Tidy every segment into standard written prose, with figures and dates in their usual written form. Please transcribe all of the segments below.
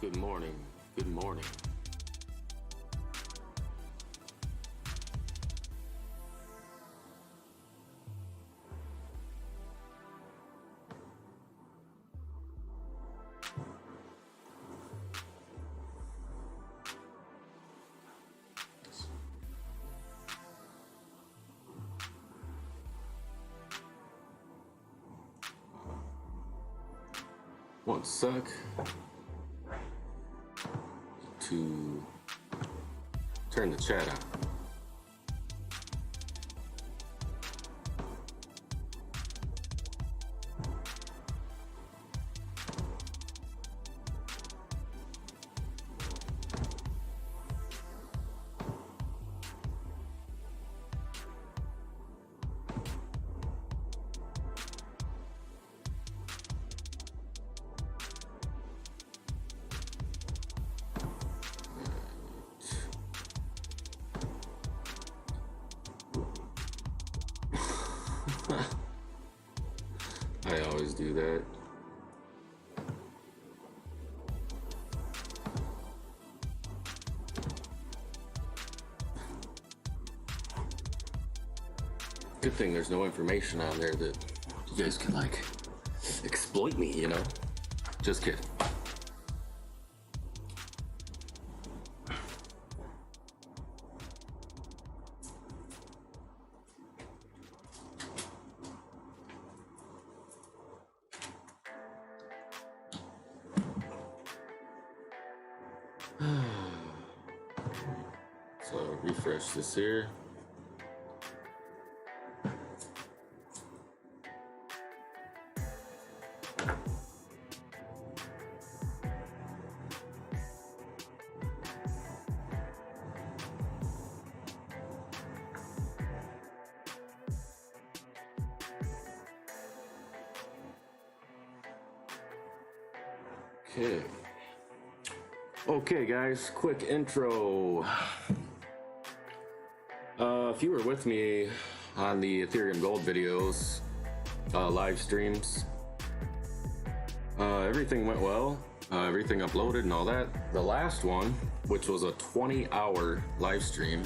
Good morning. Good morning. One sec to turn the chat on. I always do that. Good thing there's no information on there that you guys can like exploit me, you know? Just kidding. So refresh this here. Okay guys, quick intro. If you were with me on the Ethereum Gold videos, live streams, everything went well, everything uploaded and all that. The last one, which was a 20-hour live stream,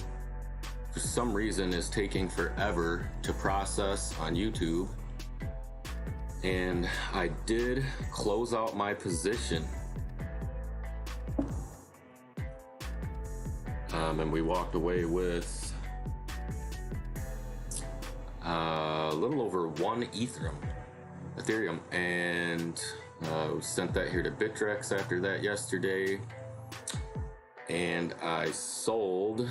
for some reason is taking forever to process on YouTube. And I did close out my position. And we walked away with a little over 1 Ethereum, and we sent that here to BITTREX after that yesterday, and I sold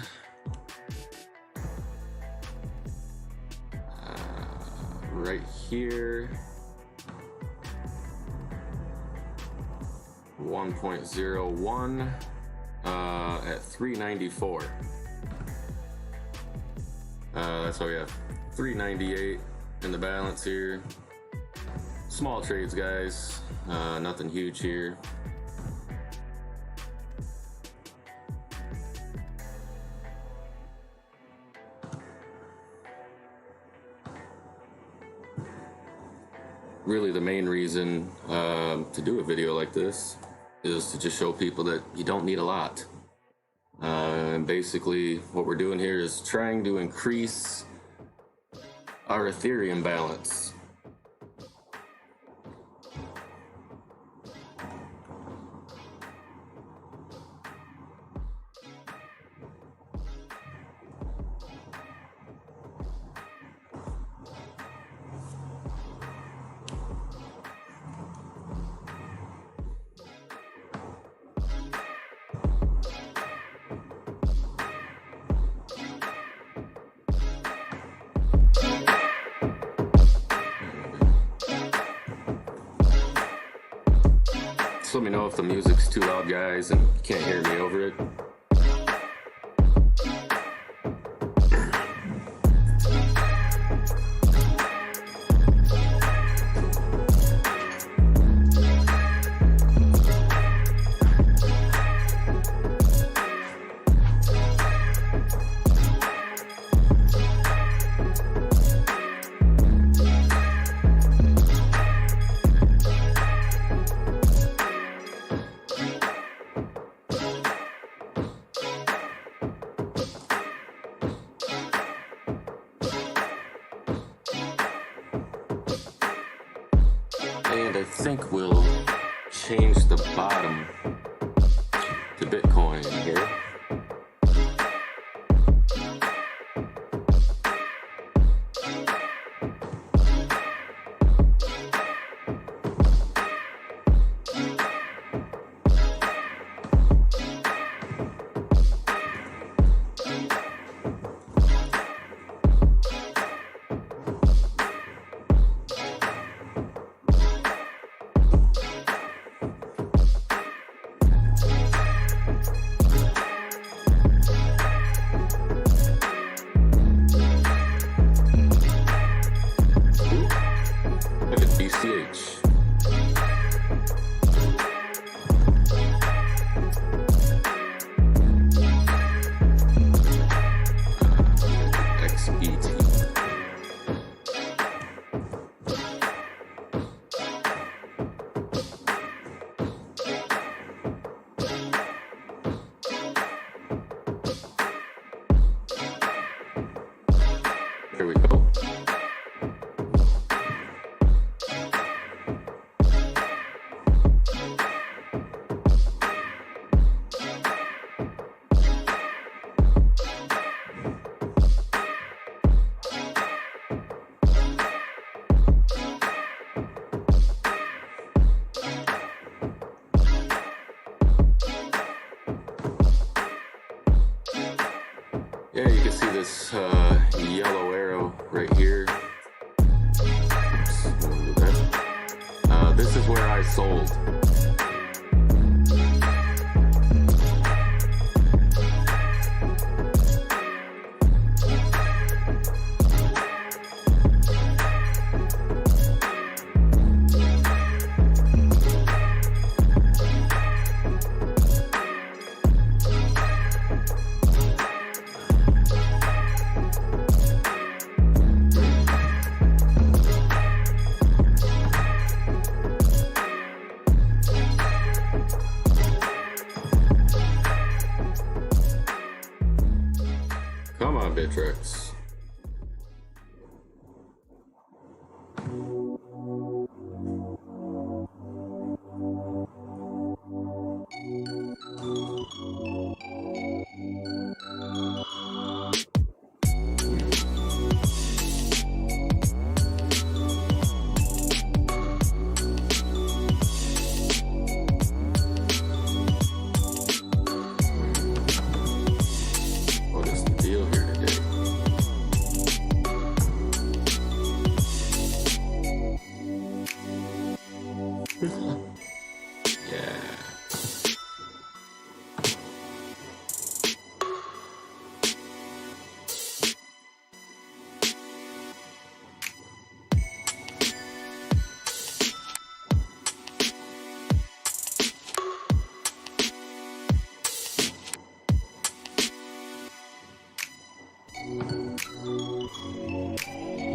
right here 1.01 at 394. That's why we have 398 in the balance here. Small trades, guys, nothing huge here. Really the main reason to do a video like this is to just show people that you don't need a lot. And basically what we're doing here is trying to increase our Ethereum balance. Let me know if the music's too loud, guys, and you can't hear me over it. And I think we'll change the bottom to Bitcoin here. Here we go. Yeah, you can see this yellow arrow right here. Oops, don't do that. This is where I sold. Come on, BITTREX. What is the deal here today? Yeah.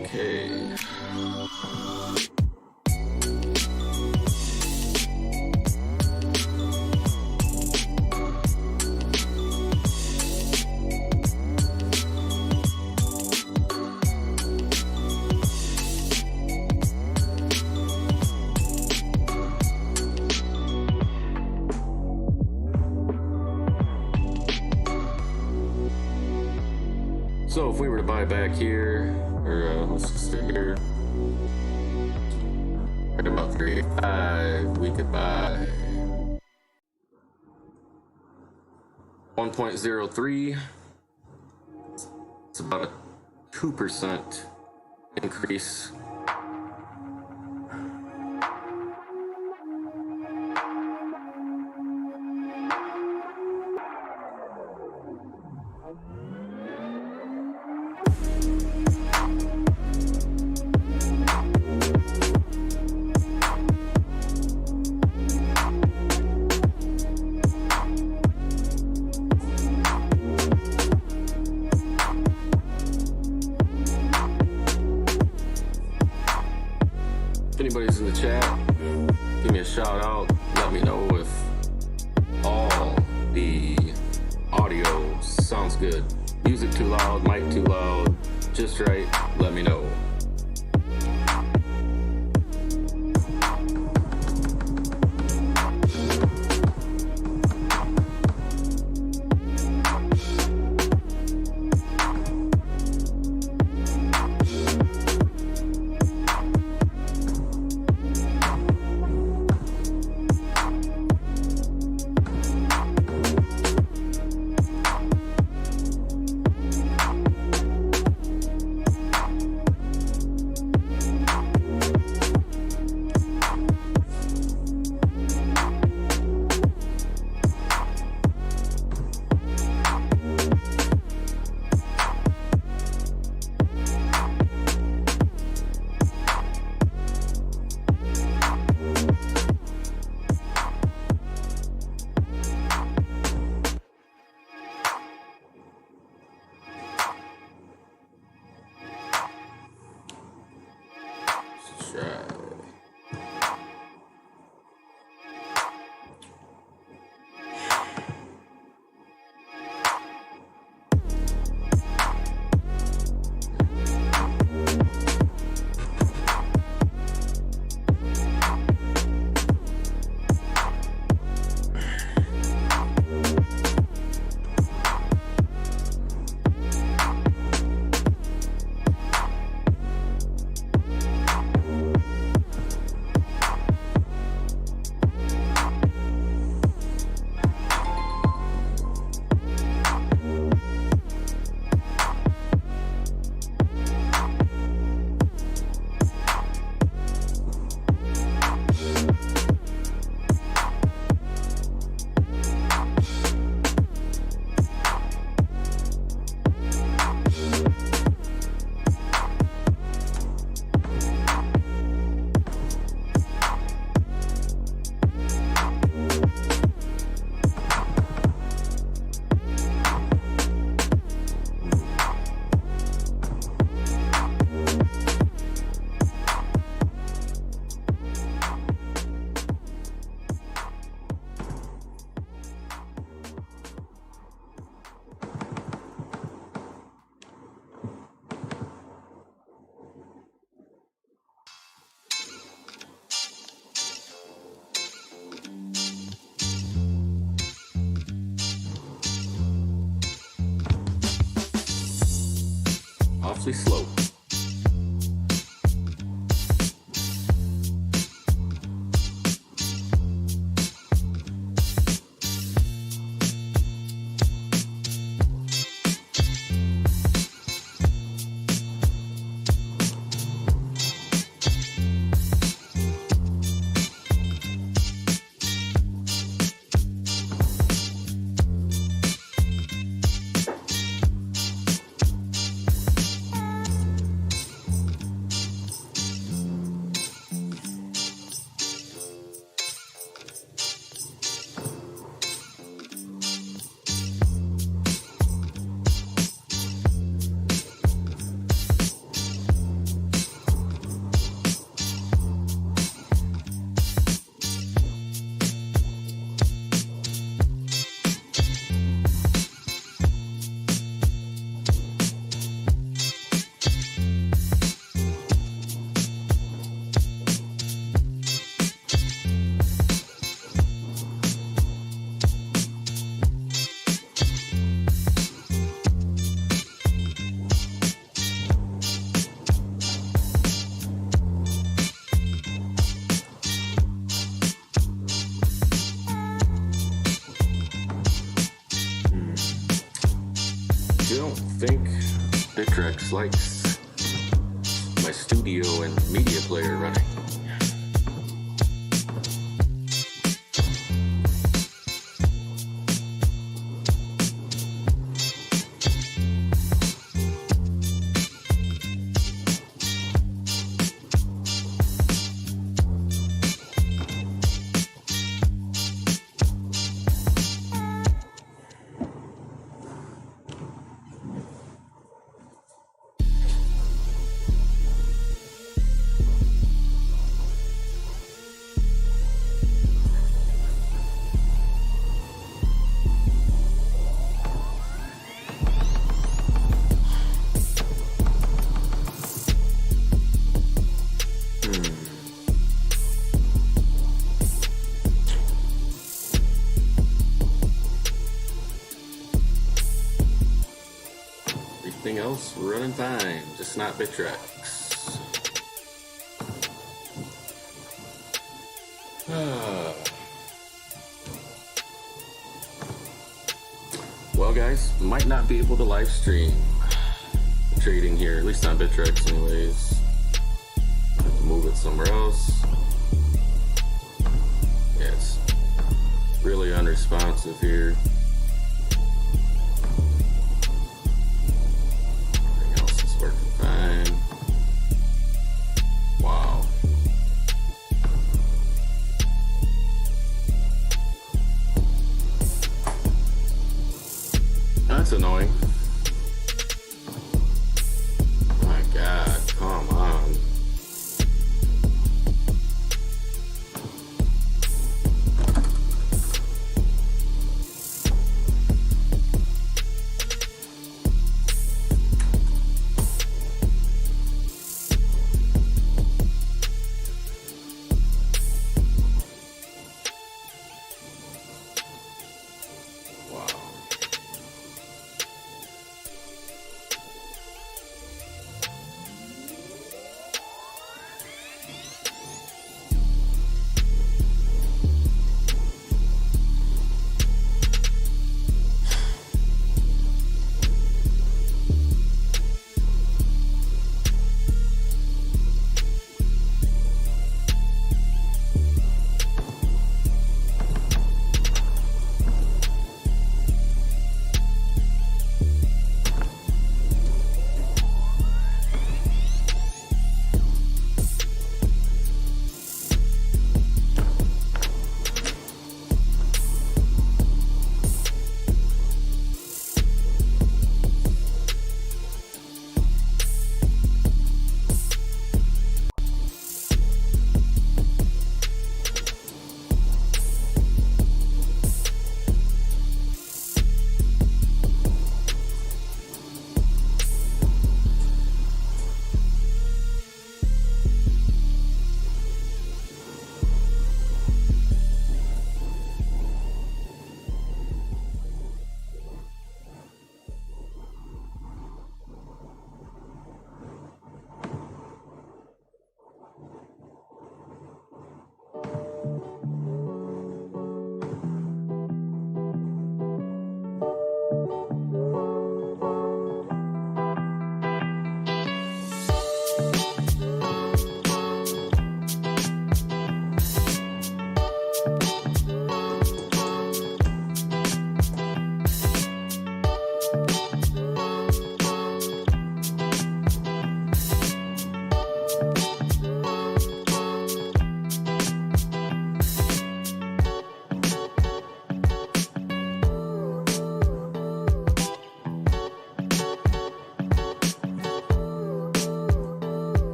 Okay. So if we were to buy back here, or let's just sit here, right about 385, we could buy 1.03. It's about a 2% increase. If anybody's in the chat, give me a shout out. Let me know if all the audio sounds good. Music too loud, mic too loud, just right. Let me know. mostly slope. I don't think BITTREX likes my studio and media player running. Everything else running fine, just not BITTREX. Well guys, might not be able to live stream trading here, at least on BITTREX anyways. Have to move it somewhere else. Yeah, it's really unresponsive here. Fine. Wow. That's annoying. My God, come on.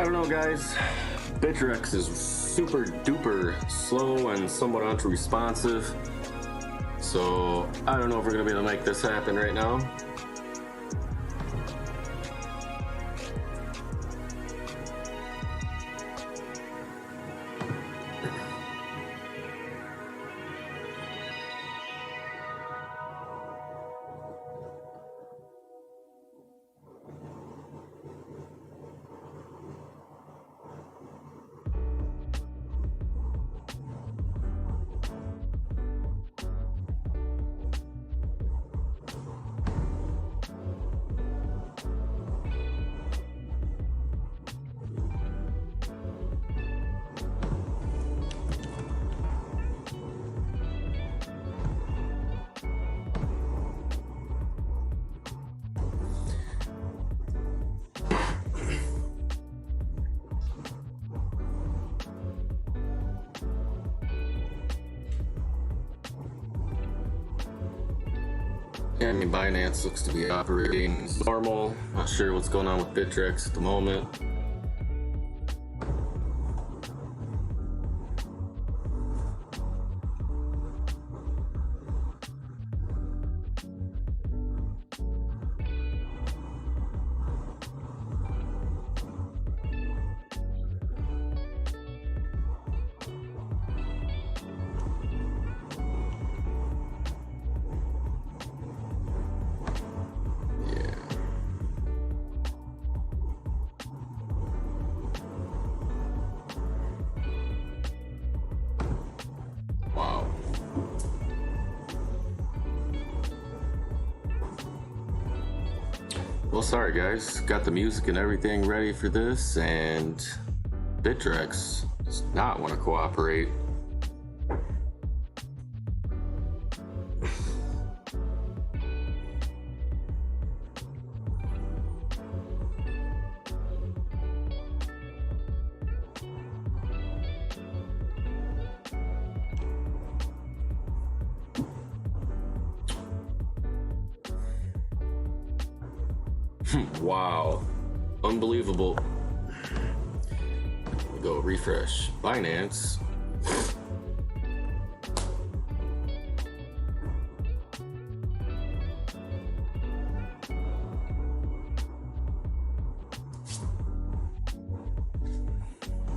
I don't know, guys. BITTREX is super duper slow and somewhat unresponsive. So I don't know if we're gonna be able to make this happen right now. Yeah, I mean, Binance looks to be operating normal. Not sure what's going on with BITTREX at the moment. Well, sorry guys, got the music and everything ready for this, and BITTREX does not want to cooperate. Wow, unbelievable. We go refresh Binance.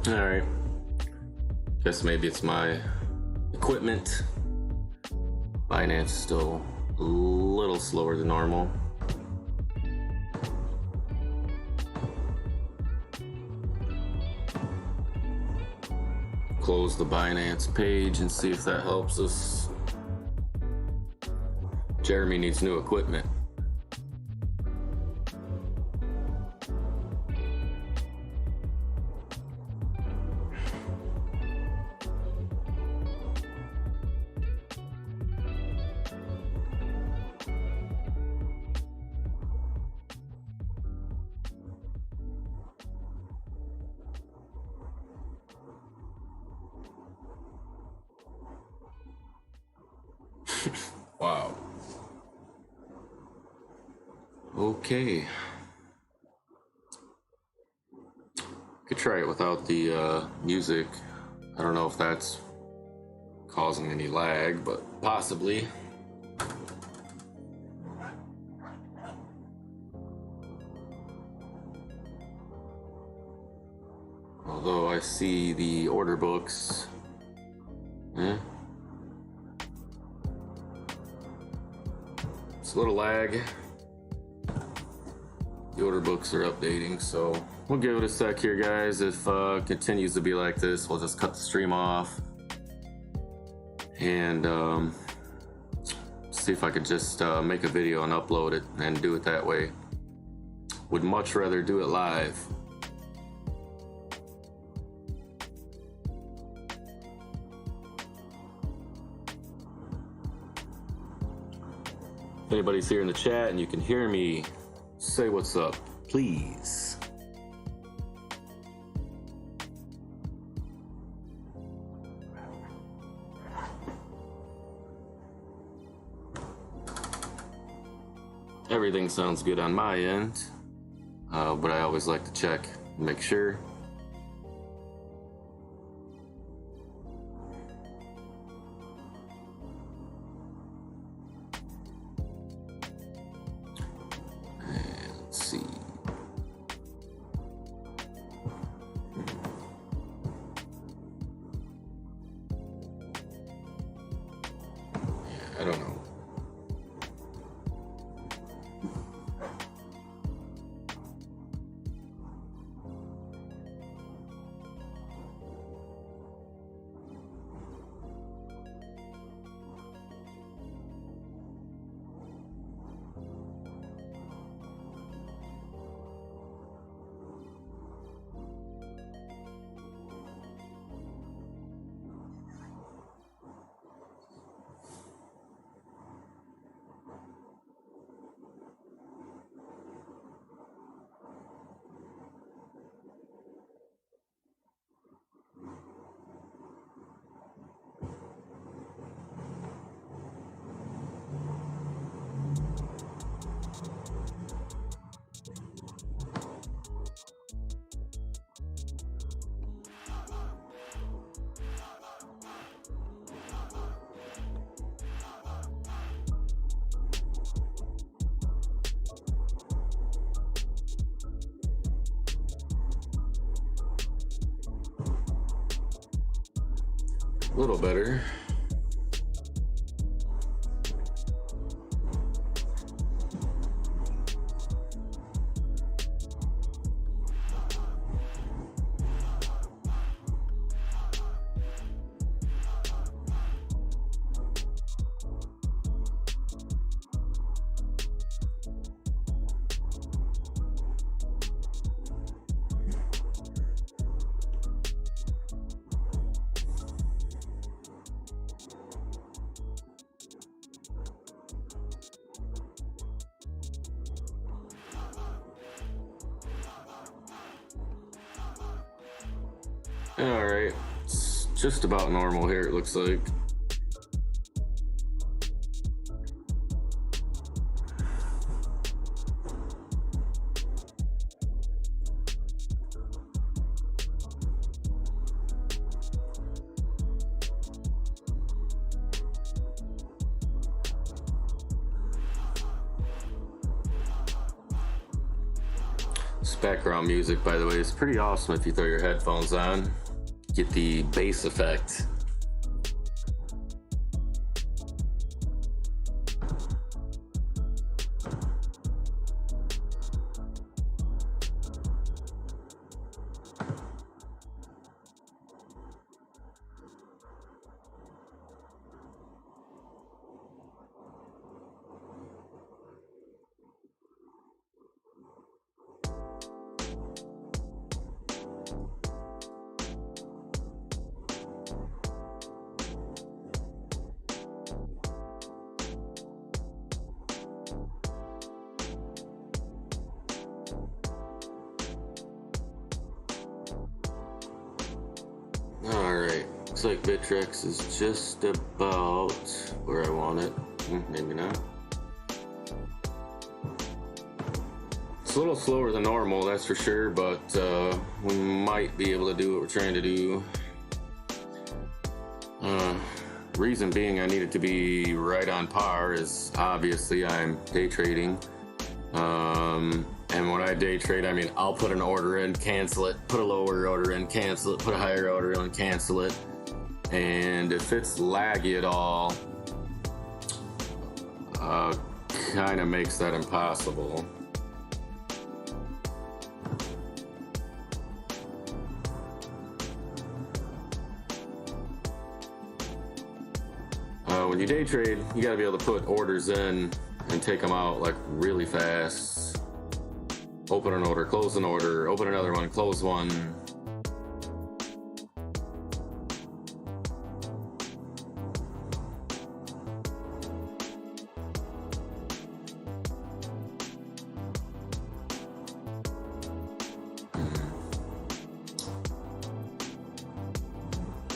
All right, guess maybe it's my equipment. Binance is still a little slower than normal. Close the Binance page and see if that helps us. Jeremy needs new equipment. Wow. Okay. Could try it without the music. I don't know if that's causing any lag, but possibly. Although I see the order books. It's a little lag. The order books are updating, so we'll give it a sec here, guys. If it continues to be like this, we'll just cut the stream off and see if I could just make a video and upload it and do it that way. Would much rather do it live. If anybody's here in the chat and you can hear me, say what's up, please. Everything sounds good on my end, but I always like to check and make sure. I don't know. A little better. All right, it's just about normal here, it looks like. This background music, by the way, is pretty awesome if you throw your headphones on. Get the bass effect. Alright, looks like BITTREX is just about where I want it. Maybe not. It's a little slower than normal, that's for sure, but we might be able to do what we're trying to do. Reason being I need it to be right on par is obviously I'm day trading. And when I day trade, I mean, I'll put an order in, cancel it, put a lower order in, cancel it, put a higher order in, cancel it. And if it's laggy at all, kind of makes that impossible. When you day trade, you gotta be able to put orders in and take them out like really fast. Open an order, close an order, open another one, close one.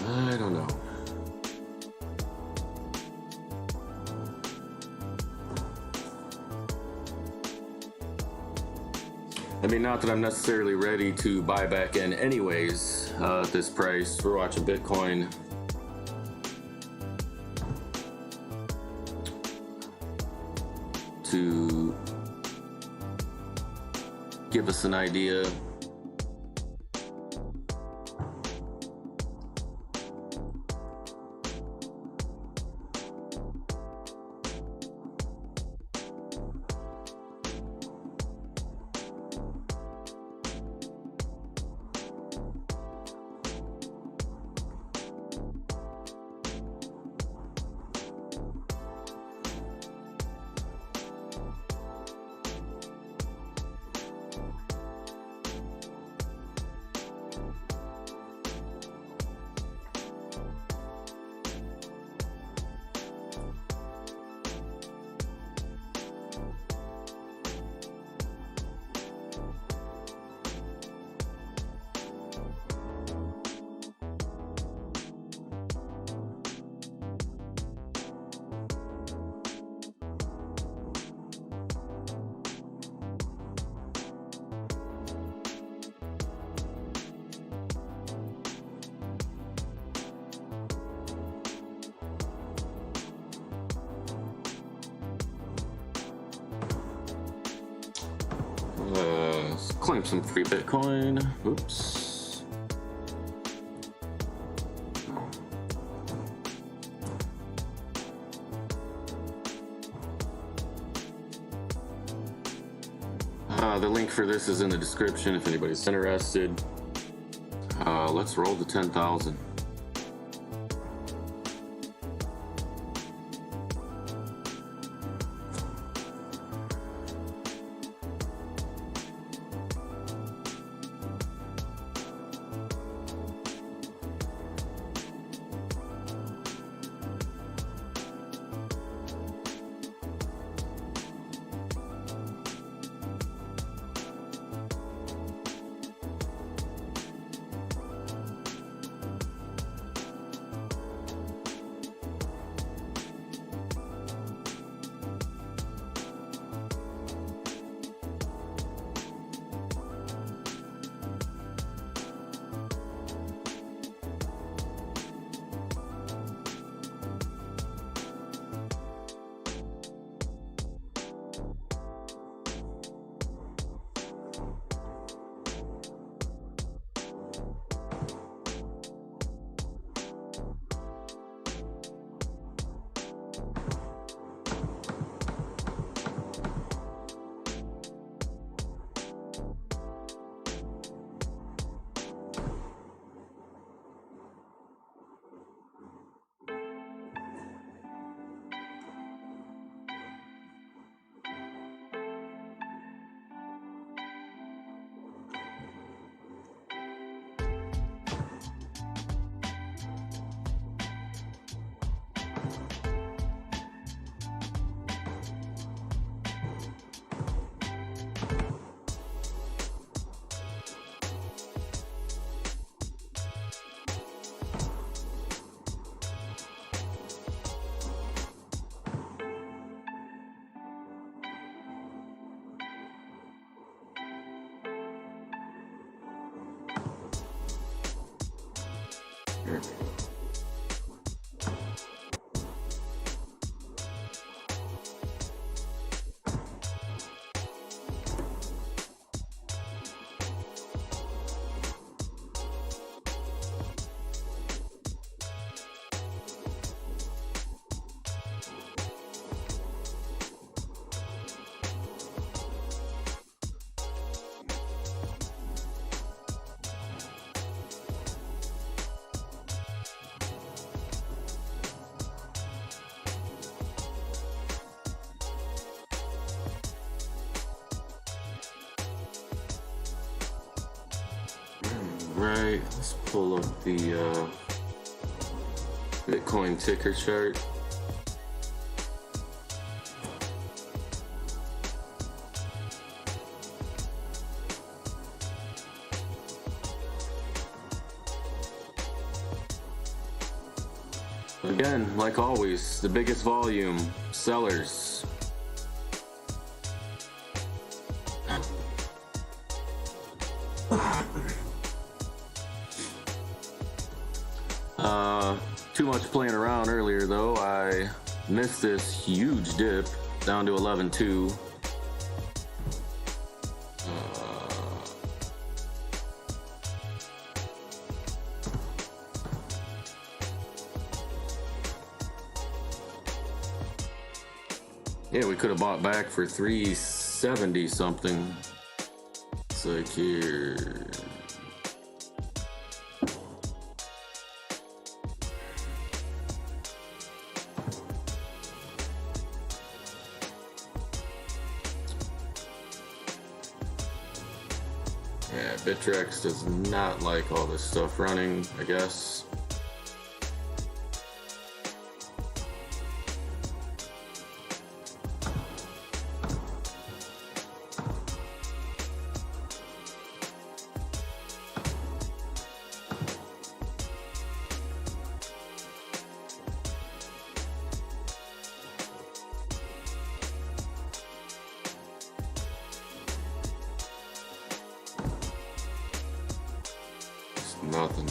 I don't know. I mean, not that I'm necessarily ready to buy back in anyways at this price. We're watching Bitcoin. To give us an idea. Let's claim some free Bitcoin. Oops. The link for this is in the description if anybody's interested. Let's roll to 10,000. Right, let's pull up the Bitcoin ticker chart. Again, like always, the biggest volume, sellers. Too much playing around earlier though. I missed this huge dip down to 11.2. Yeah, we could have bought back for 370 something. It's like here. Yeah, BITTREX does not like all this stuff running, I guess. Nothing.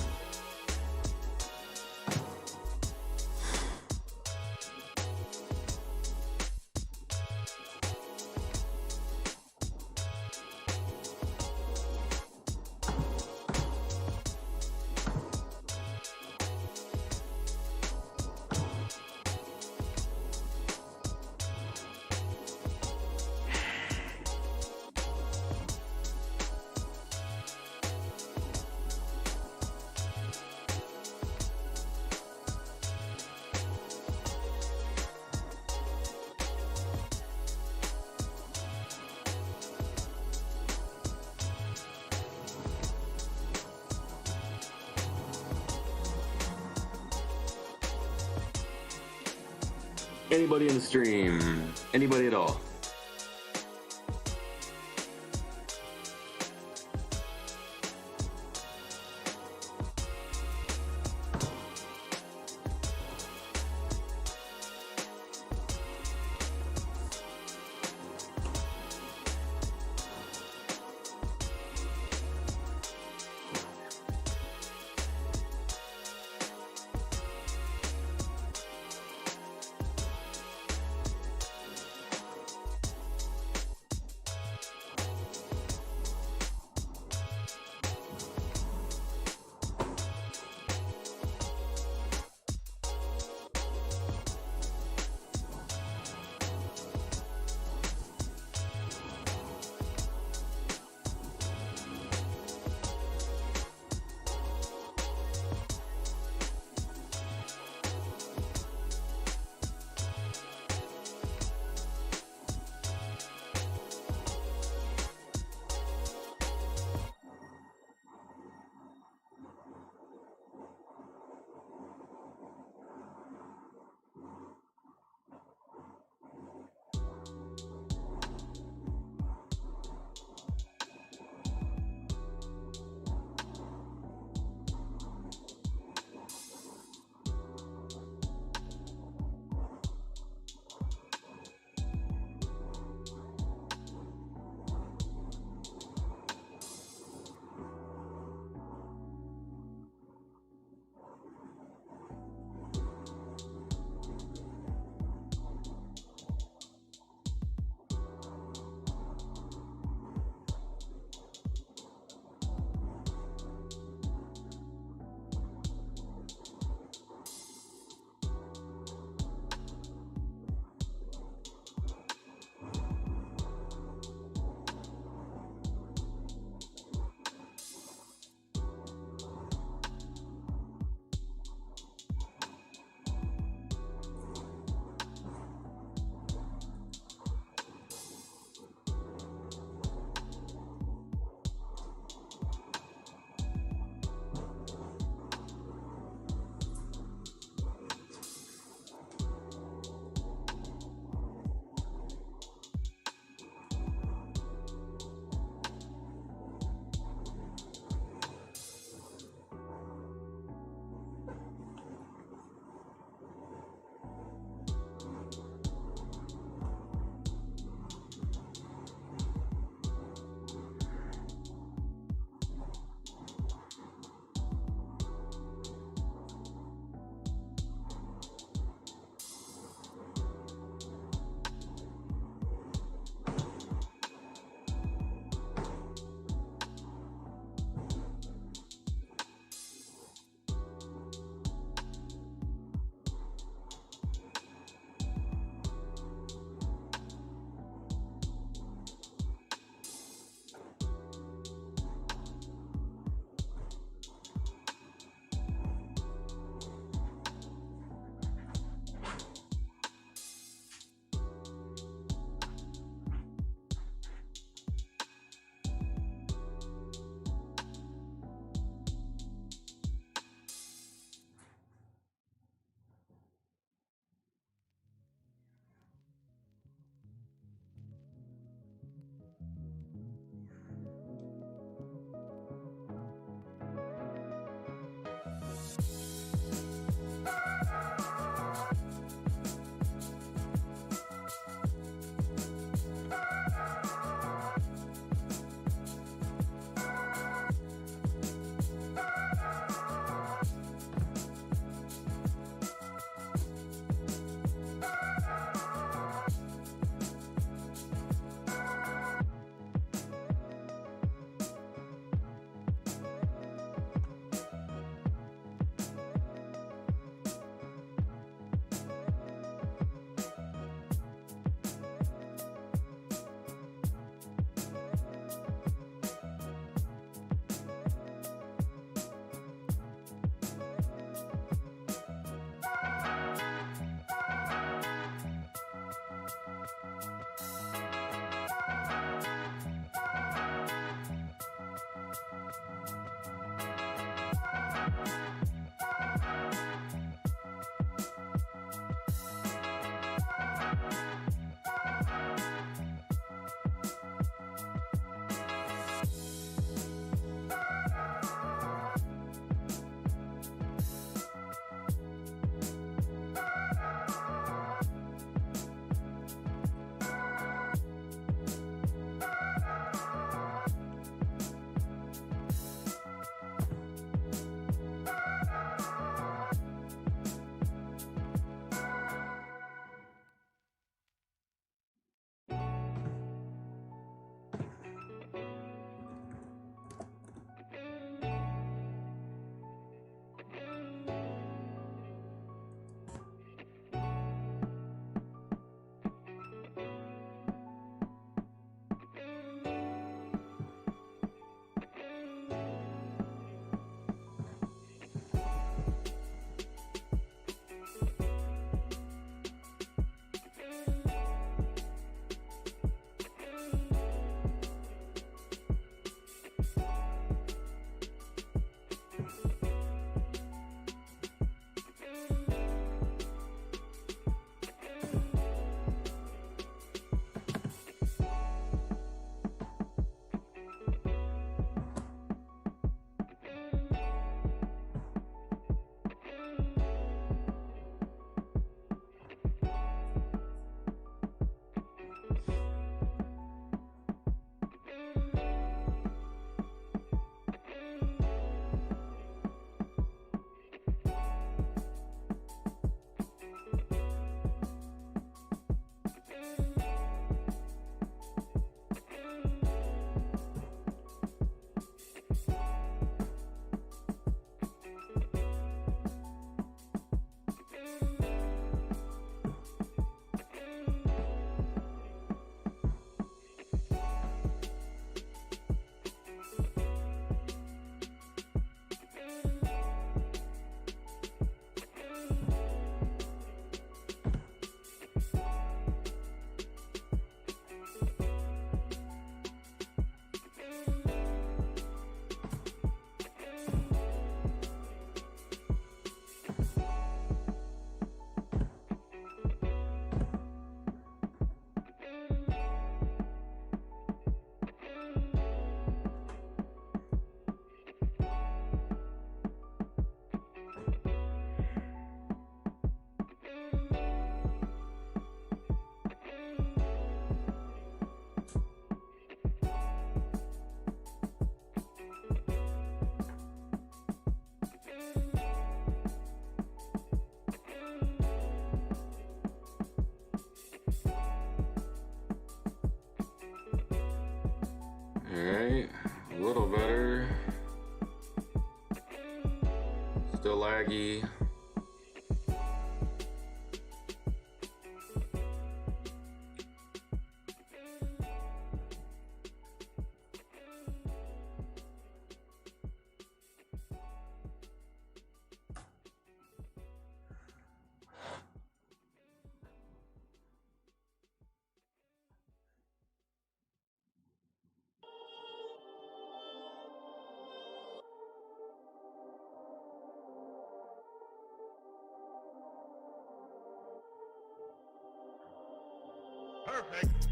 Anybody in the stream? Anybody at all? Alright, a little better. Still laggy. Perfect.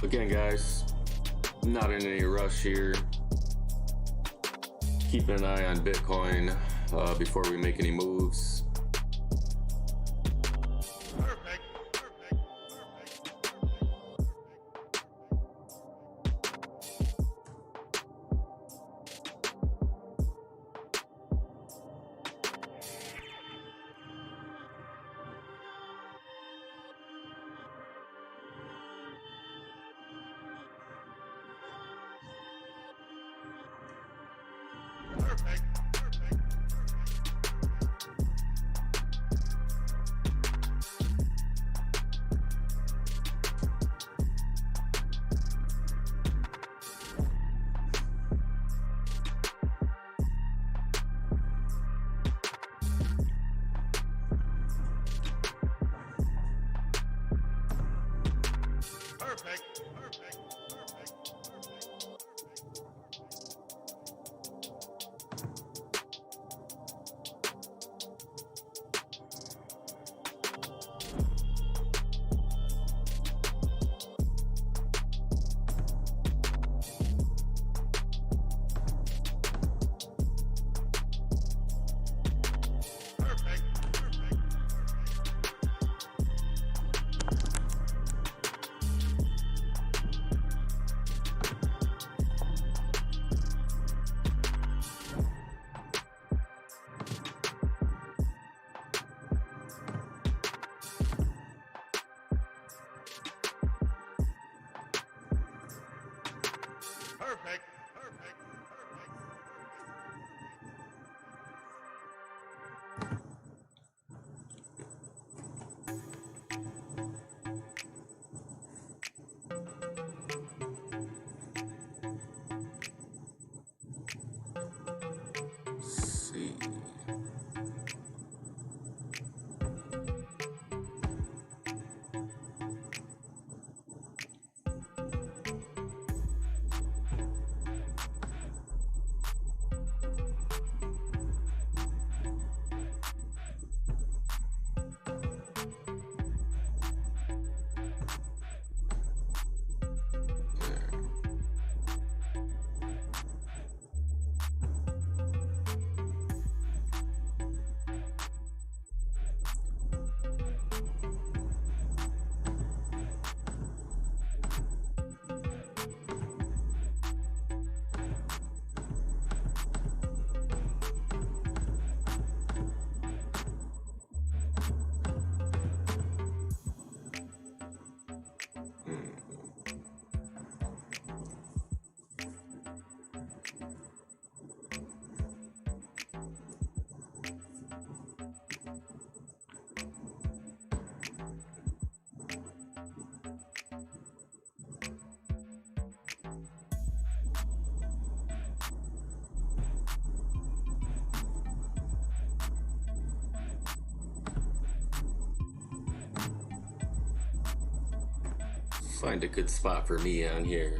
Again, guys, not in any rush here. Keeping an eye on Bitcoin before we make any moves. find a good spot for me on here.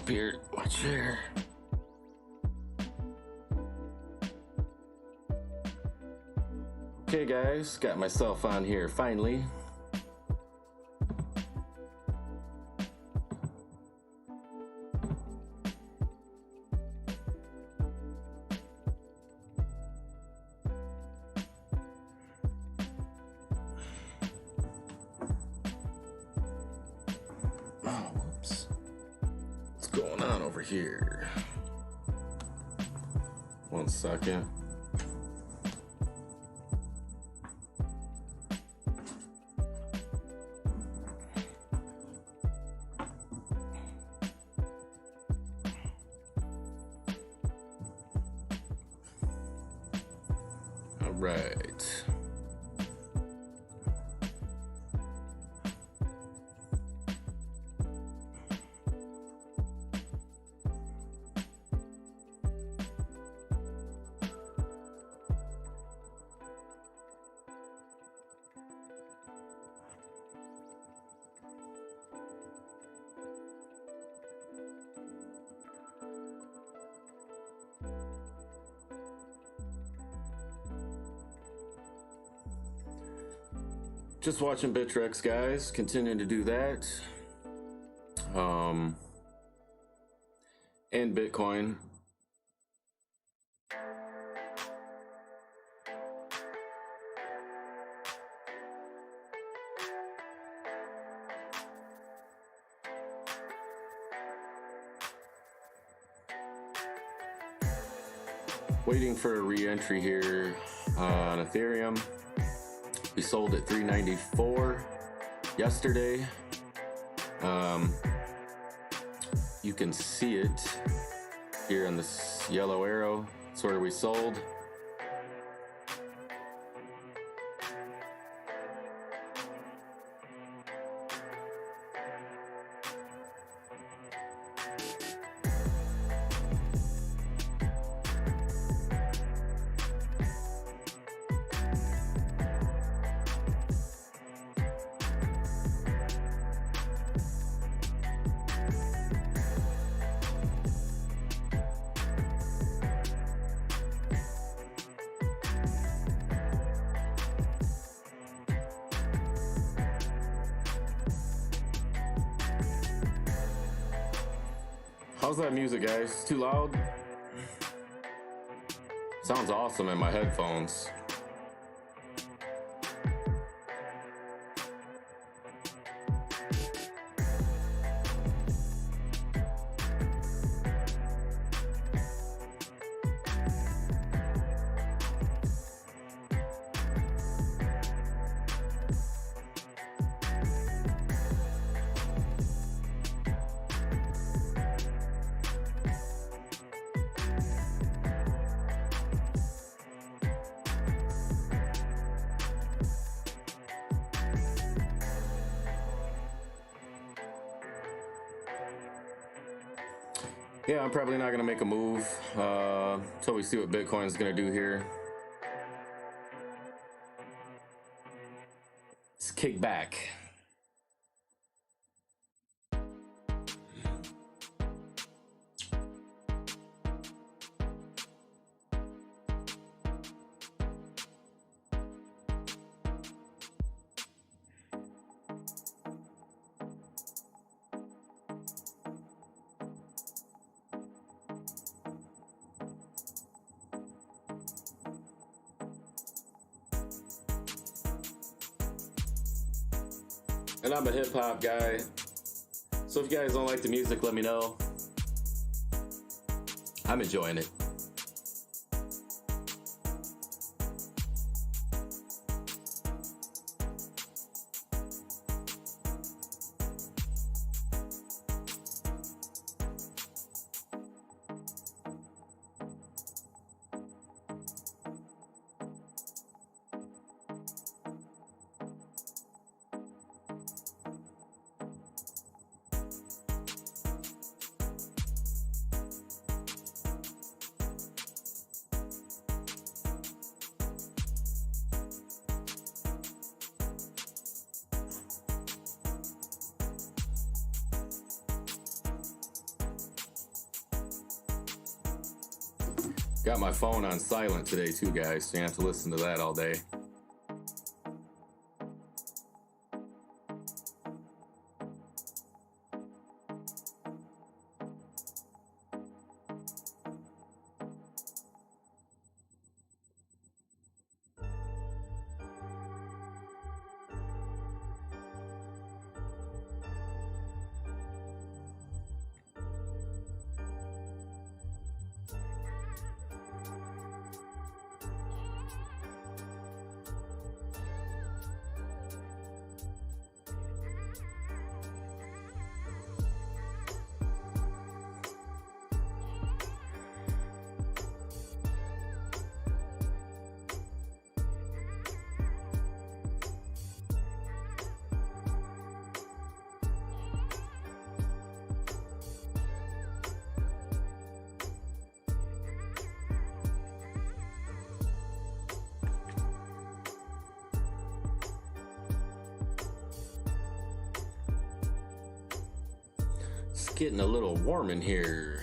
up here. My chair. Okay guys, got myself on here finally. Oh, whoops. What's going on over here? 1 second. Right. Just watching BITTREX, guys. Continuing to do that. And Bitcoin. Waiting for a re-entry here on Ethereum. We sold at 394 yesterday. You can see it here on this yellow arrow. It's where we sold. How's that music, guys? Too loud? Sounds awesome in my headphones. Yeah, I'm probably not gonna make a move until we see what Bitcoin's gonna do here. Let's kick back. And I'm a hip hop guy, so if you guys don't like the music, let me know. I'm enjoying it. Got my phone on silent today too, guys, so you have to listen to that all day. It's getting a little warm in here.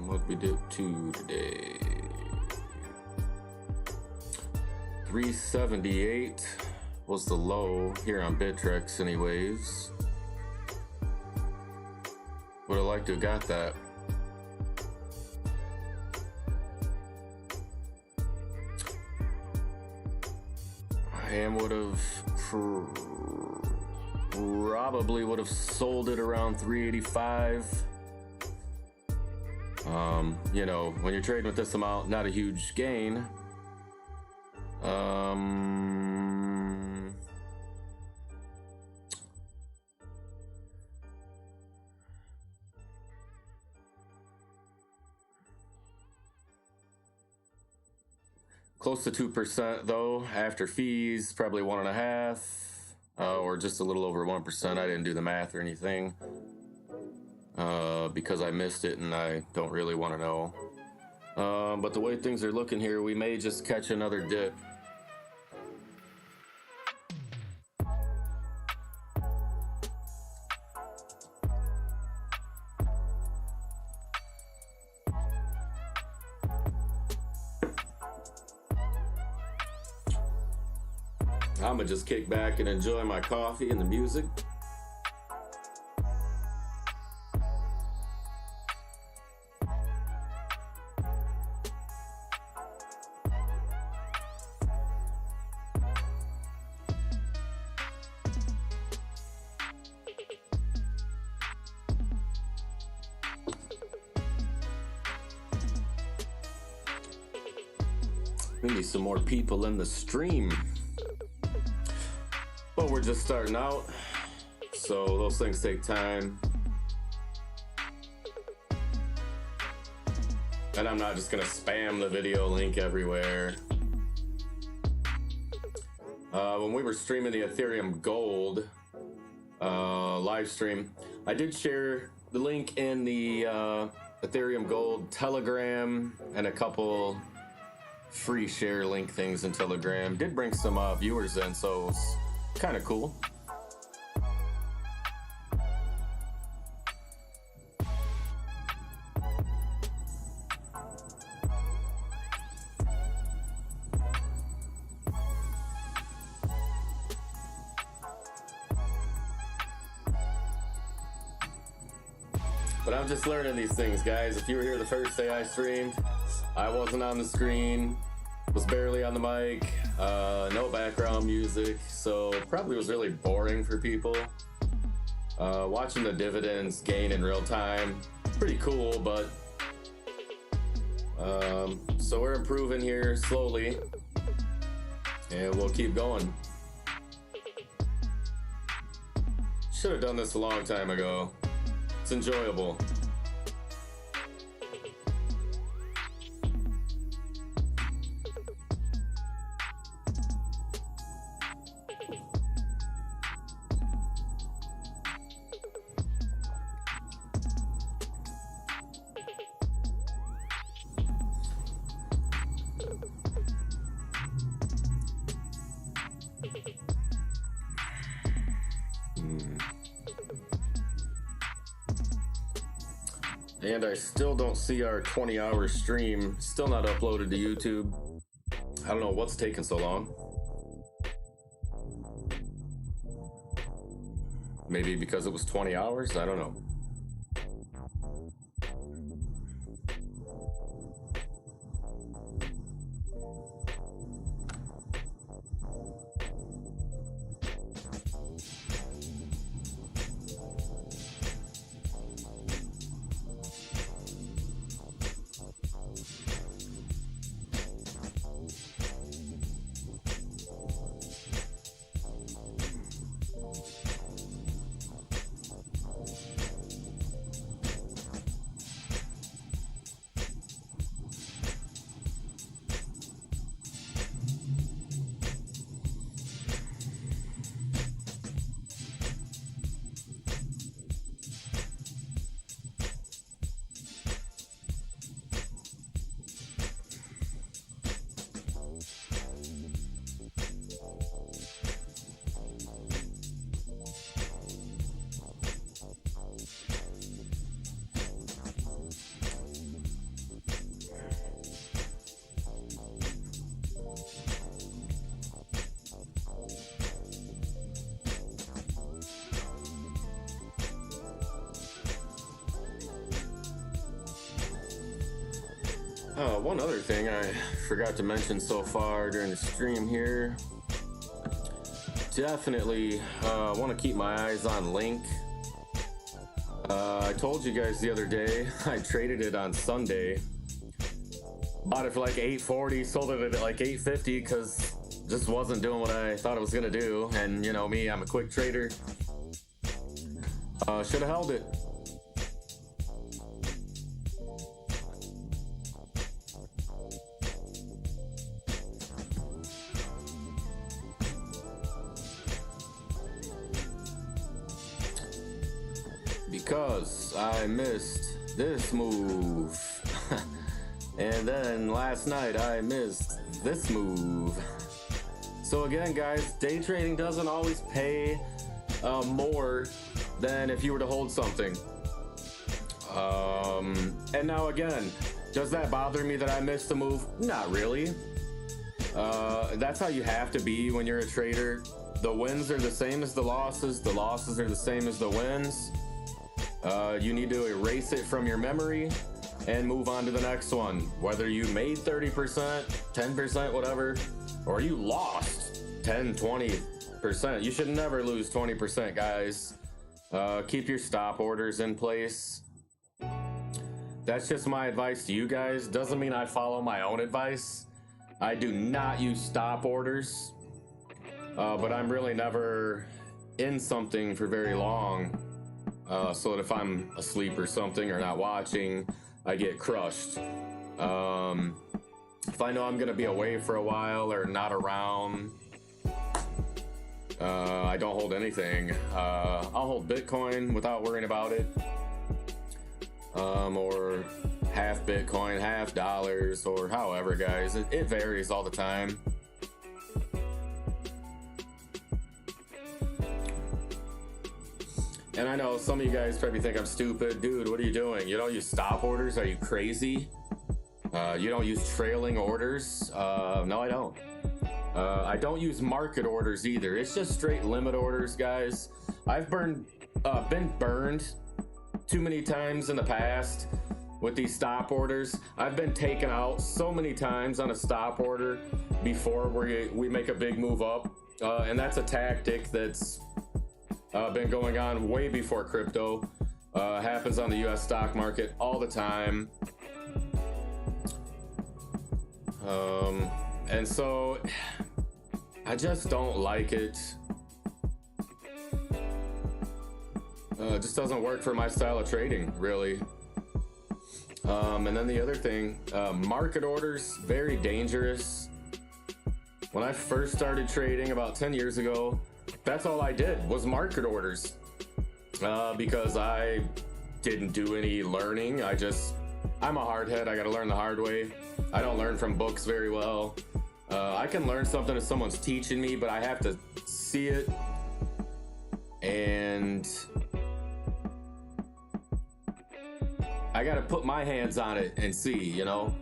What we did to today? 378 was the low here on BITTREX anyways. Would have liked to have got that. And would have probably would have sold it around 385. You know, when you're trading with this amount, not a huge gain. Close to 2% though, after fees, probably 1.5%, or just a little over 1%. I didn't do the math or anything. Because I missed it and I don't really want to know. But the way things are looking here, we may just catch another dip. I'm gonna just kick back and enjoy my coffee and the music. We need some more people in the stream. But we're just starting out, so those things take time. And I'm not just gonna spam the video link everywhere. When we were streaming the Ethereum Gold live stream, I did share the link in the Ethereum Gold Telegram and a couple free share link things in Telegram. Did bring some viewers in, so it's kind of cool. But I'm just learning these things, guys. If you were here the first day I streamed, I wasn't on the screen, was barely on the mic, no background music, so probably was really boring for people. Watching the dividends gain in real time, pretty cool, but so we're improving here slowly, and we'll keep going. Should have done this a long time ago. It's enjoyable. And I still don't see our 20-hour stream, still not uploaded to YouTube. I don't know what's taking so long. Maybe because it was 20 hours, I don't know. One other thing I forgot to mention so far during the stream here. Definitely want to keep my eyes on Link. I told you guys the other day, I traded it on Sunday. Bought it for like $8.40, sold it at like $8.50 because just wasn't doing what I thought it was going to do. And you know me, I'm a quick trader. Should have held it. Because I missed this move. And then last night I missed this move. So again, guys, day trading doesn't always pay more than if you were to hold something. And now again, does that bother me that I missed the move? Not really. That's how you have to be when you're a trader. The wins are the same as the losses are the same as the wins. You need to erase it from your memory and move on to the next one. Whether you made 30%, 10%, whatever, or you lost 10, 20%. You should never lose 20%, guys. Keep your stop orders in place. That's just my advice to you guys. Doesn't mean I follow my own advice. I do not use stop orders, but I'm really never in something for very long. So that if I'm asleep or something or not watching, I get crushed. If I know I'm gonna be away for a while or not around, I don't hold anything. I'll hold Bitcoin without worrying about it, or half Bitcoin, half dollars, or however, guys. It varies all the time. And I know some of you guys probably think I'm stupid. Dude, what are you doing? You don't use stop orders? Are you crazy? You don't use trailing orders? No, I don't. I don't use market orders either. It's just straight limit orders, guys. I've been burned too many times in the past with these stop orders. I've been taken out so many times on a stop order before we make a big move up. And that's a tactic that's been going on way before crypto. Happens on the US stock market all the time. And so I just don't like it. It just doesn't work for my style of trading, really. And then the other thing, market orders, very dangerous. When I first started trading about 10 years ago, that's all I did was market orders, because I didn't do any learning. I'm a hardhead. I got to learn the hard way. I don't learn from books very well. I can learn something if someone's teaching me, but I have to see it and I got to put my hands on it and see, you know?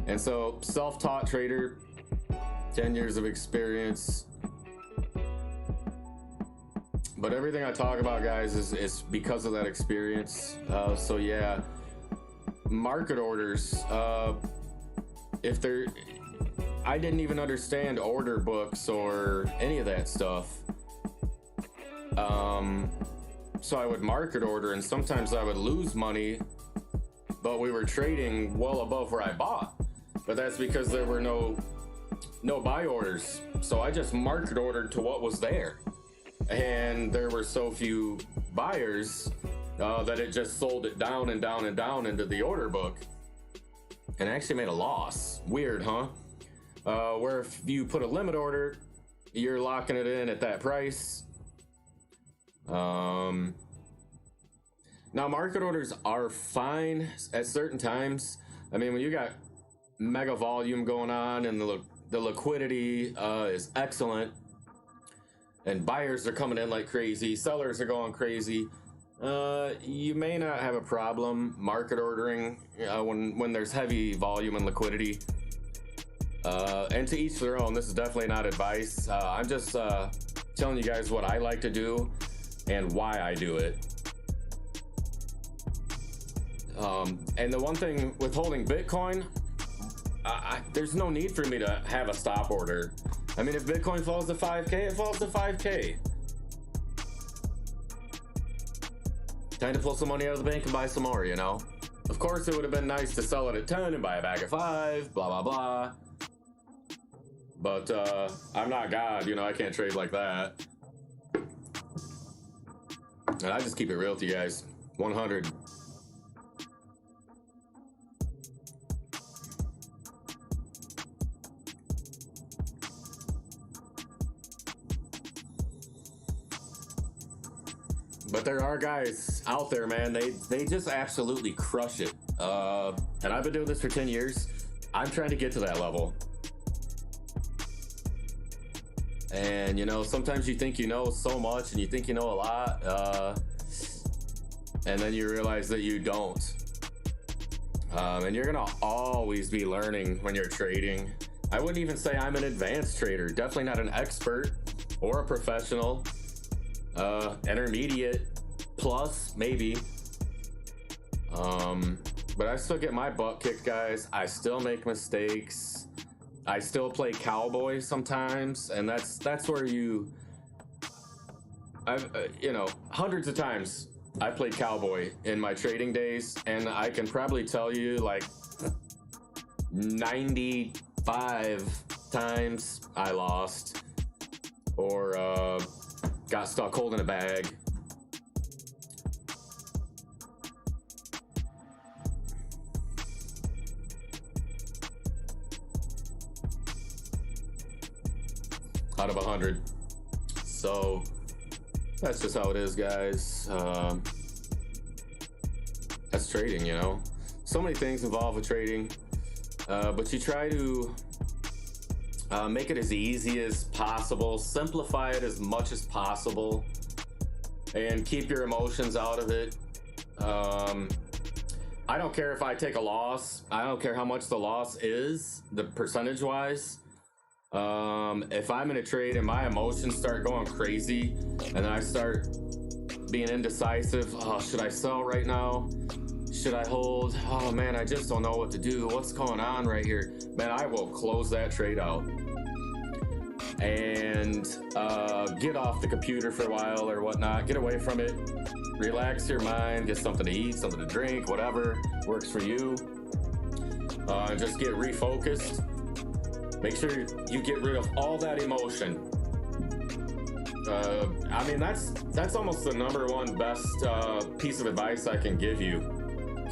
And so self-taught trader, 10 years of experience. But everything I talk about, guys, is because of that experience. So yeah, market orders. I didn't even understand order books or any of that stuff. So I would market order, and sometimes I would lose money, but we were trading well above where I bought. But that's because there were no buy orders. So I just market ordered to what was there. And there were so few buyers that it just sold it down and down and down into the order book, and actually made a loss. Weird, huh? Where if you put a limit order, you're locking it in at that price. Now market orders are fine at certain times. I mean, when you got mega volume going on and the liquidity is excellent, and buyers are coming in like crazy, sellers are going crazy, you may not have a problem market ordering when there's heavy volume and liquidity. And to each their own. This is definitely not advice. I'm just telling you guys what I like to do and why I do it. And the one thing with holding Bitcoin, there's no need for me to have a stop order. I mean, if Bitcoin falls to 5K, it falls to 5K. Time to pull some money out of the bank and buy some more, you know? Of course, it would have been nice to sell it at 10 and buy a bag of 5, blah, blah, blah. But I'm not God, you know, I can't trade like that. And I just keep it real to you guys. 100. But there are guys out there, man, they just absolutely crush it. And I've been doing this for 10 years. I'm trying to get to that level. And, you know, sometimes you think you know so much and you think you know a lot. And then you realize that you don't. And you're going to always be learning when you're trading. I wouldn't even say I'm an advanced trader. Definitely not an expert or a professional. Intermediate plus, maybe. But I still get my butt kicked, guys. I still make mistakes. I still play cowboy sometimes, and that's where I've you know, hundreds of times I played cowboy in my trading days, and I can probably tell you like 95 times I lost or got stuck holding a bag. Out of 100. So that's just how it is, guys. That's trading, you know. so many things involved with trading, but you try to make it as easy as possible, simplify it as much as possible, and keep your emotions out of it. I don't care if I take a loss. I don't care how much the loss is, the percentage wise. If I'm in a trade and my emotions start going crazy and then I start being indecisive, oh, should I sell right now? Should I hold? Oh man, I just don't know what to do. What's going on right here? Man, I will close that trade out and get off the computer for a while or whatnot. Get away from it. Relax your mind. Get something to eat, something to drink, whatever works for you. Just get refocused. Make sure you get rid of all that emotion. I mean, that's almost the #1 best piece of advice I can give you.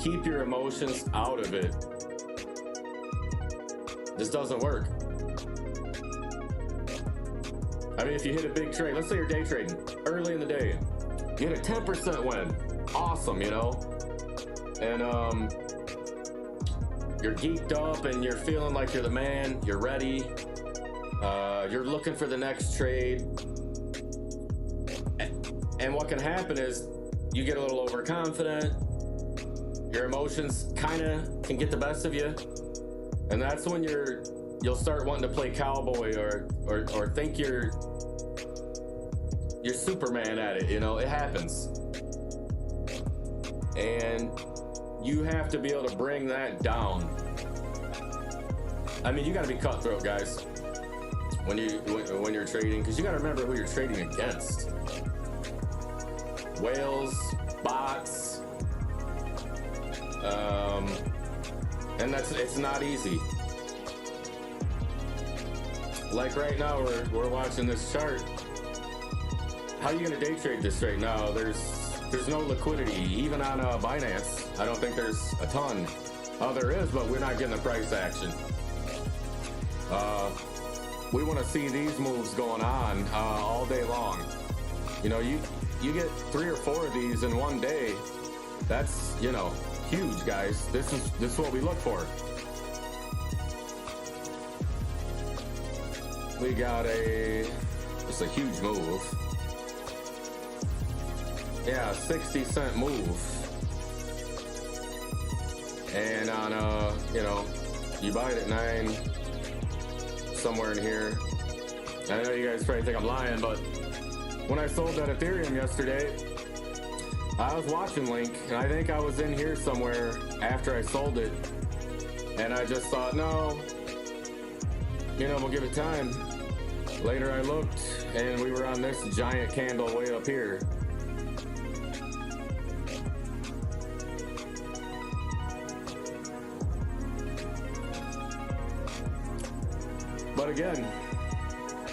Keep your emotions out of it. This doesn't work. I mean, if you hit a big trade, let's say you're day trading early in the day, you hit a 10% win. Awesome, you know? And you're geeked up and you're feeling like you're the man, you're ready. You're looking for the next trade. And what can happen is you get a little overconfident. Your emotions kind of can get the best of you. And that's when you'll start wanting to play cowboy or think you're Superman at it, you know, it happens. And you have to be able to bring that down. I mean, you got to be cutthroat, guys, when you're trading, because you got to remember who you're trading against. Whales, bots, and it's not easy. Like right now, we're watching this chart. How are you gonna day trade this right now? There's no liquidity, even on Binance. I don't think there's a ton. There is, but we're not getting the price action. We want to see these moves going on all day long. You know, you get 3 or 4 of these in one day. That's, you know, huge, guys. This is what we look for. We got it's a huge move. Yeah, 60-cent move. And on you know, you buy it at 9, somewhere in here. I know you guys probably think I'm lying, but when I sold that Ethereum yesterday, I was watching Link, and I think I was in here somewhere after I sold it, and I just thought, no, you know, we'll give it time. Later I looked, and we were on this giant candle way up here. But again,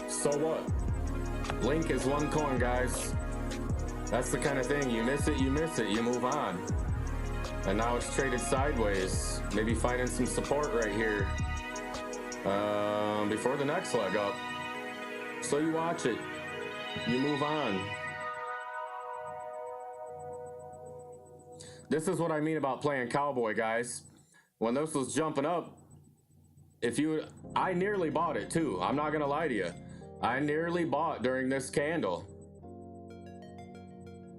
so what? Link is one coin, guys. That's the kind of thing. You miss it, you move on. And now it's traded sideways. Maybe finding some support right here before the next leg up. So you watch it, you move on. This is what I mean about playing cowboy, guys. When this was jumping up, I nearly bought it too. I'm not gonna lie to you. I nearly bought during this candle.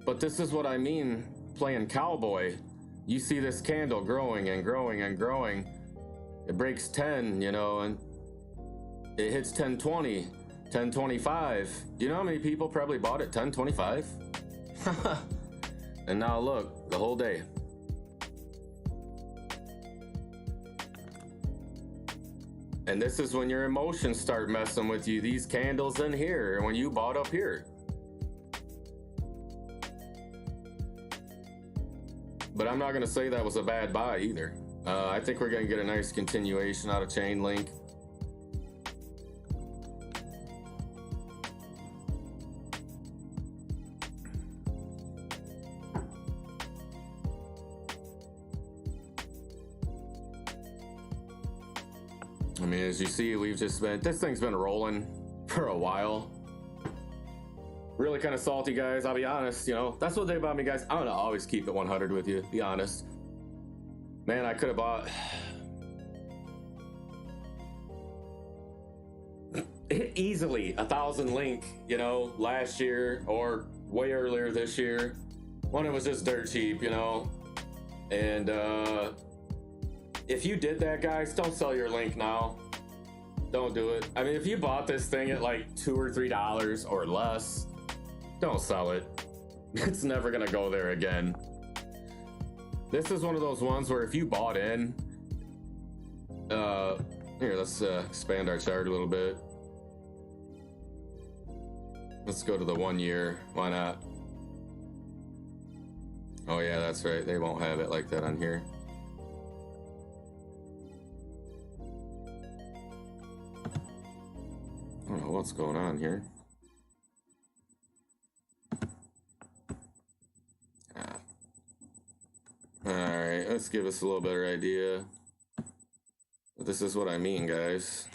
But this is what I mean playing cowboy. You see this candle growing and growing and growing. It breaks 10, you know, and it hits 1020, 1025. Do you know how many people probably bought it 1025? And now look, the whole day. And this is when your emotions start messing with you. These candles in here, when you bought up here. But I'm not going to say that was a bad buy either. I think we're going to get a nice continuation out of CHAINLINK. I mean, as you see, this thing's been rolling for a while. Really kind of salty, guys. I'll be honest, you know, that's what they about me, guys. I'm gonna always keep it 100 with you, be honest. Man, I could have bought easily 1,000 link, you know, last year or way earlier this year when it was just dirt cheap, you know. And if you did that, guys, don't sell your link now. Don't do it. I mean, if you bought this thing at like $2 or $3 or less, don't sell it. It's never gonna go there again. This is one of those ones where if you bought in, here, let's expand our chart a little bit. Let's go to the 1 year. Why not? Oh yeah, that's right. They won't have it like that on here. I don't know what's going on here. Alright, let's give us a little better idea. But this is what I mean, guys.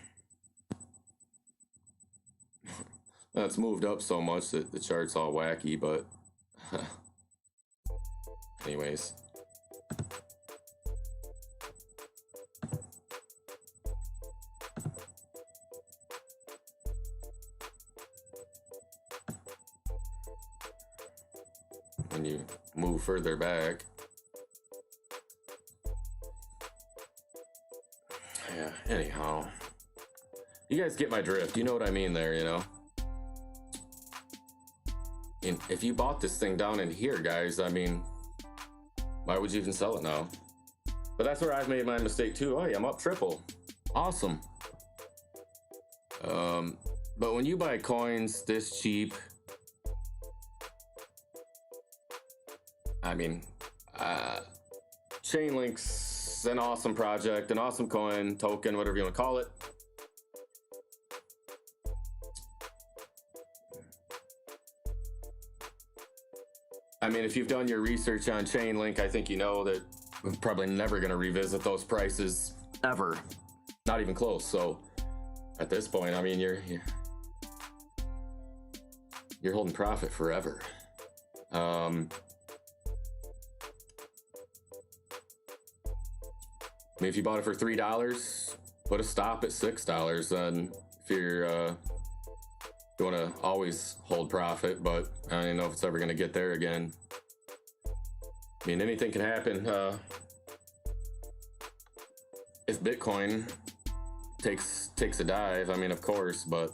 It's moved up so much that the chart's all wacky, but anyways. When you move further back. Yeah, anyhow. You guys get my drift. You know what I mean there, you know? And if you bought this thing down in here, guys, I mean, why would you even sell it now? But that's where I've made my mistake too. Oh yeah, I'm up triple. Awesome. But when you buy coins this cheap, I mean, Chainlink's an awesome project, an awesome coin, token, whatever you want to call it. I mean, if you've done your research on Chainlink, I think you know that we're probably never going to revisit those prices ever. Not even close. So at this point, I mean, you're holding profit forever. I mean, if you bought it for $3, put a stop at $6. Then if you're you want to always hold profit, but I don't know if it's ever going to get there again. I mean, anything can happen. If Bitcoin takes a dive, I mean, of course, but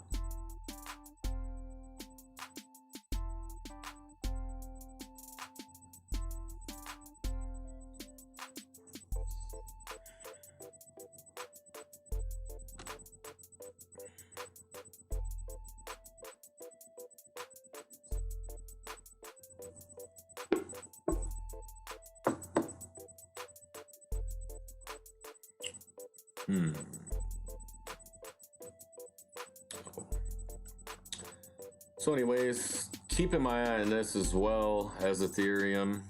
So anyways, keeping my eye on this as well as Ethereum.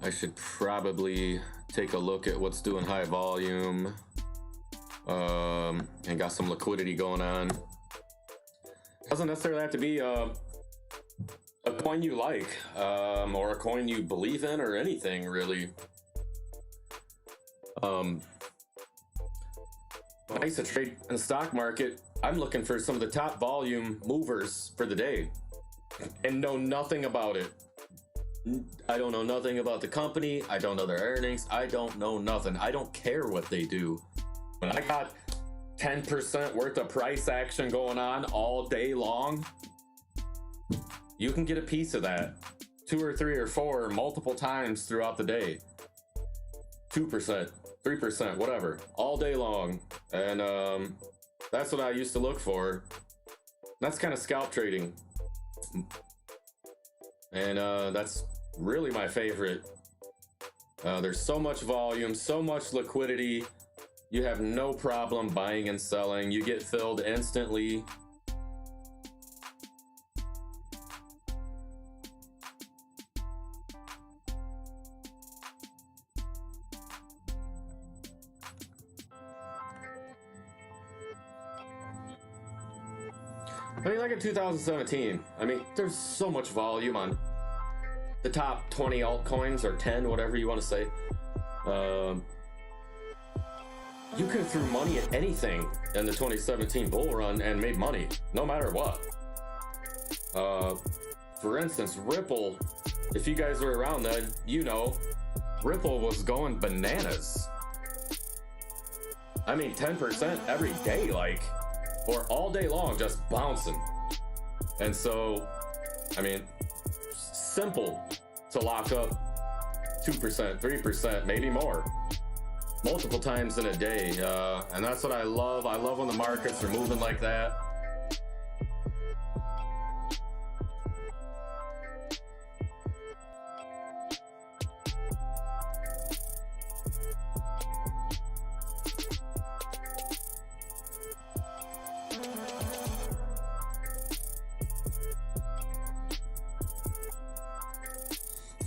I should probably take a look at what's doing high volume and got some liquidity going on. Doesn't necessarily have to be a coin you like or a coin you believe in or anything really. When I used to trade in the stock market, I'm looking for some of the top volume movers for the day and know nothing about it. I don't know nothing about the company. I don't know their earnings. I don't know nothing. I don't care what they do. When I got 10% worth of price action going on all day long, you can get a piece of that. 2 or 3 or 4 multiple times throughout the day. 2%, 3%, whatever, all day long. And that's what I used to look for. That's kind of scalp trading. And that's really my favorite. There's so much volume, so much liquidity. You have no problem buying and selling. You get filled instantly. I mean, like in 2017, I mean, there's so much volume on the top 20 altcoins or 10, whatever you want to say. You could have threw money at anything in the 2017 bull run and made money, no matter what. For instance, Ripple, if you guys were around then, you know, Ripple was going bananas. I mean, 10% every day, like, or all day long, just bouncing. And so, I mean, simple to lock up 2%, 3%, maybe more, multiple times in a day. And that's what I love. I love when the markets are moving like that.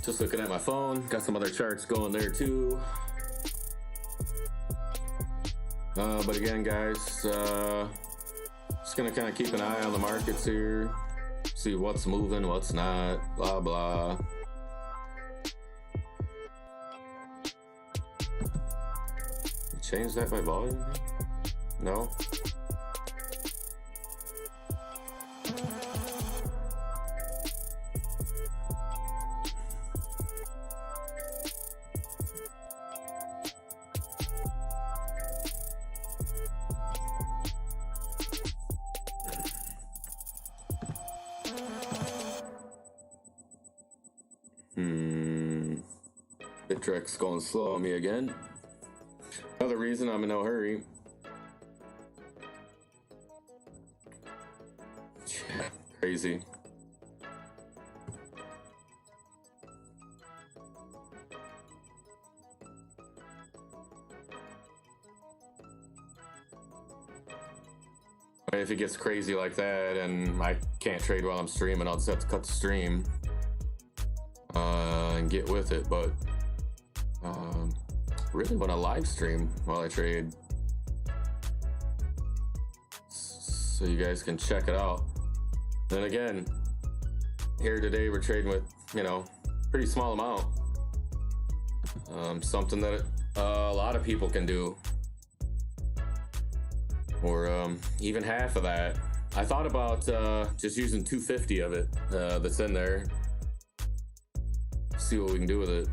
Just looking at my phone, got some other charts going there too. But again, guys, just gonna kind of keep an eye on the markets here, see what's moving, what's not, blah, blah. Change that by volume? No? BITTREX going slow on me again. Another reason I'm in no hurry. Yeah, crazy. If it gets crazy like that and I can't trade while I'm streaming, I'll just have to cut the stream and get with it. But really want to live stream while I trade, so you guys can check it out. Then again, here today we're trading with, you know, pretty small amount, something that a lot of people can do, or even half of that. I thought about just using 250 of it that's in there, see what we can do with it.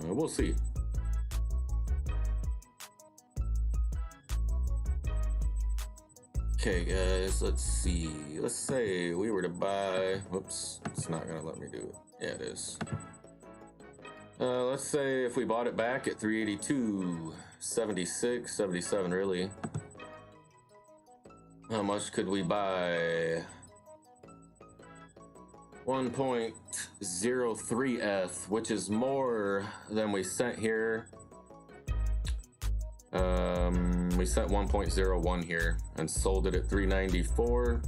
We'll see. Okay, guys, let's see. Let's say we were to buy. Whoops, it's not gonna let me do it. Yeah, it is. Let's say if we bought it back at 382.76, 77, really. How much could we buy? 1.03 which is more than we sent here. We sent 1.01 here and sold it at 394.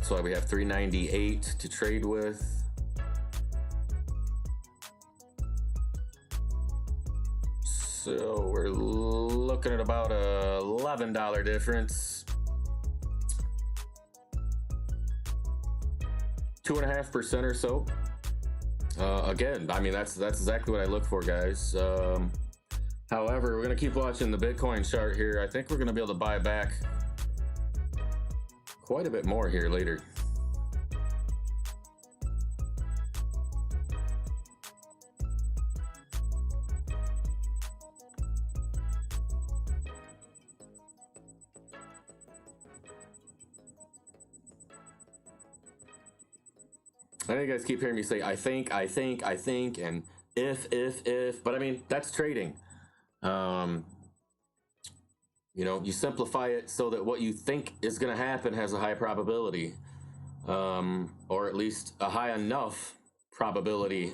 So we have 398 to trade with. So we're looking at about a $11 difference. 2.5% or so. Again, I mean, that's exactly what I look for, guys. However, we're gonna keep watching the Bitcoin chart here. I think we're gonna be able to buy back quite a bit more here later. I know you guys keep hearing me say, I think, and if, but I mean, that's trading. You know, you simplify it so that what you think is going to happen has a high probability, or at least a high enough probability.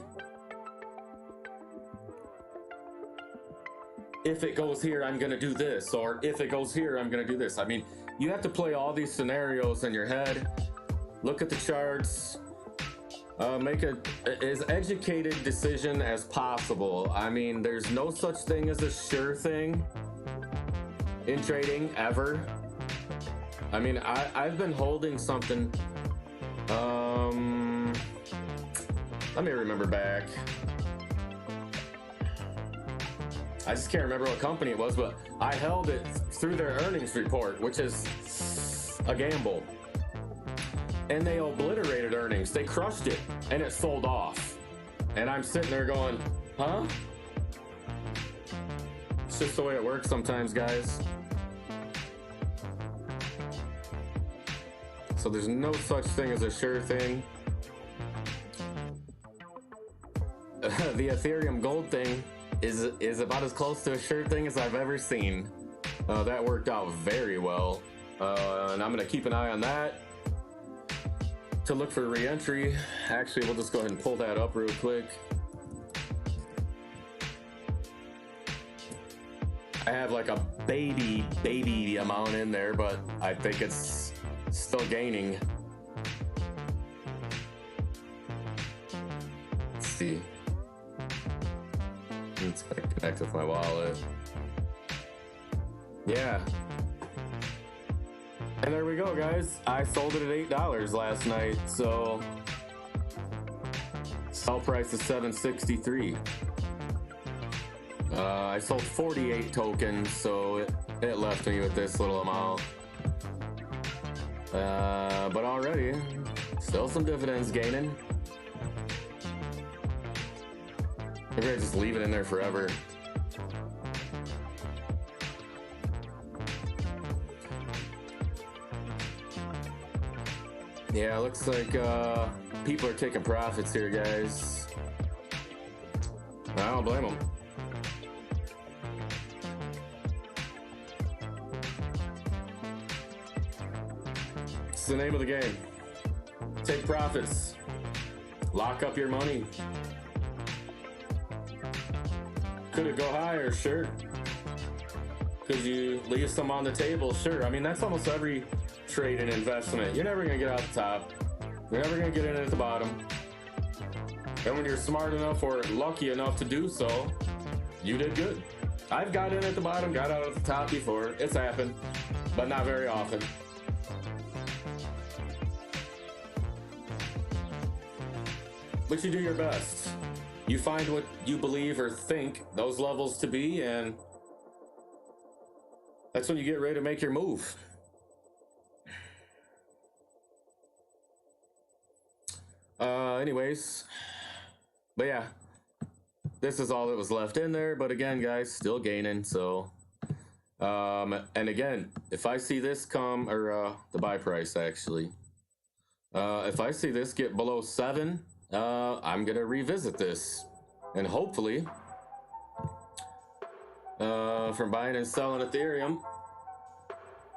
If it goes here, I'm going to do this, or if it goes here, I'm going to do this. I mean, you have to play all these scenarios in your head, look at the charts, make as educated decision as possible. I mean, there's no such thing as a sure thing in trading ever. I mean, I've been holding something Let me remember back. I just can't remember what company it was, but I held it through their earnings report, which is a gamble. And they obliterated earnings. They crushed it, and it sold off. And I'm sitting there going, huh? It's just the way it works sometimes, guys. So there's no such thing as a sure thing. The Ethereum gold thing is about as close to a sure thing as I've ever seen. That worked out very well. And I'm gonna keep an eye on that to look for re-entry. Actually, we'll just go ahead and pull that up real quick. I have like a baby amount in there, but I think it's still gaining. Let's see. It's gonna connect with my wallet. Yeah. And there we go, guys. I sold it at $8 last night, so sell price is $7.63. I sold 48 tokens, so it left me with this little amount. But already, still some dividends gaining. Maybe I just leave it in there forever. Yeah, looks like people are taking profits here, guys. I don't blame them. It's the name of the game. Take profits. Lock up your money. Could it go higher? Sure. Could you leave some on the table? Sure. I mean, that's almost every trade and investment. You're never going to get out the top. You're never going to get in at the bottom. And when you're smart enough or lucky enough to do so, you did good. I've got in at the bottom, got out at the top before. It's happened, but not very often. But you do your best. You find what you believe or think those levels to be, and that's when you get ready to make your move. Anyways, but yeah, this is all that was left in there. But again, guys, still gaining. So, and again, if I see this come, or the buy price actually, if I see this get below 7, I'm gonna revisit this, and hopefully, from buying and selling Ethereum,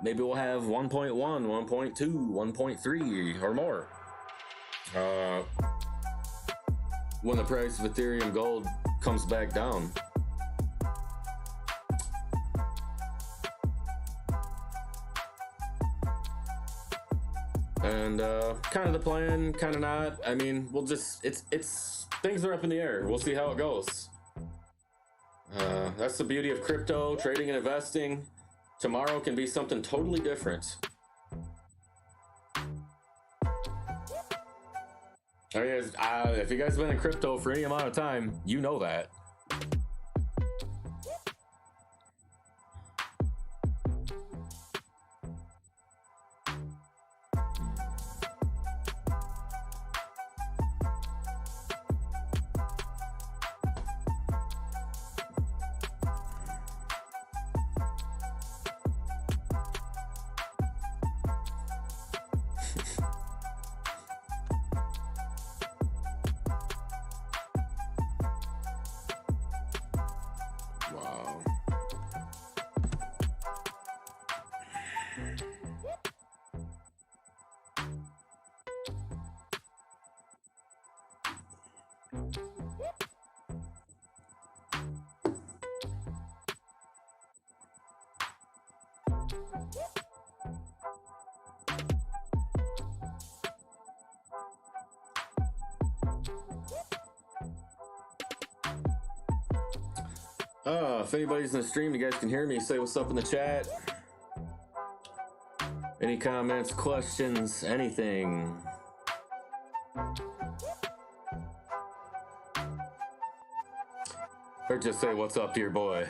maybe we'll have 1.1, 1.2, 1.3 or more. When the price of Ethereum gold comes back down. And kind of the plan, kind of not. I mean, we'll just, it's things are up in the air. We'll see how it goes. That's the beauty of crypto, trading and investing. Tomorrow can be something totally different. Oh, yeah, if you guys have been in crypto for any amount of time, you know that. If anybody's in the stream, you guys can hear me, say what's up in the chat. Any comments, questions, anything. Or just say what's up to your boy.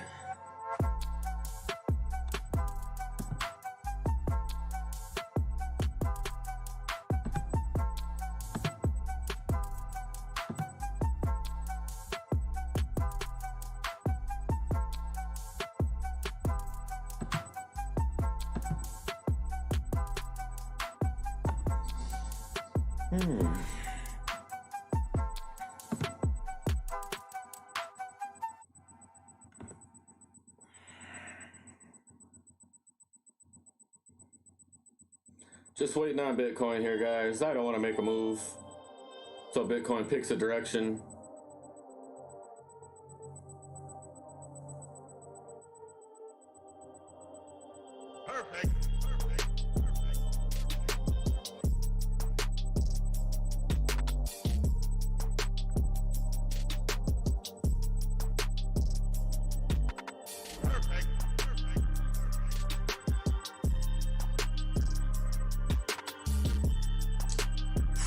Just waiting on Bitcoin here, guys. I don't want to make a move. So Bitcoin picks a direction. Perfect.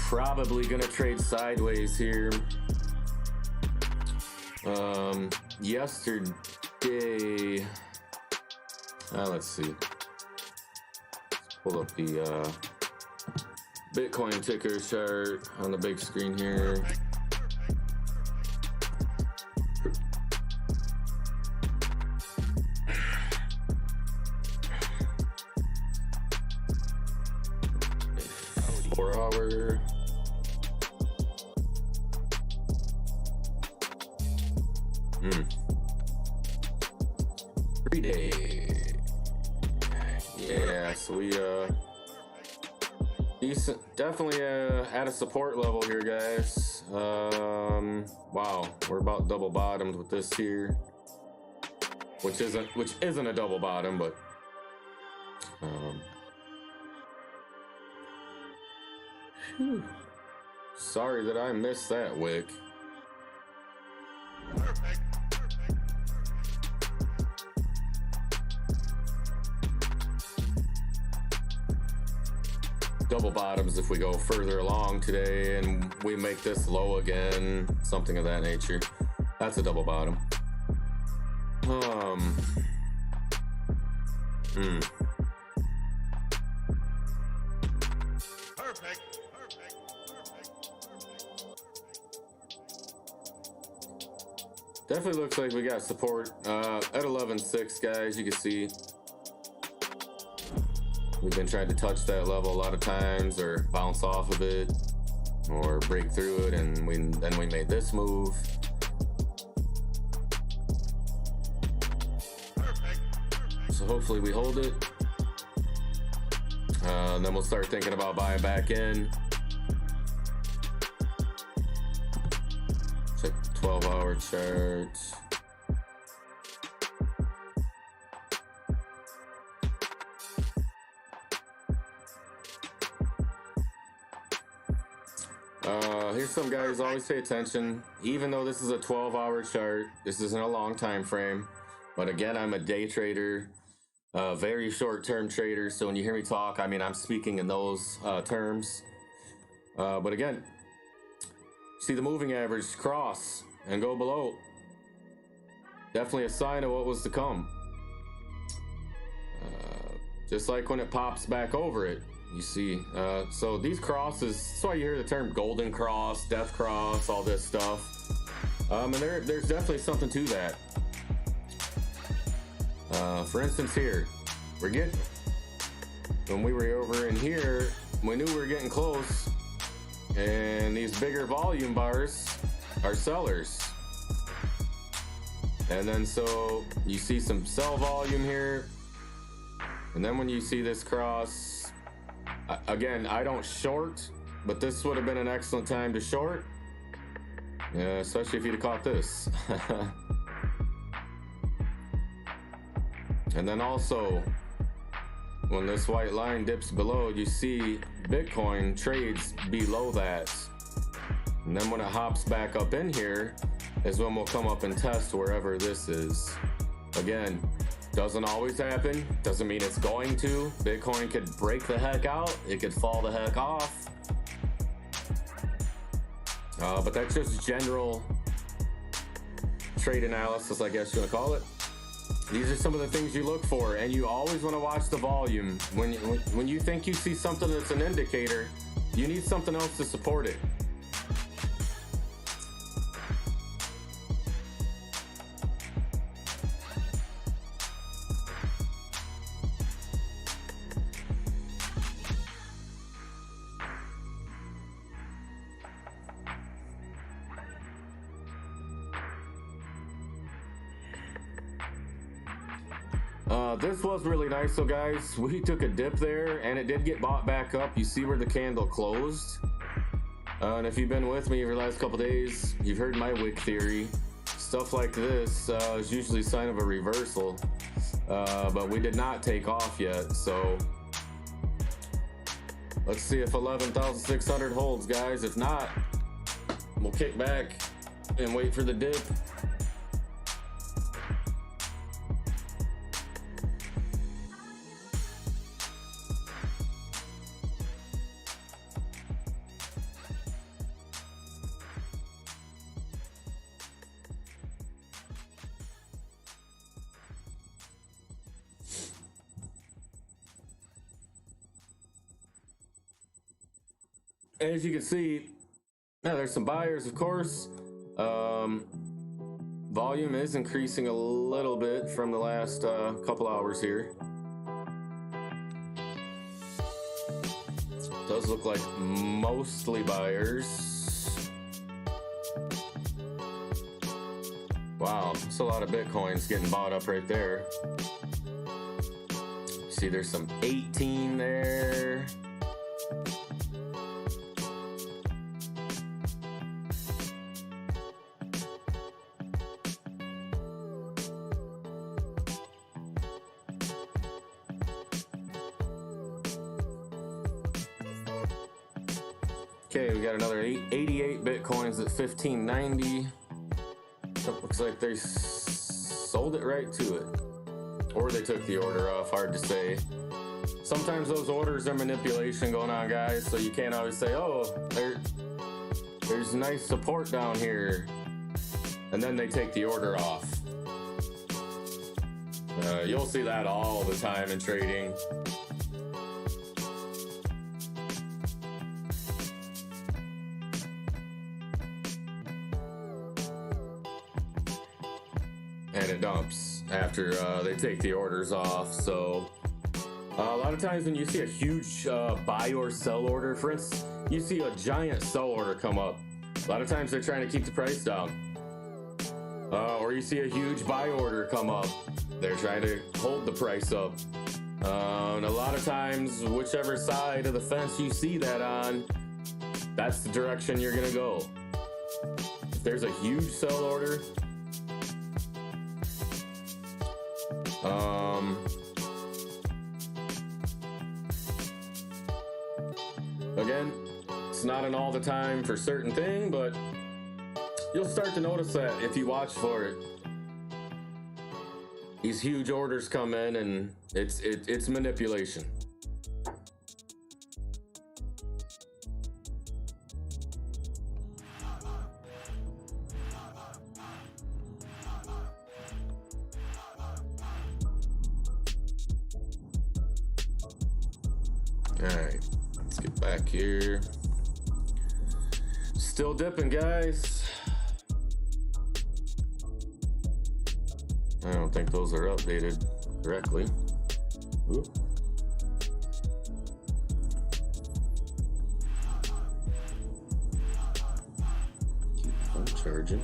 Probably gonna trade sideways here. Yesterday, let's see. Let's pull up the Bitcoin ticker chart on the big screen here. $4 hour. 3 day. Yeah, so we decent, definitely at a support level here, guys. Wow, we're about double bottomed with this here, which isn't a double bottom, but sorry that I missed that wick. Double bottoms if we go further along today and we make this low again, something of that nature. That's a double bottom. Perfect. Definitely looks like we got support at 11.6, guys. You can see we've been trying to touch that level a lot of times, or bounce off of it, or break through it, and then we made this move. So hopefully we hold it, and then we'll start thinking about buying back in. Check the 12-hour chart. Here's some guys, always pay attention. Even though this is a 12-hour chart, this isn't a long time frame. But again, I'm a day trader, very short-term trader. So when you hear me talk, I mean, I'm speaking in those terms. But again, see the moving average cross and go below. Definitely a sign of what was to come. Just like when it pops back over it. You see, so these crosses, that's why you hear the term golden cross, death cross, all this stuff. And there's definitely something to that. For instance here, when we were over in here, we knew we were getting close, and these bigger volume bars are sellers. And then so you see some sell volume here, and then when you see this cross, again, I don't short, but this would have been an excellent time to short. Yeah, especially if you'd have caught this. And then also, when this white line dips below, you see Bitcoin trades below that. And then when it hops back up in here is when we'll come up and test wherever this is. Again, doesn't always happen, doesn't mean it's going to. Bitcoin could break the heck out, it could fall the heck off. But that's just general trade analysis, I guess you want to call it. These are some of the things you look for, and you always want to watch the volume. When you think you see something that's an indicator, you need something else to support it. This was really nice. So guys, we took a dip there and it did get bought back up. You see where the candle closed. And if you've been with me over the last couple days, you've heard my wick theory. Stuff like this is usually a sign of a reversal. But we did not take off yet. So let's see if 11,600 holds, guys. If not, we'll kick back and wait for the dip. As you can see, now there's some buyers, of course. Volume is increasing a little bit from the last couple hours here. Does look like mostly buyers. Wow, that's a lot of Bitcoins getting bought up right there. See, there's some 18 there. Okay, we got another 88 Bitcoins at 1590. Looks like they sold it right to it. Or they took the order off, hard to say. Sometimes those orders are manipulation going on, guys, so you can't always say, oh, there's nice support down here. And then they take the order off. You'll see that all the time in trading. And it dumps after they take the orders off. So a lot of times when you see a huge buy or sell order, for instance, you see a giant sell order come up, a lot of times they're trying to keep the price down. Or you see a huge buy order come up, they're trying to hold the price up. And a lot of times, whichever side of the fence you see that on, that's the direction you're gonna go. If there's a huge sell order, again, it's not an all the time for certain thing, but you'll start to notice that if you watch for it. These huge orders come in and it's manipulation. Alright, let's get back here. Still dipping, guys. I don't think those are updated correctly. Ooh. Keep on charging.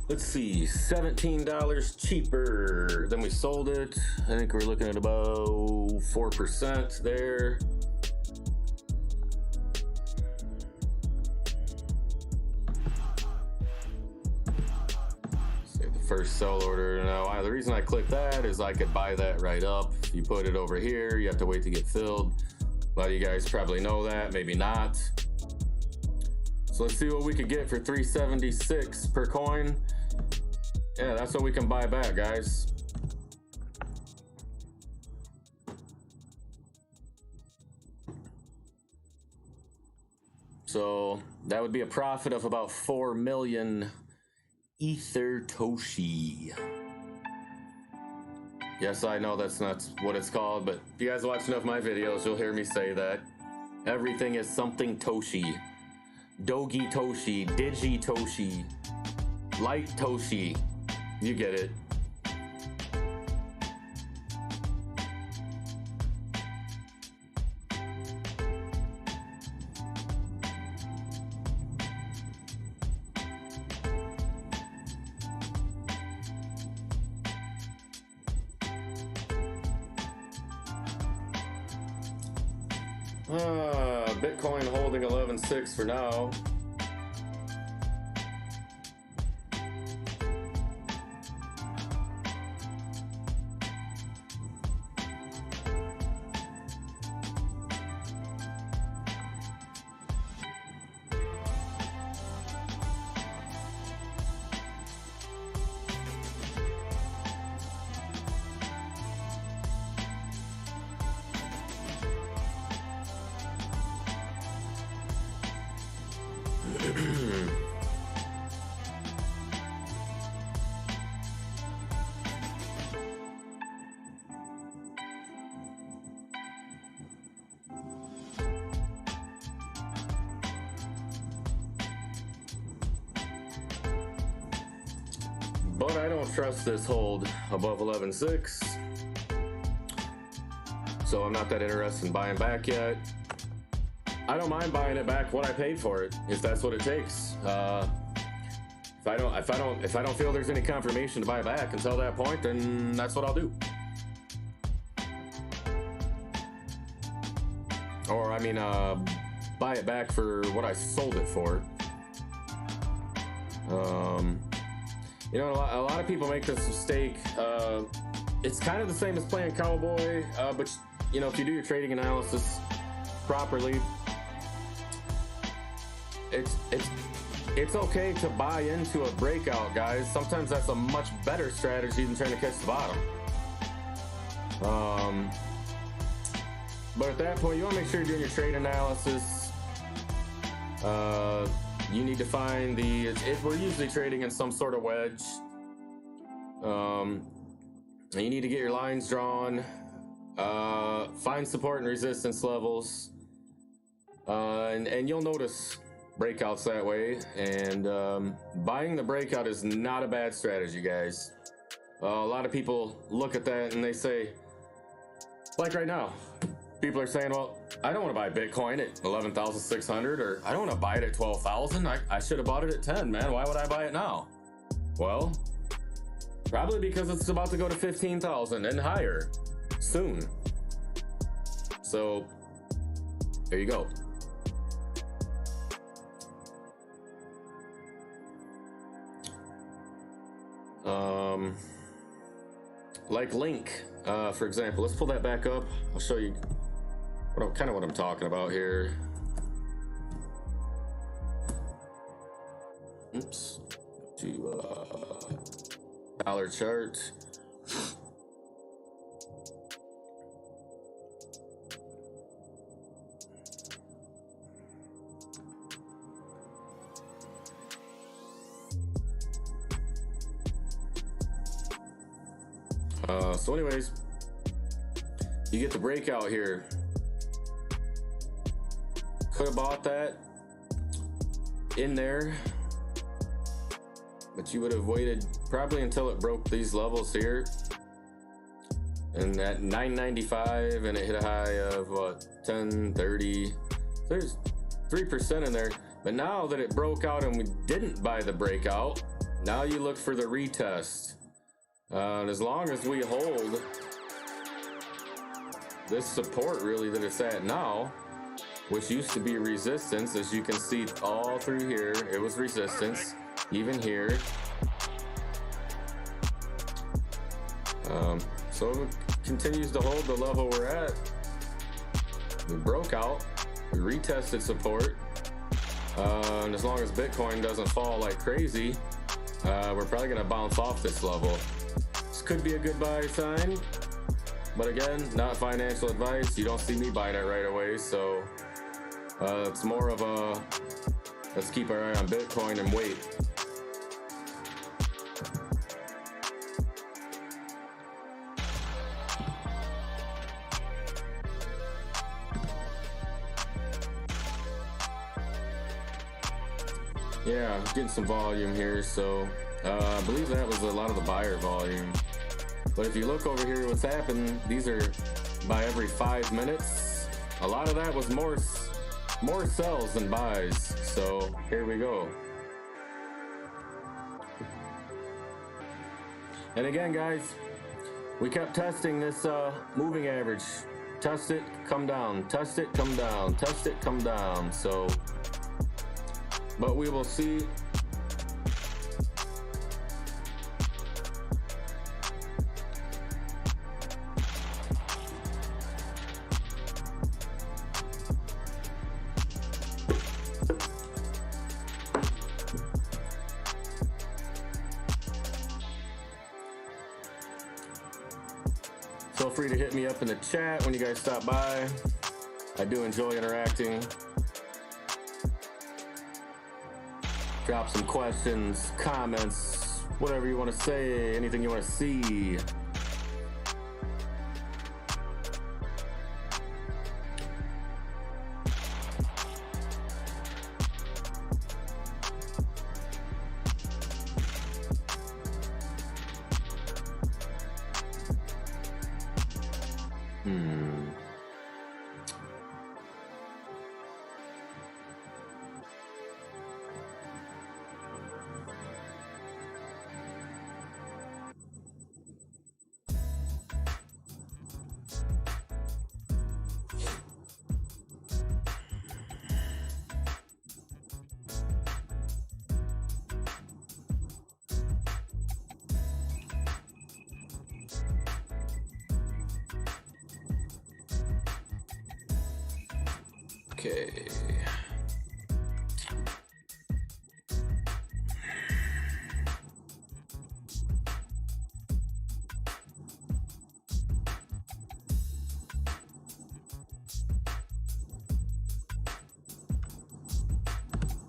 Let's see, $17 cheaper than we sold it. I think we're looking at about 4% there. first sell order. Now, the reason I clicked that is I could buy that right up. If you put it over here, you have to wait to get filled. A lot of you guys probably know that, maybe not. So let's see what we could get for 376 per coin. Yeah, that's what we can buy back, guys. So that would be a profit of about 4 million ETHEREUM. Yes, I know that's not what it's called, but if you guys watch enough of my videos, you'll hear me say that. Everything is something Toshi. Dogi Toshi, Digi Toshi, Light Toshi. You get it. Bitcoin holding 11.6 for now. But I don't trust this hold above 11.6, so I'm not that interested in buying back yet. I don't mind buying it back what I paid for it, if that's what it takes. If I don't feel there's any confirmation to buy back until that point, then that's what I'll do. Or I mean, buy it back for what I sold it for. You know, a lot of people make this mistake. It's kind of the same as playing cowboy, but you know, if you do your trading analysis properly, it's okay to buy into a breakout, guys. Sometimes that's a much better strategy than trying to catch the bottom. But at that point, you want to make sure you're doing your trade analysis. You need to find we're usually trading in some sort of wedge. You need to get your lines drawn, find support and resistance levels, and you'll notice breakouts that way. And buying the breakout is not a bad strategy, guys. A lot of people look at that and they say, like right now, people are saying, well, I don't want to buy Bitcoin at 11,600, or I don't want to buy it at 12,000. I should have bought it at 10, man. Why would I buy it now? Well, probably because it's about to go to 15,000 and higher soon. So there you go. Like Link, for example. Let's pull that back up. I'll show you what I'm talking about here. Oops. To dollar chart. So anyways, you get the breakout here. Could have bought that in there, but you would have waited probably until it broke these levels here, and at 995, and it hit a high of what, 1030. There's 3% in there. But now that it broke out and we didn't buy the breakout, now you look for the retest. And as long as we hold this support really that it's at now, which used to be resistance, as you can see all through here, it was resistance, even here. So it continues to hold the level we're at. We broke out, we retested support, and as long as Bitcoin doesn't fall like crazy, we're probably gonna bounce off this level. This could be a good buy sign, but again, not financial advice. You don't see me buying it right away, so it's more of a let's keep our eye on Bitcoin and wait. Yeah, getting some volume here, so I believe that was a lot of the buyer volume. But if you look over here, what's happened, these are by every 5 minutes. A lot of that was more sells than buys, so here we go. And again, guys, we kept testing this moving average. Test it, come down, test it, come down, test it, come down, so but we will see. Feel free to hit me up in the chat when you guys stop by. I do enjoy interacting. Drop some questions, comments, whatever you want to say, anything you want to see. Okay.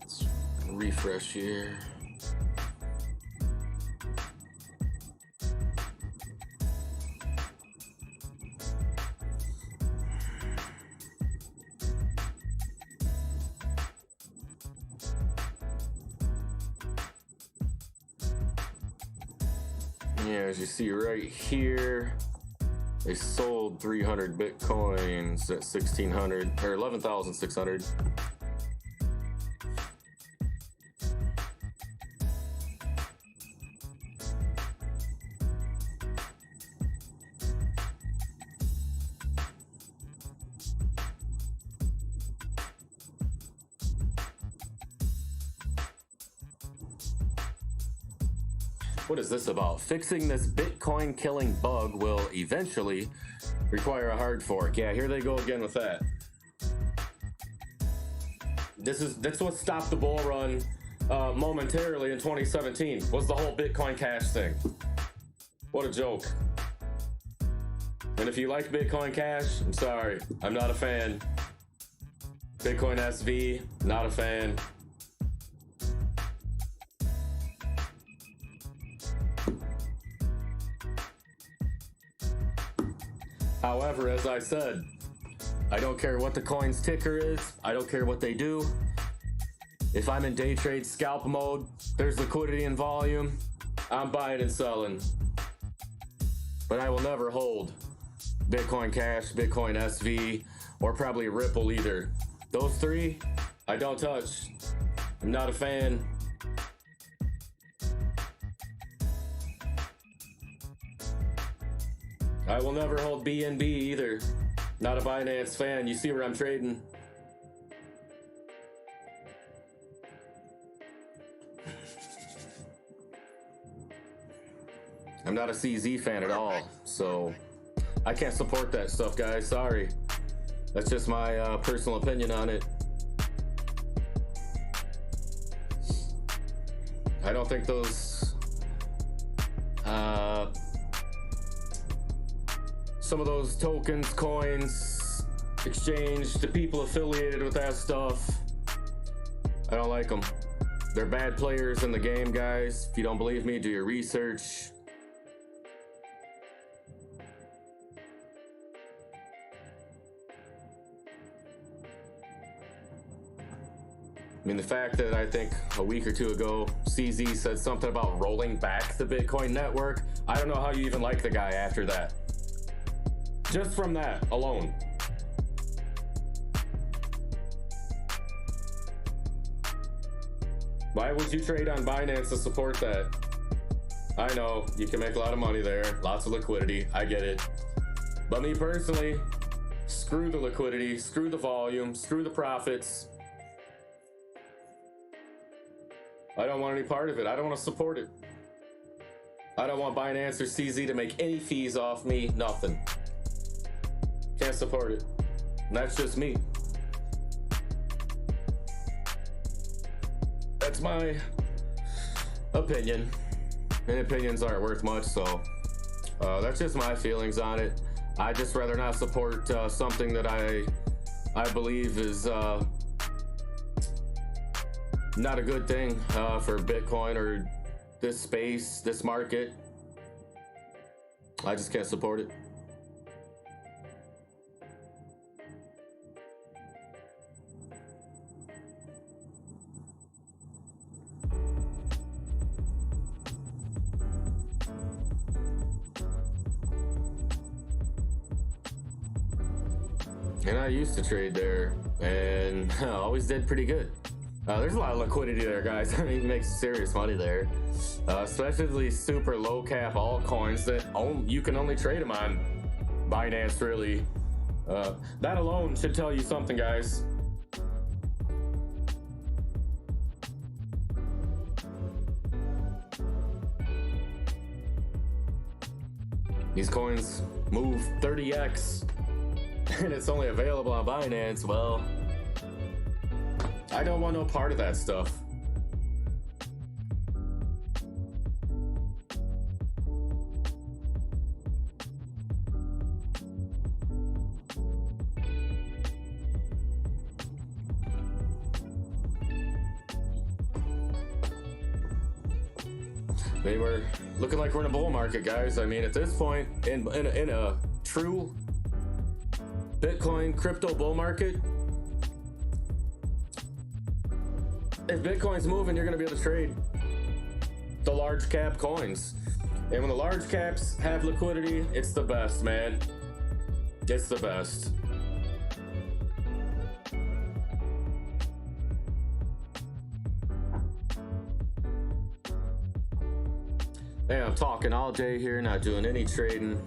Let's refresh here. Yeah, as you see right here, they sold 300 Bitcoins at 1,600 or 11,600. What is this about? Fixing this Bitcoin killing bug will eventually require a hard fork. Yeah, here they go again with that. That's what stopped the bull run momentarily in 2017 was the whole Bitcoin Cash thing. What a joke. And if you like Bitcoin Cash, I'm sorry, I'm not a fan. Bitcoin SV, not a fan. However, as I said, I don't care what the coin's ticker is. I don't care what they do. If I'm in day trade scalp mode, there's liquidity and volume, I'm buying and selling. But I will never hold Bitcoin Cash, Bitcoin SV, or probably Ripple either. Those three, I don't touch. I'm not a fan. I will never hold BNB either. Not a Binance fan. You see where I'm trading. I'm not a CZ fan at all, so I can't support that stuff, guys. Sorry. That's just my personal opinion on it. I don't think those some of those tokens, coins, exchange, the people affiliated with that stuff, I don't like them. They're bad players in the game, guys. If you don't believe me, do your research. I mean, the fact that I think a week or two ago, CZ said something about rolling back the Bitcoin network, I don't know how you even like the guy after that. Just from that alone. Why would you trade on Binance to support that? I know, you can make a lot of money there, lots of liquidity, I get it. But me personally, screw the liquidity, screw the volume, screw the profits. I don't want any part of it. I don't want to support it. I don't want Binance or CZ to make any fees off me, nothing. Can't support it. And that's just me. That's my opinion. And opinions aren't worth much, so that's just my feelings on it. I just rather not support something that I believe is not a good thing for Bitcoin or this space, this market. I just can't support it. And I used to trade there and always did pretty good. There's a lot of liquidity there, guys. I mean, you make serious money there. Especially super low cap altcoins that you can only trade them on Binance, really. That alone should tell you something, guys. These coins move 30x and it's only available on Binance. Well, I don't want no part of that stuff. I mean, we're looking like we're in a bull market, guys. I mean, at this point, in a true Bitcoin crypto bull market, if Bitcoin's moving, you're going to be able to trade the large cap coins. And when the large caps have liquidity, it's the best, man. It's the best. Hey, I'm talking all day here, not doing any trading.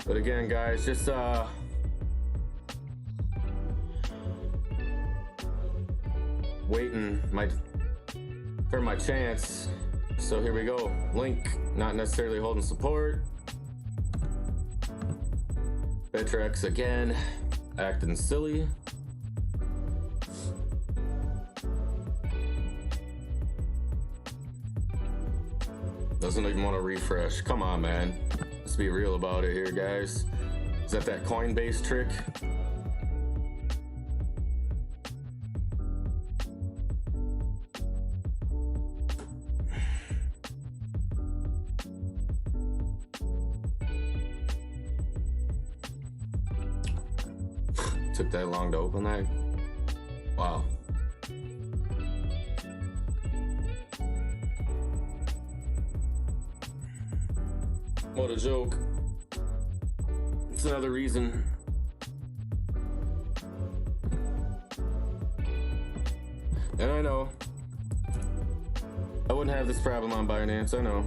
But again, guys, just waiting for my chance. So here we go. Link, not necessarily holding support. BITTREX again, acting silly. Doesn't even want to refresh. Come on, man. Let's be real about it here, guys. Is that Coinbase trick? Took that long to open that? Wow. What a joke. It's another reason. And I know I wouldn't have this problem on Binance, I know.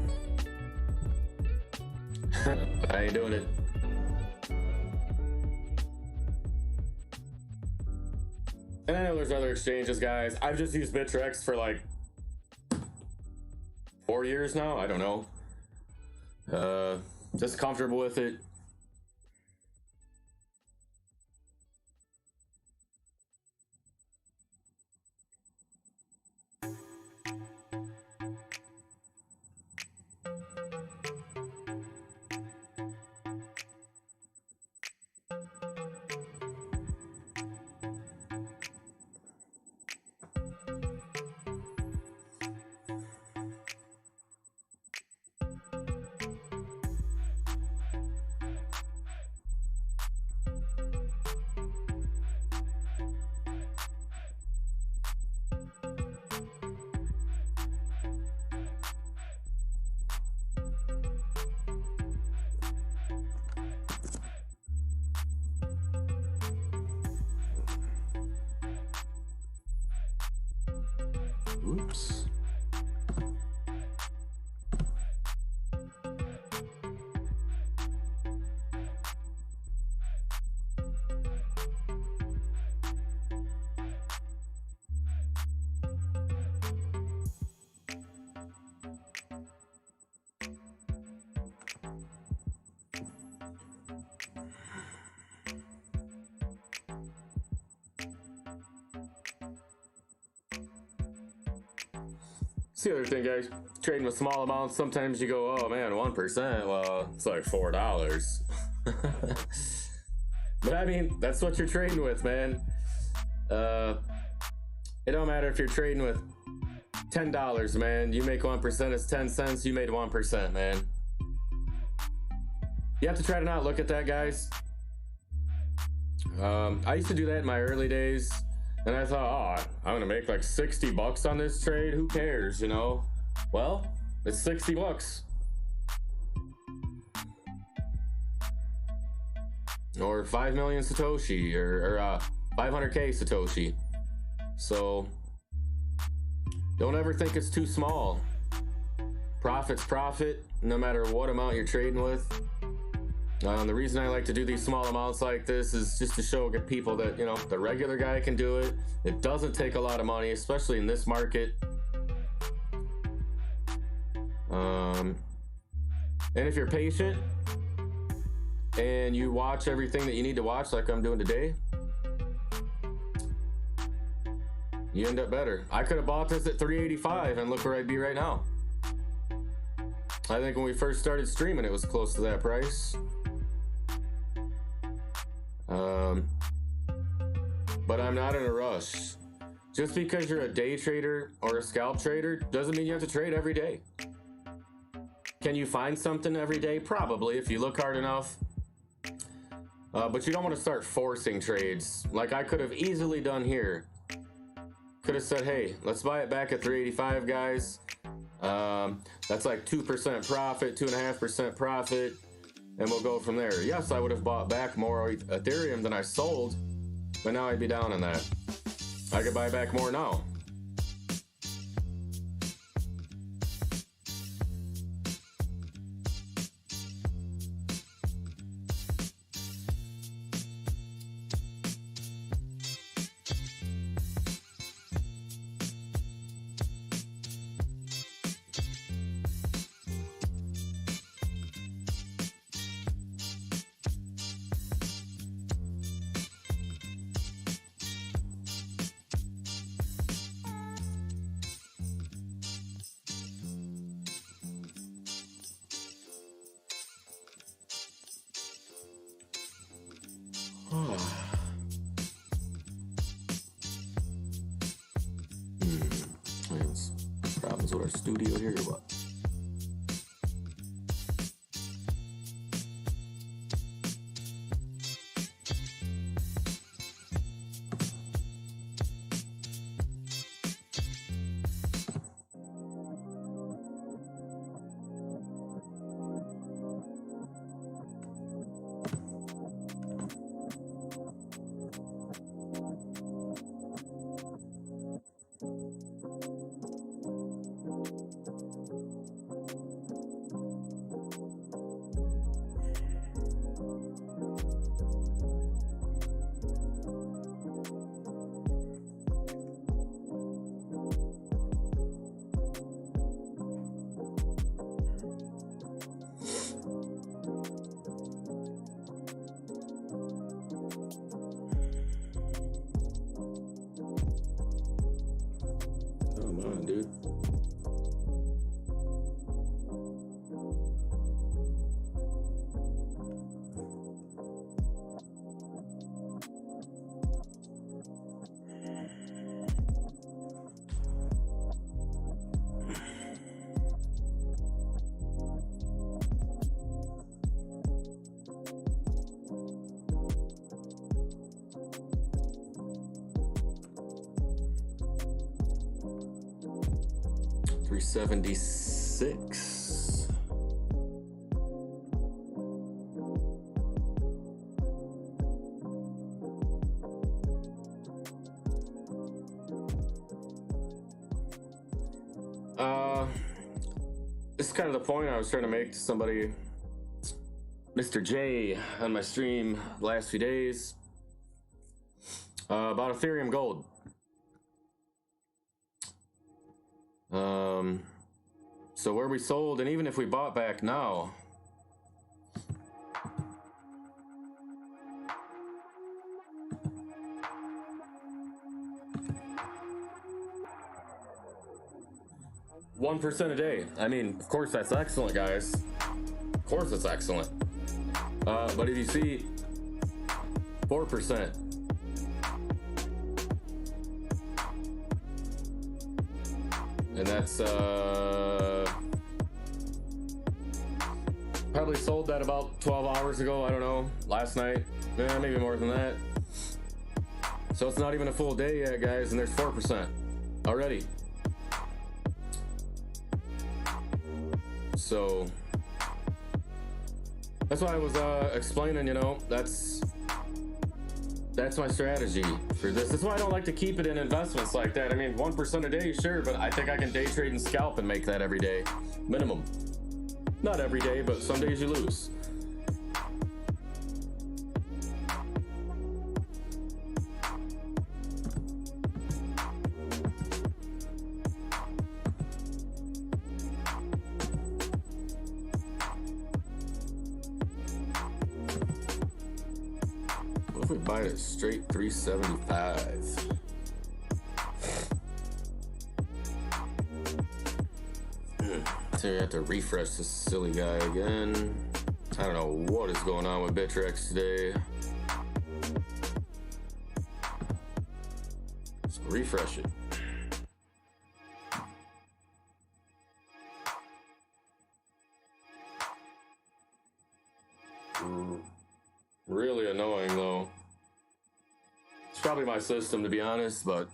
I ain't doing it. And I know there's other exchanges, guys. I've just used BITTREX for like 4 years now. I don't know. Just comfortable with it. Oops. It's the other thing, guys. Trading with small amounts, sometimes you go, oh man, 1%. Well, it's like $4. But I mean, that's what you're trading with, man. It don't matter if you're trading with $10, man. You make 1%, it's 10 cents. You made 1%, man. You have to try to not look at that, guys. I used to do that in my early days. And I thought, oh, I'm gonna make like $60 on this trade. Who cares, you know? Well, it's $60. Or 5 million Satoshi, or 500K Satoshi. So, don't ever think it's too small. Profit's profit, no matter what amount you're trading with. The reason I like to do these small amounts like this is just to show people that, you know, the regular guy can do it. It doesn't take a lot of money, especially in this market. And if you're patient and you watch everything that you need to watch, like I'm doing today, you end up better. I could have bought this at 385 and look where I'd be right now. I think when we first started streaming, it was close to that price. But I'm not in a rush. Just because you're a day trader or a scalp trader doesn't mean you have to trade every day. Can you find something every day? Probably, if you look hard enough. But you don't want to start forcing trades like I could have easily done here. Could have said, hey, let's buy it back at 385, guys. That's like 2% profit, 2.5% profit, and we'll go from there. Yes, I would have bought back more Ethereum than I sold, but now I'd be down on that. I could buy back more now. Problems with our studio here or what? on, dude. $376. This is kind of the point I was trying to make to somebody, Mr. J, on my stream the last few days, about Ethereum Gold. So where we sold, and even if we bought back now, $1 a day. I mean, of course that's excellent, guys. Of course it's excellent. But if you see 4%, and that's probably sold that about 12 hours ago. I don't know, last night, maybe more than that. So it's not even a full day yet, guys, and there's 4% already. So that's why I was explaining, you know, that's my strategy for this. That's why I don't like to keep it in investments like that. I mean, 1% a day, sure, but I think I can day trade and scalp and make that every day, minimum. Not every day, but some days you lose. What if we buy it straight 375? So we have to refresh this silly guy again. I don't know what is going on with BITTREX today. Let's refresh it. Really annoying though. It's probably my system, to be honest, but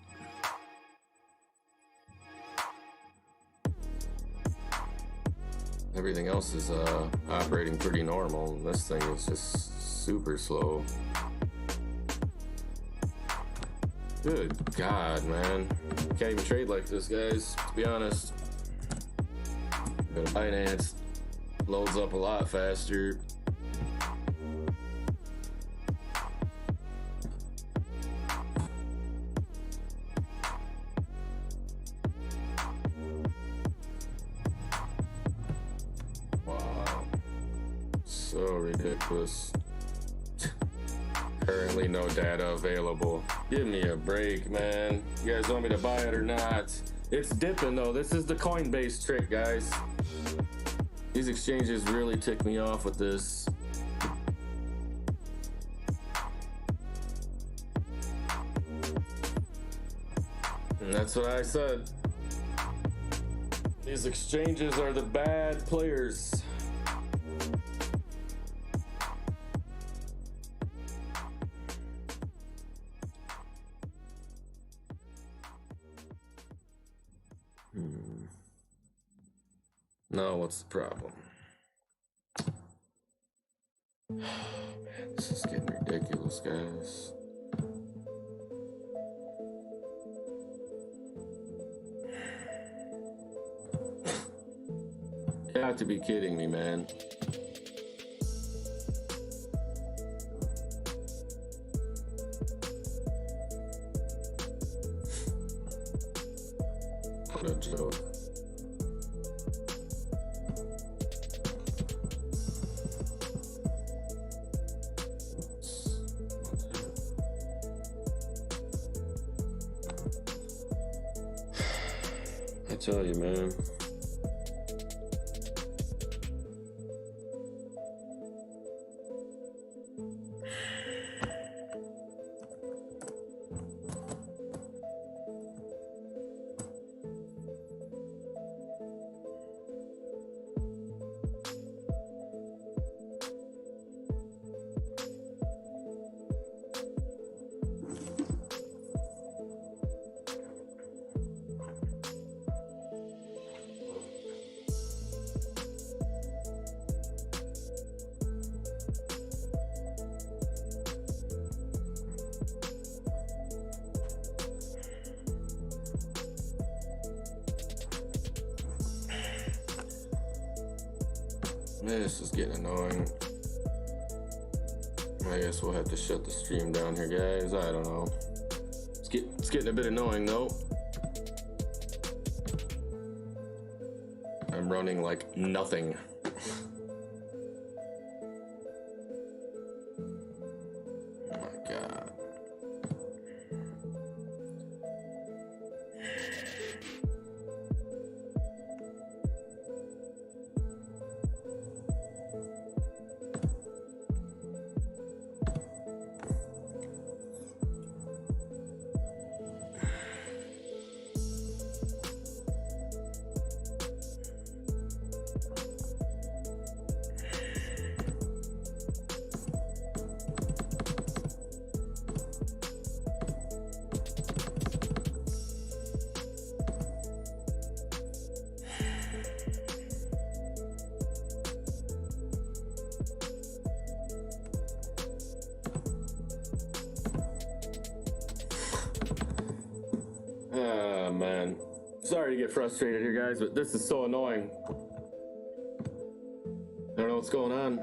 everything else is operating pretty normal. This thing is just super slow. Good God, man. Can't even trade like this, guys, to be honest. Binance loads up a lot faster. So ridiculous. Currently no data available. Give me a break, man. You guys want me to buy it or not? It's dipping though. This is the Coinbase trick, guys. These exchanges really tick me off with this. And that's what I said. These exchanges are the bad players. Now what's the problem? Man, this is getting ridiculous, guys. You have to be kidding me, man. What a joke. tell you, man. This is getting annoying. I guess we'll have to shut the stream down here, guys. I don't know. It's getting a bit annoying, though. I'm running like nothing. Oh my God. Man, sorry to get frustrated here, guys, but this is so annoying. I don't know what's going on.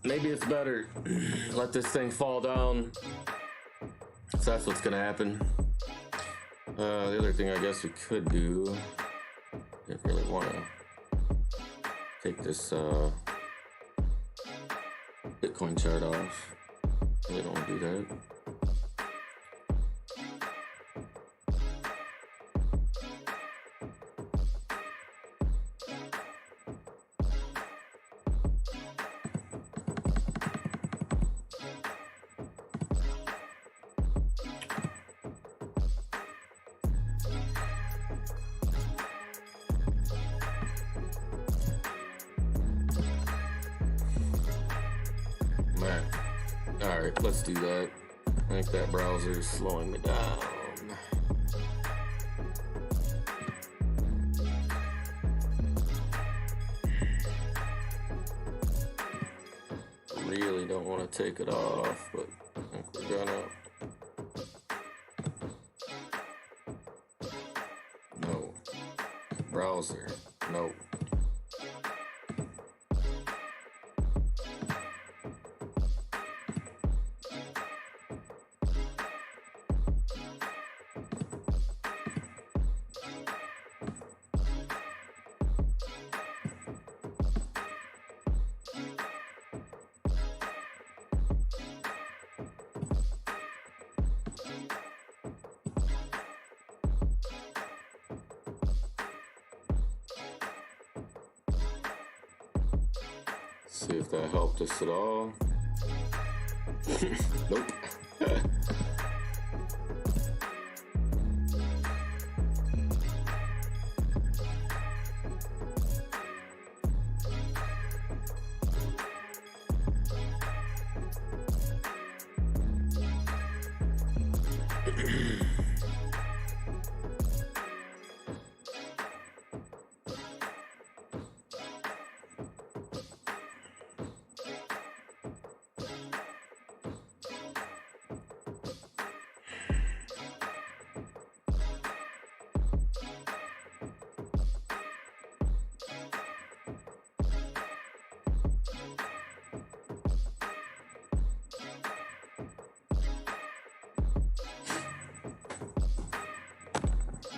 Maybe it's better let this thing fall down. So that's what's gonna happen. The other thing I guess we could do, didn't really want to take this Bitcoin chart off. Really don't want to do that. Alright, let's do that. I think that browser is slowing me down. Really don't want to take it off, but I think we're gonna. No. Browser. No. See if that helped us at all. Nope.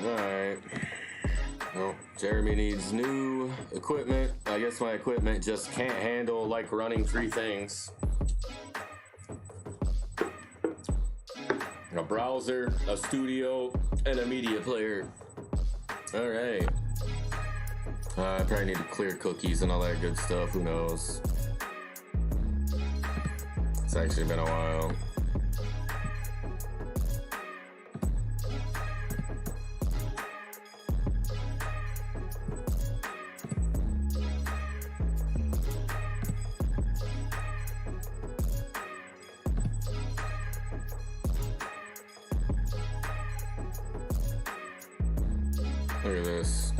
Alright. Well, Jeremy needs new equipment. I guess my equipment just can't handle like running 3 things. A browser, a studio, and a media player. Alright. I probably need to clear cookies and all that good stuff. Who knows? It's actually been a while. Look at this.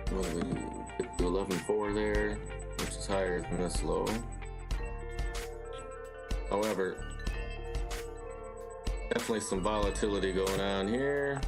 What do we do? Hit the 11.4 there, which is higher than this low. However, definitely some volatility going on here.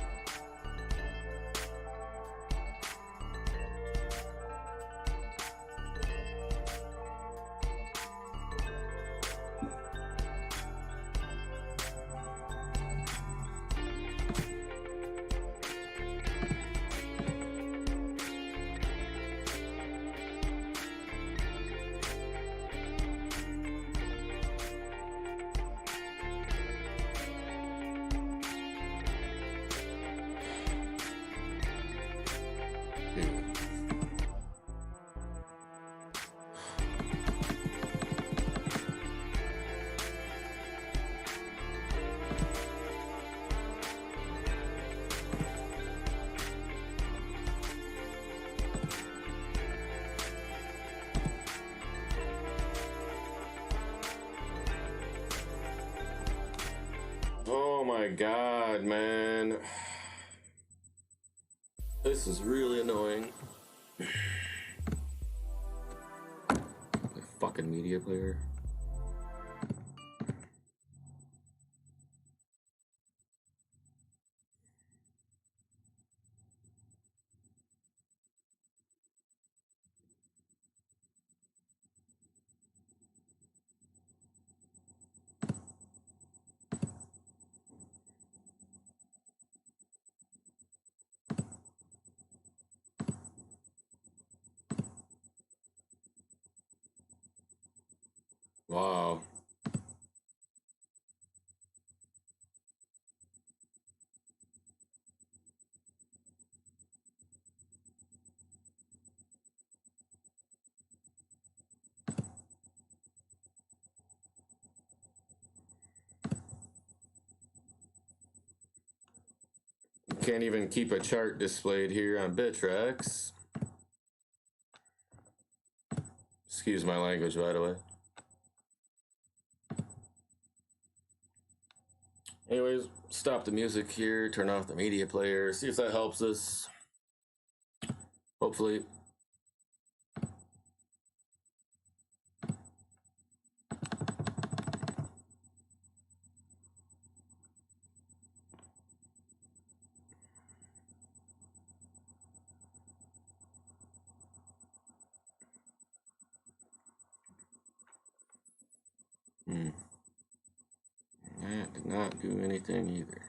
Oh my god, man. This is really annoying. The fucking media player. Wow. Can't even keep a chart displayed here on BITTREX. Excuse my language, by the way. Anyways, stop the music here, turn off the media player, see if that helps us. Hopefully. That did not do anything either.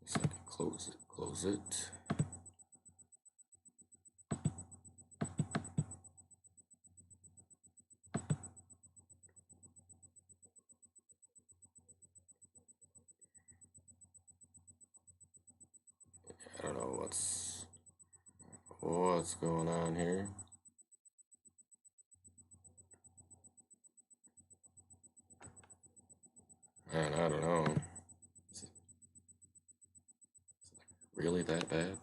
So I can close it, close it. I don't know what's going on here. Man, I don't know. Is it really that bad?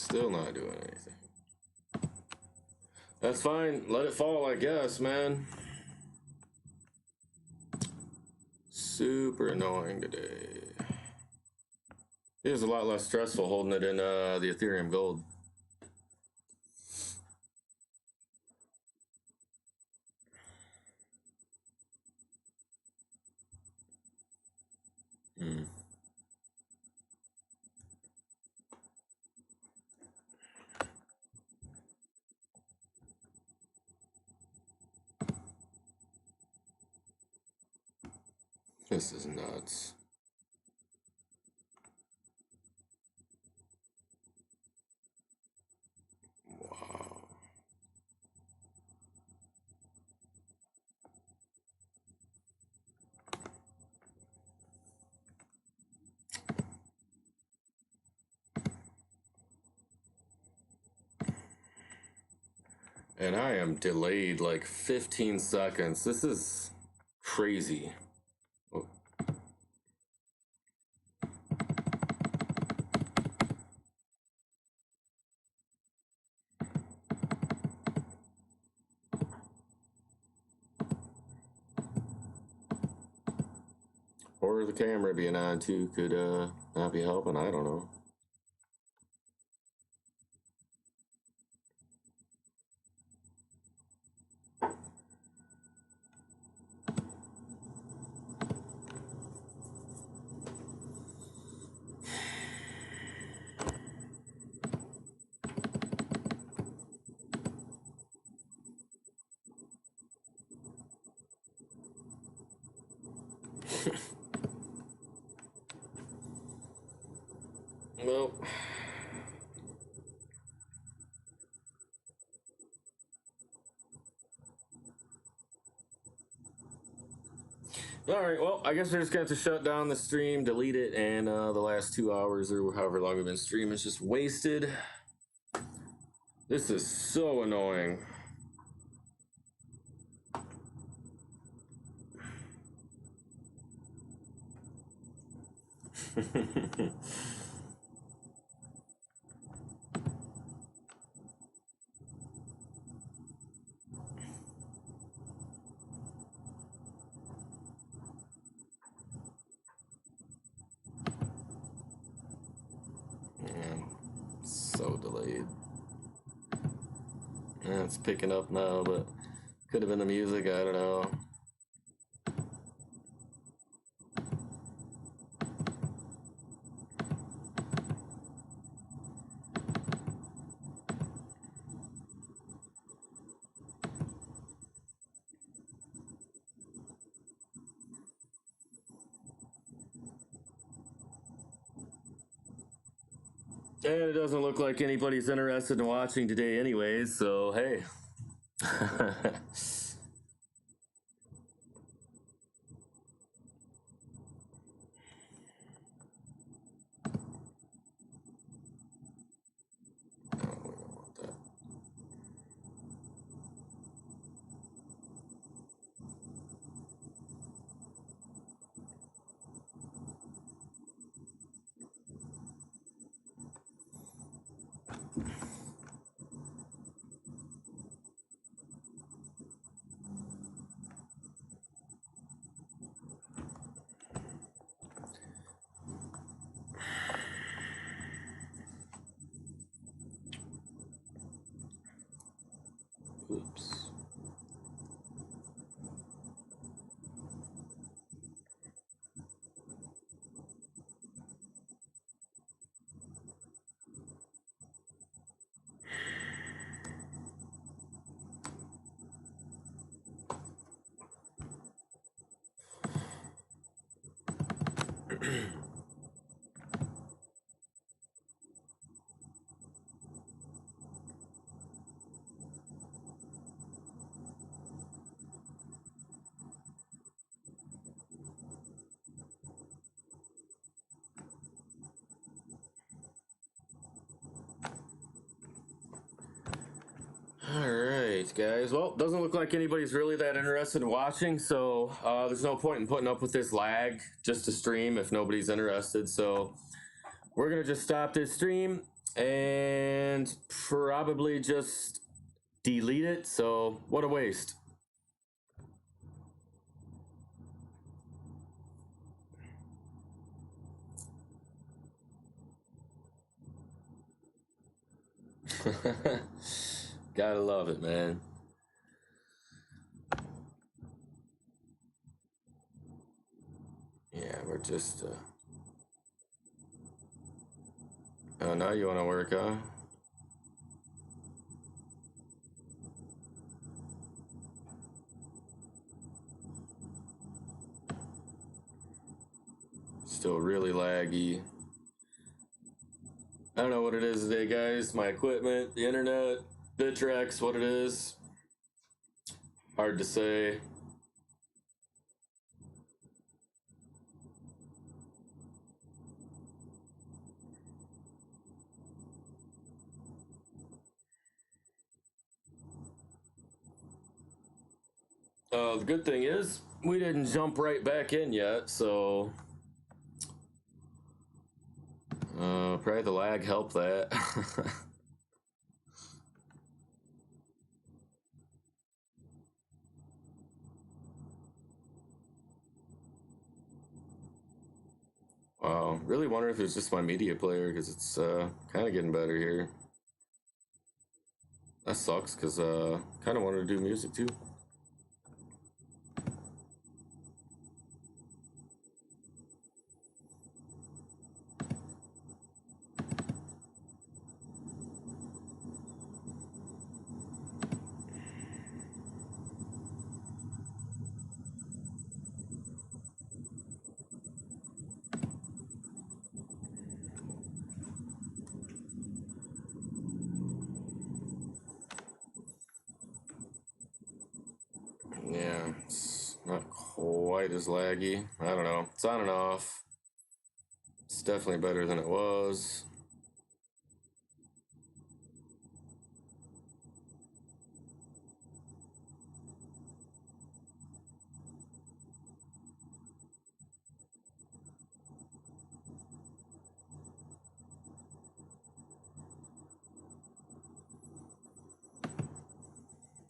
Still not doing anything. That's fine. Let it fall, I guess, man. Super annoying today. It is a lot less stressful holding it in the Ethereum Gold. This is nuts. Wow. And I am delayed like 15 seconds. This is crazy. Oh. Or the camera being on too could not be helping, I don't know. Well, all right, well, I guess we're just going to have to shut down the stream, delete it, and the last 2 hours or however long we've been streaming is just wasted. This is so annoying. So delayed. Yeah, it's picking up now, but could have been the music, I don't know. And it doesn't look like anybody's interested in watching today anyways, so hey. Oops. Alright, guys. Well, doesn't look like anybody's really that interested in watching, so there's no point in putting up with this lag just to stream if nobody's interested. So we're going to just stop this stream, and probably just delete it. So what a waste. Gotta love it, man. Yeah, we're just oh, now you want to work, huh? Still really laggy. I don't know what it is today, guys. My equipment, the internet, BITTREX, what it is. Hard to say. The good thing is we didn't jump right back in yet, so probably the lag helped that. Wow, really wonder if it's just my media player, because it's kind of getting better here. That sucks, because kind of wanted to do music too. Yeah, it's not quite as laggy. I don't know. It's on and off. It's definitely better than it was.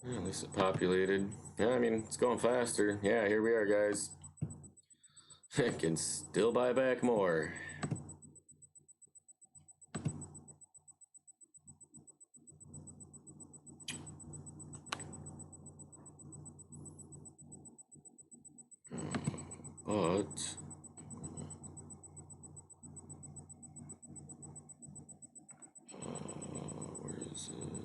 Yeah, at least it populated. Yeah, I mean, it's going faster. Yeah, here we are, guys. I can still buy back more. But where is it?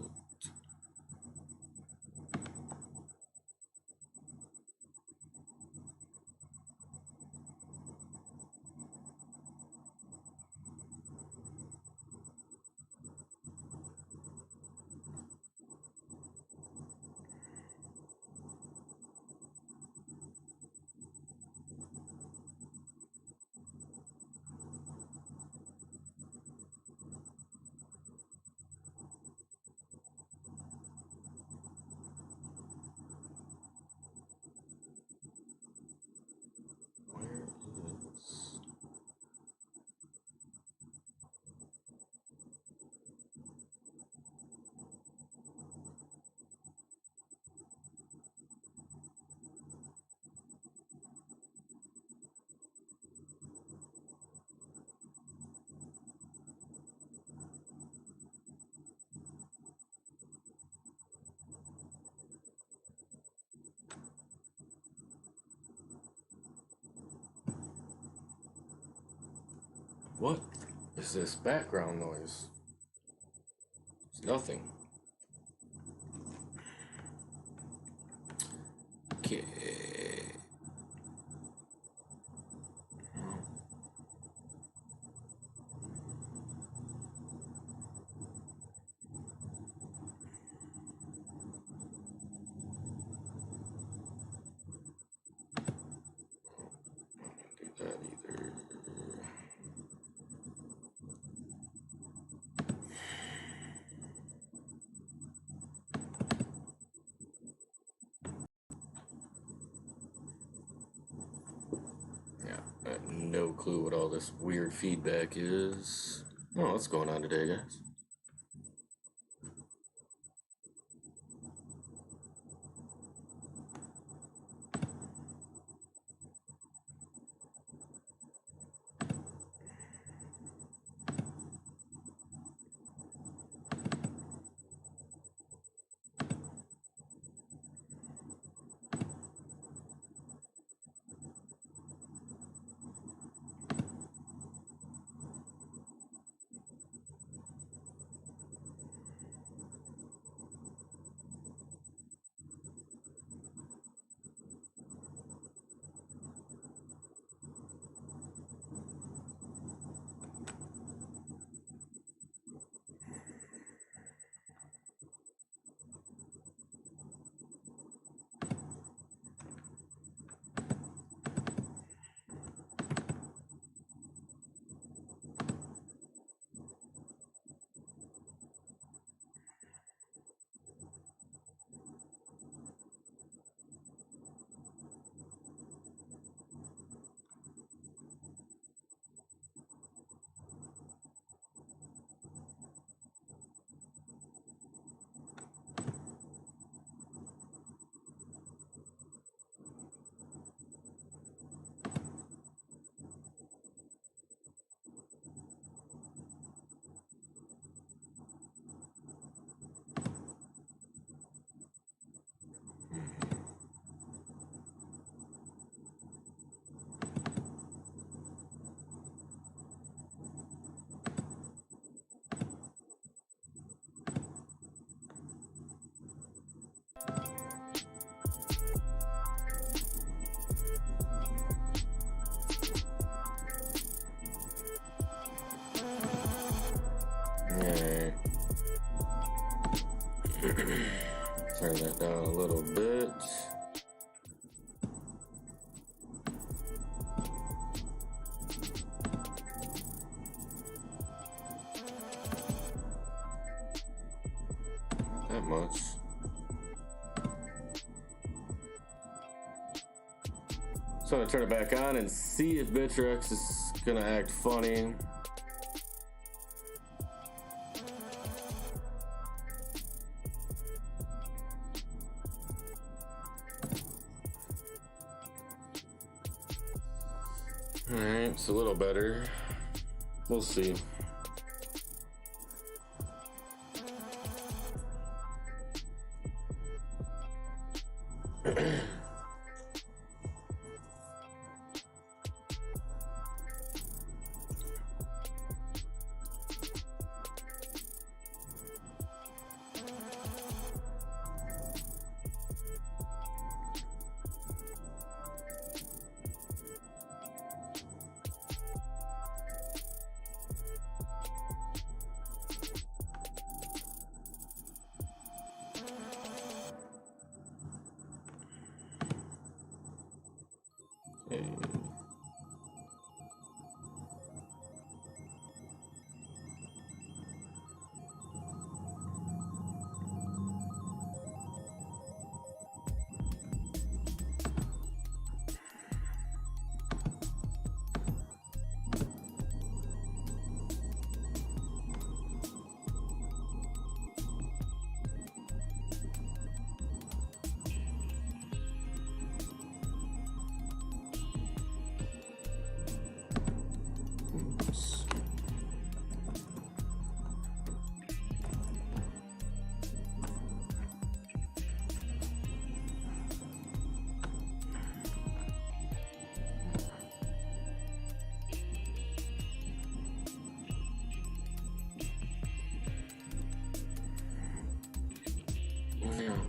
What is this background noise? It's nothing. Okay. Do that either. Yeah, I have no clue what all this weird feedback is. Oh, what's going on today, guys? That much. So I'm gonna turn it back on and see if BITTREX is gonna act funny. Alright, it's a little better. We'll see.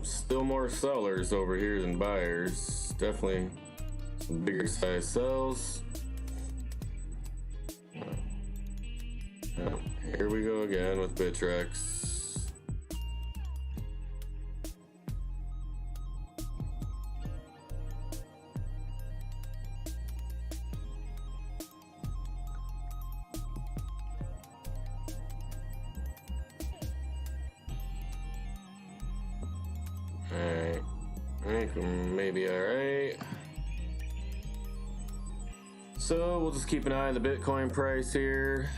Still more sellers over here than buyers. Definitely some bigger size sells. Here we go again with BITTREX. Alright, I think maybe alright. So we'll just keep an eye on the Bitcoin price here.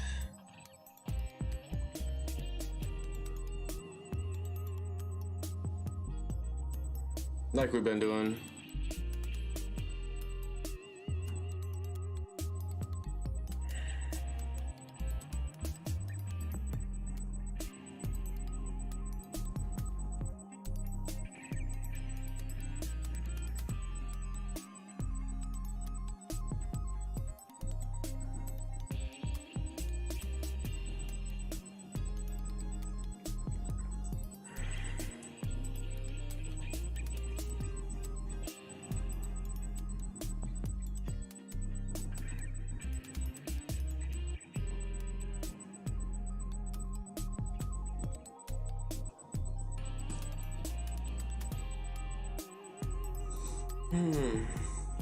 Like we've been doing.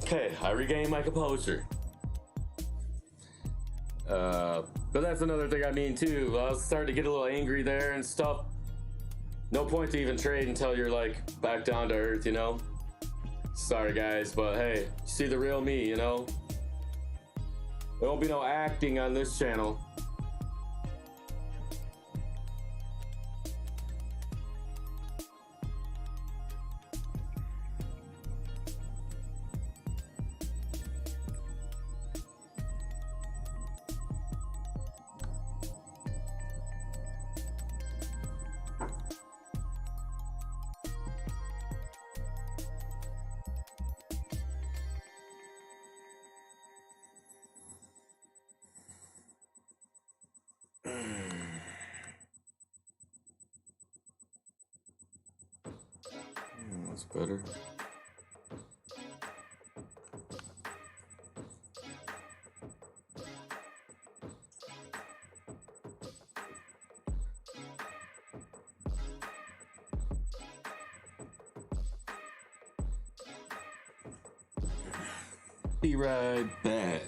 Okay, I regained my composure. But that's another thing I mean too. I was starting to get a little angry there and stuff. No point to even trade until you're like back down to earth, you know? Sorry guys, but hey, see the real me, you know? There won't be no acting on this channel. That's better. Be right back.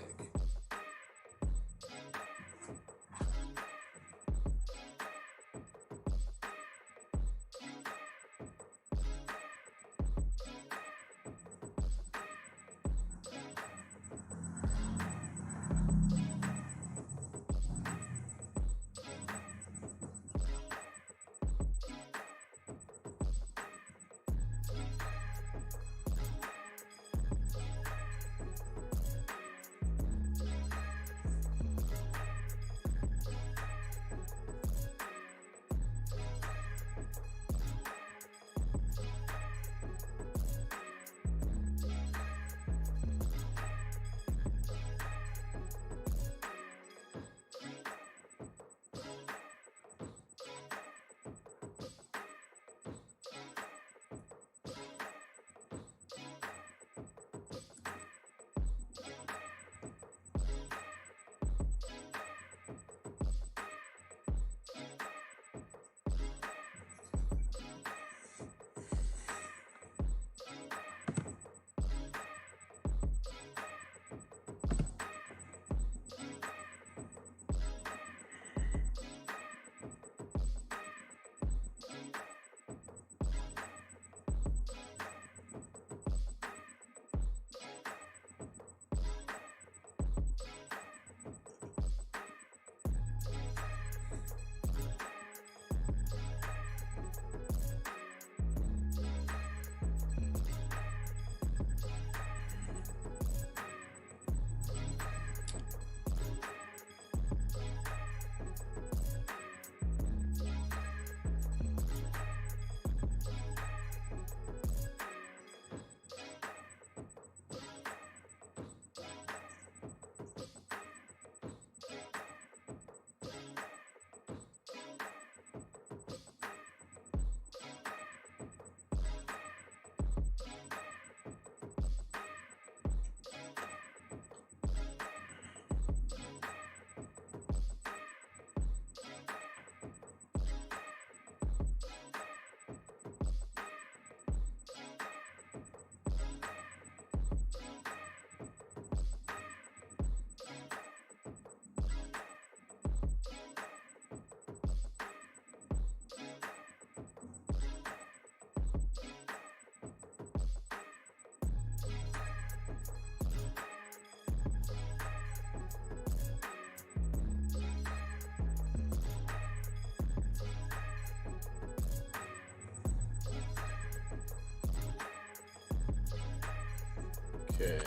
Okay.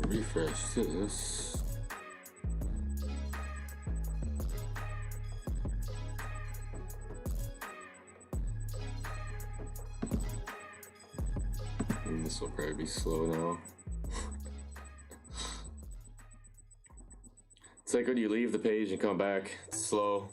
Refresh this. And this will probably be slow now. It's like when you leave the page and come back, it's slow.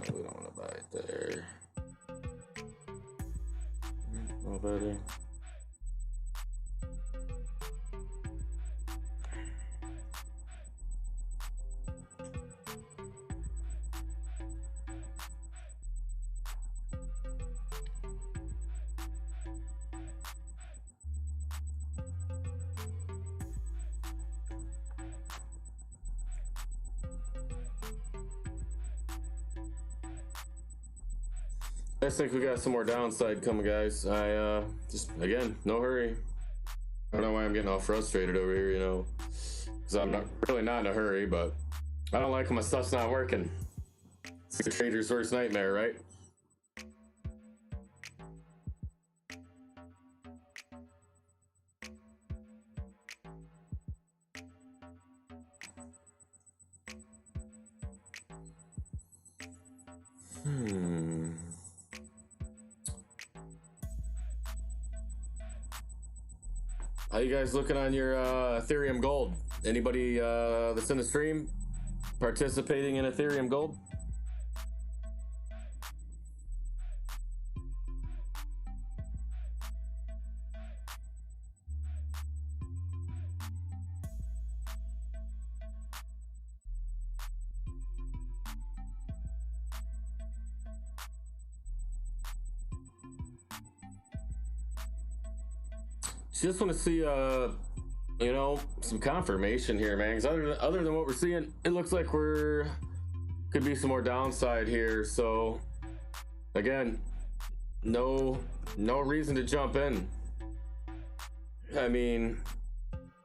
We don't want to buy it there. No better. I think we got some more downside coming, guys. I just, again, no hurry. I don't know why I'm getting all frustrated over here, you know, because I'm really not in a hurry, but I don't like when my stuff's not working. It's the trader's worst nightmare, right? How you guys looking on your Ethereum Gold? Anybody that's in the stream participating in Ethereum Gold? just want to see, you know, some confirmation here, man. Because other than what we're seeing, it looks like could be some more downside here. So again, no reason to jump in. I mean,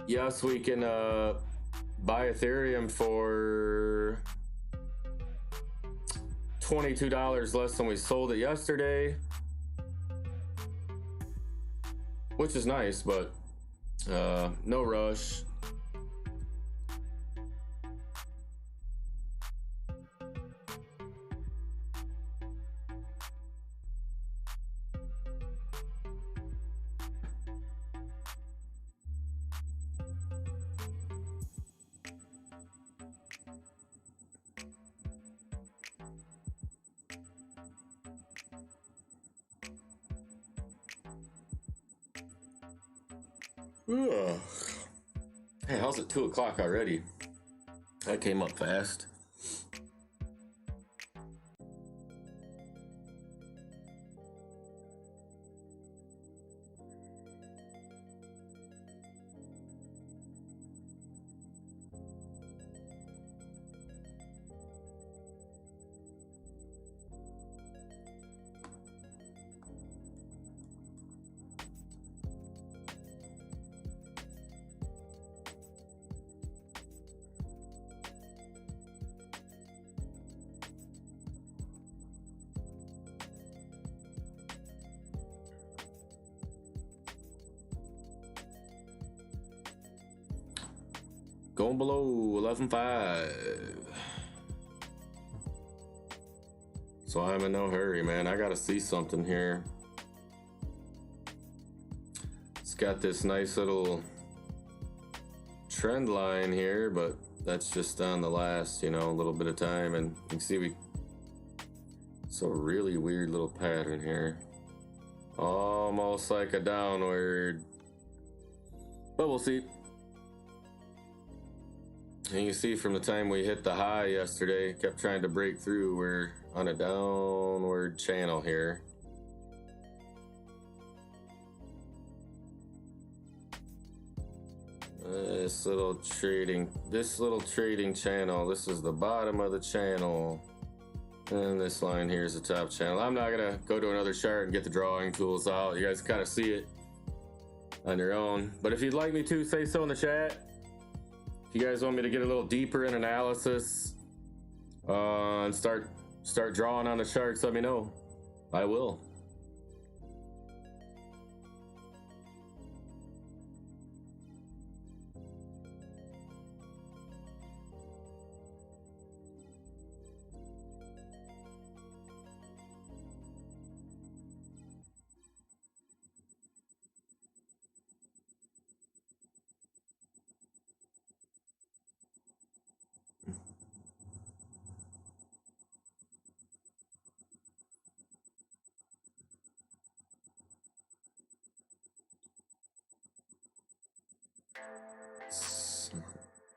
yes, we can buy Ethereum for $22 less than we sold it yesterday, which is nice, but no rush. Ugh. Hey, how's it 2 o'clock already? That came up fast. Going below 11.5. So I'm in no hurry, man. I gotta see something here. It's got this nice little trend line here, but that's just on the last, you know, little bit of time. And you can see it's a really weird little pattern here. Almost like a downward. But we'll see. And you see from the time we hit the high yesterday, kept trying to break through, we're on a downward channel here. This little trading channel, this is the bottom of the channel. And this line here is the top channel. I'm not gonna go to another chart and get the drawing tools out. You guys kind of see it on your own. But if you'd like me to, say so in the chat. If you guys want me to get a little deeper in analysis and start drawing on the charts, let me know. I will.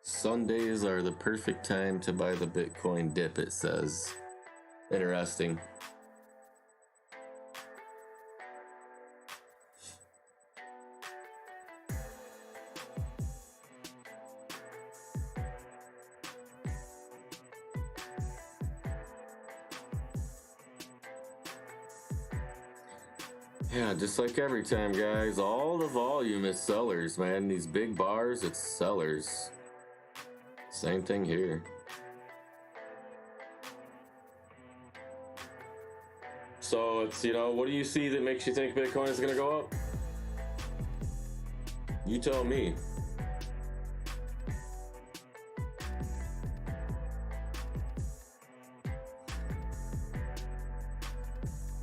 Sundays are the perfect time to buy the Bitcoin dip, it says. Interesting. Yeah, just like every time, guys, all the volume is sellers, man. These big bars, it's sellers. Same thing here. So it's, you know, what do you see that makes you think Bitcoin is gonna go up? You tell me.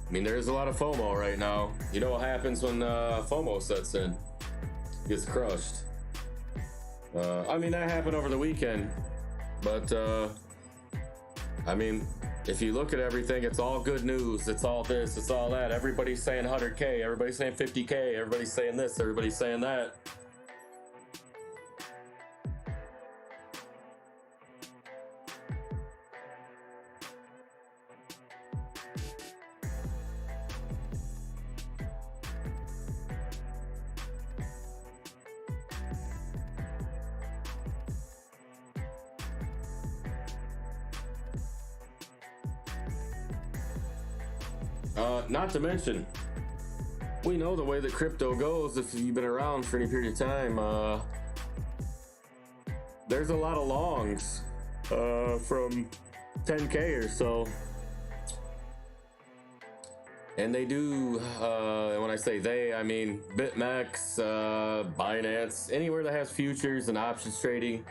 I mean, there's a lot of FOMO right now. You know what happens when FOMO sets in? Gets crushed. I mean, that happened over the weekend. But, I mean, if you look at everything, it's all good news. It's all this, it's all that. Everybody's saying 100K, everybody's saying 50K, everybody's saying this, everybody's saying that. Not to mention, we know the way that crypto goes. If you've been around for any period of time, there's a lot of longs from 10K or so. And they do, and when I say they, I mean BitMEX, Binance, anywhere that has futures and options trading.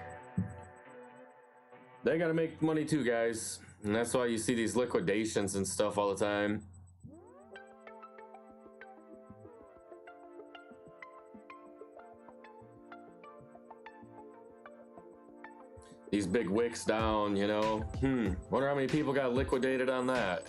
They gotta make money too, guys. And that's why you see these liquidations and stuff all the time. These big wicks down, you know. Wonder how many people got liquidated on that.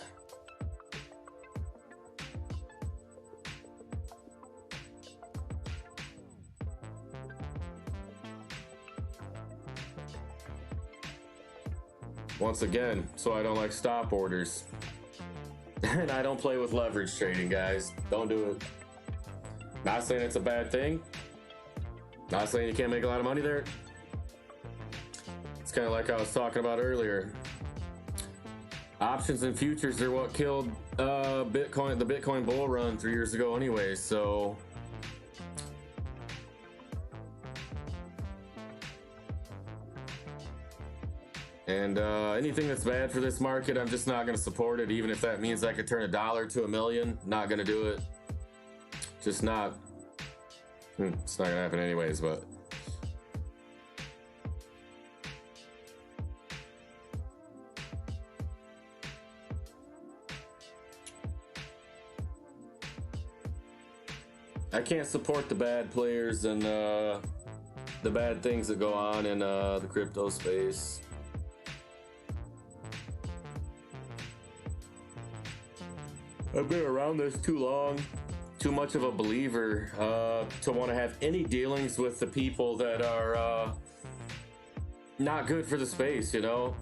Once again, so I don't like stop orders. And I don't play with leverage trading, guys. Don't do it. Not saying it's a bad thing. Not saying you can't make a lot of money there. It's kind of like I was talking about earlier. Options and futures are what killed Bitcoin, the Bitcoin bull run 3 years ago anyway, so. And anything that's bad for this market, I'm just not going to support it, even if that means I could turn $1 to $1 million. Not going to do it. Just not. It's not going to happen anyways, but. I can't support the bad players and the bad things that go on in the crypto space. I've been around this too long, too much of a believer to want to have any dealings with the people that are not good for the space, you know?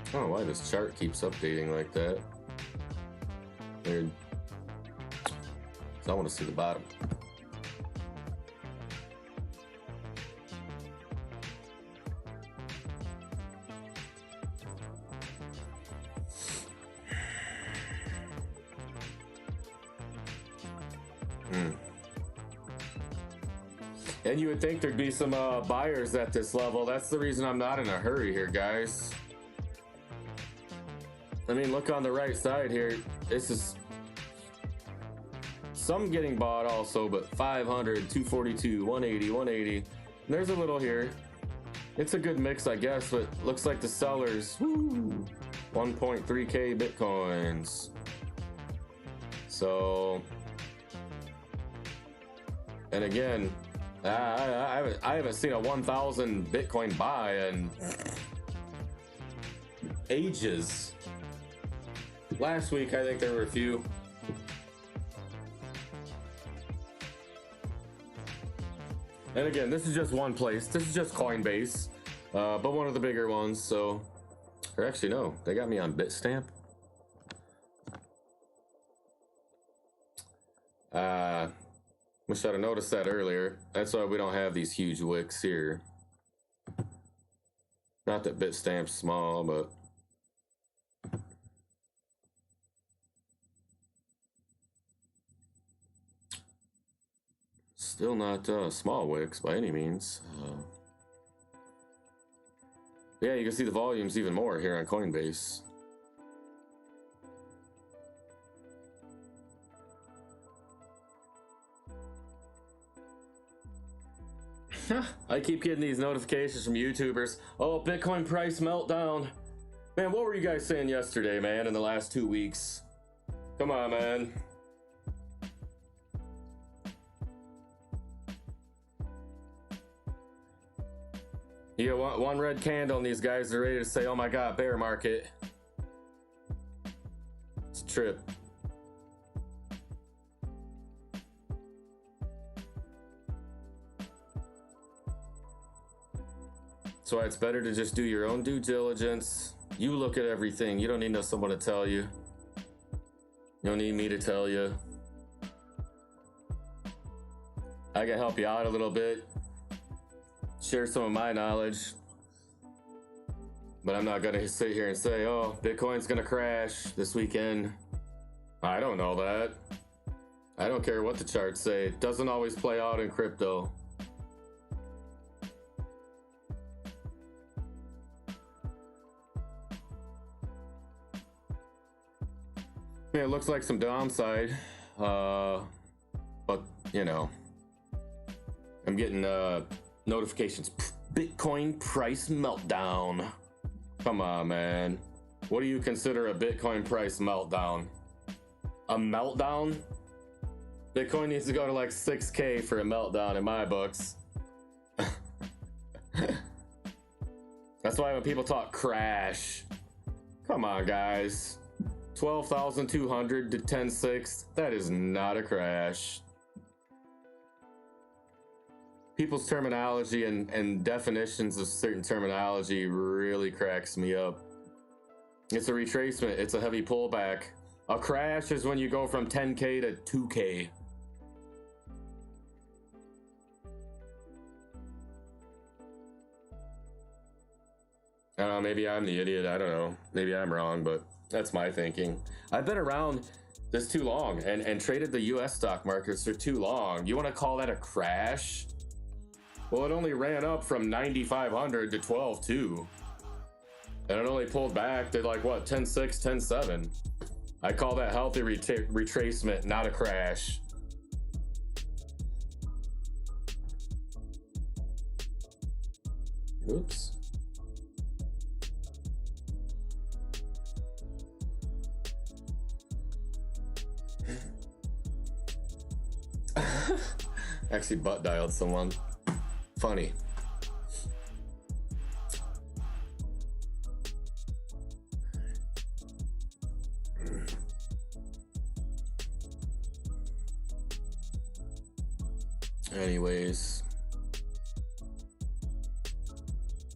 I don't know why this chart keeps updating like that. Weird. So I want to see the bottom. And you would think there'd be some buyers at this level. That's the reason I'm not in a hurry here, guys. I mean, look on the right side here. This is some getting bought also, but 500, 242, 180, 180. And there's a little here. It's a good mix, I guess, but looks like the sellers, woo, 1.3K Bitcoins. So, and again, I haven't seen a 1,000 Bitcoin buy in ages. Last week, I think there were a few. And again, this is just one place. This is just Coinbase, but one of the bigger ones. So, or actually, no, they got me on Bitstamp. Wish I'd have noticed that earlier. That's why we don't have these huge wicks here. Not that Bitstamp's small, but. Still not small wicks by any means. Yeah, you can see the volumes even more here on Coinbase. I keep getting these notifications from YouTubers. Oh, Bitcoin price meltdown. Man, what were you guys saying yesterday, man, in the last 2 weeks? Come on, man. You got one red candle and these guys are ready to say, oh my God, bear market. It's a trip. That's why it's better to just do your own due diligence. You look at everything. You don't need someone to tell you. You don't need me to tell you. I can help you out a little bit. share some of my knowledge. But I'm not gonna sit here and say, oh, Bitcoin's gonna crash this weekend. I don't know that. I don't care what the charts say. It doesn't always play out in crypto. Yeah, it looks like some downside. But, you know, I'm getting notifications. Bitcoin price meltdown. Come on, man. What do you consider a Bitcoin price meltdown? A meltdown? Bitcoin needs to go to like 6K for a meltdown in my books. That's why when people talk crash, come on, guys. 12,200 to 10.6, that is not a crash. People's terminology and definitions of certain terminology really cracks me up. It's a retracement, it's a heavy pullback. A crash is when you go from 10K to 2K. I don't know, maybe I'm the idiot, I don't know. Maybe I'm wrong, but that's my thinking. I've been around this too long and traded the US stock markets for too long. You want to call that a crash? Well, it only ran up from 9,500 to 12.2. And it only pulled back to like what, 10.6, 10.7. I call that healthy retracement, not a crash. Oops. Actually butt dialed someone. Funny. Anyways.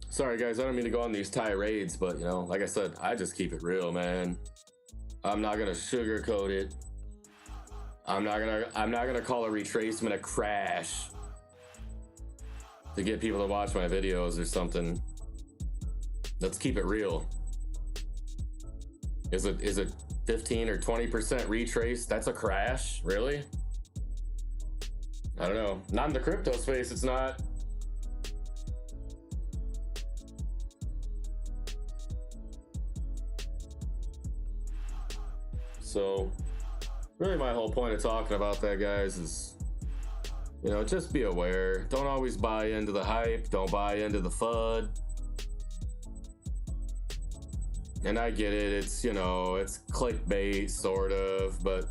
Sorry guys, I don't mean to go on these tirades, but you know, like I said, I just keep it real, man. I'm not gonna sugarcoat it. I'm not gonna call a retracement a crash to get people to watch my videos or something. Let's keep it real. Is it 15 or 20% retrace? That's a crash? Really? I don't know. Not in the crypto space, it's not. So really my whole point of talking about that, guys, is, you know, just be aware. Don't always buy into the hype. Don't buy into the FUD. And I get it. It's, you know, it's clickbait, sort of. But,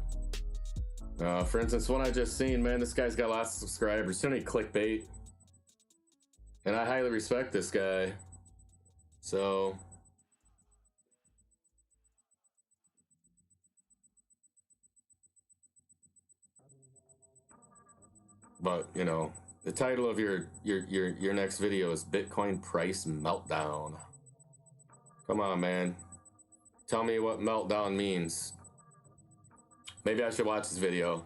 for instance, one I just seen, man, this guy's got lots of subscribers. Too many clickbait. And I highly respect this guy. So... But, you know, the title of your next video is Bitcoin Price Meltdown. Come on, man. Tell me what meltdown means. Maybe I should watch this video.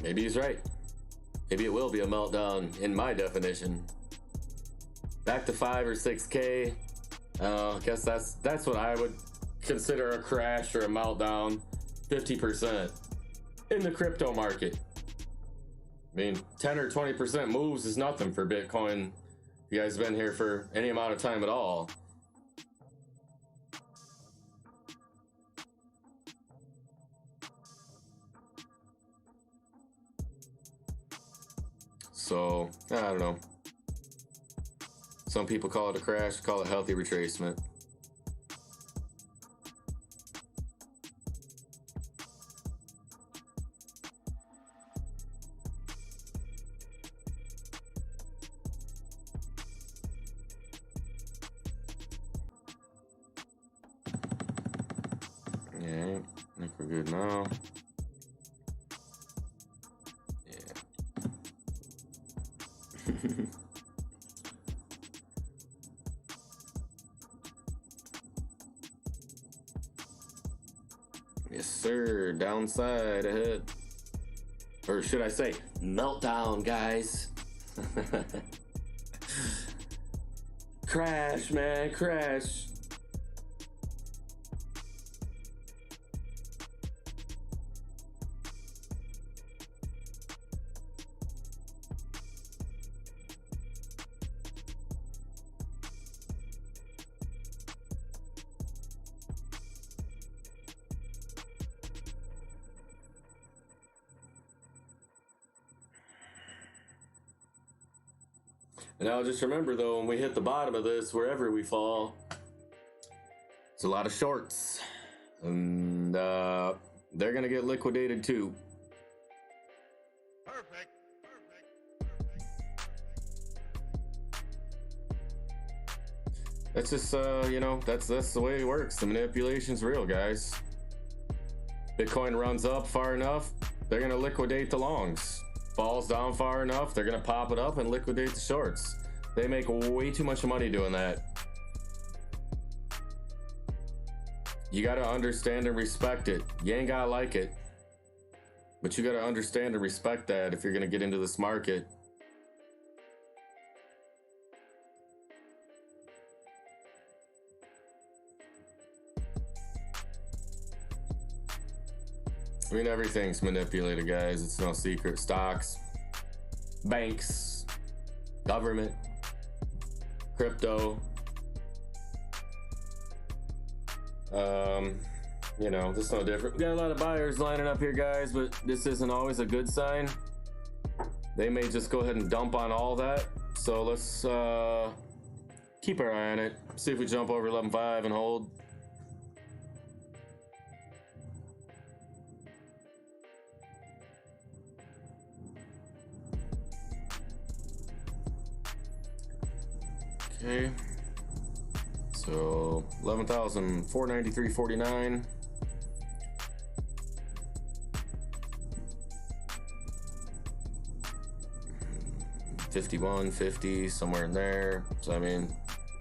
Maybe he's right. Maybe it will be a meltdown in my definition. Back to 5 or 6K. I guess that's what I would consider a crash or a meltdown. 50% in the crypto market. I mean, 10 or 20% moves is nothing for Bitcoin. You guys have been here for any amount of time at all. So, I don't know. Some people call it a crash, call it healthy retracement. Yeah, I think we're good now. Yes, sir. Downside ahead. Or should I say, meltdown, guys. Crash, man, crash. Now just remember though, when we hit the bottom of this, wherever we fall, it's a lot of shorts, and they're gonna get liquidated too. Perfect. That's just you know, that's the way it works. The manipulation's real, guys. Bitcoin runs up far enough, they're gonna liquidate the longs. Falls down far enough, they're gonna pop it up and liquidate the shorts. They make way too much money doing that. You gotta understand and respect it. You ain't gotta like it, but you gotta understand and respect that if you're gonna get into this market. I mean, everything's manipulated, guys. It's no secret. Stocks, banks, government, crypto. You know, this is no different. We got a lot of buyers lining up here, guys, but this isn't always a good sign. They may just go ahead and dump on all that. So let's keep our eye on it. See if we jump over 11.5 and hold. Okay, so 11,493.49. $51.50, somewhere in there. So I mean,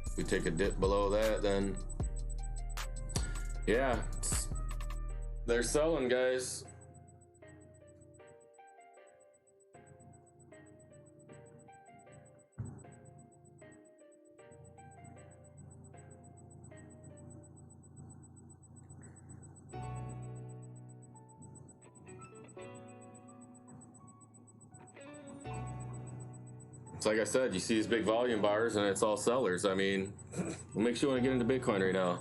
if we take a dip below that, then yeah, they're selling, guys. Like I said, you see these big volume bars and it's all sellers. I mean, what makes you want to get into Bitcoin right now?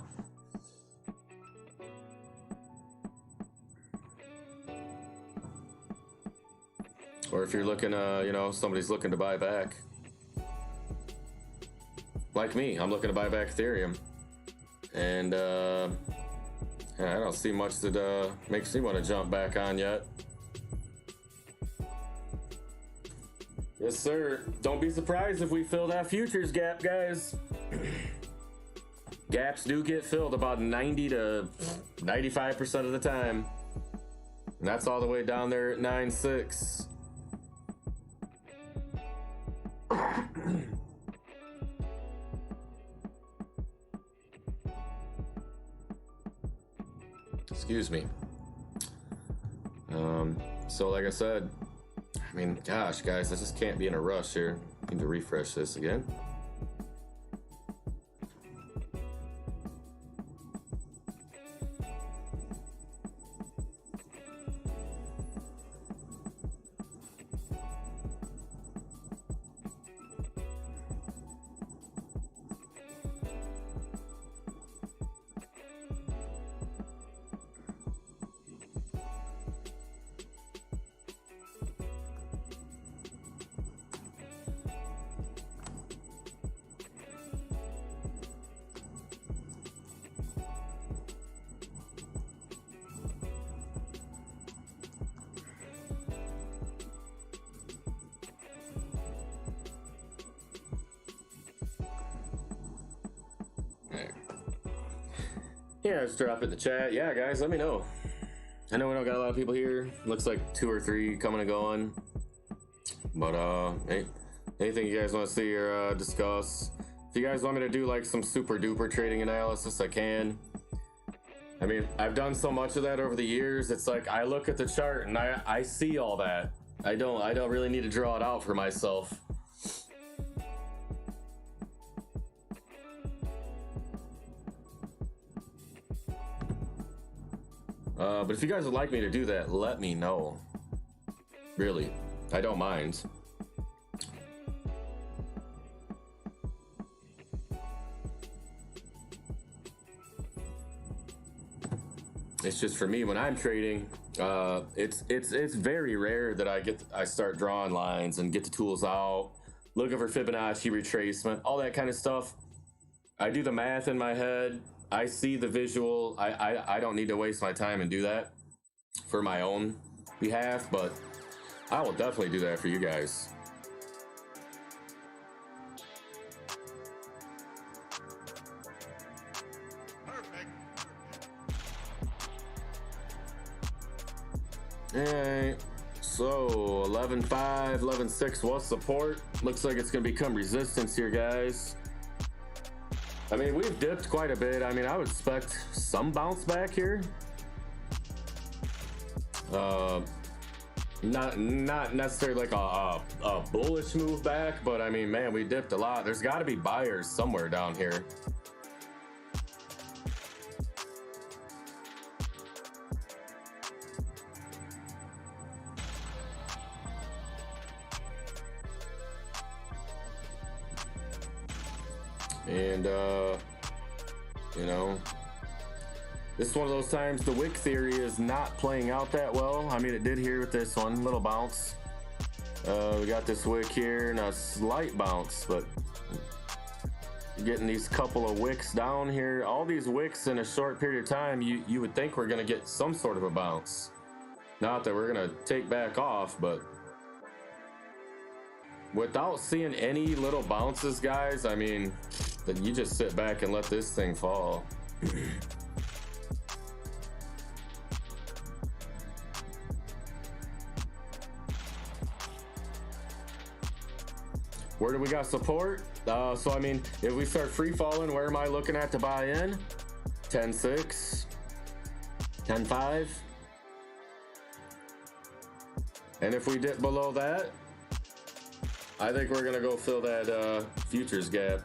Or if you're looking, you know, somebody's looking to buy back. Like me, I'm looking to buy back Ethereum. And yeah, I don't see much that makes me want to jump back on yet. Yes, sir. Don't be surprised if we fill that futures gap, guys. Gaps do get filled about 90 to 95% of the time. And that's all the way down there at 9.6. Excuse me. So like I said, I mean, gosh, guys, I just can't be in a rush here. Need to refresh this again. Yeah, just drop it in the chat. Yeah, guys, let me know. I know we don't got a lot of people here. Looks like 2 or 3 coming and going. But hey, anything you guys want to see or discuss? If you guys want me to do like some super duper trading analysis, I can. I mean, I've done so much of that over the years. It's like I look at the chart and I see all that. I don't really need to draw it out for myself. But if you guys would like me to do that, let me know. Really, I don't mind. It's just for me when I'm trading, it's very rare that I start drawing lines and get the tools out, looking for Fibonacci retracement, all that kind of stuff. I do the math in my head. I see the visual. I don't need to waste my time and do that for my own behalf, but I will definitely do that for you guys. Alright, so 11.5, 11.6 was support. Looks like it's going to become resistance here, guys. I mean, we've dipped quite a bit. I mean, I would expect some bounce back here. Not necessarily like a bullish move back, but I mean, man, we dipped a lot. There's got to be buyers somewhere down here. And you know, this is one of those times the wick theory is not playing out that well. I mean, it did here with this one little bounce. We got this wick here and a slight bounce, but getting these couple of wicks down here, all these wicks in a short period of time, you would think we're gonna get some sort of a bounce. Not that we're gonna take back off, but without seeing any little bounces, guys, I mean, then you just sit back and let this thing fall. Where do we got support? So I mean, if we start free falling, where am I looking at to buy in? 10.6, 10.5. And if we dip below that, I think we're gonna go fill that futures gap.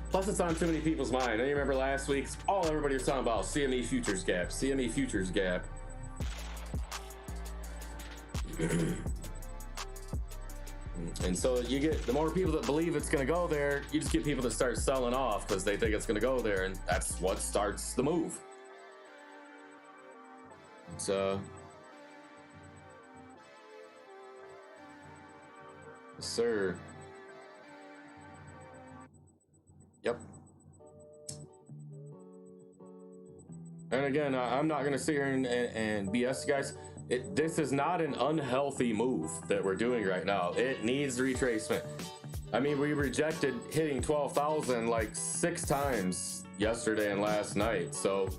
Plus, it's on too many people's mind. I remember last week, all everybody was talking about CME futures gap, CME futures gap. And so you get the more people that believe it's going to go there, you just get people that start selling off because they think it's going to go there, and that's what starts the move. It's yes, sir. Yep. And again, I'm not going to sit here and BS you guys. This is not an unhealthy move that we're doing right now. It needs retracement. I mean, we rejected hitting 12,000 like 6 times yesterday and last night. So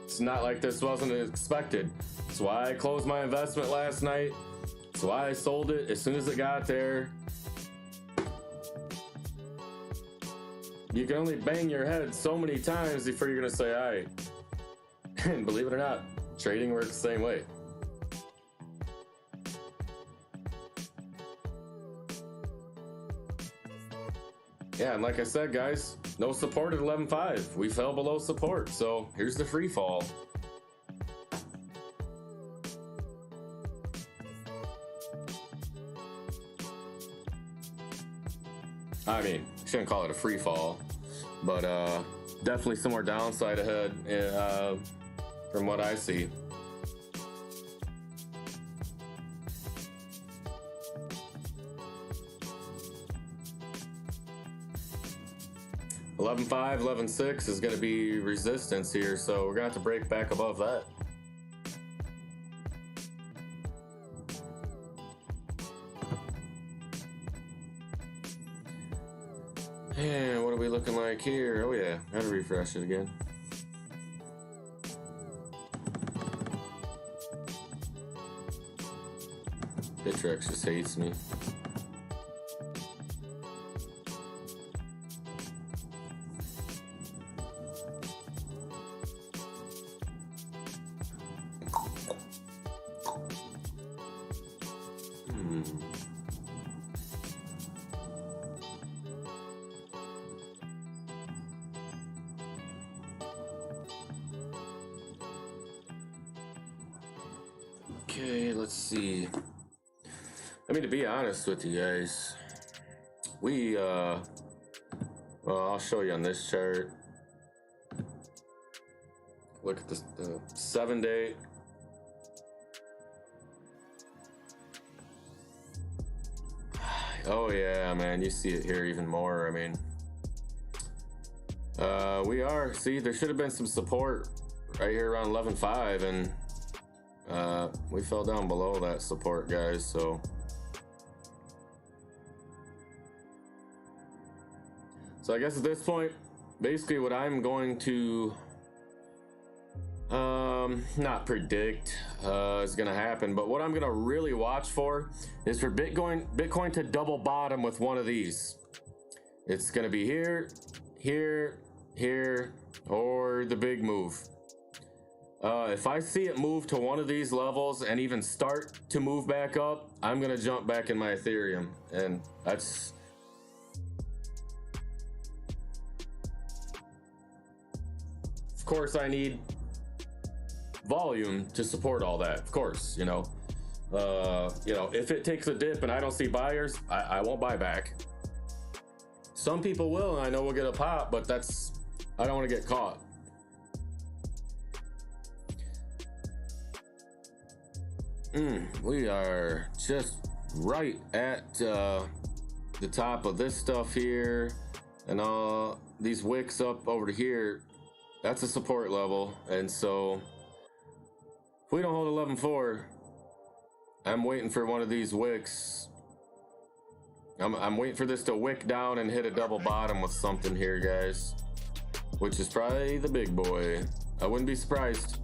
it's not like this wasn't expected. That's why I closed my investment last night. That's why I sold it as soon as it got there. You can only bang your head so many times before you're going to say, all right. And believe it or not, trading works the same way. Yeah, and like I said, guys, no support at 11.5. We fell below support, so here's the free fall. I mean, shouldn't call it a free fall, but definitely some more downside ahead from what I see. $11.5, $11.6 is going to be resistance here, so we're going to have to break back above that. And what are we looking like here? Oh yeah, gotta refresh it again. BITTREX just hates me. Okay, let's see. I mean, to be honest with you guys, we well, I'll show you on this chart. Look at this 7-day. Oh yeah, man, you see it here even more. I mean, we are, see, there should have been some support right here around 11.5, and we fell down below that support, guys. So I guess at this point, basically what I'm going to not predict is gonna happen, but what I'm gonna really watch for is for Bitcoin to double bottom with one of these. It's gonna be here, here, here, or the big move. If I see it move to one of these levels and even start to move back up, I'm gonna jump back in my Ethereum, and that's of course I need volume to support all that, of course, you know, if it takes a dip and I don't see buyers, I won't buy back. Some people will, and I know we'll get a pop, but I don't want to get caught. We are just right at the top of this stuff here, and all these wicks up over to here. That's a support level, and so if we don't hold 11.4, I'm waiting for one of these wicks. I'm waiting for this to wick down and hit a double bottom with something here, guys, which is probably the big boy. I wouldn't be surprised.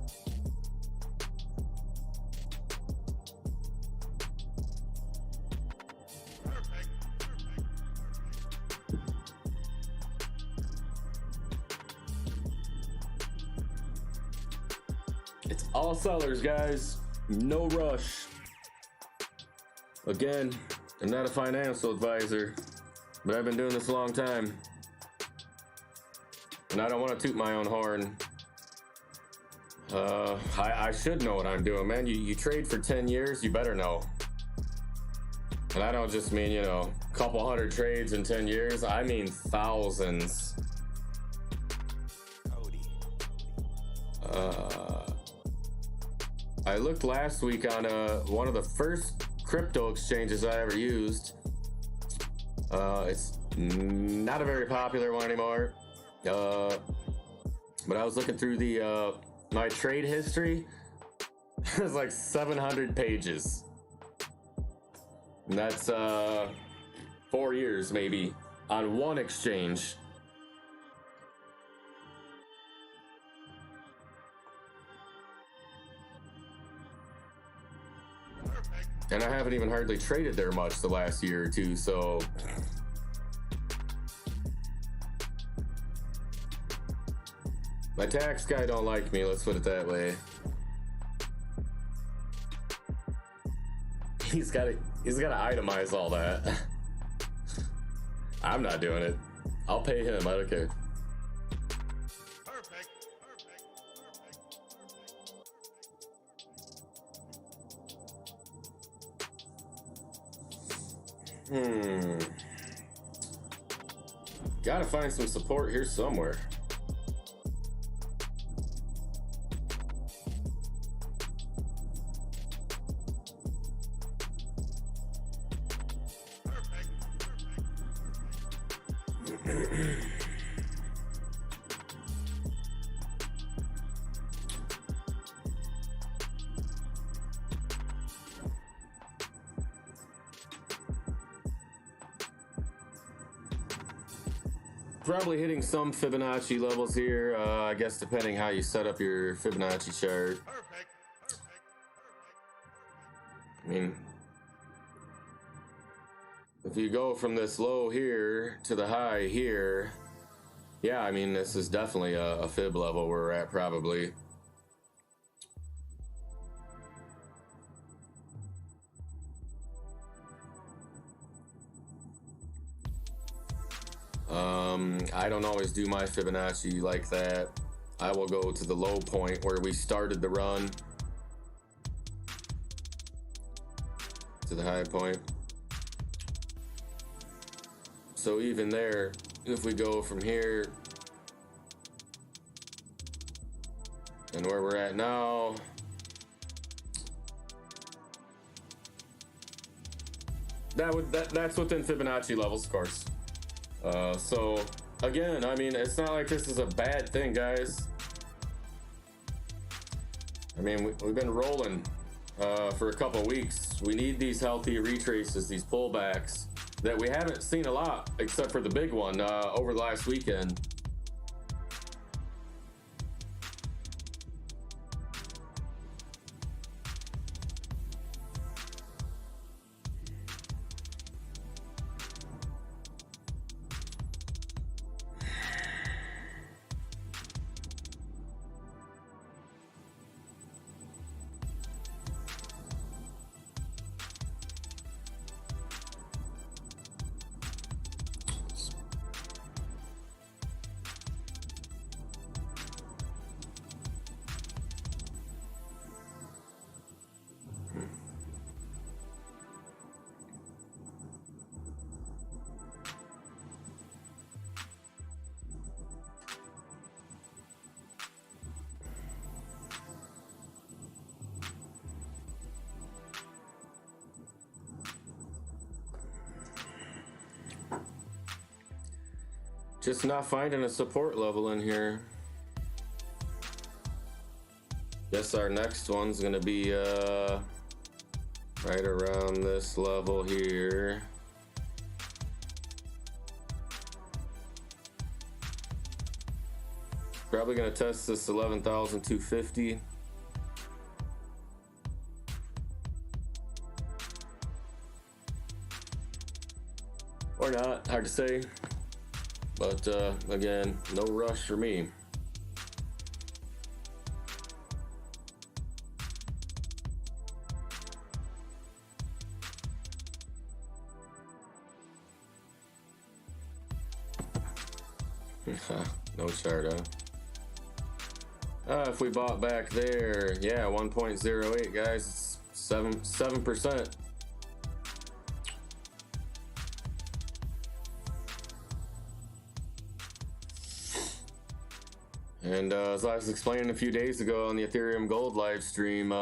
It's all sellers, guys. No rush. Again, I'm not a financial advisor, but I've been doing this a long time, and I don't want to toot my own horn. I should know what I'm doing, man. You trade for 10 years, you better know. And I don't just mean, you know, a couple hundred trades in 10 years. I mean thousands. I looked last week on one of the first crypto exchanges I ever used. It's not a very popular one anymore. But I was looking through the my trade history. It's like 700 pages. And that's 4 years maybe on one exchange. And I haven't even hardly traded there much the last year or two, so my tax guy don't like me, let's put it that way. He's gotta itemize all that. I'm not doing it. I'll pay him, I don't care. Gotta find some support here somewhere. Probably hitting some Fibonacci levels here, I guess depending how you set up your Fibonacci chart. I mean, if you go from this low here to the high here, yeah, I mean, this is definitely a fib level where we're at probably. I don't always do my Fibonacci like that. I will go to the low point where we started the run to the high point. So even there, if we go from here and where we're at now, that's within Fibonacci levels, of course. So again, I mean, it's not like this is a bad thing, guys. I mean, we've been rolling for a couple weeks. We need these healthy retraces, these pullbacks that we haven't seen a lot, except for the big one over the last weekend. Just not finding a support level in here. Guess our next one's gonna be right around this level here. Probably gonna test this 11,250. Or not, hard to say. But again, no rush for me. No chart, huh? If we bought back there, yeah, 1.08, guys, it's 7%. And as I was explaining a few days ago on the Ethereum Gold live stream,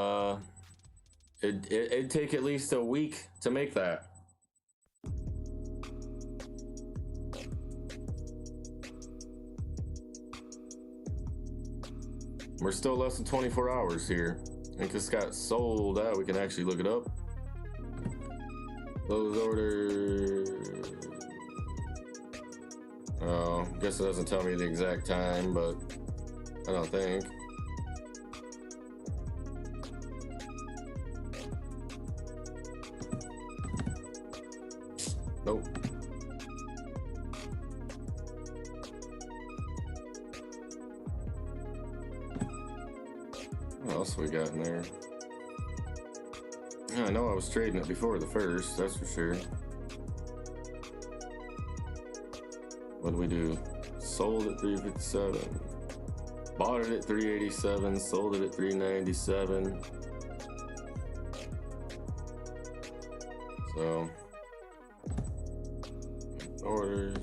it'd take at least a week to make that. We're still less than 24 hours here. I think this got sold out. We can actually look it up. Those orders. Oh, guess it doesn't tell me the exact time, but I don't think. Nope. What else we got in there? I know I was trading it before the first, that's for sure. What did we do? Sold at 357. Bought it at 387, sold it at 397. So, orders.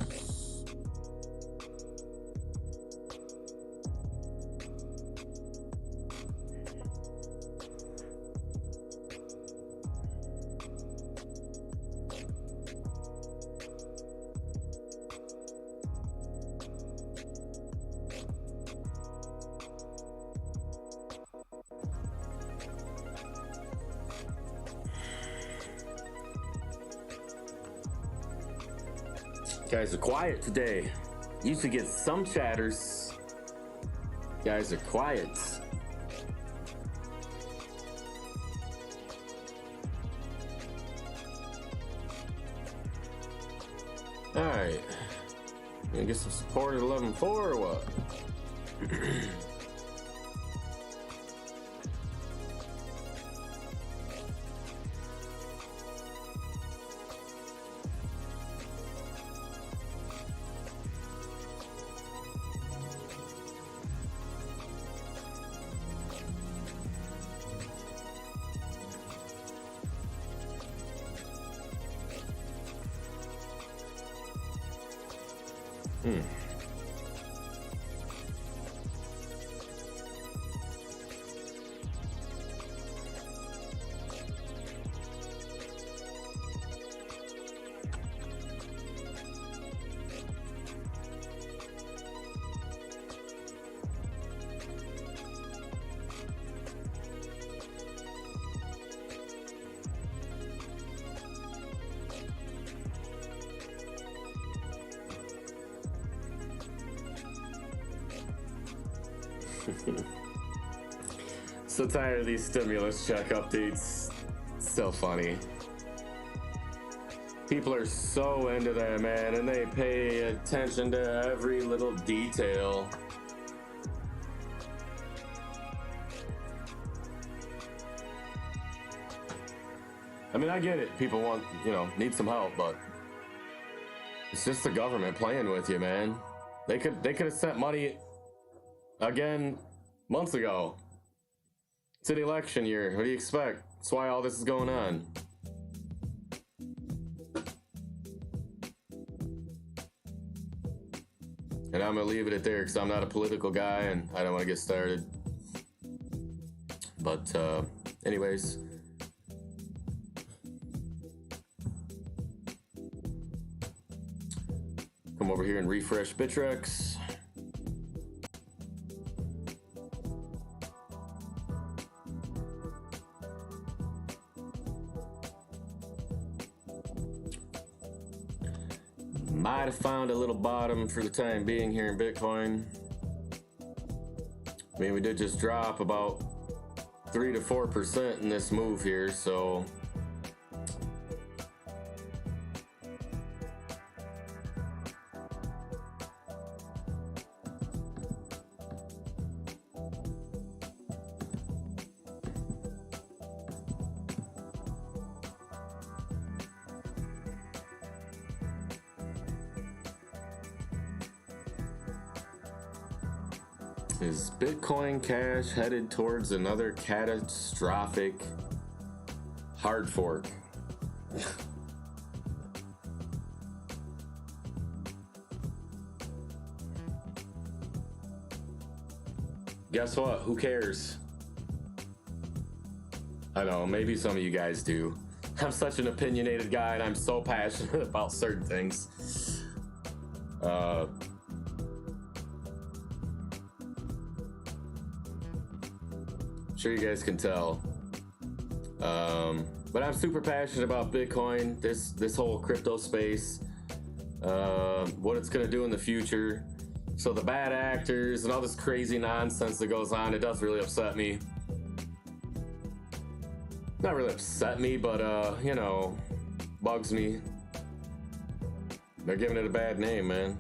Guys are quiet today. Used to get some chatters. Guys are quiet. All right. Gonna get some support at 11.4 or what? So tired of these stimulus check updates. So funny. People are so into that, man, and they pay attention to every little detail. I mean, I get it. People want, need some help, but it's just the government playing with you, man. They could have sent money again months ago. It's an election year. What do you expect? That's why all this is going on. And I'm gonna leave it at there because I'm not a political guy and I don't want to get started. But anyways, come over here and refresh BITTREX. Might have found a little bottom for the time being here in Bitcoin. I mean, we did just drop about 3 to 4% in this move here, so is Bitcoin Cash headed towards another catastrophic hard fork? Guess what? Who cares? I know, maybe some of you guys do. I'm such an opinionated guy and I'm so passionate about certain things. Sure you guys can tell, but I'm super passionate about Bitcoin, this whole crypto space, what it's gonna do in the future. So the bad actors and all this crazy nonsense that goes on, it does really upset me. Not really upset me, but bugs me. They're giving it a bad name, man.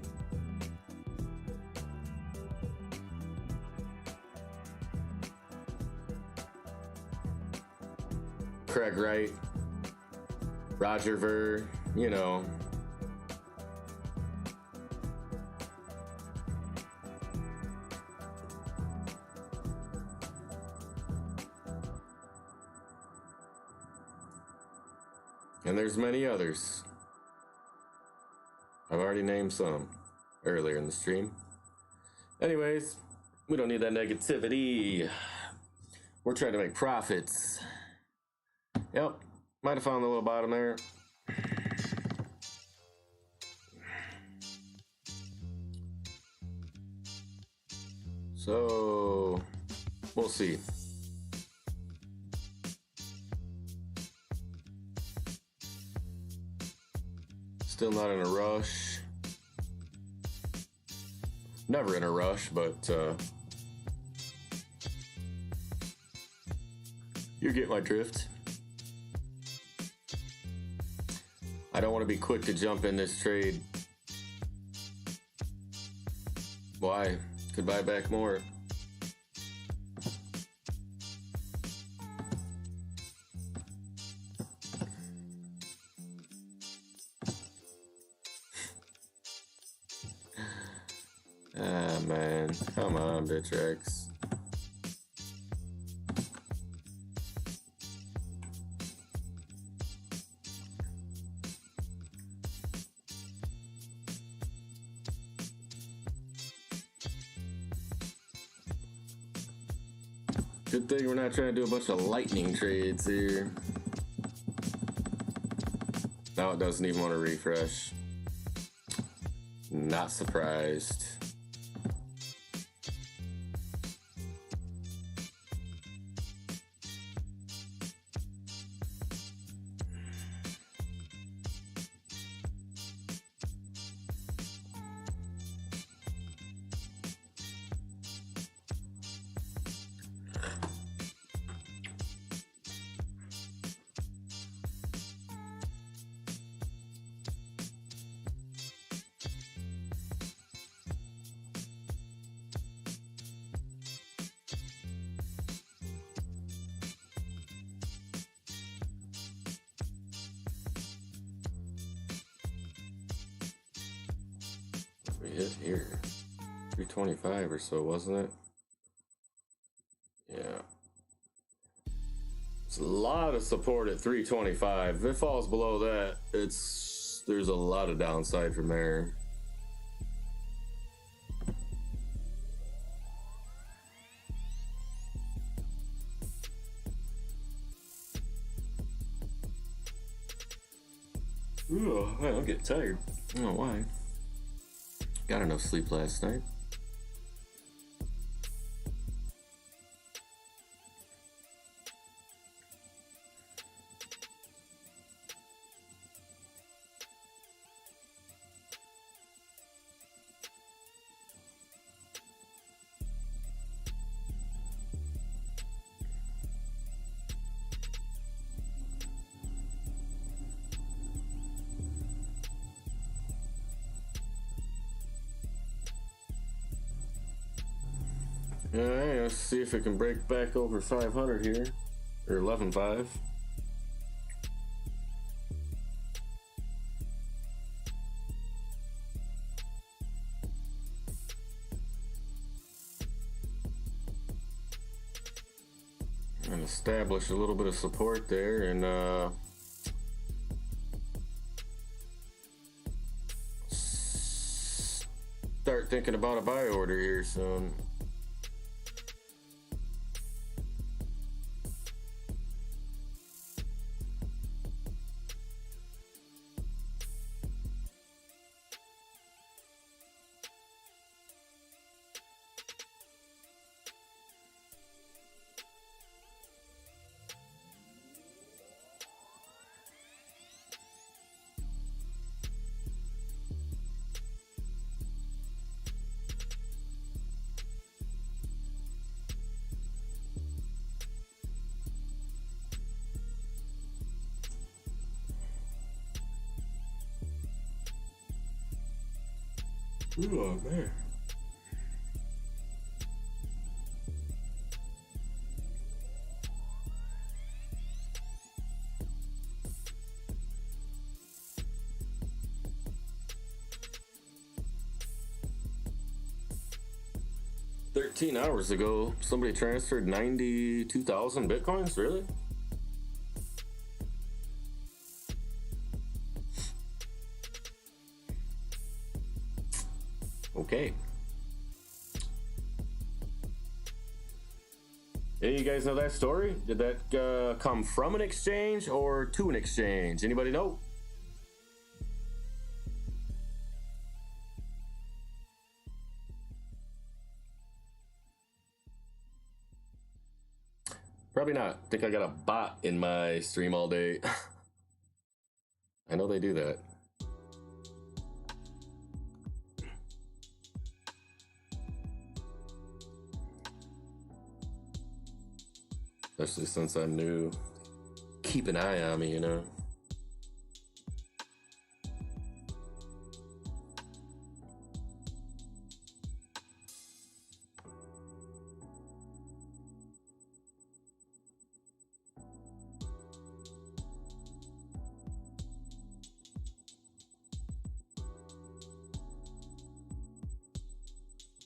Craig Wright, Roger Ver, and there's many others. I've already named some earlier in the stream. Anyways, we don't need that negativity. We're trying to make profits. Yep, might have found a little bottom there. So, we'll see. Still not in a rush. Never in a rush, but you get my drift. I don't want to be quick to jump in this trade. Why? Could buy back more. Ah, man. Come on, BITTREX. Good thing we're not trying to do a bunch of lightning trades here. Now it doesn't even want to refresh. Not surprised. We hit here 325 or so, wasn't it? Yeah, it's a lot of support at 325. If it falls below that, there's a lot of downside from there. Ooh, man, I'm getting tired. I don't know why. Got enough sleep last night. Alright, let's see if it can break back over 500 here, or 11.5. And establish a little bit of support there, and start thinking about a buy order here soon. Oh man. "13 hours ago, somebody transferred 92,000 bitcoins? Really? Okay. Any of you guys know that story? Did that come from an exchange or to an exchange? Anybody know? Probably not. I think I got a bot in my stream all day. I know they do that. Especially since I'm new. Keep an eye on me, you know.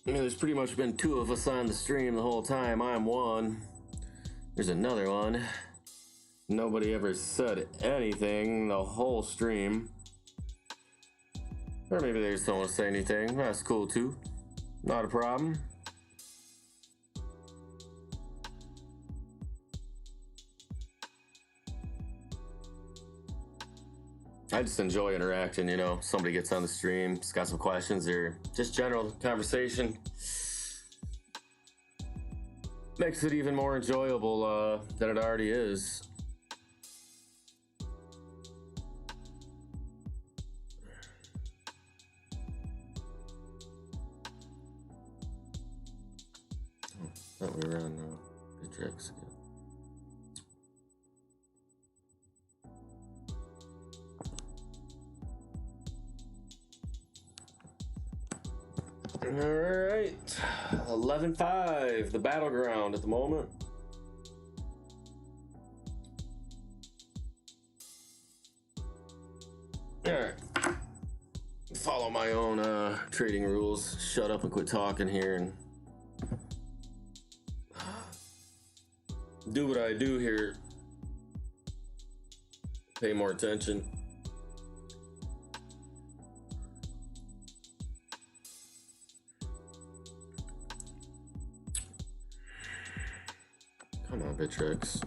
I mean, there's pretty much been two of us on the stream the whole time. I'm one. There's another one. Nobody ever said anything the whole stream. Or maybe they just don't want to say anything. That's cool too. Not a problem. I just enjoy interacting, you know. Somebody gets on the stream, it's got some questions, or just general conversation. Makes it even more enjoyable than it already is. Thought we were on BITTREX again. All right, 11.5, the battleground at the moment. All right, follow my own trading rules. Shut up and quit talking here and do what I do here. Pay more attention. Come on, BITTREX.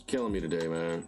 Killing me today, man.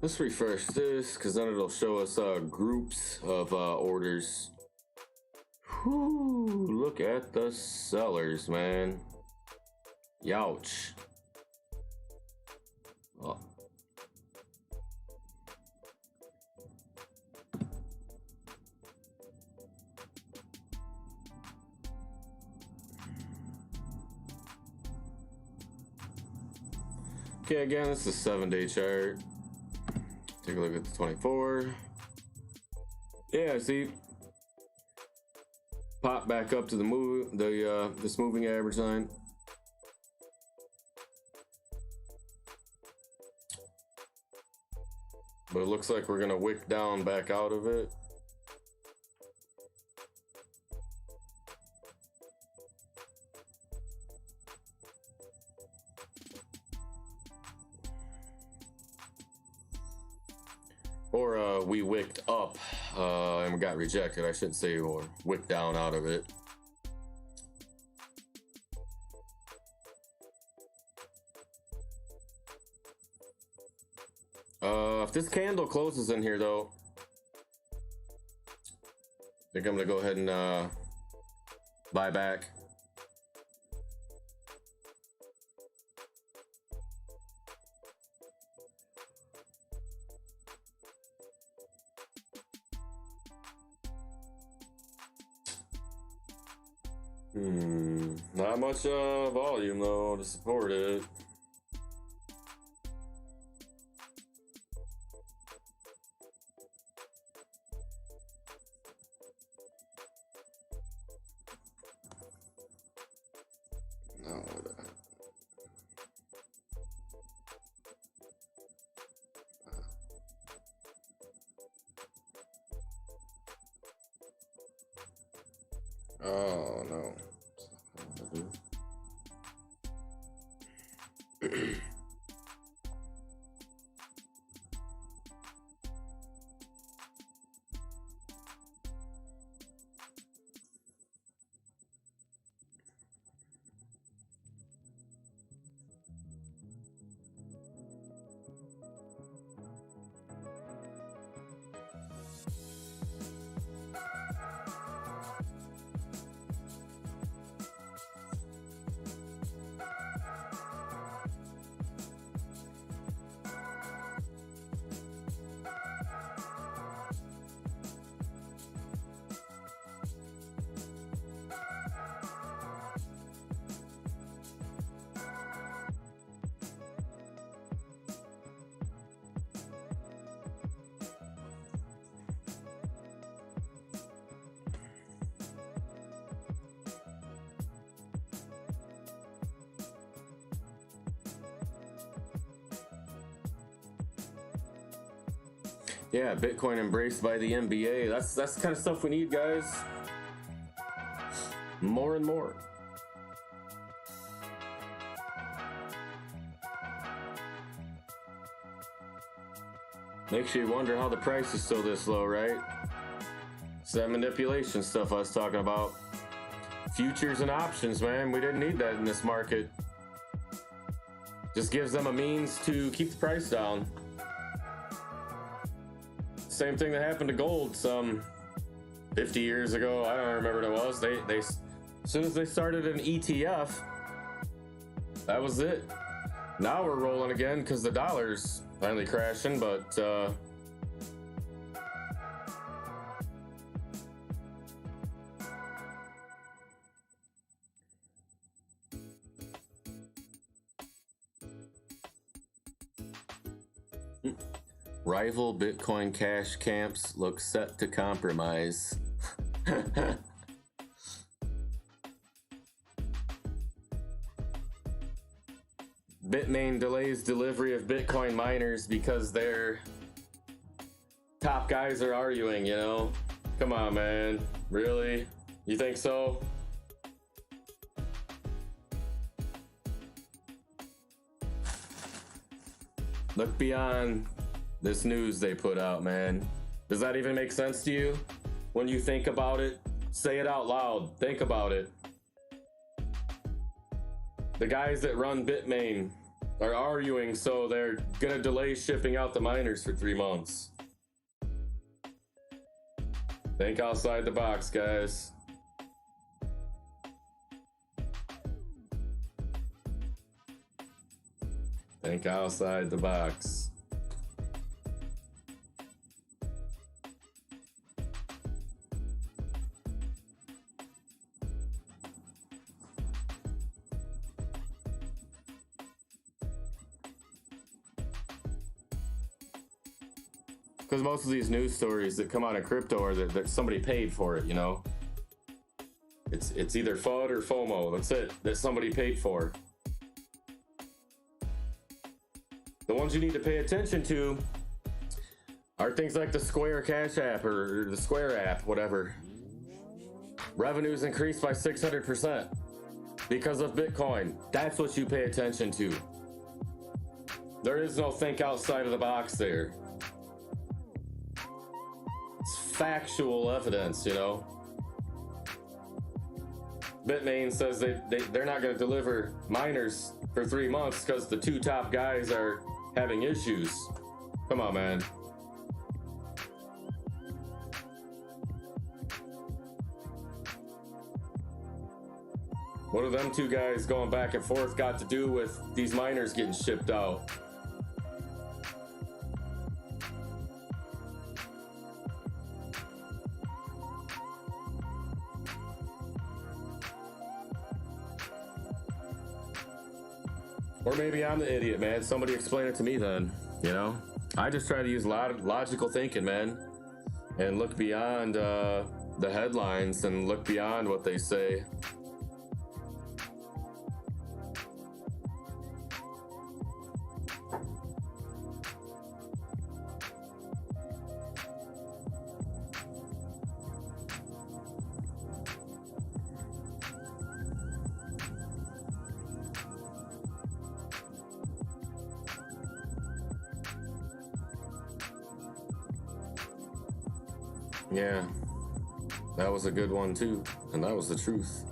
Let's refresh this, because then it'll show us groups of orders. Whew, look at the sellers, man. Youch. Oh. Okay, again, this is a 7-day chart. Take a look at the 24. Yeah, see, pop back up to the this moving average line. But it looks like we're gonna wick down back out of it. Or we wicked up and we got rejected. I shouldn't say or wicked down out of it. If this candle closes in here though, I think I'm gonna go ahead and buy back. Not much volume though to support it. No. Oh no. Yeah, Bitcoin embraced by the NBA. That's the kind of stuff we need, guys. More and more. Makes you wonder how the price is still this low, right? It's that manipulation stuff I was talking about. Futures and options, man. We didn't need that in this market. Just gives them a means to keep the price down. Same thing that happened to gold some 50 years ago. I don't remember what it was. They as soon as they started an ETF, that was it. Now we're rolling again because the dollar's finally crashing, but rival Bitcoin Cash camps look set to compromise. Bitmain delays delivery of Bitcoin miners because their top guys are arguing, you know? Come on, man. Really? You think so? Look beyond this news they put out, man. Does that even make sense to you? When you think about it, say it out loud. Think about it. The guys that run Bitmain are arguing, so they're gonna delay shipping out the miners for 3 months. Think outside the box, guys. Think outside the box. Because most of these news stories that come out of crypto are that somebody paid for it, you know? It's either FUD or FOMO. That's it. That somebody paid for. The ones you need to pay attention to are things like the Square Cash App or the Square app, whatever. Revenues increased by 600% because of Bitcoin. That's what you pay attention to. There is no think outside of the box there. It's factual evidence, you know. Bitmain says they're not going to deliver miners for 3 months because the two top guys are having issues. Come on, man. What are them two guys going back and forth got to do with these miners getting shipped out? Or maybe I'm the idiot, man. Somebody explain it to me then, you know? I just try to use logical thinking, man, and look beyond the headlines and look beyond what they say. Yeah, that was a good one too, and that was the truth.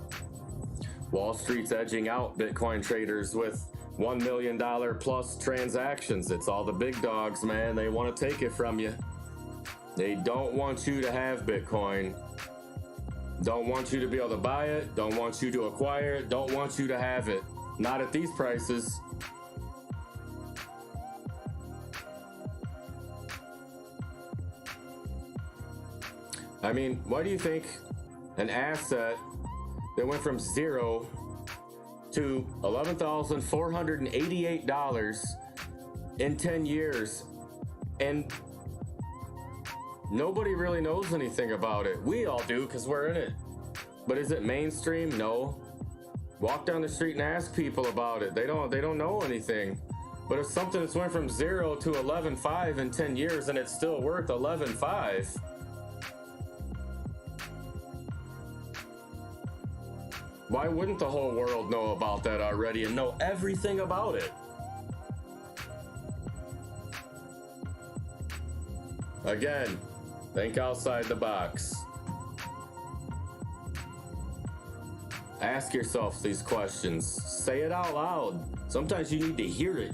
Wall Street's edging out Bitcoin traders with $1 million plus transactions. It's all the big dogs, man. They want to take it from you. They don't want you to have Bitcoin. Don't want you to be able to buy it. Don't want you to acquire it. Don't want you to have it. Not at these prices. I mean, why do you think an asset that went from $0 to $11,488 in 10 years and nobody really knows anything about it? We all do because we're in it. But is it mainstream? No. Walk down the street and ask people about it. They don't know anything. But if something that's went from 0 to 11.5 in 10 years and it's still worth 11.5, why wouldn't the whole world know about that already and know everything about it? Again, think outside the box. Ask yourself these questions. Say it out loud. Sometimes you need to hear it.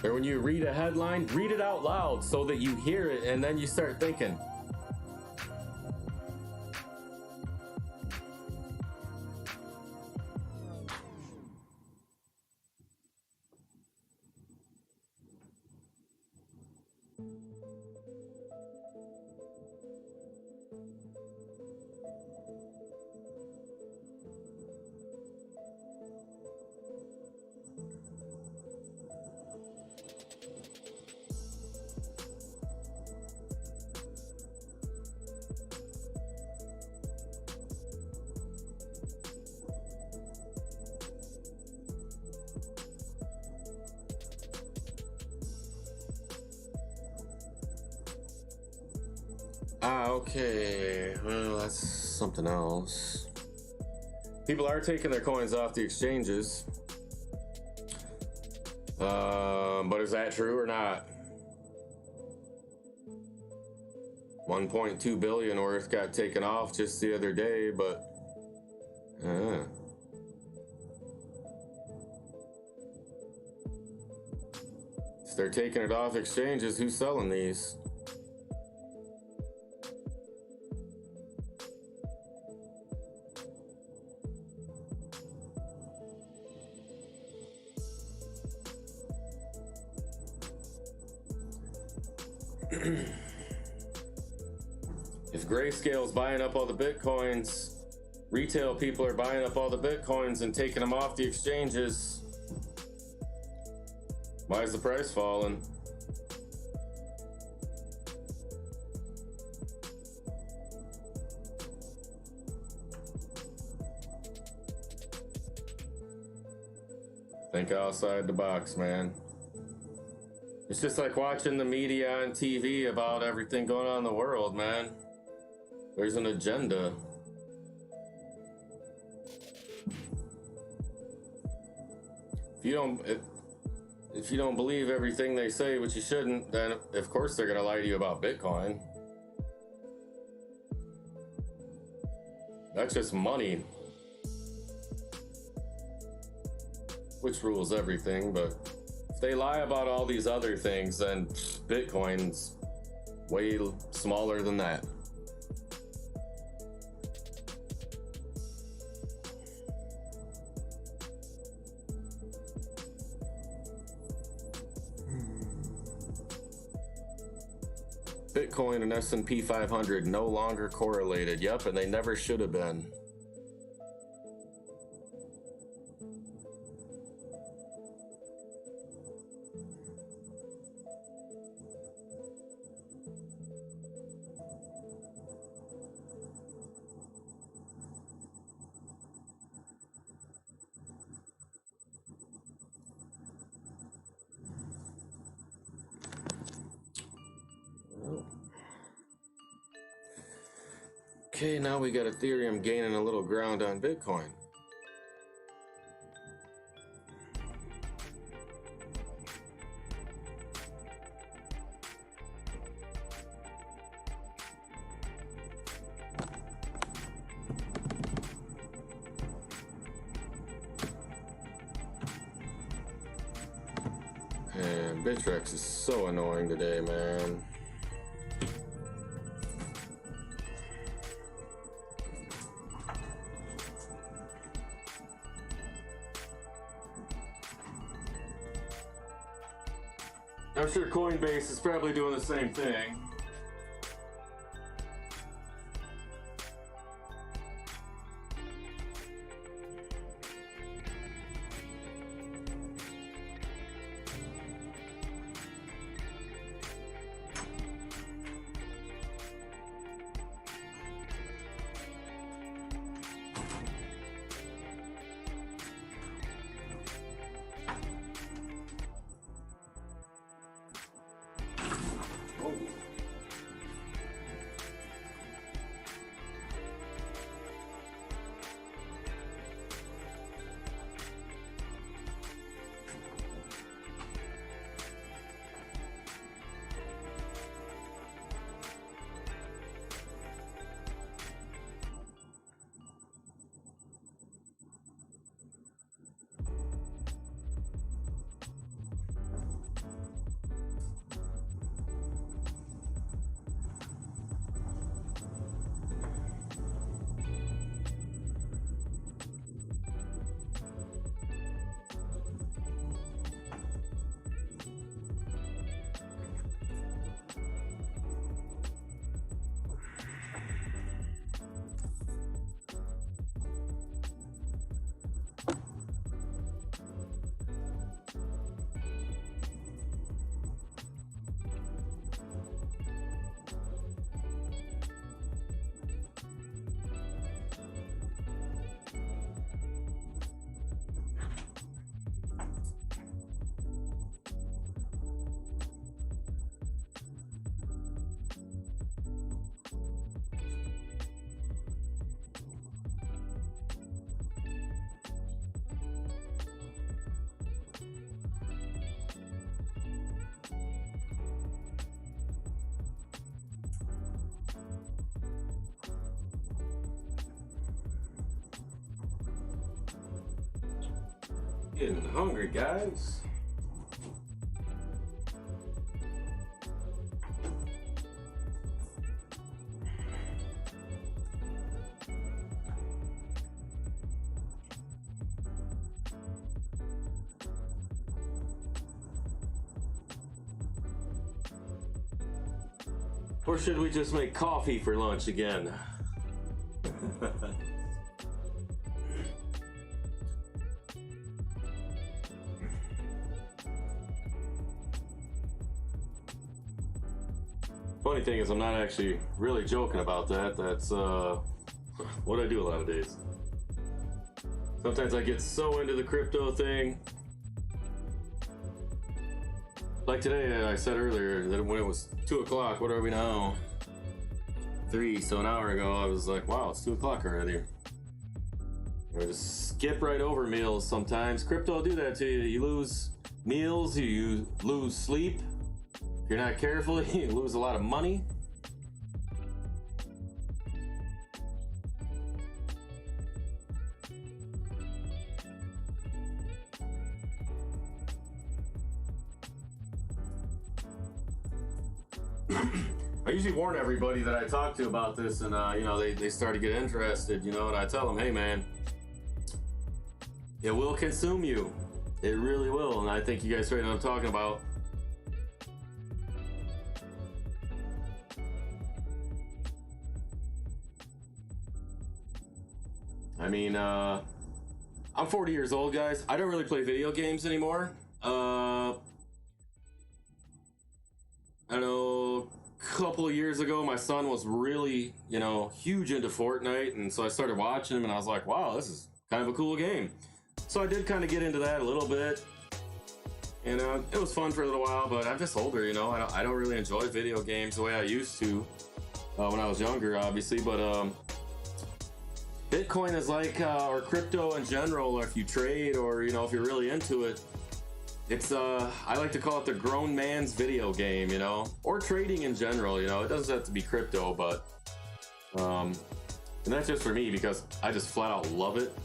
Or when you read a headline, read it out loud so that you hear it and then you start thinking. Okay, well, that's something else. People are taking their coins off the exchanges. But is that true or not? 1.2 billion worth got taken off just the other day, but if they're taking it off exchanges, who's selling these? If Grayscale's buying up all the Bitcoins, retail people are buying up all the Bitcoins and taking them off the exchanges, why is the price falling? Think outside the box, man. It's just like watching the media on TV about everything going on in the world, man. There's an agenda. If you don't believe everything they say, which you shouldn't, then of course they're gonna lie to you about Bitcoin. That's just money, which rules everything, but if they lie about all these other things, then Bitcoin's way smaller than that. Bitcoin and S&P 500 no longer correlated. Yep, and they never should have been. Okay, now we got Ethereum gaining a little ground on Bitcoin. And BITTREX is so annoying today, man. I'm sure Coinbase is probably doing the same thing. Getting hungry, guys. Or should we just make coffee for lunch again? Funny thing is, I'm not actually really joking about that. That's what I do a lot of days. Sometimes I get so into the crypto thing. Like today, I said earlier that when it was 2 o'clock, what are we now? 3, so an hour ago, I was like, wow, it's 2 o'clock already. I just skip right over meals sometimes. Crypto will do that to you. You lose meals, you lose sleep. If you're not careful, you lose a lot of money. I usually warn everybody that I talk to about this, and you know, they start to get interested, you know, and I tell them, hey man, it will consume you. It really will, and I think you guys already know what I'm talking about. I mean, I'm 40 years old, guys. I don't really play video games anymore. I don't know, a couple of years ago, my son was really, you know, huge into Fortnite, and so I started watching him, and I was like, wow, this is kind of a cool game. So I did kind of get into that a little bit, and it was fun for a little while, but I'm just older, you know. I don't really enjoy video games the way I used to when I was younger, obviously, but Bitcoin is like, or crypto in general, or if you trade, or, you know, if you're really into it, it's, I like to call it the grown man's video game, you know, or trading in general, you know. It doesn't have to be crypto, but, and that's just for me because I just flat out love it.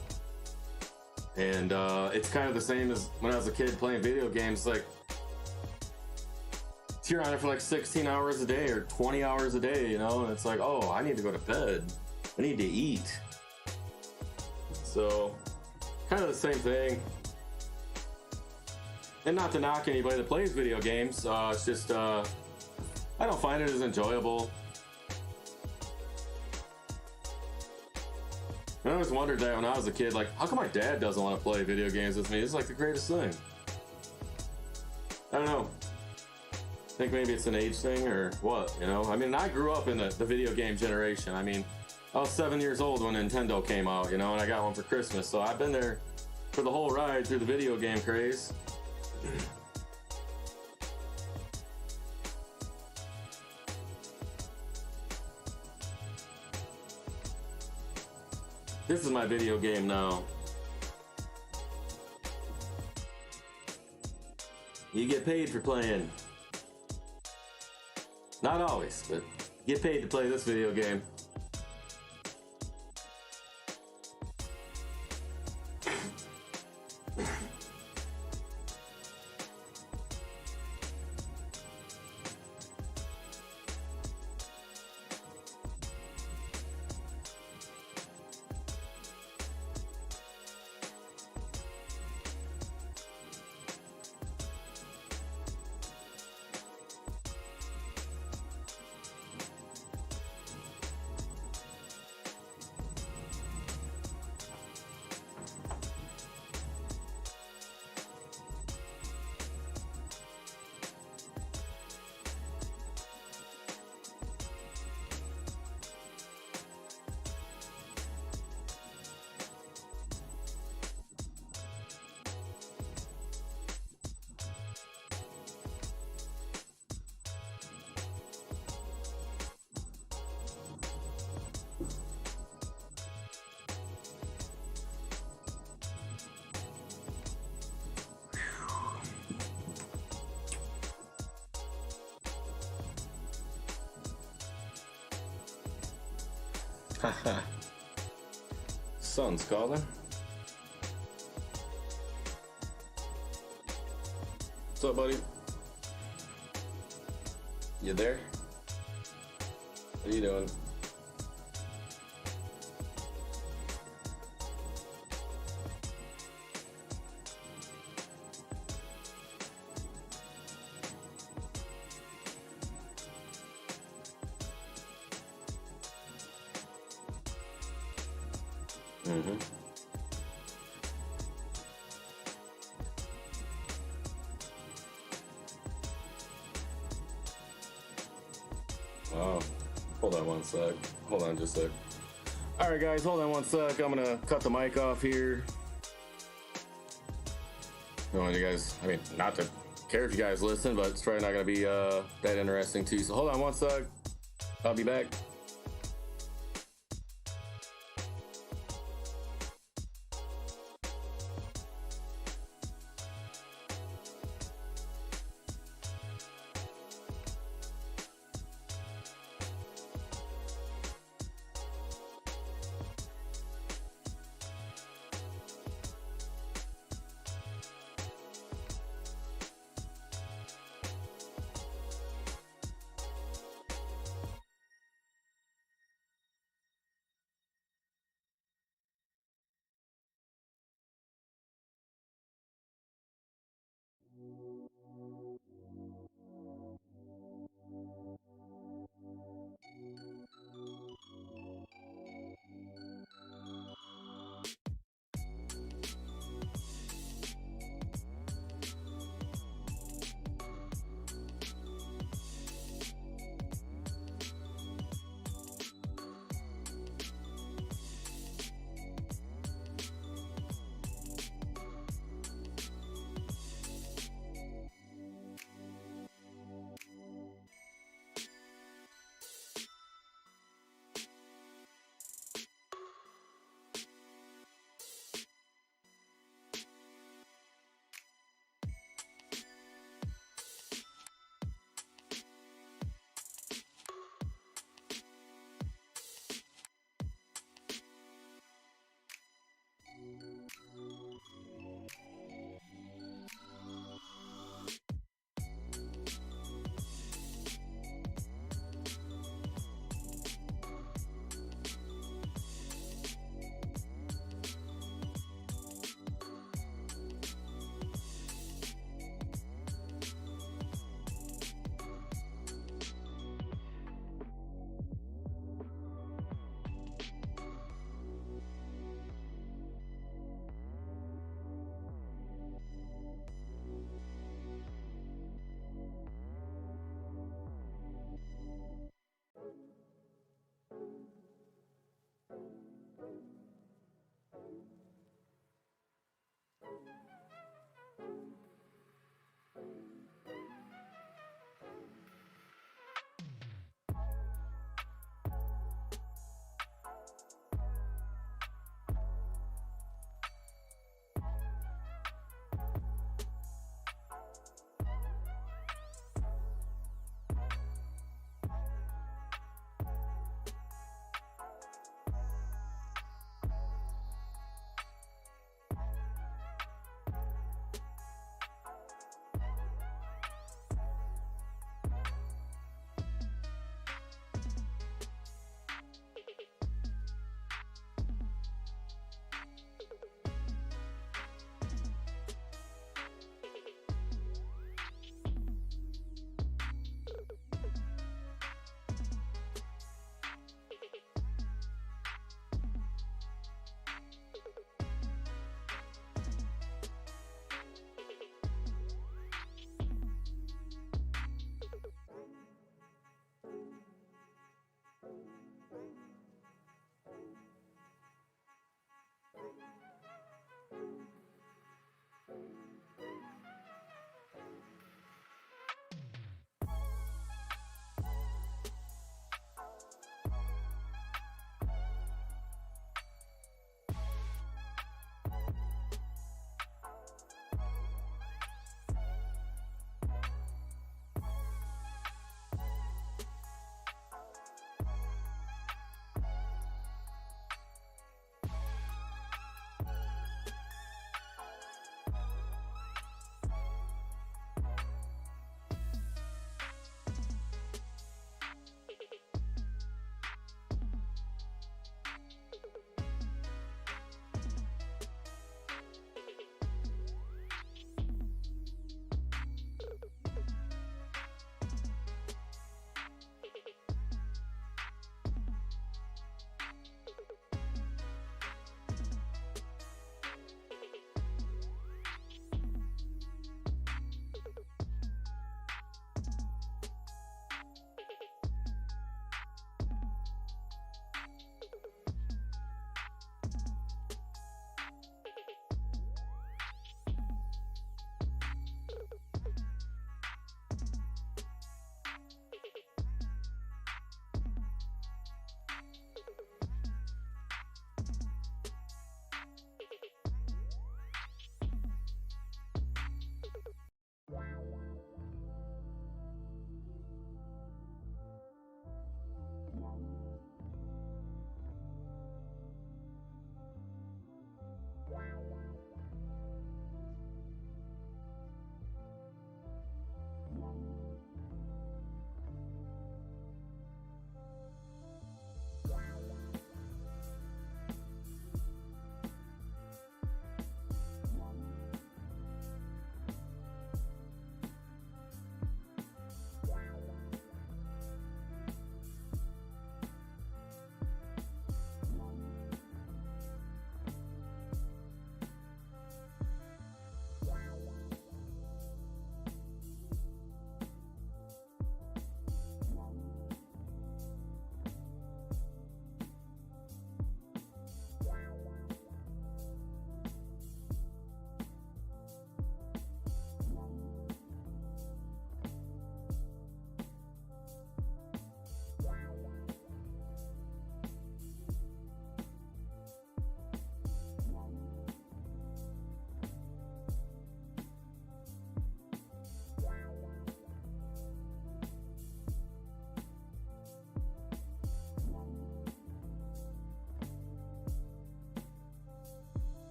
And it's kind of the same as when I was a kid playing video games. Like, you're on it for like 16 hours a day or 20 hours a day, you know, and it's like, oh, I need to go to bed. I need to eat. So, kind of the same thing. And not to knock anybody that plays video games, it's just, I don't find it as enjoyable. And I always wondered that when I was a kid, like, how come my dad doesn't want to play video games with me? It's like the greatest thing. I don't know. I think maybe it's an age thing or what, you know? I mean, I grew up in the video game generation. I mean, I was 7 years old when Nintendo came out, you know, and I got one for Christmas. So I've been there for the whole ride through the video game craze. This is my video game now. You get paid for playing. Not always, but you get paid to play this video game. Haha. Sun's calling. What's up, buddy? You there? What are you doing? Mm-hmm. Oh, hold on one sec. Hold on just a sec. All right, guys, hold on one sec. I'm gonna cut the mic off here. I want you guys, I mean, not to care if you guys listen, but it's probably not gonna be that interesting to you. So hold on one sec. I'll be back.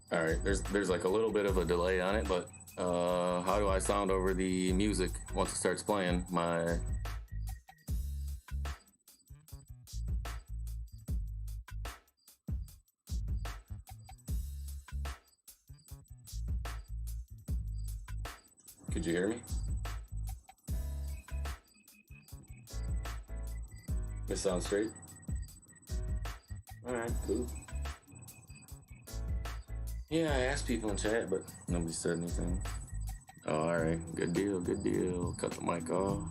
All right, there's like a little bit of a delay on it, but how do I sound over the music once it starts playing? Could you hear me? This sounds straight? All right, cool. Yeah, I asked people in chat, but nobody said anything. Oh, all right, good deal, good deal. Cut the mic off.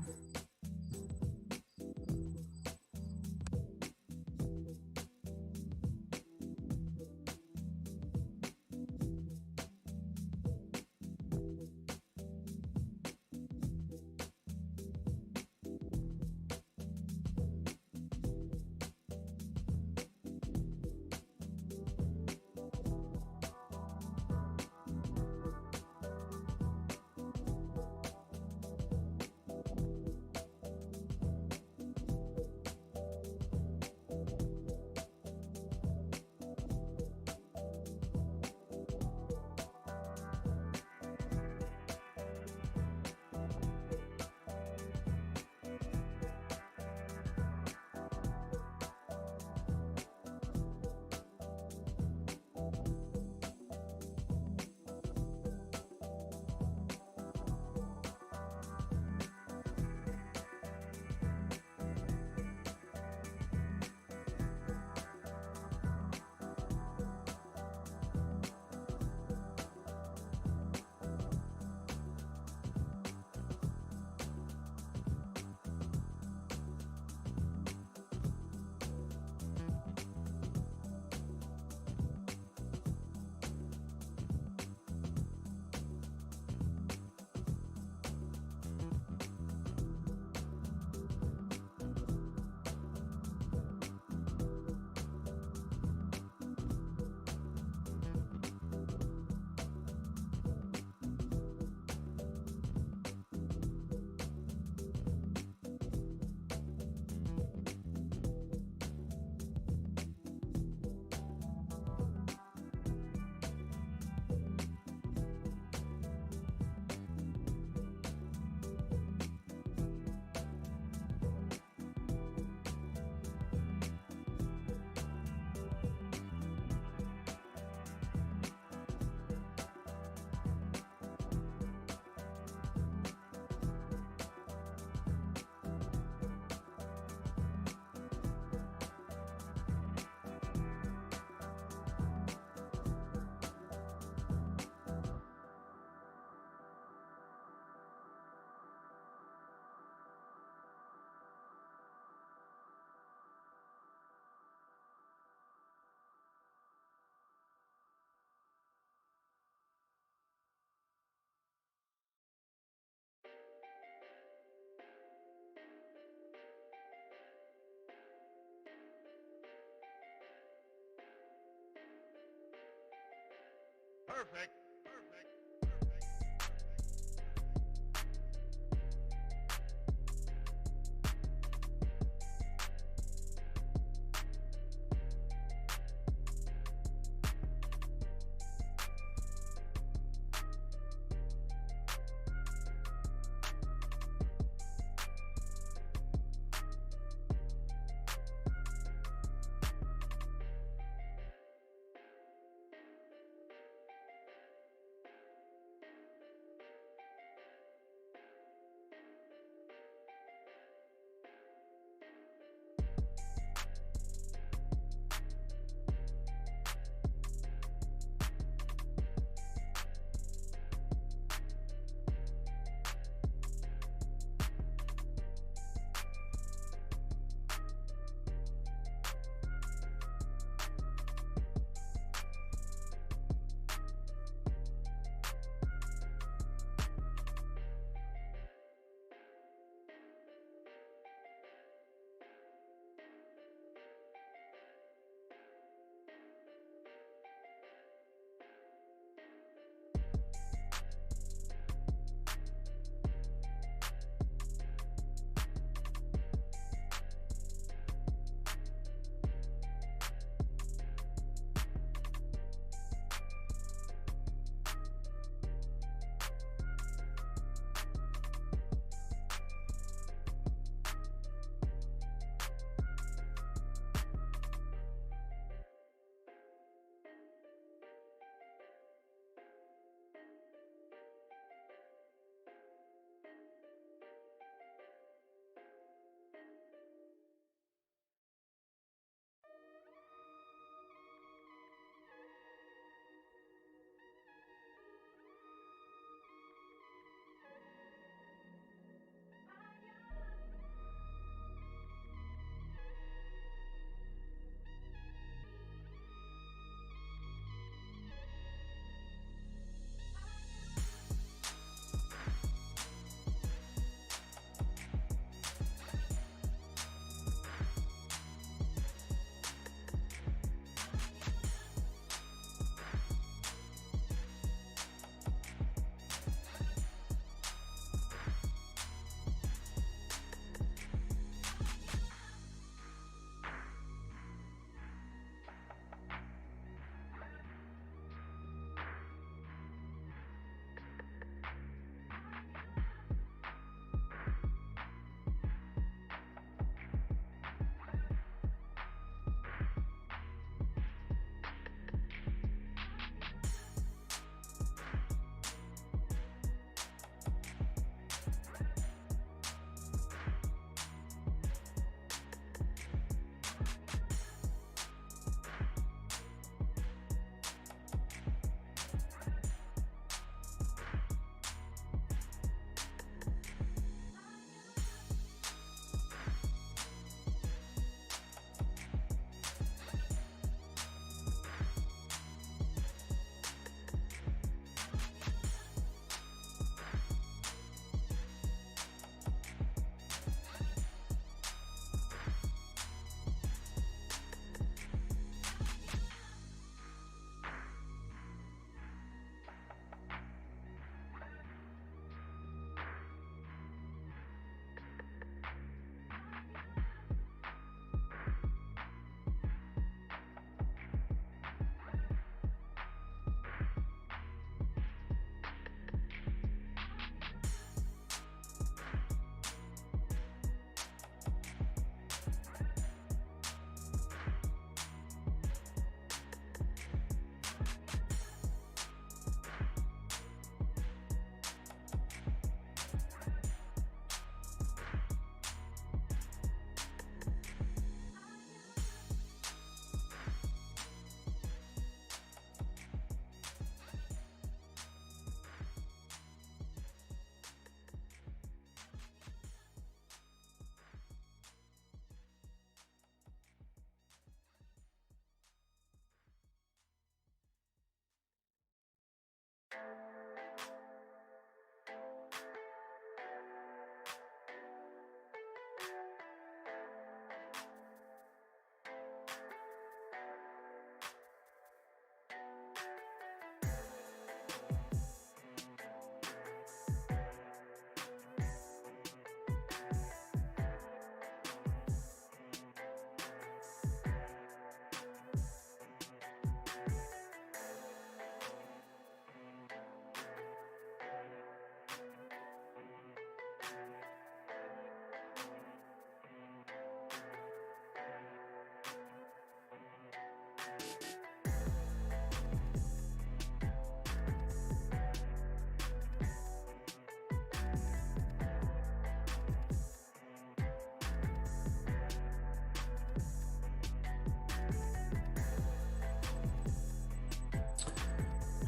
Perfect.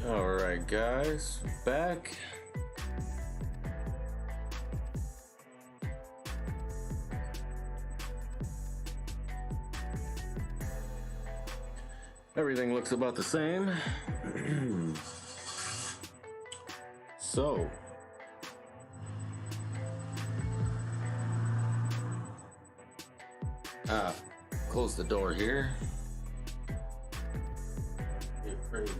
Alright guys, back. Everything looks about the same. So close the door here. Get crazy.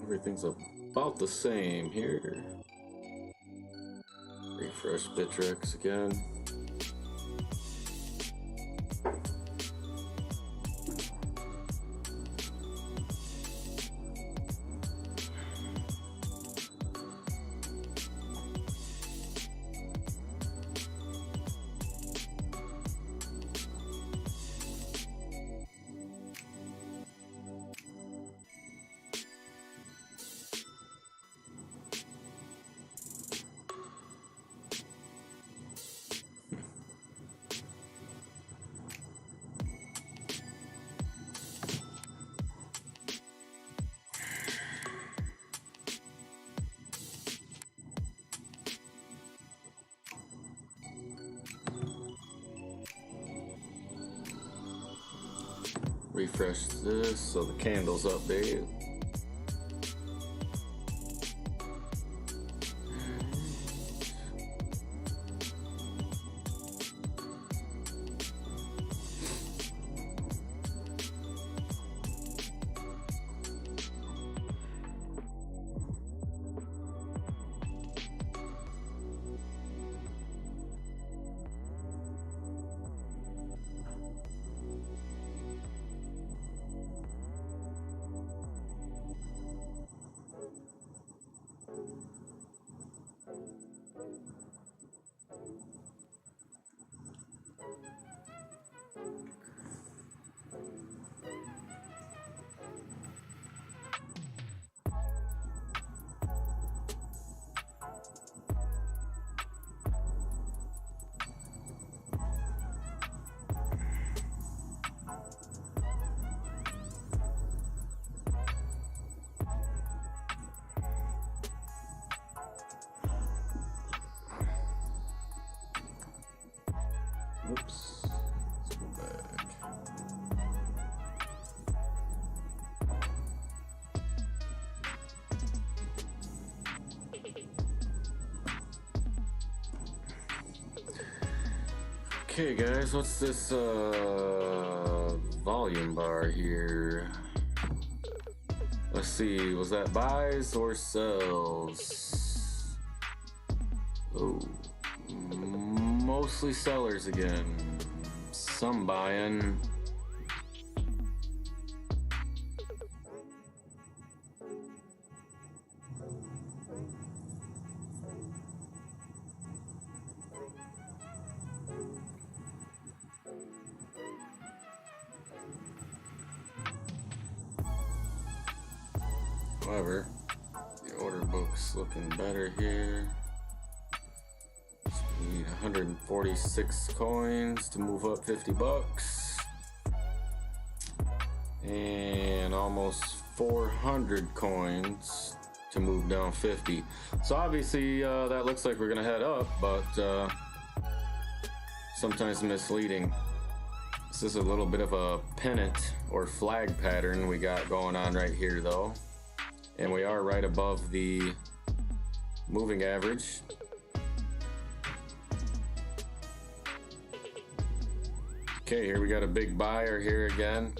Everything's about the same here. Refresh BITTREX again. Refresh this so the candles update. Oops. Let's go back. Okay guys, what's this volume bar here? Let's see, was that buys or sells? Oh, mostly sellers again. Some buying. However, the order book's looking better here. We need 146 coins to move up 50 bucks. And almost 400 coins to move down 50. So obviously that looks like we're gonna head up, but sometimes misleading. This is a little bit of a pennant or flag pattern we got going on right here though. And we are right above the moving average. Okay, here we got a big buyer here again.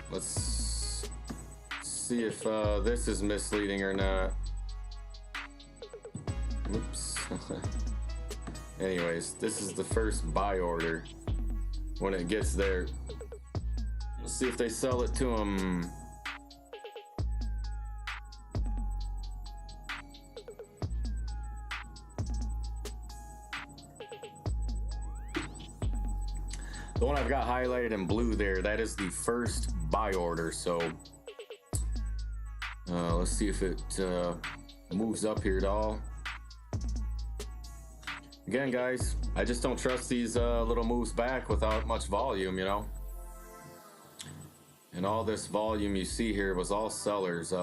Let's see see if this is misleading or not. Oops. Anyways, this is the first buy order. When it gets there, let's see if they sell it to them. The one I've got highlighted in blue there, that is the first buy order. So let's see if it moves up here at all. Again, guys, I just don't trust these little moves back without much volume, you know. And all this volume you see here was all sellers.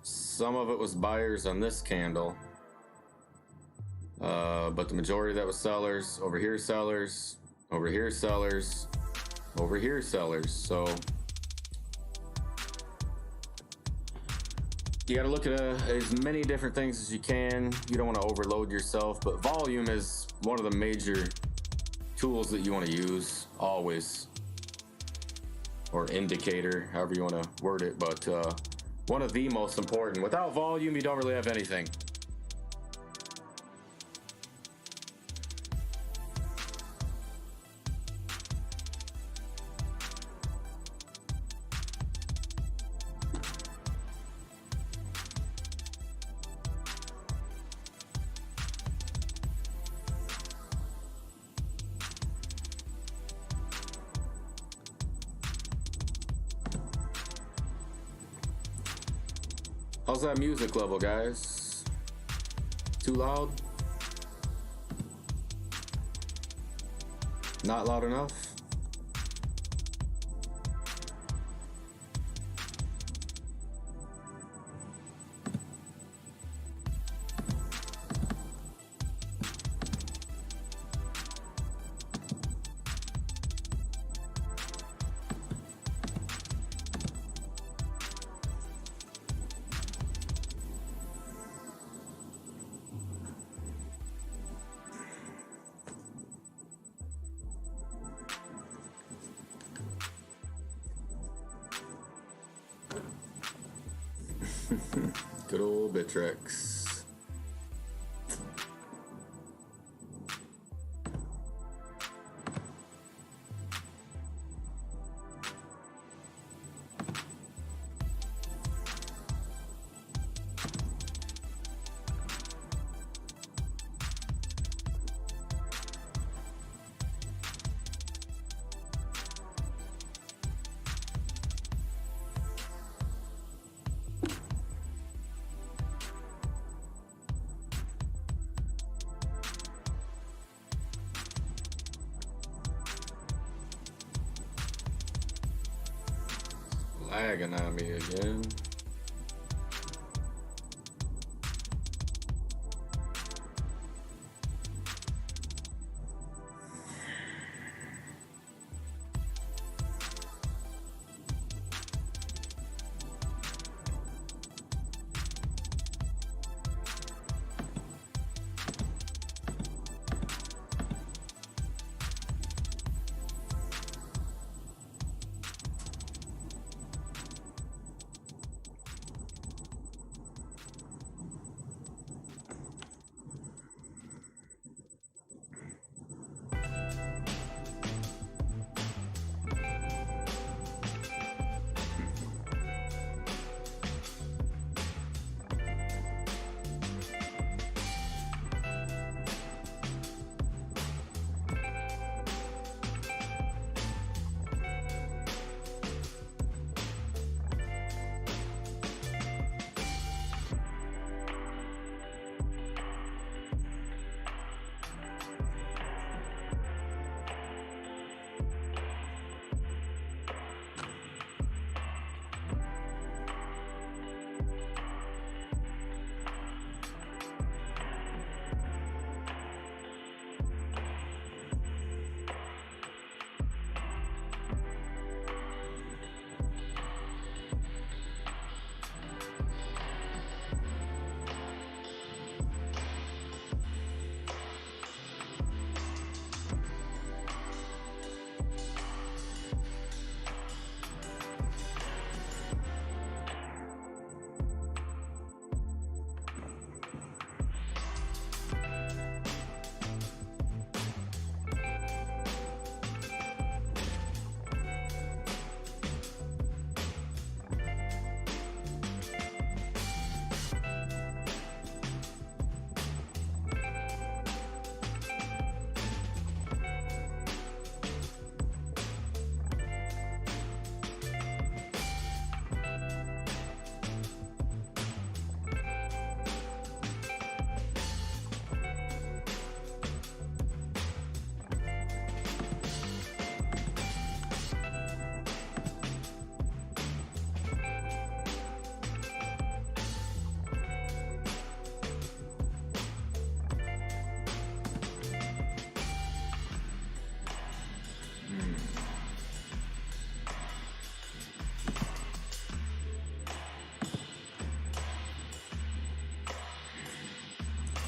Some of it was buyers on this candle, but the majority of that was sellers. Over here, sellers. Over here, sellers. Over here, sellers. So you got to look at as many different things as you can. You don't want to overload yourself, but volume is one of the major tools that you want to use always, or indicator, however you want to word it, but one of the most important. Without volume, you don't really have anything. How's that music level, guys? Too loud? Not loud enough? Good old BITTREX. Lagging on me again.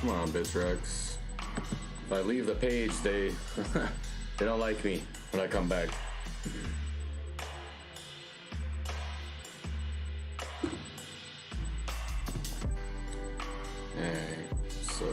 Come on, BITTREX. If I leave the page, they they don't like me when I come back. Alright, so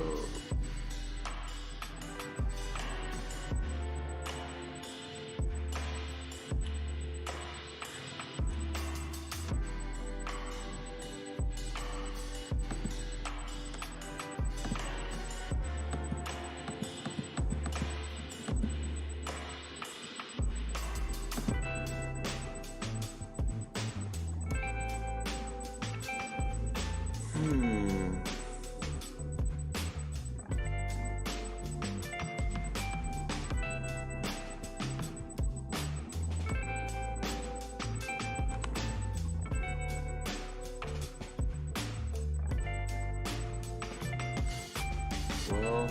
well,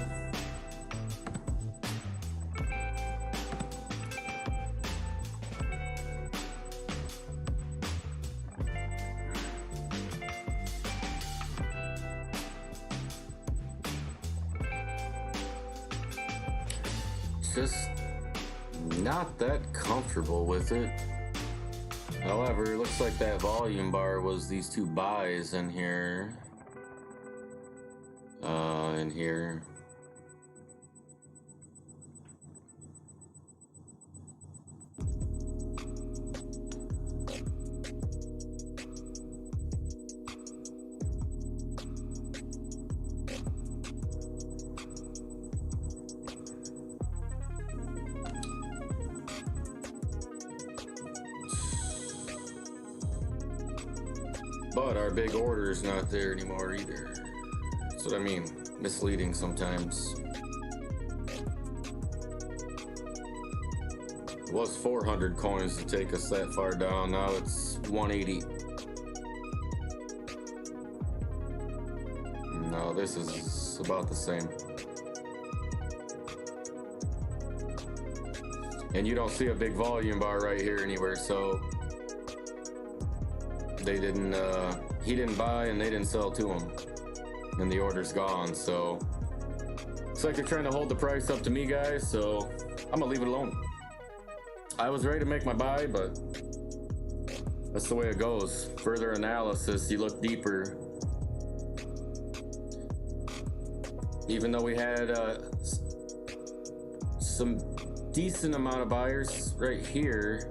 just not that comfortable with it. However, it looks like that volume bar was these two buys in here. In here. But our big order is not there anymore either. That's what I mean. Misleading sometimes. It was 400 coins to take us that far down. Now it's 180. No, this is about the same. And you don't see a big volume bar right here anywhere, so they didn't, he didn't buy and they didn't sell to him. And the order's gone, so it's like they're trying to hold the price up to me, guys, so I'm gonna leave it alone. I was ready to make my buy, but that's the way it goes. Further analysis, you look deeper. Even though we had some decent amount of buyers right here,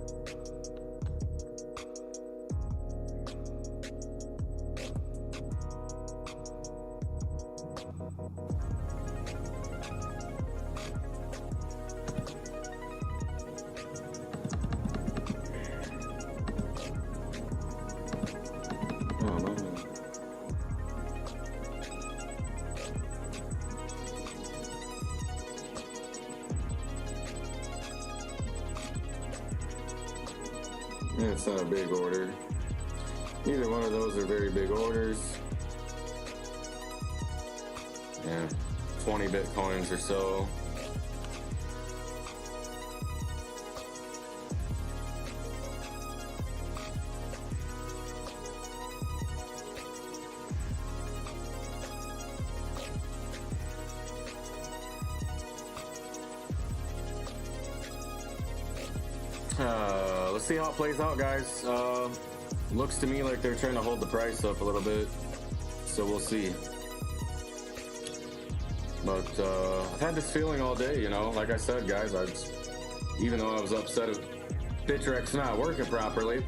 it's not a big order. Neither one of those are very big orders. Yeah, 20 Bitcoins or so. Let's see how it plays out, guys. Looks to me like they're trying to hold the price up a little bit, so we'll see. But I've had this feeling all day, you know. Like I said, guys, even though I was upset at BITTREX not working properly,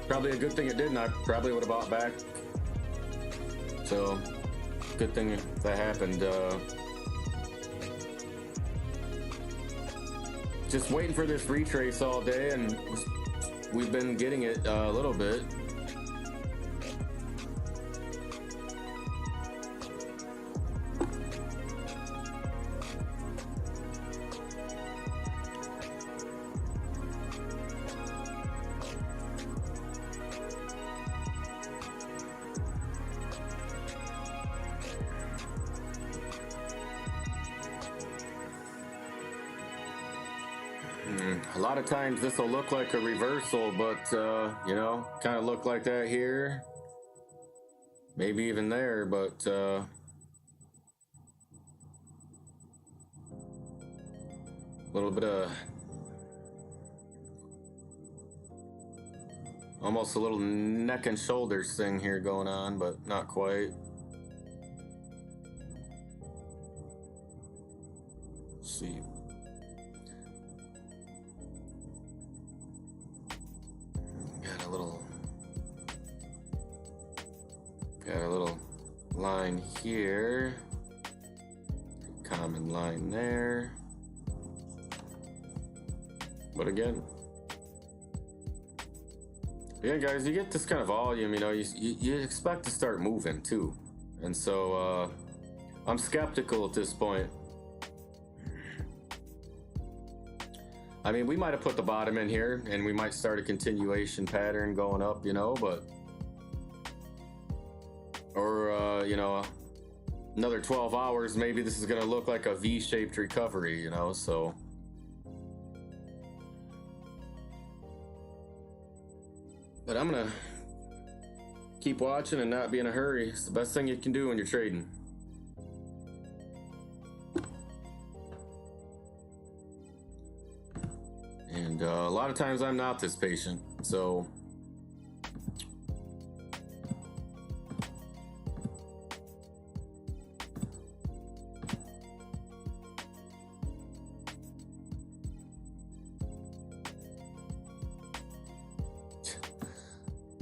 probably a good thing it didn't. I probably would have bought back. So good thing that happened. Just waiting for this retrace all day, and we've been getting it a little bit. A lot of times this will look like a reversal, but you know, kind of look like that here, maybe even there, but little bit of almost a little neck and shoulders thing here going on, but not quite. Let's see. Got a little line here. Common line there. But again, yeah, guys, you get this kind of volume, you know, you expect to start moving too. And so I'm skeptical at this point. I mean, we might have put the bottom in here and we might start a continuation pattern going up, you know, but, or, you know, another 12 hours, maybe this is going to look like a V-shaped recovery, you know, so. But I'm going to keep watching and not be in a hurry. It's the best thing you can do when you're trading. And a lot of times I'm not this patient, so.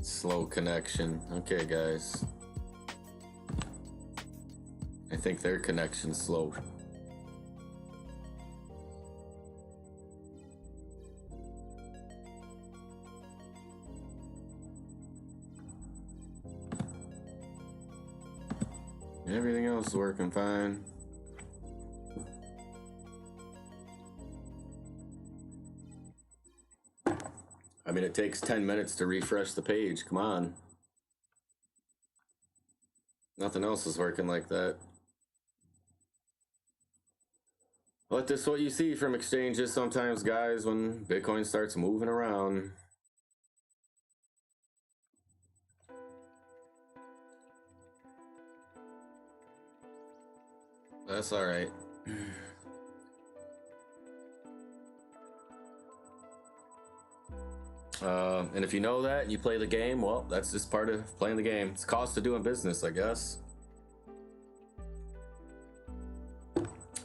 Slow connection. Okay, guys. I think their connection's slow. Everything else is working fine. I mean, it takes 10 minutes to refresh the page. Come on. Nothing else is working like that. But this is what you see from exchanges sometimes, guys, when Bitcoin starts moving around. That's all right. And if you know that and you play the game, well, that's just part of playing the game. It's cost of doing business, I guess.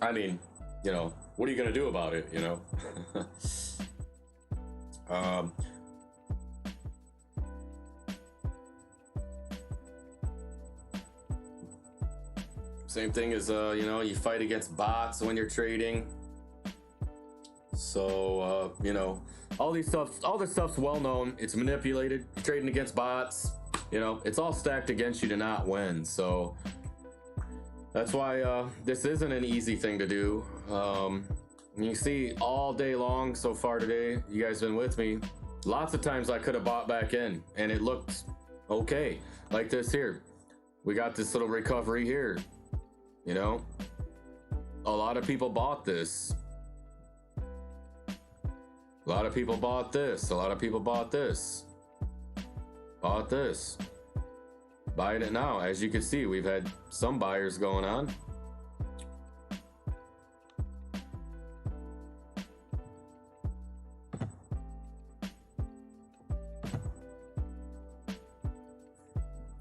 I mean, you know, what are you gonna do about it, you know? Same thing as, you know, you fight against bots when you're trading. So, you know, all this stuff's well known. It's manipulated. You're trading against bots. You know, it's all stacked against you to not win. So that's why this isn't an easy thing to do. You see all day long so far today, you guys been with me. Lots of times I could have bought back in and it looked okay. Like this here. We got this little recovery here. You know, a lot of people bought this. A lot of people bought this. A lot of people bought this. Bought this. Buying it now. As you can see, we've had some buyers going on.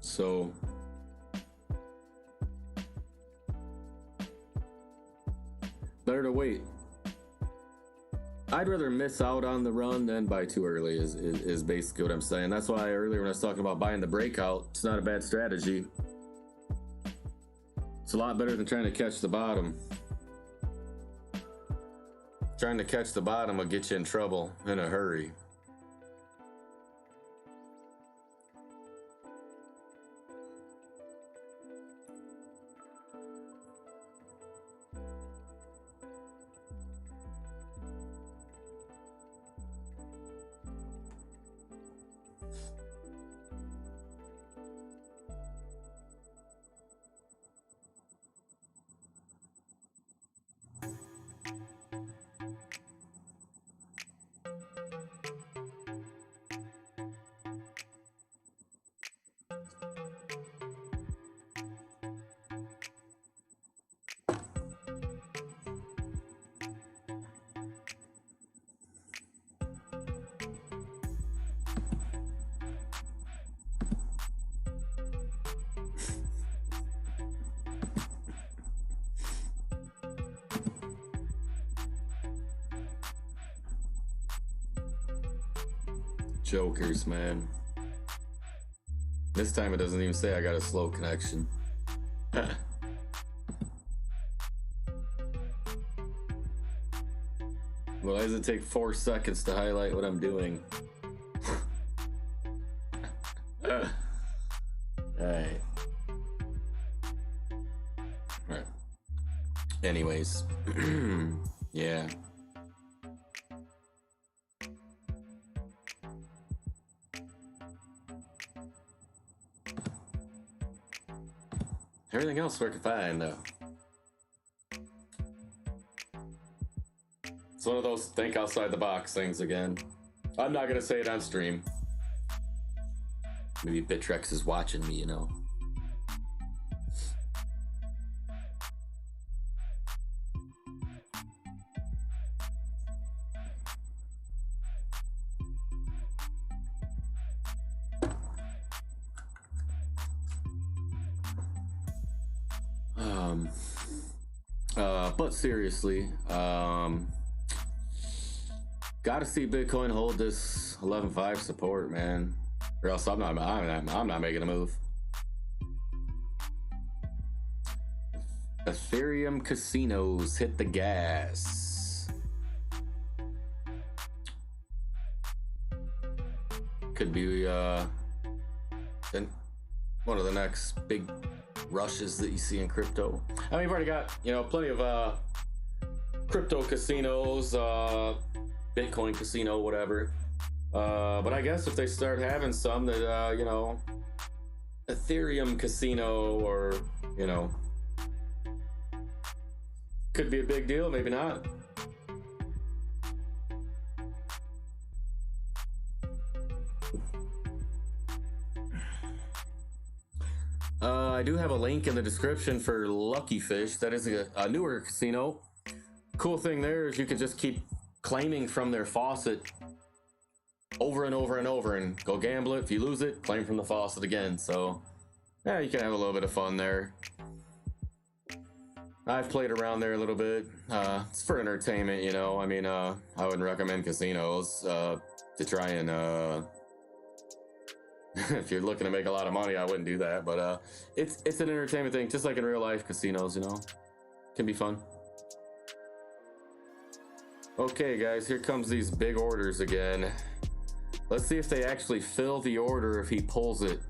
So better to wait. I'd rather miss out on the run than buy too early is basically what I'm saying. That's why earlier when I was talking about buying the breakout, it's not a bad strategy. It's a lot better than trying to catch the bottom. Trying to catch the bottom will get you in trouble in a hurry. Jokers, man. This time it doesn't even say I got a slow connection. Why does it take 4 seconds to highlight what I'm doing? Alright. Alright. Anyways. Yeah. Everything else working fine though. It's one of those think outside the box things again. I'm not gonna say it on stream. Maybe BITTREX is watching me, you know. But seriously, gotta see Bitcoin hold this 11.5 support, man, or else I'm not making a move. Ethereum casinos hit the gas. Could be one of the next big rushes that you see in crypto. I mean, you've already got, you know, plenty of crypto casinos, Bitcoin casino, whatever. But I guess if they start having some that, you know, Ethereum casino, or, you know, could be a big deal, maybe not. I do have a link in the description for Lucky Fish. That is a newer casino. Cool thing there is you can just keep claiming from their faucet over and over and over and go gamble it. If you lose it, claim from the faucet again. So yeah, you can have a little bit of fun there. I've played around there a little bit. It's for entertainment, you know. I mean, I wouldn't recommend casinos to try and if you're looking to make a lot of money, I wouldn't do that. But it's an entertainment thing, just like in real life casinos, you know. Can be fun. Okay, guys, here comes these big orders again. Let's see if they actually fill the order if he pulls it.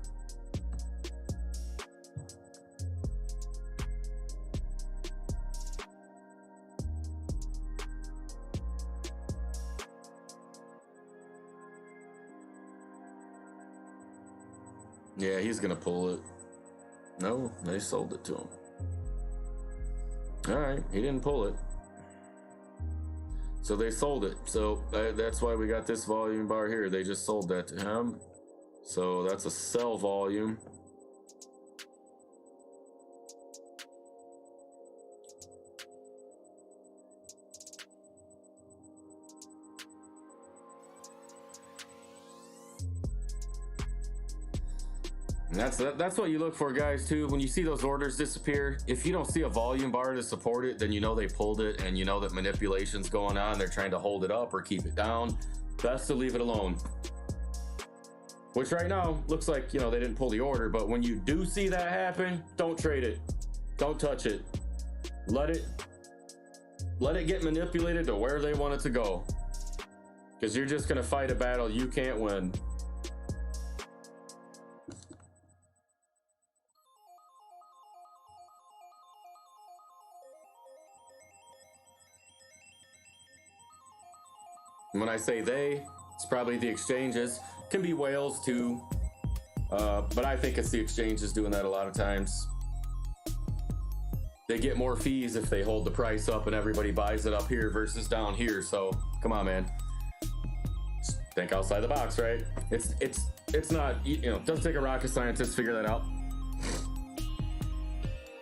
Yeah, he's gonna pull it. No, they sold it to him. All right, he didn't pull it. So they sold it. So that's why we got this volume bar here. They just sold that to him. So that's a sell volume. And that's what you look for, guys, too. When you see those orders disappear, if you don't see a volume bar to support it, then you know they pulled it, and you know that manipulation's going on. They're trying to hold it up or keep it down. Best to leave it alone. Which right now looks like, you know, they didn't pull the order, but when you do see that happen, don't trade it. Don't touch it. Let it get manipulated to where they want it to go. Because you're just gonna fight a battle you can't win. When I say they, it's probably the exchanges. Can be whales too, but I think it's the exchanges doing that a lot of times. They get more fees if they hold the price up and everybody buys it up here versus down here. So come on, man. Just think outside the box, right? It's not, you know, it doesn't take a rocket scientist to figure that out.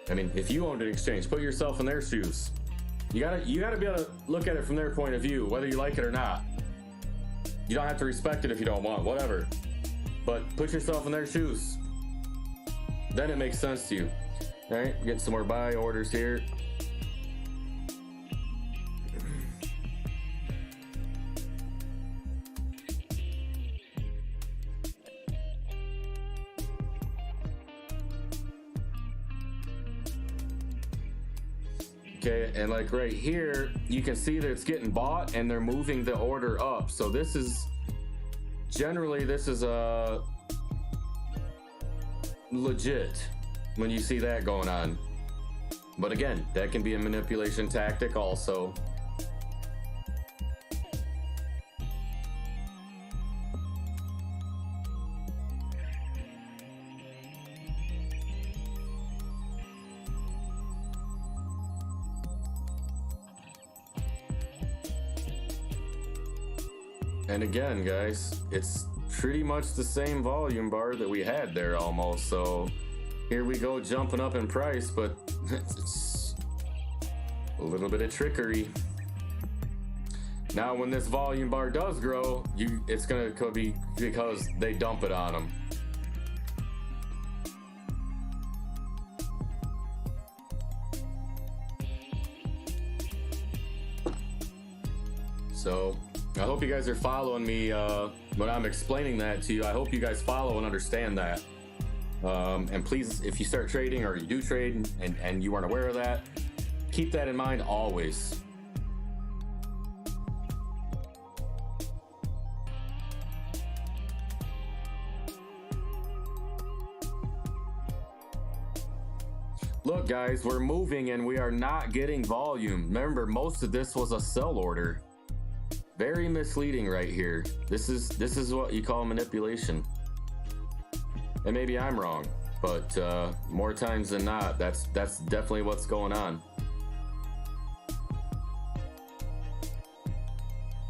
I mean, if you owned an exchange, put yourself in their shoes. You gotta be able to look at it from their point of view, whether you like it or not. You don't have to respect it if you don't want, whatever. But put yourself in their shoes. Then it makes sense to you. All right, get some more buy orders here. Okay, and like right here, you can see that it's getting bought and they're moving the order up. So this is generally, this is legit when you see that going on. But again, that can be a manipulation tactic also. And again, guys, it's pretty much the same volume bar that we had there almost. So here we go, jumping up in price, but it's a little bit of trickery. Now, when this volume bar does grow, it's gonna be because they dump it on them. So I hope you guys are following me when I'm explaining that to you. I hope you guys follow and understand that. And please, if you start trading or you do trade and you aren't aware of that, keep that in mind always. Look, guys, we're moving and we are not getting volume. Remember, most of this was a sell order. Very misleading right here. This is what you call manipulation. And maybe I'm wrong, but more times than not, that's definitely what's going on.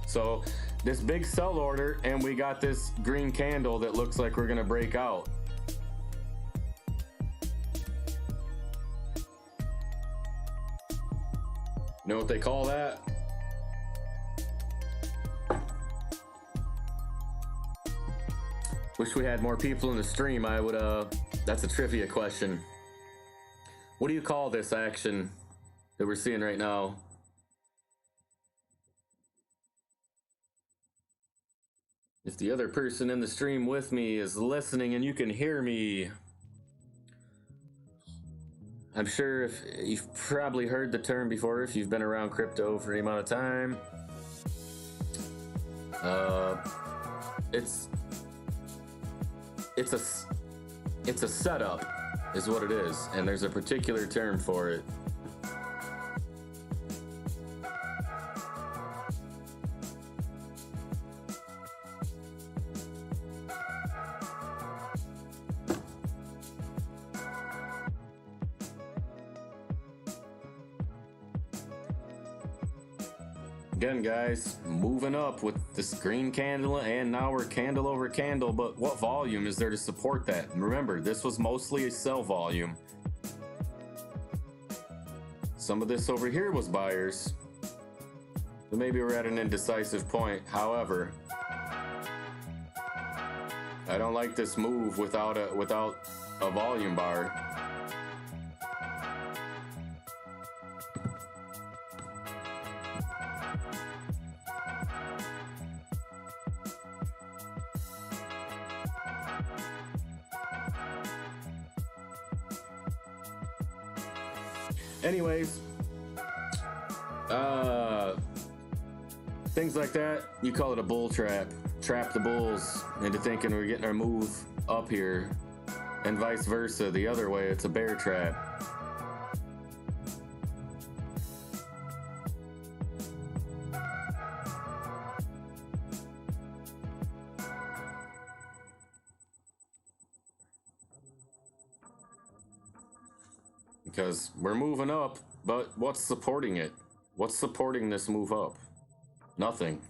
So this big sell order, and we got this green candle that looks like we're gonna break out. You know what they call that? Wish we had more people in the stream. I would, that's a trivia question. What do you call this action that we're seeing right now? If the other person in the stream with me is listening and you can hear me, I'm sure if you've probably heard the term before if you've been around crypto for any amount of time. It's a setup is what it is, and there's a particular term for it. Again, guys, moving up with this green candle, and now we're candle over candle, but what volume is there to support that? And remember, this was mostly a sell volume. Some of this over here was buyers. So maybe we're at an indecisive point. However, I don't like this move without a volume bar. Anyways, things like that, you call it a bull trap. Trap the bulls into thinking we're getting our move up here, and vice versa. The other way, it's a bear trap. Because we're moving up, but what's supporting it? What's supporting this move up? Nothing.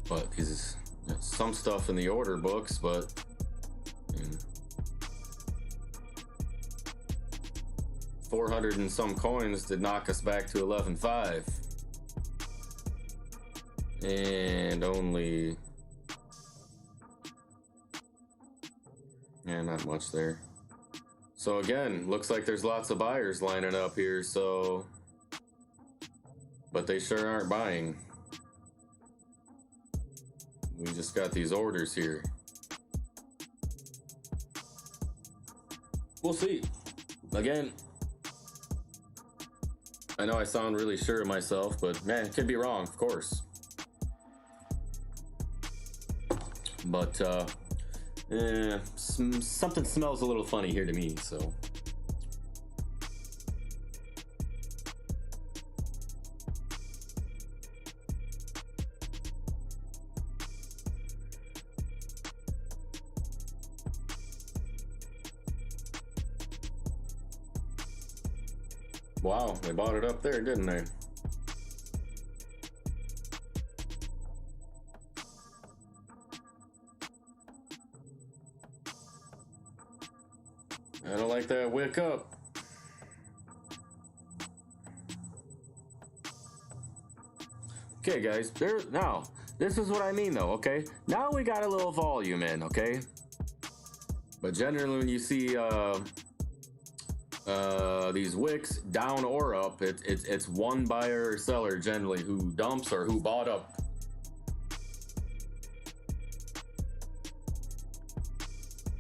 But because some stuff in the order books, but 400 and some coins did knock us back to 11.5, and only, yeah, not much there. So again, looks like there's lots of buyers lining up here, so, but they sure aren't buying. We just got these orders here. We'll see. Again, I know I sound really sure of myself, but man, could be wrong, of course. But something smells a little funny here to me, so. Wow, they bought it up there, didn't they? I don't like that wick up. Okay, guys, now, this is what I mean though, okay? Now we got a little volume in, okay? But generally when you see these wicks down or up, it's one buyer or seller generally who dumps or who bought up.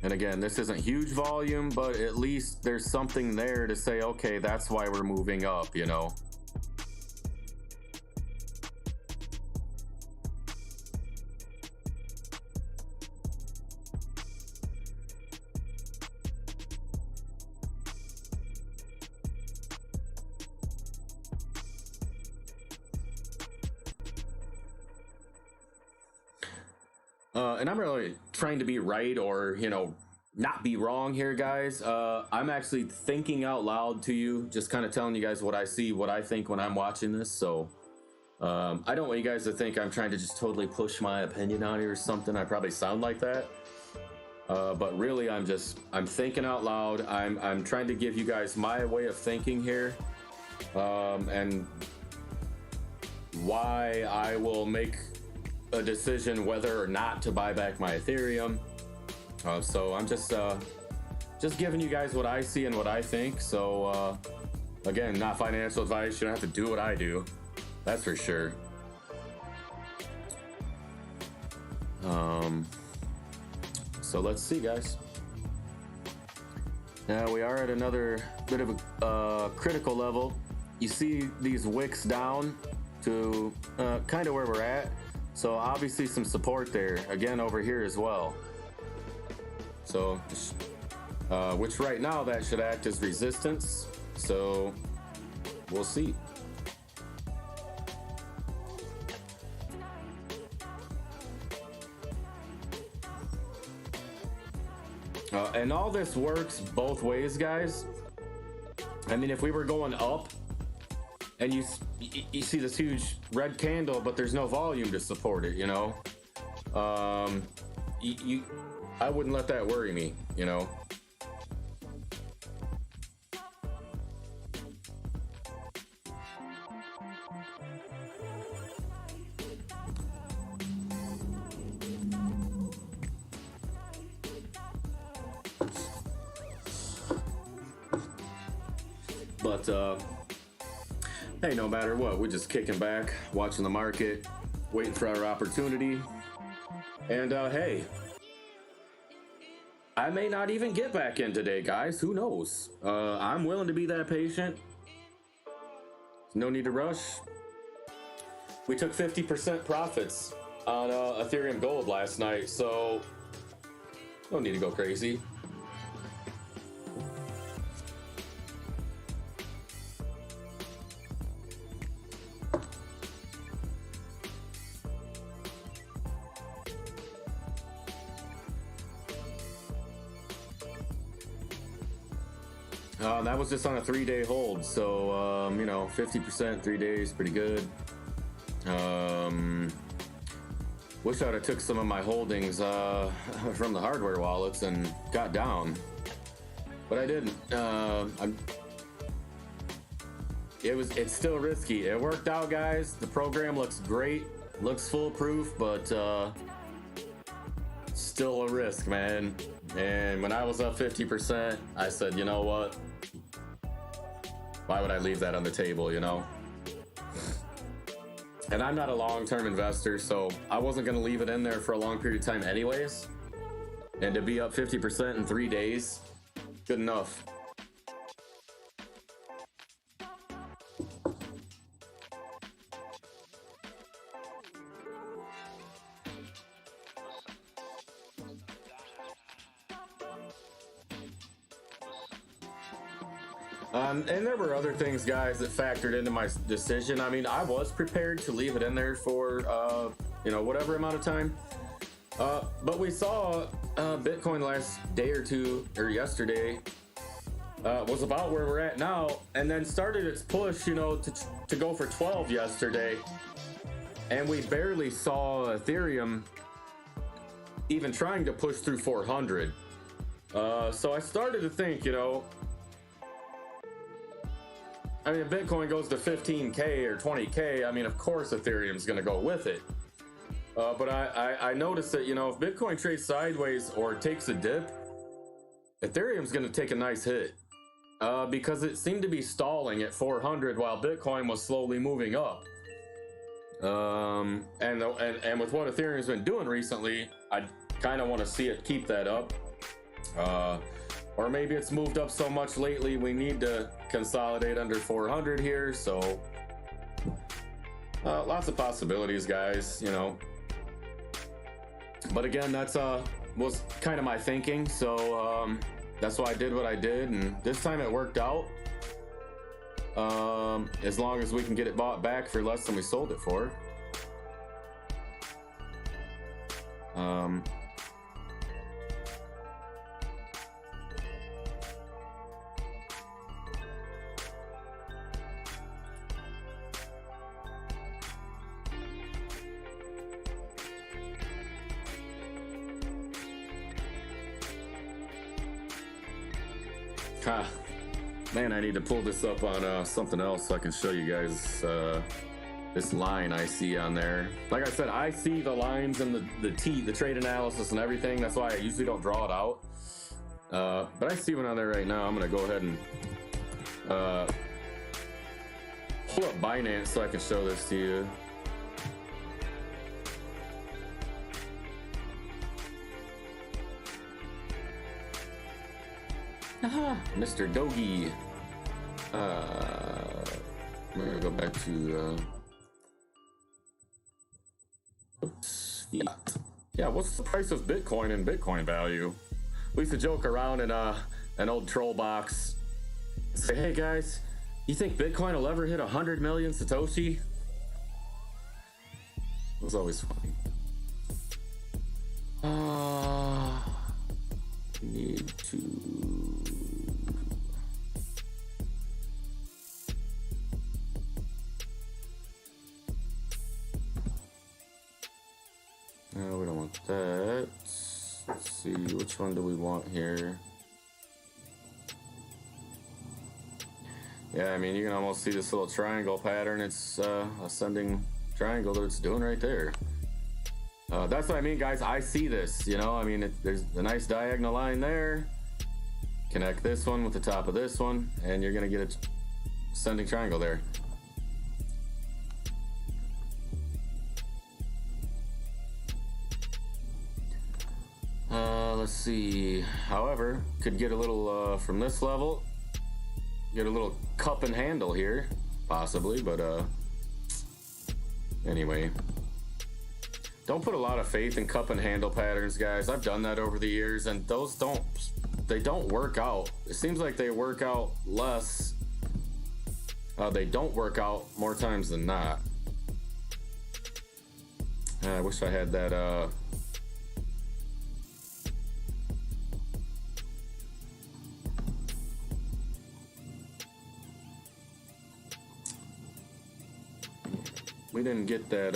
And again, this isn't huge volume, but at least there's something there to say, okay, that's why we're moving up, you know? And I'm really trying to be right or, you know, not be wrong here, guys. I'm actually thinking out loud to you, just kind of telling you guys what I see, what I think when I'm watching this. So I don't want you guys to think I'm trying to just totally push my opinion on you or something. I probably sound like that. But really, I'm thinking out loud. I'm trying to give you guys my way of thinking here. And why I will make a decision whether or not to buy back my Ethereum. So I'm just giving you guys what I see and what I think. So again, not financial advice. You don't have to do what I do. That's for sure. So let's see, guys. Now we are at another bit of a critical level. You see these wicks down to kind of where we're at. So obviously some support there, again over here as well. So, which right now that should act as resistance. So we'll see. And all this works both ways, guys. I mean, if we were going up and you see this huge red candle, but there's no volume to support it, you know, I wouldn't let that worry me, you know. But hey, no matter what, we're just kicking back, watching the market, waiting for our opportunity. And hey, I may not even get back in today, guys. Who knows? I'm willing to be that patient. No need to rush. We took 50% profits on Ethereum Gold last night, so no need to go crazy. That was just on a 3-day hold, so you know, 50%, 3 days, pretty good. Wish I'd have took some of my holdings from the hardware wallets and got down, but I didn't. It's still risky. It worked out, guys. The program looks great, looks foolproof, but still a risk, man. And when I was up 50%, I said, you know what? Why would I leave that on the table, you know? And I'm not a long-term investor, so I wasn't going to leave it in there for a long period of time anyways. And to be up 50% in 3 days, good enough. And there were other things, guys, that factored into my decision. I mean, I was prepared to leave it in there for, you know, whatever amount of time. But we saw Bitcoin last day or two, or yesterday, was about where we're at now, and then started its push, you know, to go for 12 yesterday. And we barely saw Ethereum even trying to push through 400. So I started to think, you know, I mean, if Bitcoin goes to 15K or 20K, I mean, of course Ethereum's going to go with it. But I noticed that, you know, if Bitcoin trades sideways or takes a dip, Ethereum's going to take a nice hit. Because it seemed to be stalling at 400 while Bitcoin was slowly moving up. And with what Ethereum's been doing recently, I kind of want to see it keep that up. Or maybe it's moved up so much lately, we need to consolidate under 400 here. So lots of possibilities, guys, you know. But again, that's was kind of my thinking. So that's why I did what I did, and this time it worked out. As long as we can get it bought back for less than we sold it for. Man, I need to pull this up on something else so I can show you guys this line I see on there. Like I said, I see the lines and the trade analysis and everything. That's why I usually don't draw it out. But I see one on there right now. I'm gonna go ahead and pull up Binance so I can show this to you. Mr. DOGE. I'm gonna go back to fiat. Yeah, what's the price of Bitcoin and Bitcoin value? We used to joke around in an old troll box. Say, hey guys, you think Bitcoin will ever hit 100 million Satoshi? It was always funny. Need to. No, we don't want that. Let's see, which one do we want here? Yeah, I mean, you can almost see this little triangle pattern. It's ascending triangle that it's doing right there. That's what I mean, guys. I see this, you know, I mean, there's a nice diagonal line there. Connect this one with the top of this one, and you're gonna get a ascending triangle there. Let's see. However, could get a little from this level, get a little cup and handle here, possibly, but anyway. Don't put a lot of faith in cup and handle patterns, guys. I've done that over the years, and those don't work out. It seems like they work out less. They don't work out more times than not. I wish I had that we didn't get that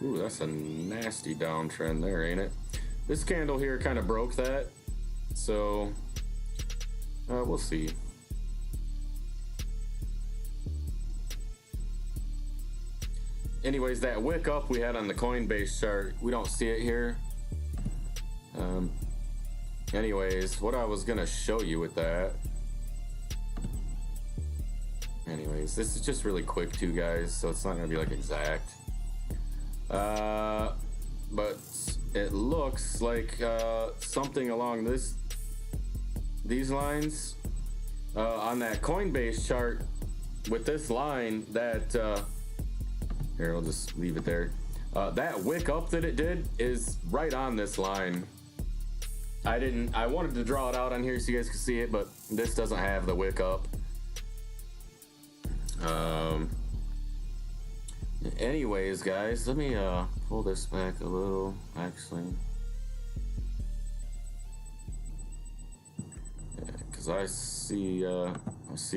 ooh, that's a nasty downtrend there, ain't it? This candle here kind of broke that, so we'll see. anyways, that wick up we had on the Coinbase chart, we don't see it here. Anyways, what I was gonna show you with that. Anyways, this is just really quick too, guys, so it's not gonna be like exact. But it looks like something along these lines on that Coinbase chart with this line that here, I'll just leave it there. That wick up that it did is right on this line. I wanted to draw it out on here so you guys can see it, but this doesn't have the wick up. Anyways, guys, let me pull this back a little, actually, because I see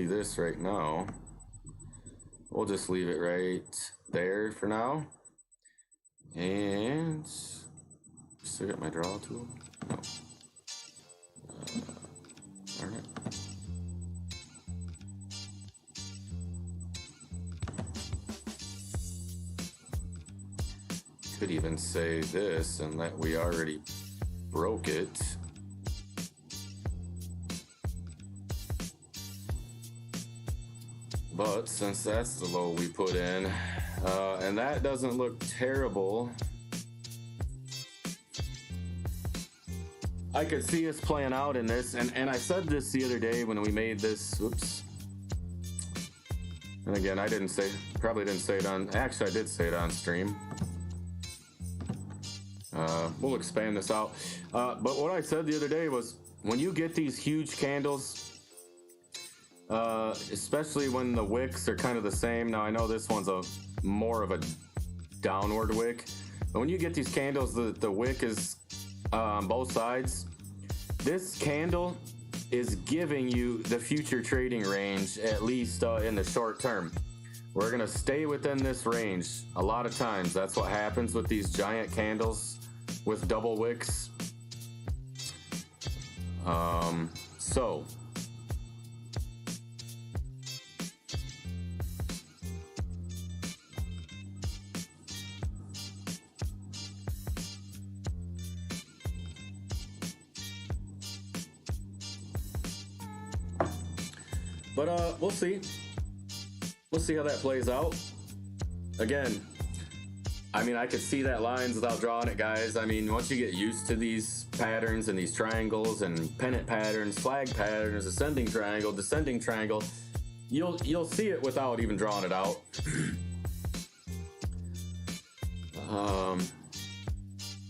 this right now. We'll just leave it right there for now. And still got my draw tool. No. Darn it. Could even say this and that we already broke it. But since that's the low we put in, and that doesn't look terrible, I could see us playing out in this, and I said this the other day when we made this, oops. And again, probably didn't say it on, actually I did say it on stream. We'll expand this out. But what I said the other day was, when you get these huge candles, especially when the wicks are kind of the same. Now I know this one's more of a downward wick, but when you get these candles, the wick is on both sides. This candle is giving you the future trading range, at least in the short term. We're gonna stay within this range. A lot of times that's what happens with these giant candles with double wicks. So but we'll see how that plays out. Again, I mean, I could see that lines without drawing it, guys. I mean, once you get used to these patterns and these triangles and pennant patterns, flag patterns, ascending triangle, descending triangle, you'll see it without even drawing it out.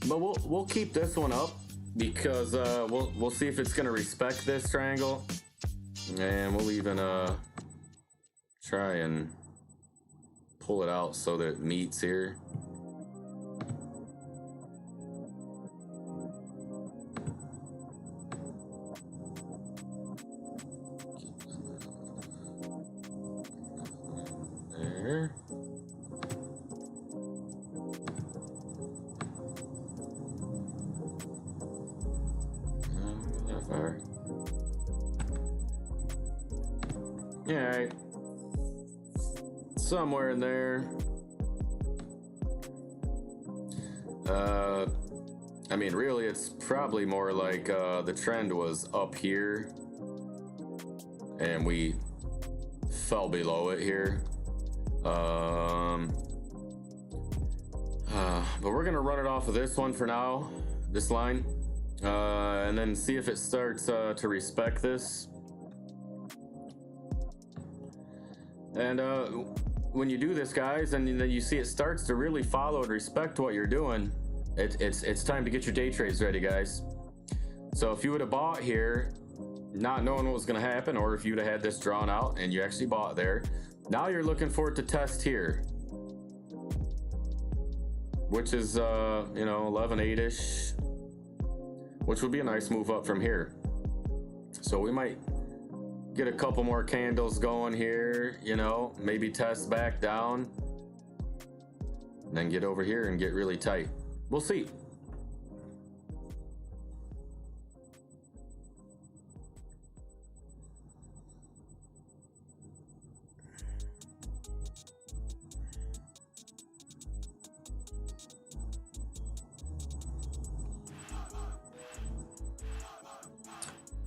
But we'll keep this one up because we'll see if it's gonna respect this triangle, and we'll even try and pull it out so that it meets here. There. That far. Yeah, right. Somewhere in there. I mean, really, it's probably more like the trend was up here and we fell below it here. But we're gonna run it off of this one for now, this line, and then see if it starts to respect this. And when you do this, guys, and then you see it starts to really follow and respect what you're doing, it's time to get your day trades ready, guys. So if you would have bought here not knowing what was going to happen, or if you'd have had this drawn out and you actually bought there, now you're looking for it to test here, which is 11.8ish, which would be a nice move up from here. So we might get a couple more candles going here, maybe test back down, then get over here and get really tight. We'll see.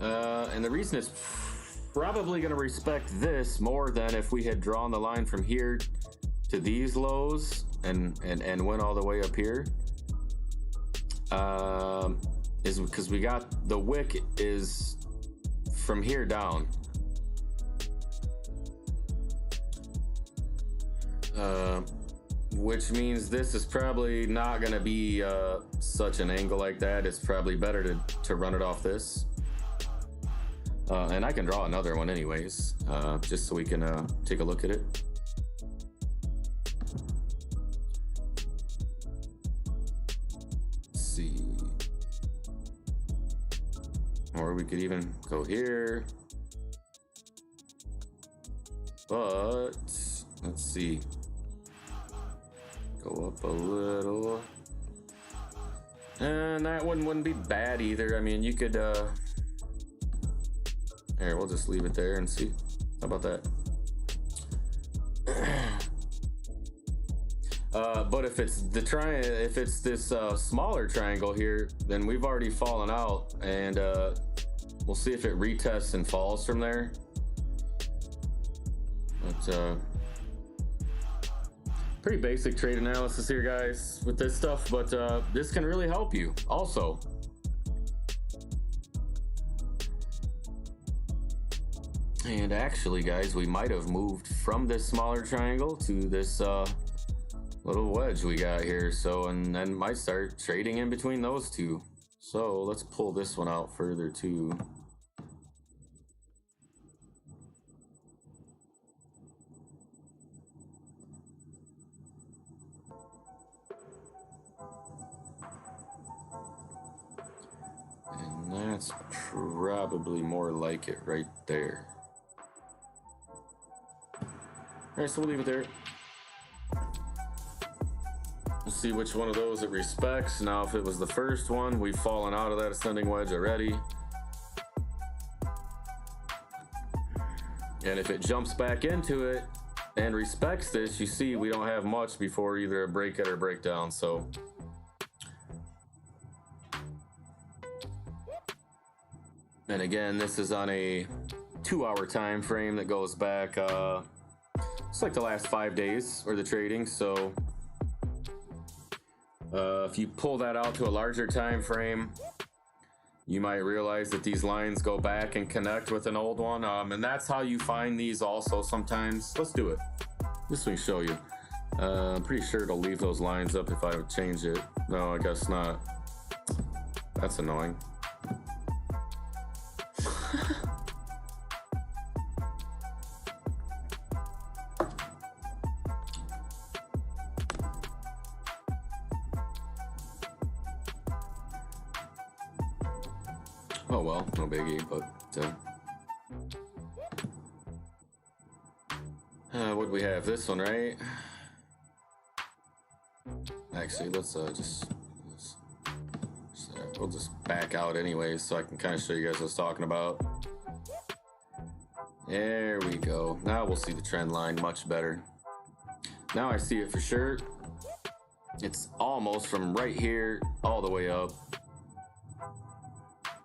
And the reason it's probably going to respect this more than if we had drawn the line from here to these lows and went all the way up here, is because we got the wick is from here down. Which means this is probably not going to be such an angle like that. It's probably better to run it off this. And I can draw another one anyways, just so we can take a look at it. Let's see. Or we could even go here. But let's see. Go up a little. And that one wouldn't be bad either. I mean, you could here, we'll just leave it there and see. How about that? But if it's if it's this smaller triangle here, then we've already fallen out, and we'll see if it retests and falls from there. But pretty basic trade analysis here, guys, with this stuff, but this can really help you also. And actually, guys, we might have moved from this smaller triangle to this little wedge we got here. So, and then might start trading in between those two. So let's pull this one out further too. And that's probably more like it right there. All right, so we'll leave it there. We'll see which one of those it respects. Now, if it was the first one, we've fallen out of that ascending wedge already. And if it jumps back into it and respects this, you see we don't have much before either a break it or breakdown. So and again, this is on a 2-hour time frame that goes back it's like the last 5 days or the trading. So if you pull that out to a larger time frame, you might realize that these lines go back and connect with an old one, and that's how you find these also sometimes. Let's do it. This will show you. I'm pretty sure it'll leave those lines up if I would change it. No, I guess not. That's annoying. Oh well, no biggie, but what do we have? This one, right? Actually, let's we'll just back out anyways, so I can kind of show you guys what I was talking about. There we go. Now we'll see the trend line much better. Now I see it for sure. It's almost from right here all the way up.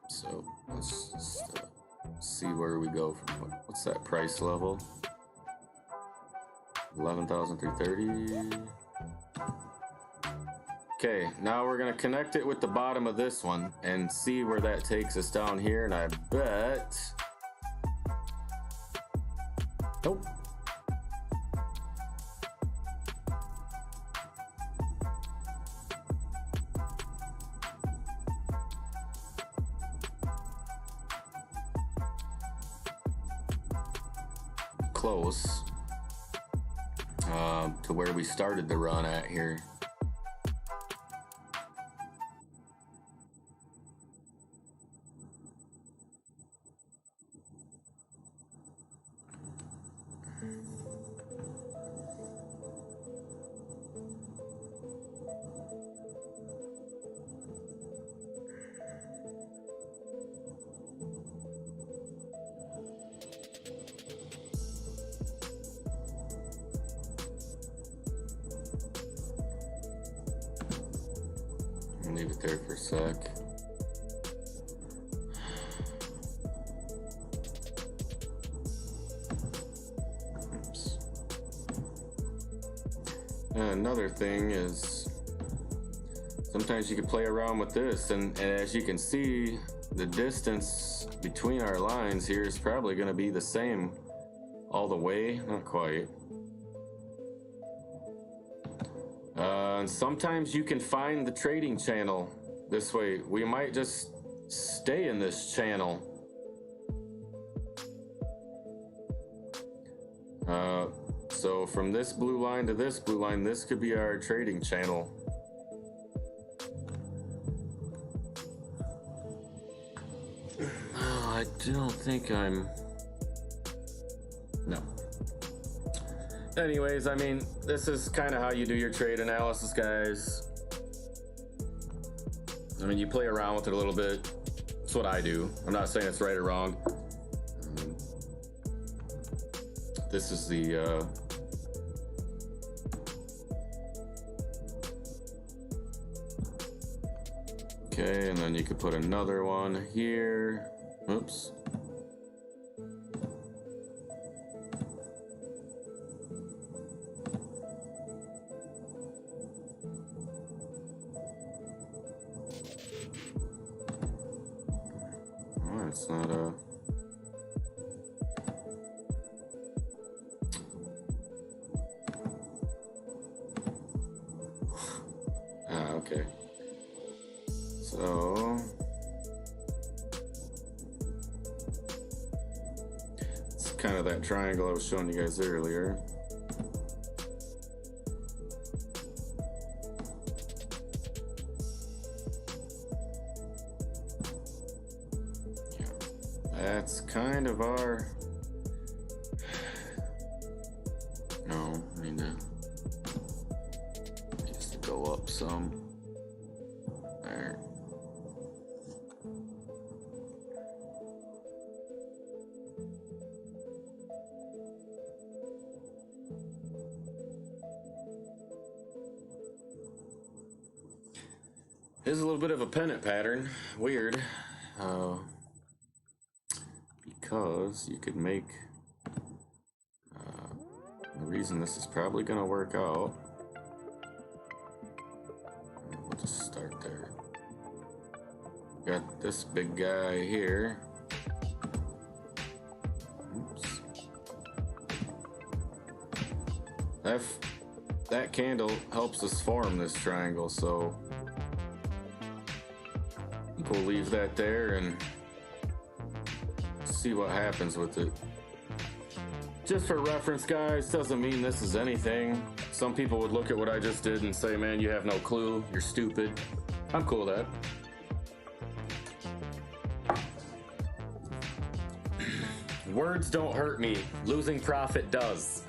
So let's just see where we go from. What's that price level? 11,330. Okay, now we're gonna connect it with the bottom of this one and see where that takes us down here. And I bet, nope. Close to where we started the run at here. Leave it there for a sec. Another thing is sometimes you can play around with this, and as you can see, the distance between our lines here is probably going to be the same all the way. Not quite. And sometimes you can find the trading channel this way. We might just stay in this channel. So from this blue line to this blue line, this could be our trading channel. Oh, I don't think I'm... No. Anyways, I mean, this is kind of how you do your trade analysis, guys. I mean, you play around with it a little bit. That's what I do. I'm not saying it's right or wrong. This is the okay, and then you could put another one here. Oops. Oh, it's not a... Okay. So it's kind of that triangle I was showing you guys earlier. Yeah. That's kind of our... No, I mean just to go up some. There. Is a little bit of a pennant pattern. Weird. Because you could make the reason this is probably going to work out. We'll just start there. Got this big guy here. Oops. That candle helps us form this triangle, so I think we'll leave that there and see what happens with it. Just for reference, guys, doesn't mean this is anything. Some people would look at what I just did and say, man, you have no clue, you're stupid. I'm cool with that. Words don't hurt me. Losing profit does.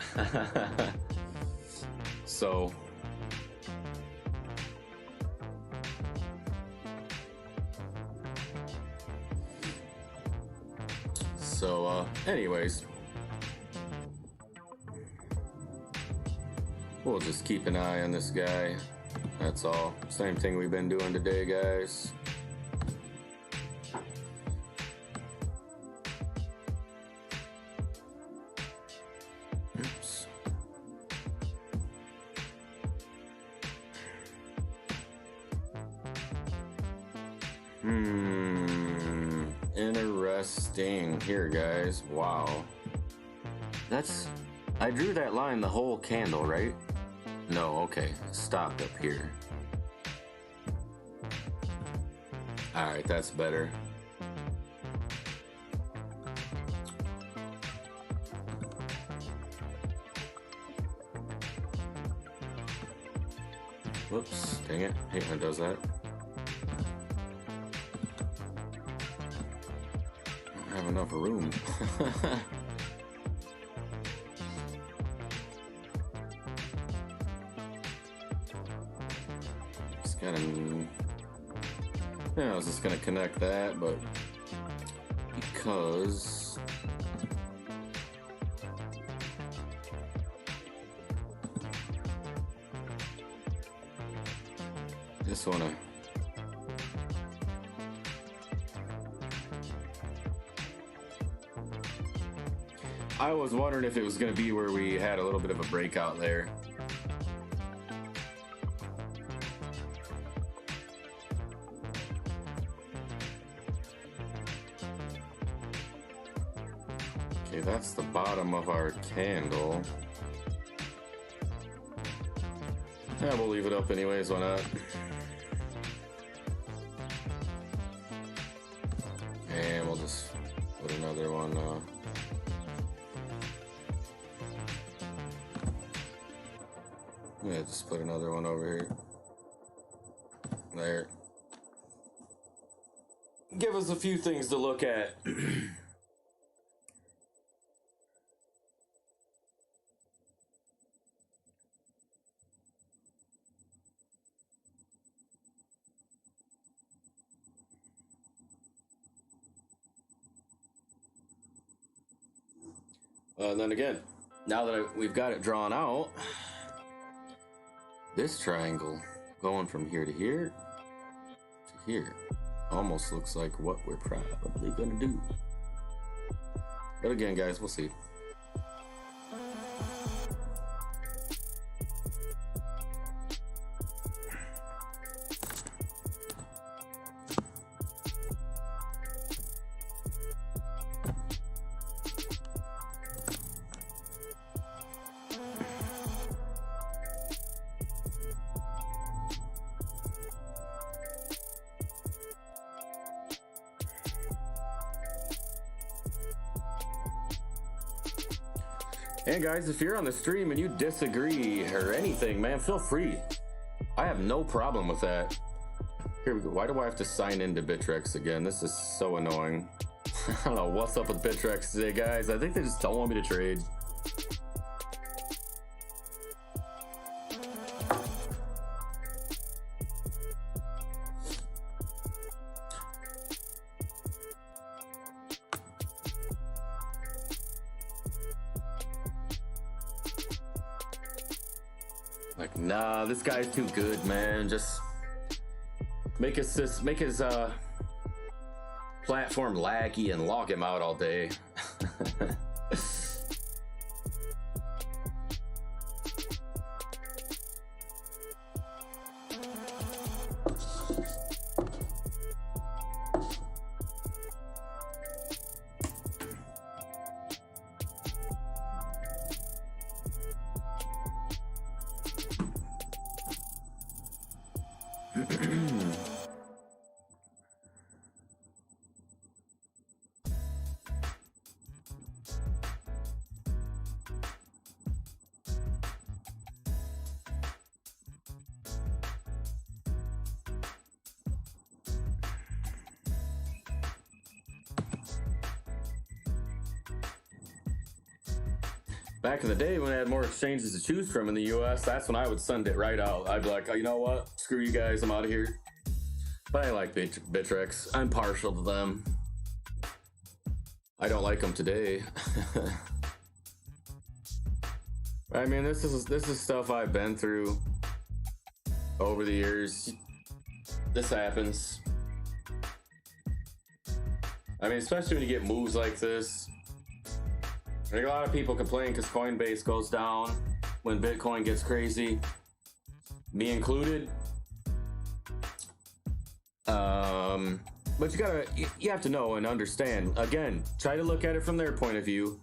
So anyways, we'll just keep an eye on this guy. That's all. Same thing we've been doing today, guys. Oops. Interesting. Here, guys. Wow. I drew that line the whole candle, right? No, okay. Stopped up here. Alright, that's better. Whoops, dang it. Hate when it does that. I don't have enough room. Yeah, I was just gonna connect that, but because this one I was wondering if it was gonna be where we had a little bit of a breakout there. Okay, that's the bottom of our candle. Yeah, we'll leave it up anyways, why not? And we'll just put another one, yeah, just put another one over here. There. Give us a few things to look at. And then again, now that we've got it drawn out, this triangle going from here to here to here almost looks like what we're probably gonna do. But again, guys, we'll see. And guys, if you're on the stream and you disagree or anything, man, feel free. I have no problem with that. Here we go. Why do I have to sign into BITTREX again? This is so annoying. I don't know what's up with BITTREX today, guys. I think they just don't want me to trade. Like, nah, this guy's too good, man. Just make his platform laggy and log him out all day. Back in the day when I had more exchanges to choose from in the US, that's when I would send it right out. I'd be like, oh, you know what? Screw you guys, I'm out of here. But I like BITTREX. I'm partial to them. I don't like them today. I mean, this is stuff I've been through over the years. This happens. I mean, especially when you get moves like this. I think a lot of people complain because Coinbase goes down when Bitcoin gets crazy, me included. But you have to know and understand. Again, try to look at it from their point of view.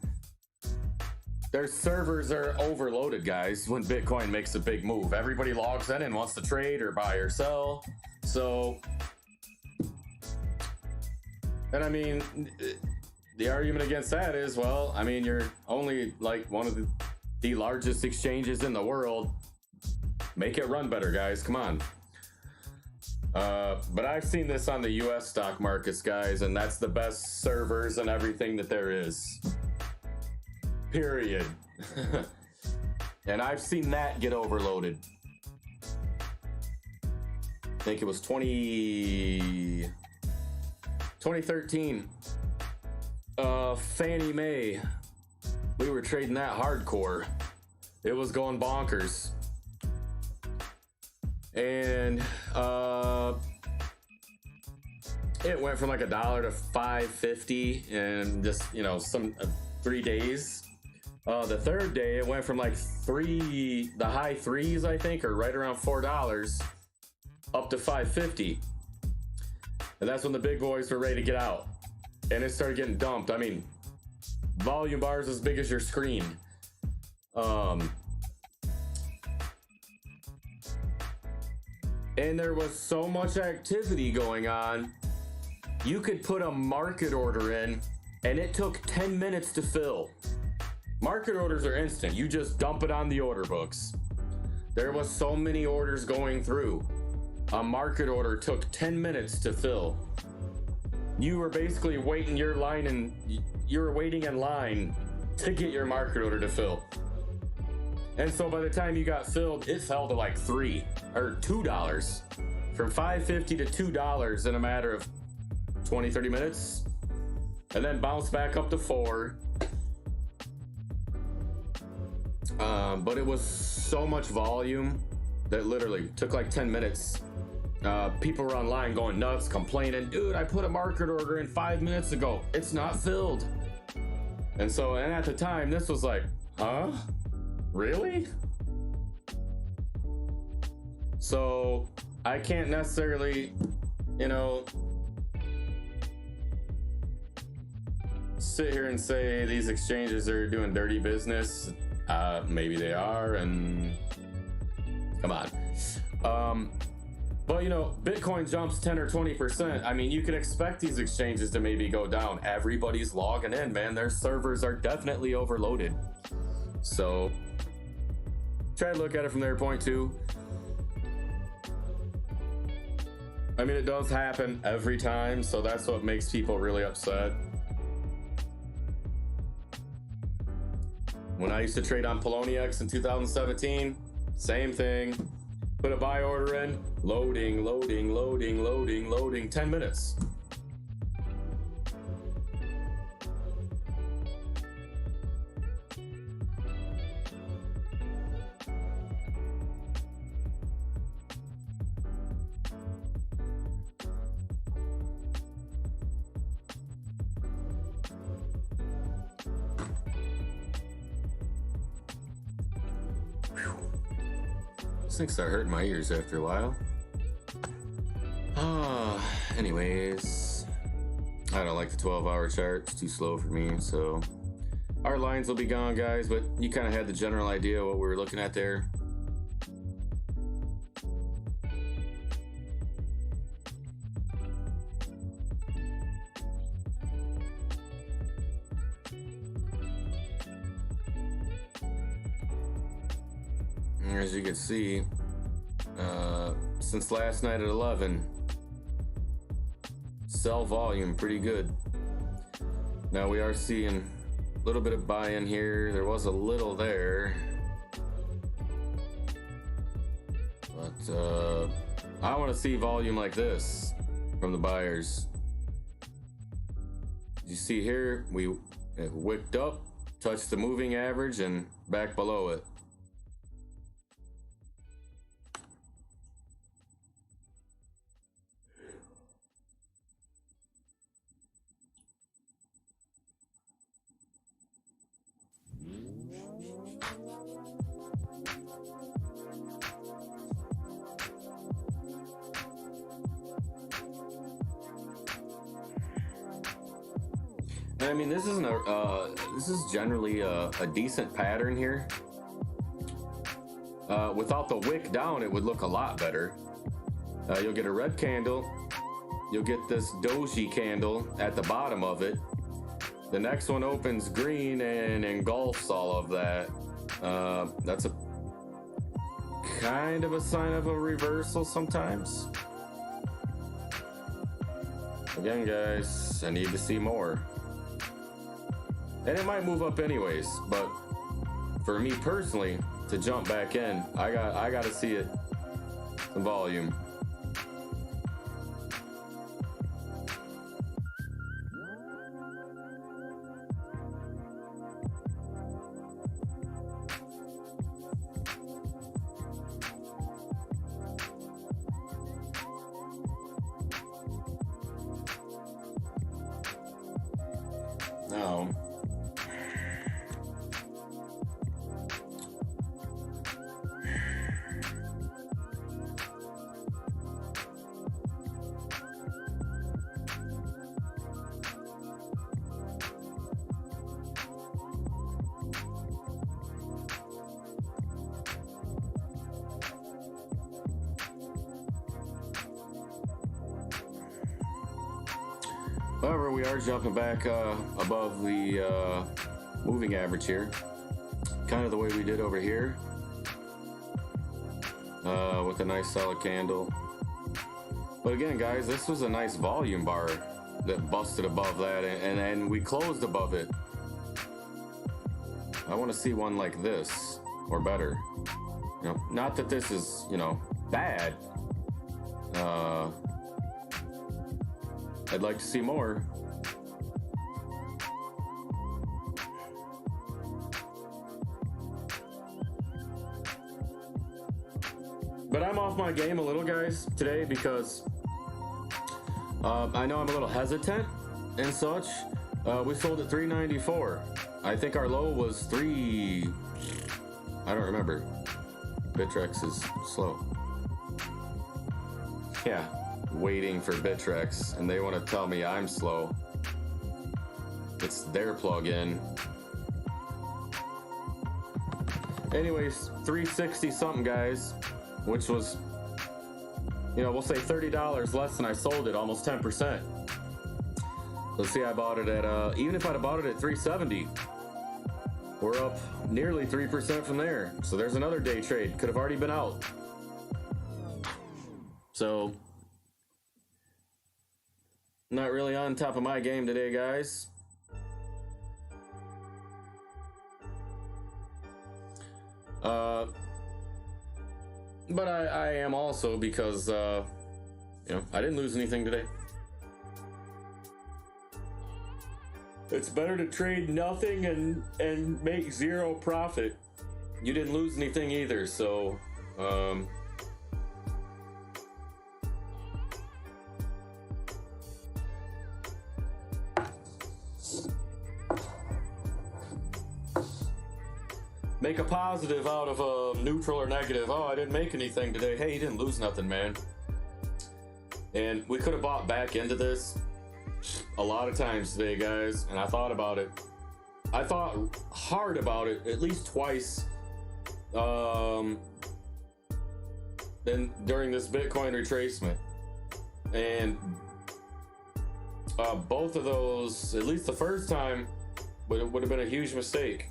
Their servers are overloaded, guys, when Bitcoin makes a big move. Everybody logs in and wants to trade or buy or sell. So, and I mean, the argument against that is, well, I mean, you're only like one of the largest exchanges in the world. Make it run better, guys. Come on. But I've seen this on the US stock markets, guys, and that's the best servers and everything that there is. Period. And I've seen that get overloaded. I think it was 2013. Fannie Mae, we were trading that hardcore. It was going bonkers. And it went from like $1 to $5.50 in just, some 3 days. The third day it went from like the high threes, I think, or right around $4 up to $5.50. And that's when the big boys were ready to get out. And it started getting dumped. I mean, volume bars as big as your screen. And there was so much activity going on, you could put a market order in and it took 10 minutes to fill. Market orders are instant. You just dump it on the order books. There was so many orders going through. A market order took 10 minutes to fill. You were basically waiting your line and you were waiting in line to get your market order to fill. And so by the time you got filled, it fell to like $3 or $2, from $5.50 to $2 in a matter of 20-30 minutes, and then bounced back up to $4. But it was so much volume that literally took like 10 minutes. People were online going nuts, complaining, dude, I put a market order in 5 minutes ago, it's not filled. And at the time, this was like, huh? Really? So I can't necessarily, sit here and say these exchanges are doing dirty business. Maybe they are, and come on. But Bitcoin jumps 10 or 20%. I mean, you can expect these exchanges to maybe go down. Everybody's logging in, man. Their servers are definitely overloaded. So try to look at it from their point too. I mean, it does happen every time, so that's what makes people really upset. When I used to trade on Poloniex in 2017, same thing. Put a buy order in, loading, 10 minutes. These things start hurting my ears after a while. Anyways, I don't like the 12-hour chart. It's too slow for me, so our lines will be gone, guys, but you kind of had the general idea of what we were looking at there. As you can see, since last night at 11, sell volume pretty good. Now we are seeing a little bit of buy-in here. There was a little there, but I want to see volume like this from the buyers. You see here, it wicked up, touched the moving average, and back below it. I mean, this isn't this is generally a decent pattern here. Without the wick down, it would look a lot better. You'll get a red candle. You'll get this doji candle at the bottom of it. The next one opens green and engulfs all of that. That's a kind of a sign of a reversal sometimes. Again, guys, I need to see more. And it might move up anyways, but for me personally, to jump back in, I got to see it, some volume. Now, However, we are jumping back above the moving average here, kind of the way we did over here, with a nice solid candle. But again, guys, this was a nice volume bar that busted above that, and we closed above it. I want to see one like this or better. You know, not that this is, you know, bad. I'd like to see more. But I'm off my game a little, guys, today because I know I'm a little hesitant and such. We sold at $3.94. I think our low was $3. I don't remember. BITTREX is slow. Yeah, waiting for BITTREX, and they want to tell me I'm slow. It's their plugin. Anyways, 360 something, guys, which was, you know, we'll say $30 less than I sold it, almost 10%. Let's see, I bought it at, even if I'd have bought it at 370, we're up nearly 3% from there. So there's another day trade, could have already been out. So, not really on top of my game today, guys. But I am also because, you know, I didn't lose anything today. It's better to trade nothing and make zero profit. You didn't lose anything either, so, make a positive out of a neutral or negative. Oh, I didn't make anything today. Hey, you didn't lose nothing, man. And we could have bought back into this a lot of times today, guys, and I thought about it. I thought hard about it at least twice then during this Bitcoin retracement. And both of those, at least the first time, would have been a huge mistake.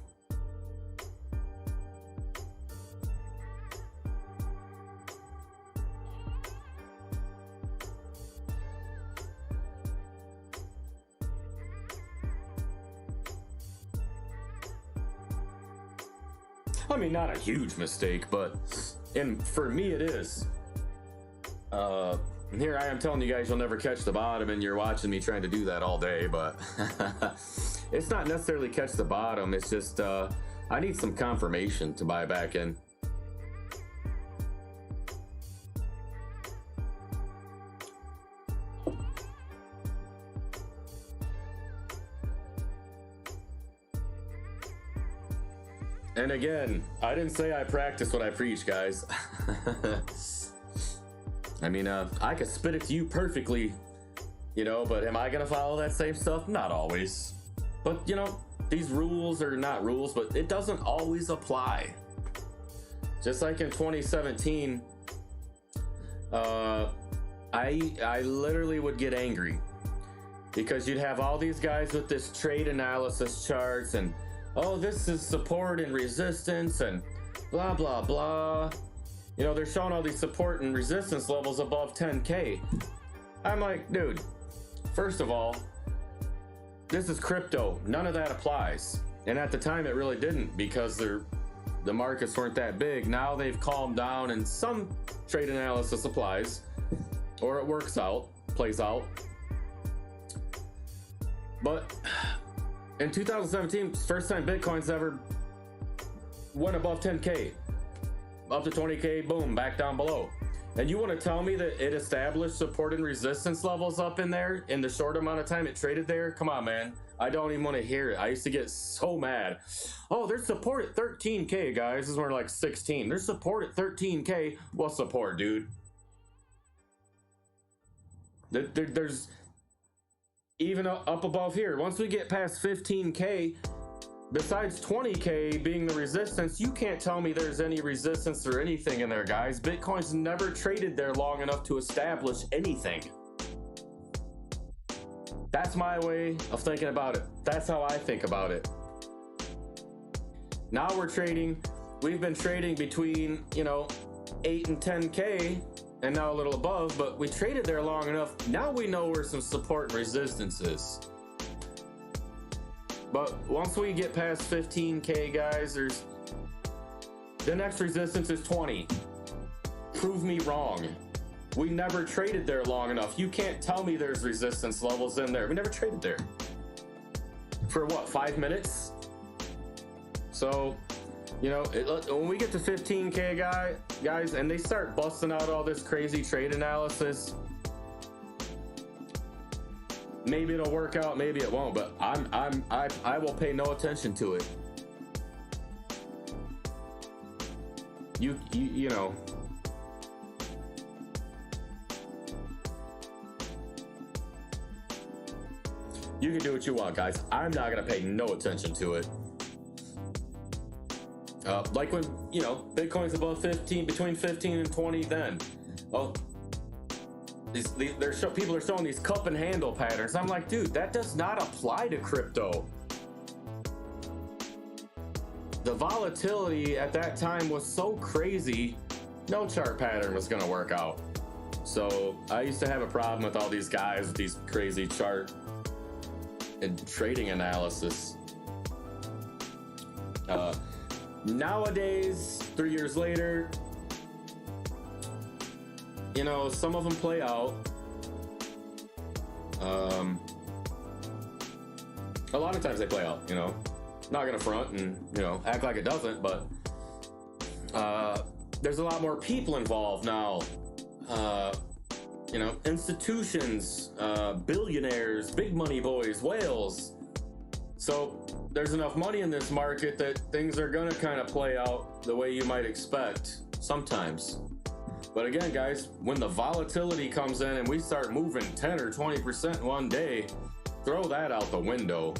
I mean, not a huge mistake, but for me it is. And here I am telling you guys you'll never catch the bottom, and you're watching me trying to do that all day, but it's not necessarily catch the bottom. It's just I need some confirmation to buy back in. And again, I didn't say I practice what I preach, guys. I mean, I could spit it to you perfectly, you know, but am I gonna follow that same stuff? Not always. But, you know, these rules are not rules, but it doesn't always apply. Just like in 2017, I literally would get angry because you'd have all these guys with this trade analysis charts and, oh, this is support and resistance and blah, blah, blah. You know, they're showing all these support and resistance levels above 10K. I'm like, dude, first of all, this is crypto. None of that applies. And at the time, it really didn't because the markets weren't that big. Now they've calmed down and some trade analysis applies, or it works out, plays out. But in 2017, first time Bitcoin's ever went above 10K, up to 20K, boom, back down below. And you want to tell me that it established support and resistance levels up in there in the short amount of time it traded there? Come on, man. I don't even want to hear it. I used to get so mad. Oh, there's support at 13K, guys. This is more like 16. There's support at 13K. What support, dude? There's even up above here. Once we get past 15K, besides 20K being the resistance, you can't tell me there's any resistance or anything in there, guys. Bitcoin's never traded there long enough to establish anything. That's my way of thinking about it. That's how I think about it. Now we've been trading between, you know, 8 and 10K and now a little above, but we traded there long enough. Now we know where some support and resistance is. But once we get past 15K, guys, the next resistance is 20. Prove me wrong. We never traded there long enough. You can't tell me there's resistance levels in there. We never traded there. For what, 5 minutes? So, you know, when we get to 15K, guys, and they start busting out all this crazy trade analysis, maybe it'll work out, maybe it won't, but I will pay no attention to it. You know. You can do what you want, guys. I'm not gonna pay no attention to it. Like when, you know, Bitcoin's above 15, between 15 and 20, then, oh, people are showing these cup and handle patterns. I'm like, dude, that does not apply to crypto. The volatility at that time was so crazy, no chart pattern was gonna work out. So I used to have a problem with all these guys with these crazy chart and trading analysis. Nowadays, 3 years later, you know, some of them play out. A lot of times they play out, you know. Not gonna front and, you know, act like it doesn't, but there's a lot more people involved now. You know, institutions, billionaires, big money boys, whales. So there's enough money in this market that things are gonna kind of play out the way you might expect sometimes. But again, guys, when the volatility comes in and we start moving 10 or 20% one day, throw that out the window.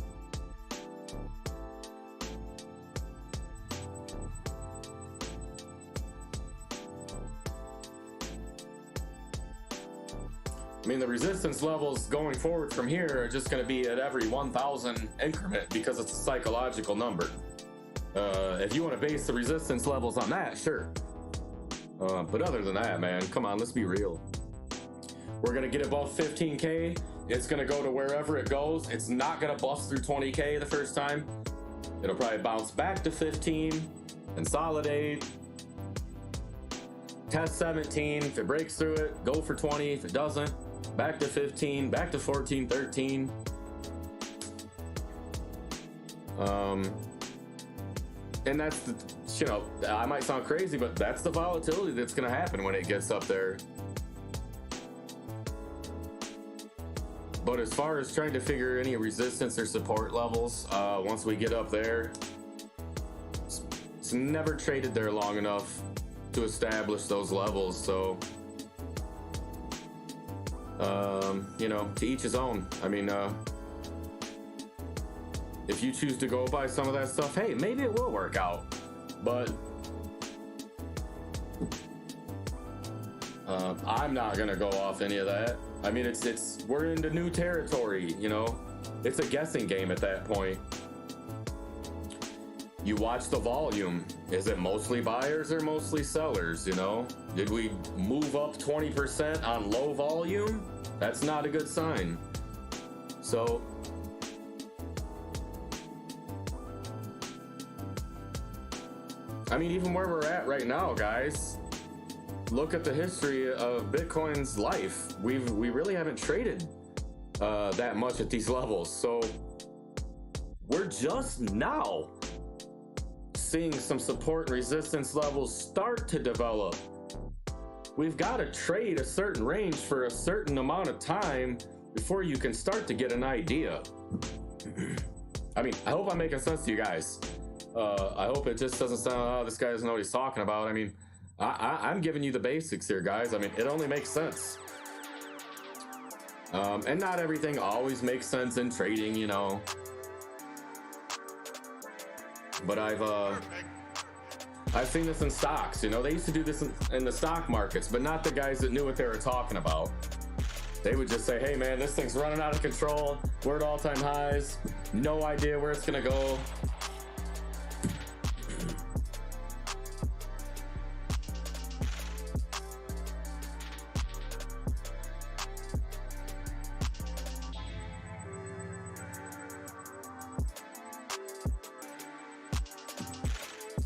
I mean, the resistance levels going forward from here are just going to be at every 1,000 increment because it's a psychological number. If you want to base the resistance levels on that, sure. But other than that, man, come on, let's be real. We're going to get above 15K. It's going to go to wherever it goes. It's not going to bust through 20K the first time. It'll probably bounce back to 15, consolidate, test 17. If it breaks through it, go for 20. If it doesn't, back to 15, back to 14, 13. And that's the, you know, I might sound crazy, but that's the volatility that's going to happen when it gets up there. But as far as trying to figure any resistance or support levels, once we get up there, it's never traded there long enough to establish those levels. So, you know, to each his own. I mean, if you choose to go by some of that stuff, hey, maybe it will work out. But I'm not gonna go off any of that. I mean, we're into new territory, you know. It's a guessing game at that point. You watch the volume. Is it mostly buyers or mostly sellers, you know? Did we move up 20% on low volume? That's not a good sign. So, I mean, even where we're at right now, guys, look at the history of Bitcoin's life. We really haven't traded that much at these levels. So we're just now seeing some support and resistance levels start to develop. We've got to trade a certain range for a certain amount of time before you can start to get an idea. I mean, I hope I'm making sense to you guys. I hope it just doesn't sound, oh, this guy doesn't know what he's talking about. I mean, I'm giving you the basics here, guys. I mean, it only makes sense. And not everything always makes sense in trading, you know. But I've seen this in stocks, you know. They used to do this in the stock markets, but not the guys that knew what they were talking about. They would just say, hey man, this thing's running out of control. We're at all-time highs. No idea where it's gonna go.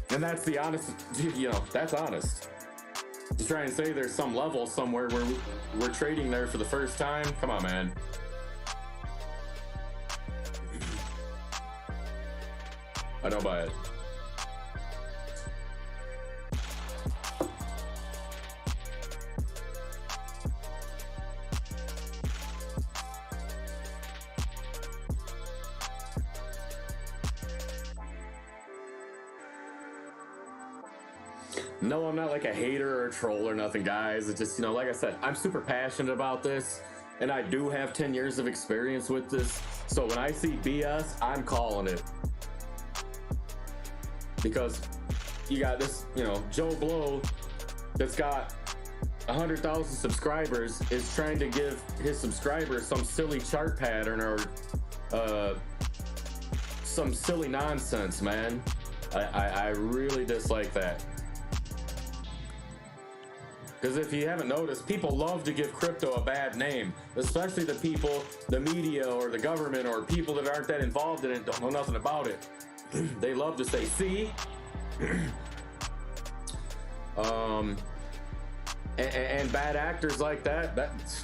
And that's the honest, you know, that's honest. To try and say there's some level somewhere where we're trading there for the first time. Come on, man. I don't buy it. No, I'm not like a hater or a troll or nothing, guys. It's just, you know, like I said, I'm super passionate about this, and I do have 10 years of experience with this. So when I see BS, I'm calling it. Because you got this, you know, Joe Blow that's got 100,000 subscribers is trying to give his subscribers some silly chart pattern or some silly nonsense, man. I really dislike that. Because if you haven't noticed, people love to give crypto a bad name, especially the people, the media or the government or people that aren't that involved in it, don't know nothing about it. They love to say, see? And bad actors like that's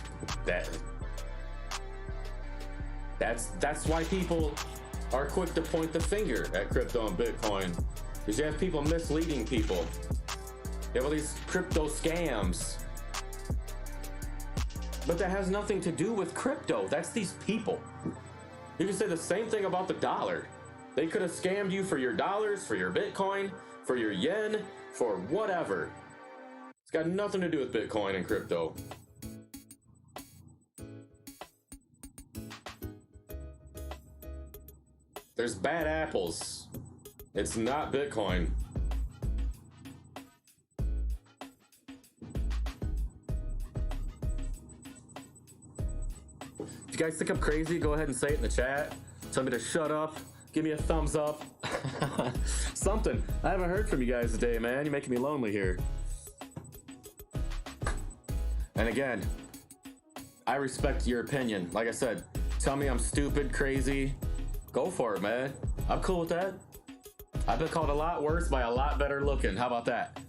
why people are quick to point the finger at crypto and Bitcoin. Because you have people misleading people. You have all these crypto scams. But that has nothing to do with crypto. That's these people. You can say the same thing about the dollar. They could have scammed you for your dollars, for your Bitcoin, for your yen, for whatever. It's got nothing to do with Bitcoin and crypto. There's bad apples. It's not Bitcoin. If you guys think I'm crazy, go ahead and say it in the chat. Tell me to shut up. Give me a thumbs up. Something. I haven't heard from you guys today, man. You're making me lonely here. And again, I respect your opinion. Like I said, tell me I'm stupid, crazy. Go for it, man. I'm cool with that. I've been called a lot worse by a lot better looking. How about that?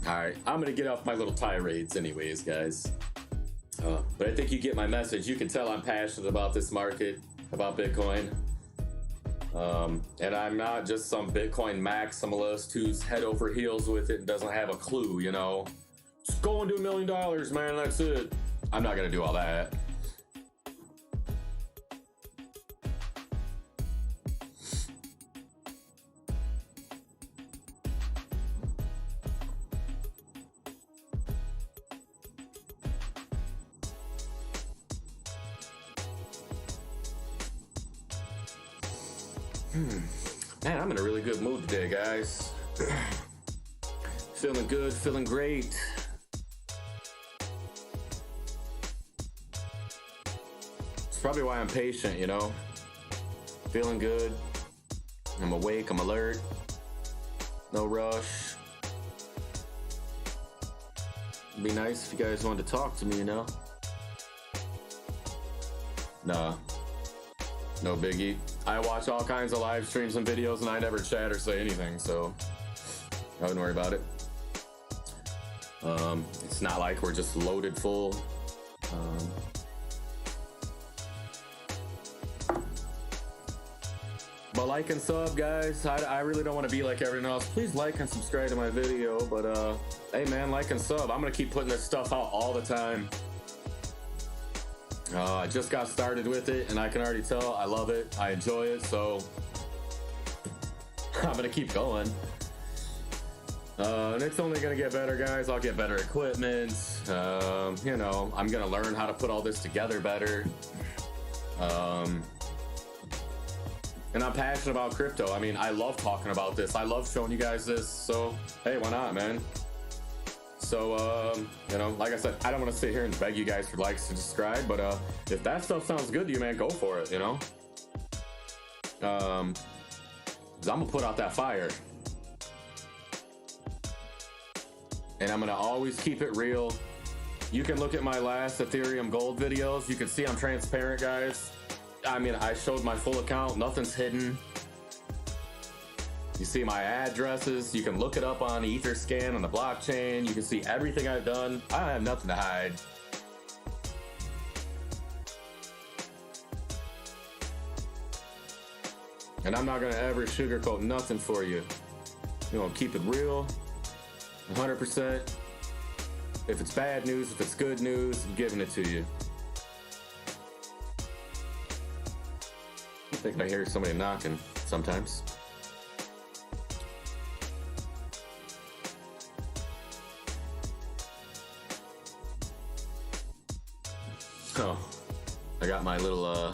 Alright, I'm gonna get off my little tirades anyways, guys. But I think you get my message. You can tell I'm passionate about this market, about Bitcoin. And I'm not just some Bitcoin maximalist who's head over heels with it and doesn't have a clue, you know. Just go and do $1 million, man, that's it. I'm not gonna do all that. Man, I'm in a really good mood today, guys. Feeling good, feeling great. It's probably why I'm patient, you know? Feeling good. I'm awake, I'm alert. No rush. It'd be nice if you guys wanted to talk to me, you know? Nah. No biggie. I watch all kinds of live streams and videos and I never chat or say anything, so I wouldn't worry about it. It's not like we're just loaded full. But like and sub, guys. I really don't want to be like everyone else. Please like and subscribe to my video, but hey man, like and sub. I'm gonna keep putting this stuff out all the time. I just got started with it and I can already tell I love it. I enjoy it, so I'm gonna keep going. And it's only gonna get better, guys. I'll get better equipment. You know, I'm gonna learn how to put all this together better. And I'm passionate about crypto. I mean, I love talking about this. I love showing you guys this. So, hey, why not, man? So, you know, like I said, I don't want to sit here and beg you guys for likes to subscribe, but if that stuff sounds good to you, man, go for it, you know? 'Cause I'm gonna put out that fire. And I'm gonna always keep it real. You can look at my last Ethereum Gold videos. You can see I'm transparent, guys. I mean, I showed my full account. Nothing's hidden. You see my addresses. You can look it up on Etherscan on the blockchain. You can see everything I've done. I have nothing to hide. And I'm not gonna ever sugarcoat nothing for you. You know, keep it real, 100%. If it's bad news, if it's good news, I'm giving it to you. I think I hear somebody knocking sometimes. Oh, I got my little,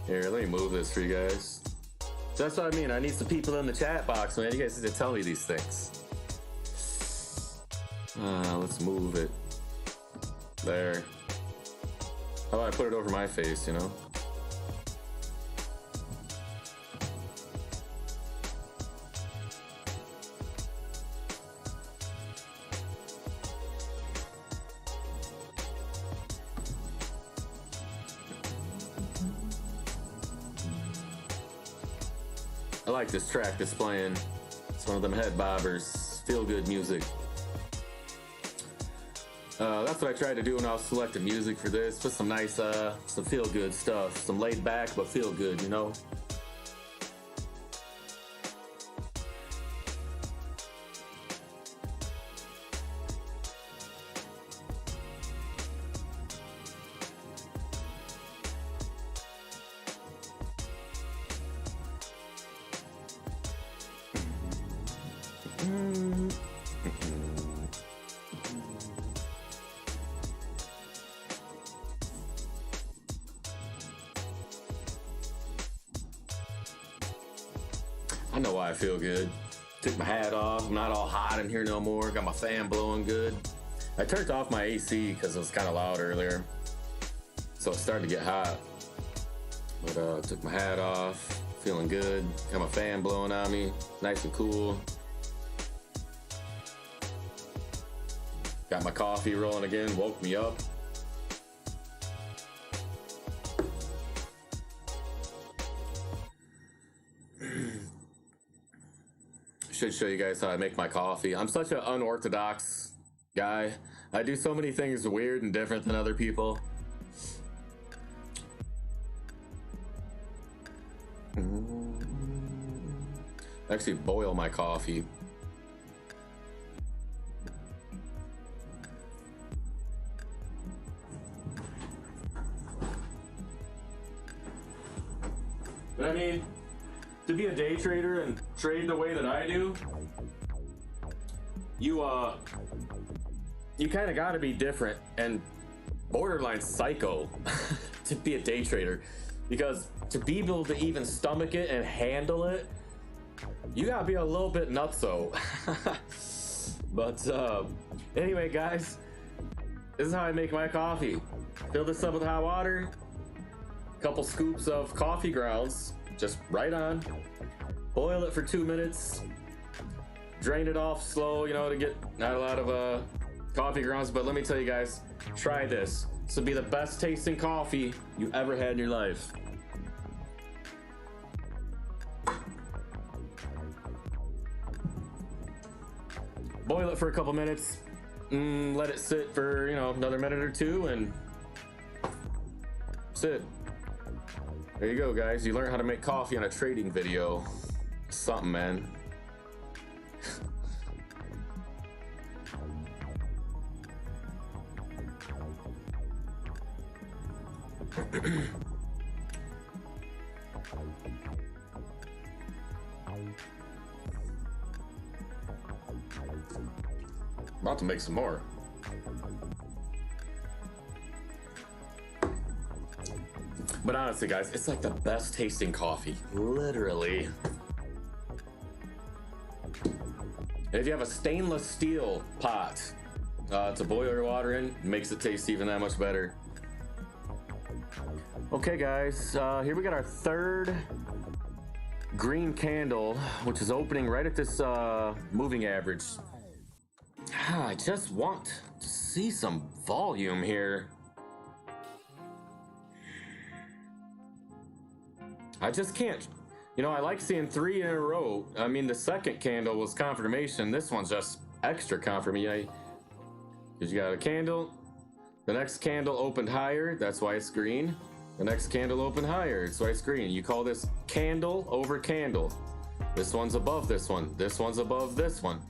here, let me move this for you guys. So that's what I mean. I need some people in the chat box, man. You guys need to tell me these things. Let's move it. There. How about I put it over my face, you know? I like this track that's playing. It's one of them head bobbers. Feel good music. That's what I tried to do when I was selecting music for this. Put some nice, some feel good stuff. Some laid back, but feel good, you know? I know why I feel good. Took my hat off. I'm not all hot in here no more. Got my fan blowing good. I turned off my AC because it was kind of loud earlier. So it's starting to get hot. But took my hat off. Feeling good. Got my fan blowing on me. Nice and cool. Got my coffee rolling again. Woke me up. Should show you guys how I make my coffee. I'm such an unorthodox guy. I do so many things weird and different than other people. Actually boil my coffee. But I mean, to be a day trader and trade the way that I do, you kind of got to be different and borderline psycho to be a day trader, because to be able to even stomach it and handle it, you gotta be a little bit nutso. But anyway, guys, this is how I make my coffee. Fill this up with hot water, a couple scoops of coffee grounds, just right on. Boil it for 2 minutes. Drain it off slow, you know, to get not a lot of coffee grounds. But let me tell you guys, try this. This will be the best tasting coffee you ever had in your life. Boil it for a couple minutes. Let it sit for, you know, another minute or two, and sit. There you go, guys. You learn how to make coffee on a trading video. Something, man. About to make some more. But honestly, guys, it's like the best tasting coffee, literally. And if you have a stainless steel pot to boil your water in, it makes it taste even that much better. Okay, guys, here we got our third green candle, which is opening right at this moving average. I just want to see some volume here. I just can't. You know, I like seeing 3 in a row. I mean, the second candle was confirmation. This one's just extra confirmation. Because you got a candle. The next candle opened higher. That's why it's green. The next candle opened higher. That's why it's green. You call this candle over candle. This one's above this one. This one's above this one.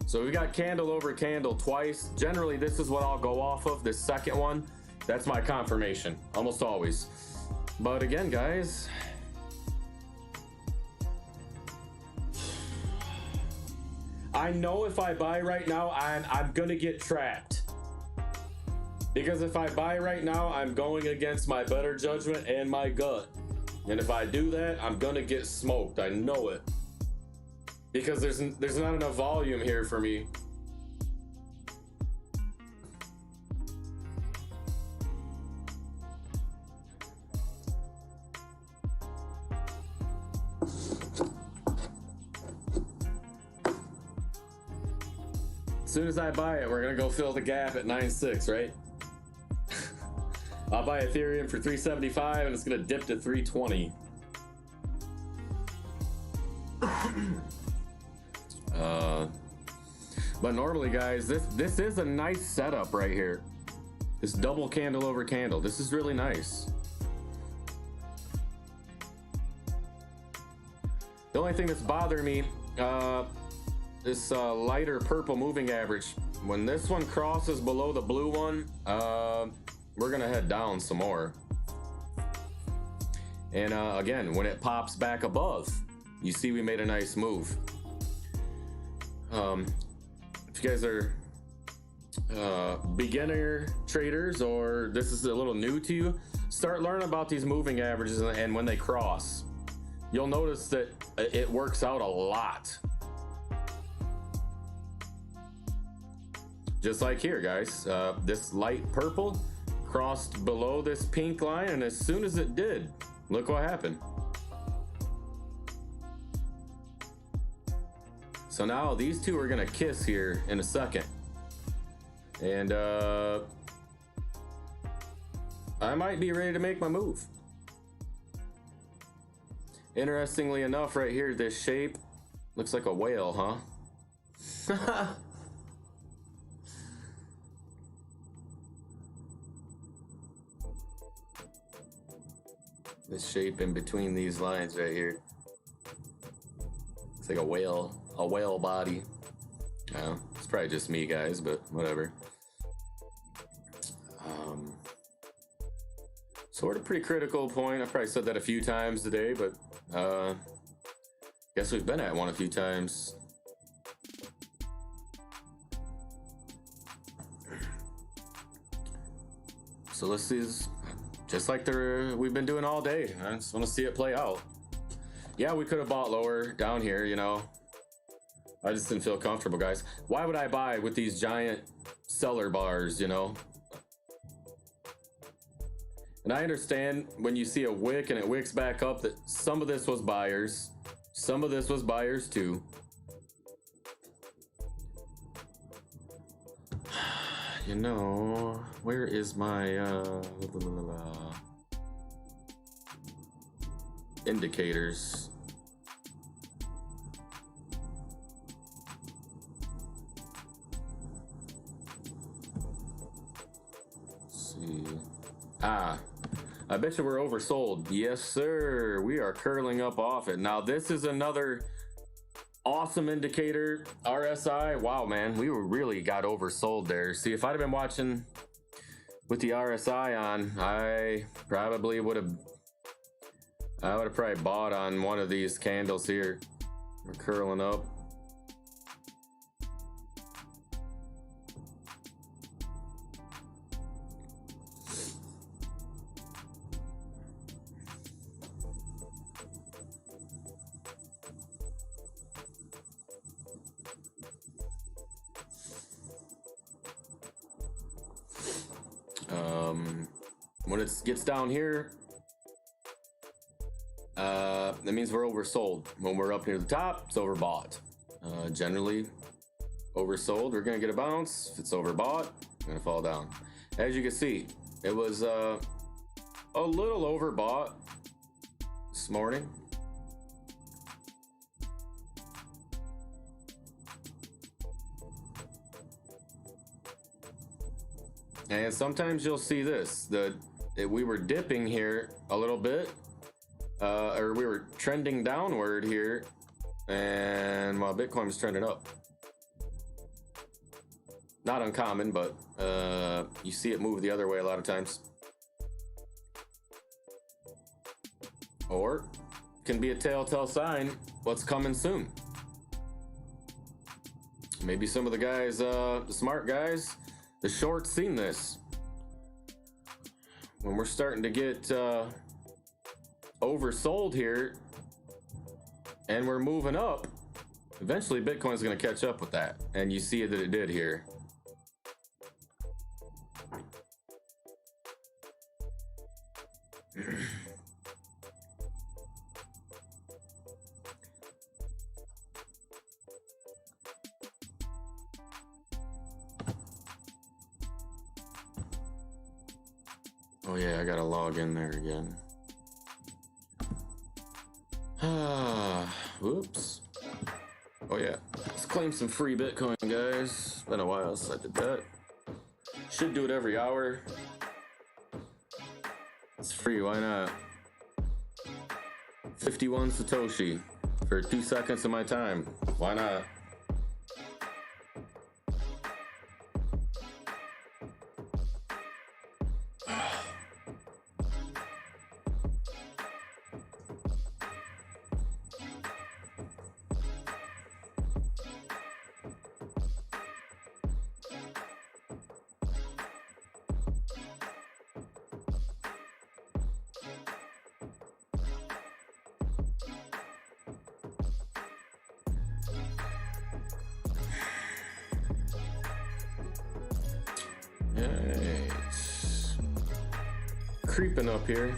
So we got candle over candle twice. Generally, this is what I'll go off of. This second one, that's my confirmation. Almost always. But again, guys, I know if I buy right now, I'm gonna get trapped. Because if I buy right now, I'm going against my better judgment and my gut. And if I do that, I'm gonna get smoked. I know it. Because there's not enough volume here for me. As soon as I buy it, we're gonna go fill the gap at 9.6, right? I'll buy Ethereum for 375 and it's gonna dip to 320. But normally, guys, this is a nice setup right here. This double candle over candle. This is really nice. The only thing that's bothering me, this lighter purple moving average. When this one crosses below the blue one, we're gonna head down some more. And again, when it pops back above, you see we made a nice move. If you guys are beginner traders, or this is a little new to you, start learning about these moving averages, and when they cross, you'll notice that it works out a lot. Just like here, guys, this light purple crossed below this pink line, and as soon as it did, look what happened. So now these two are gonna kiss here in a second. And I might be ready to make my move. Interestingly enough, right here, this shape looks like a whale, huh? This shape in between these lines right here. It's like a whale body. It's probably just me, guys, but whatever. So we're at a pretty critical point. I've probably said that a few times today, but guess we've been at one a few times. So this is just like we've been doing all day. I just want to see it play out. Yeah, we could have bought lower down here, you know. I just didn't feel comfortable, guys. Why would I buy with these giant seller bars, you know? And I understand when you see a wick and it wicks back up that some of this was buyers. Some of this was buyers too. You know, where is my indicators? Let's see. I bet you we're oversold. Yes, sir. We are curling up off it. Now, this is another awesome indicator. RSI. Wow, man. We really got oversold there. See, if I'd have been watching with the RSI on, I probably would have I would have probably bought on one of these candles here. We're curling up. When it gets down here, that means we're oversold. When we're up near the top, it's overbought. Generally, oversold, we're gonna get a bounce. If it's overbought, we're gonna fall down. As you can see, it was a little overbought this morning. And sometimes you'll see this, we were dipping here a little bit, or we were trending downward here, and while Bitcoin was trending up. Not uncommon, but you see it move the other way a lot of times. Or can be a telltale sign what's coming soon. Maybe some of the guys, the smart guys, the shorts seen this. When we're starting to get oversold here and we're moving up, eventually Bitcoin's going to catch up with that. And you see that it did here. Oh yeah, I gotta log in there again. Whoops. Oh yeah, let's claim some free Bitcoin, guys. It's been a while since I did that. Should do it every hour. It's free, why not? 51 Satoshi for 2 seconds of my time. Why not? It's creeping up here.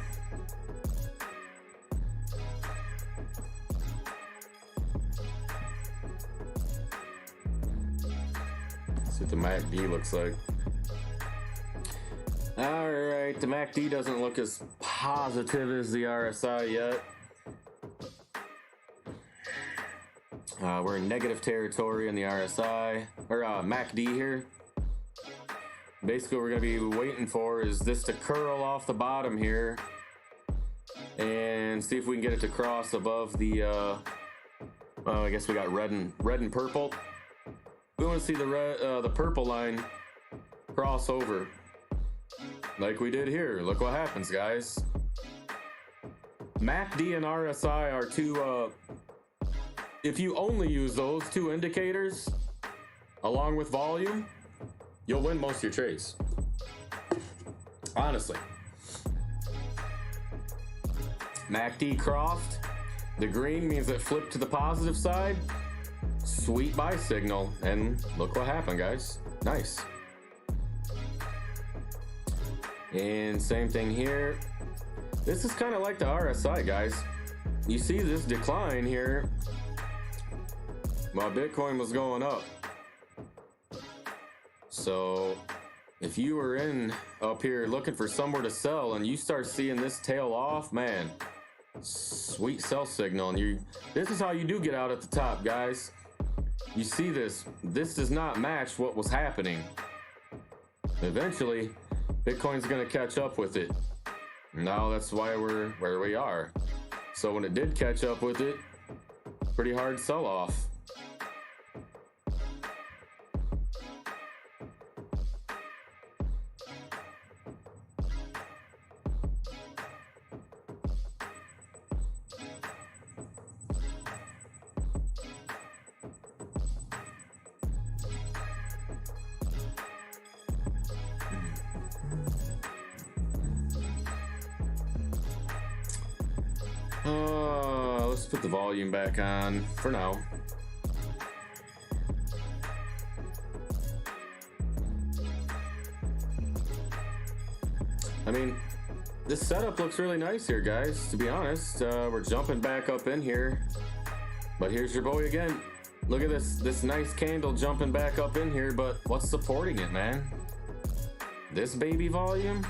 See what the MACD looks like. All right, the MACD doesn't look as positive as the RSI yet. We're in negative territory in the RSI, or MACD here. Basically, what we're going to be waiting for is this to curl off the bottom here and see if we can get it to cross above the, I guess we got red and purple. We want to see the purple line cross over like we did here. Look what happens, guys. MACD and RSI are two, if you only use those two indicators along with volume, you'll win most of your trades. Honestly. MACD crossed. The green means it flipped to the positive side. Sweet buy signal. And look what happened, guys. Nice. And same thing here. This is kind of like the RSI, guys. You see this decline here while Bitcoin was going up. So if you were in up here looking for somewhere to sell and you start seeing this tail off, man, sweet sell signal. And this is how you do get out at the top, guys. You see this does not match what was happening. Eventually Bitcoin's going to catch up with it. Now that's why we're where we are. So when it did catch up with it, pretty hard sell off. Let's put the volume back on for now. I mean, this setup looks really nice here, guys, to be honest. We're jumping back up in here. But here's your boy again. Look at this nice candle jumping back up in here, but what's supporting it, man? This baby volume?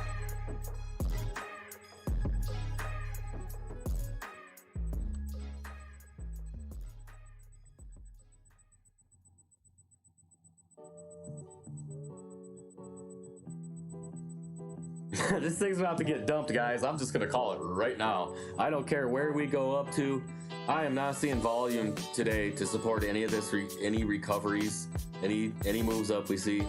This thing's about to get dumped, guys. I'm just gonna call it right now. I don't care where we go up to. I am not seeing volume today to support any of this, any recoveries, any moves up we see.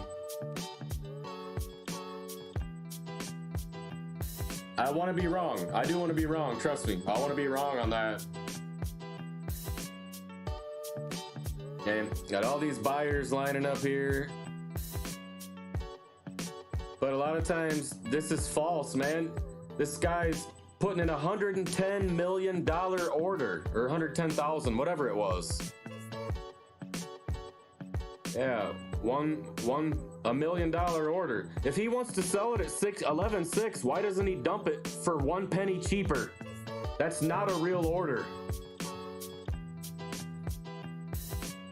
I want to be wrong. I do want to be wrong. Trust me. I want to be wrong on that. And got all these buyers lining up here. But a lot of times, this is false, man. This guy's putting in a $110 million order, or 110,000, whatever it was. Yeah, $1 million order. If he wants to sell it at 11.6, why doesn't he dump it for 1 penny cheaper? That's not a real order.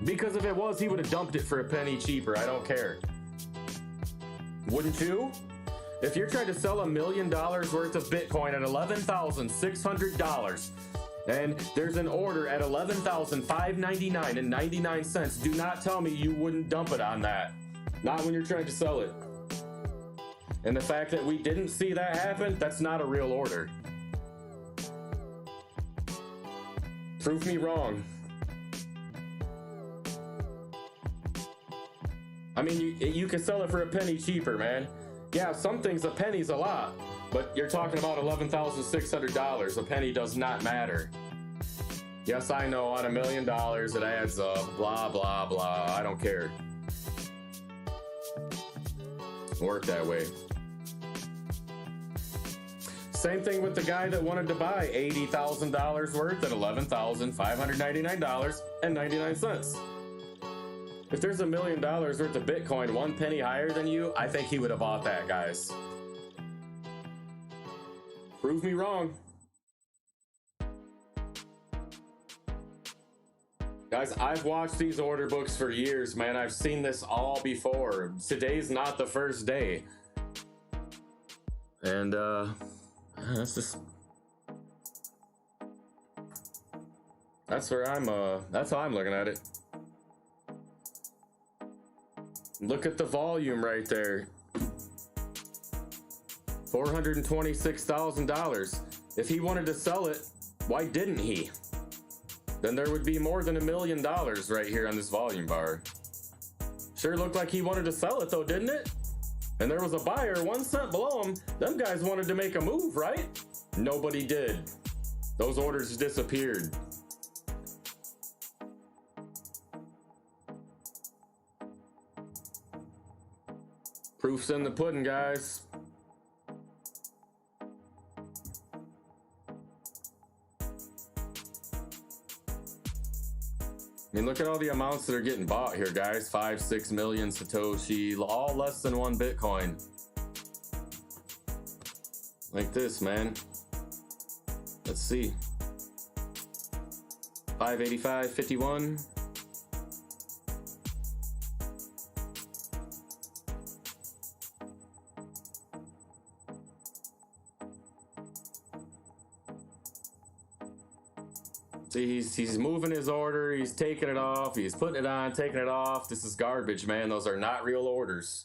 Because if it was, he would have dumped it for a penny cheaper. I don't care. Wouldn't you? If you're trying to sell $1 million worth of Bitcoin at $11,600 and there's an order at $11,599.99, do not tell me you wouldn't dump it on that. Not when you're trying to sell it. And the fact that we didn't see that happen, that's not a real order. Prove me wrong. I mean, you can sell it for a penny cheaper, man. Yeah, some things a penny's a lot, but you're talking about $11,600. A penny does not matter. Yes, I know, on $1 million it adds up, blah, blah, blah. I don't care. Work that way. Same thing with the guy that wanted to buy $80,000 worth at $11,599.99. If there's $1 million worth of Bitcoin 1 penny higher than you, I think he would have bought that, guys. Prove me wrong. Guys, I've watched these order books for years, man. I've seen this all before. Today's not the first day. And, that's just... That's where that's how I'm looking at it. Look at the volume right there. $426,000. If he wanted to sell it, why didn't he? Then there would be more than $1 million right here on this volume bar. Sure looked like he wanted to sell it though, didn't it? And there was a buyer 1 cent below him. Them guys wanted to make a move, right? Nobody did. Those orders disappeared. Proof's in the pudding, guys. I mean, look at all the amounts that are getting bought here, guys. 5-6 million Satoshi, all less than 1 Bitcoin. Like this, man. Let's see. 585.51. See, he's moving his order, he's taking it off, he's putting it on, taking it off. This is garbage, man. Those are not real orders.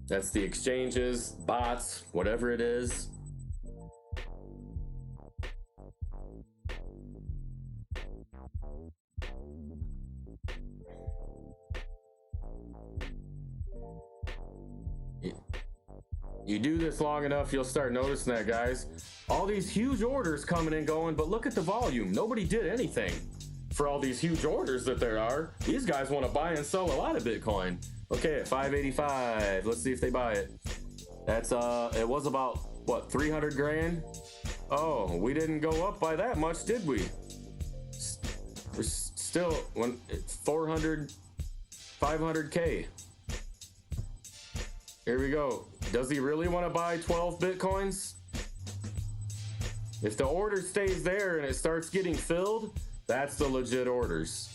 That's the exchanges, bots, whatever it is. You do this long enough, you'll start noticing that, guys. All these huge orders coming and going, but look at the volume. Nobody did anything for all these huge orders that there are. These guys want to buy and sell a lot of Bitcoin. Okay, at 585, let's see if they buy it. That's it was about what, 300 grand Oh, we didn't go up by that much, did we? We're still 400, 500K. Here we go. Does he really want to buy 12 Bitcoins? If the order stays there and it starts getting filled, that's the legit orders.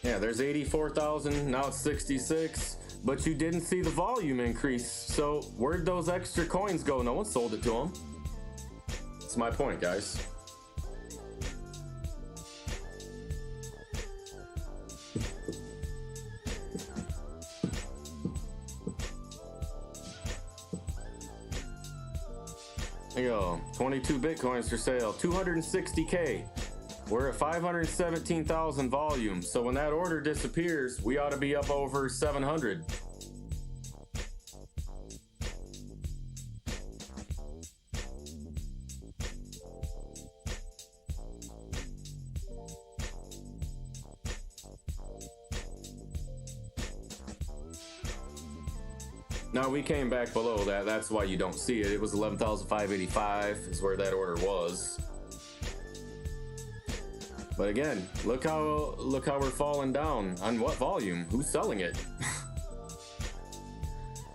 Yeah, there's 84,000, now it's 66, but you didn't see the volume increase. So where'd those extra coins go? No one sold it to them. That's my point, guys. There you go, 22 Bitcoins for sale, 260K. We're at 517,000 volume, so when that order disappears, we ought to be up over 700. Now we came back below that, that's why you don't see it. It was 11,585 is where that order was. But again, look how we're falling down. On what volume? Who's selling it?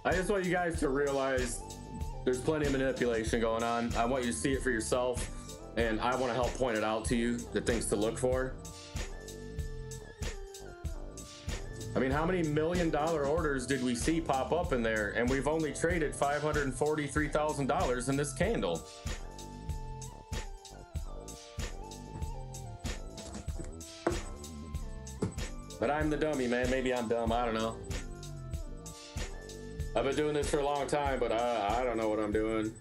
I just want you guys to realize there's plenty of manipulation going on. I want you to see it for yourself, and I want to help point it out to you, the things to look for. I mean, how many $1 million orders did we see pop up in there? And we've only traded $543,000 in this candle. But I'm the dummy, man. Maybe I'm dumb. I don't know. I've been doing this for a long time, but I don't know what I'm doing.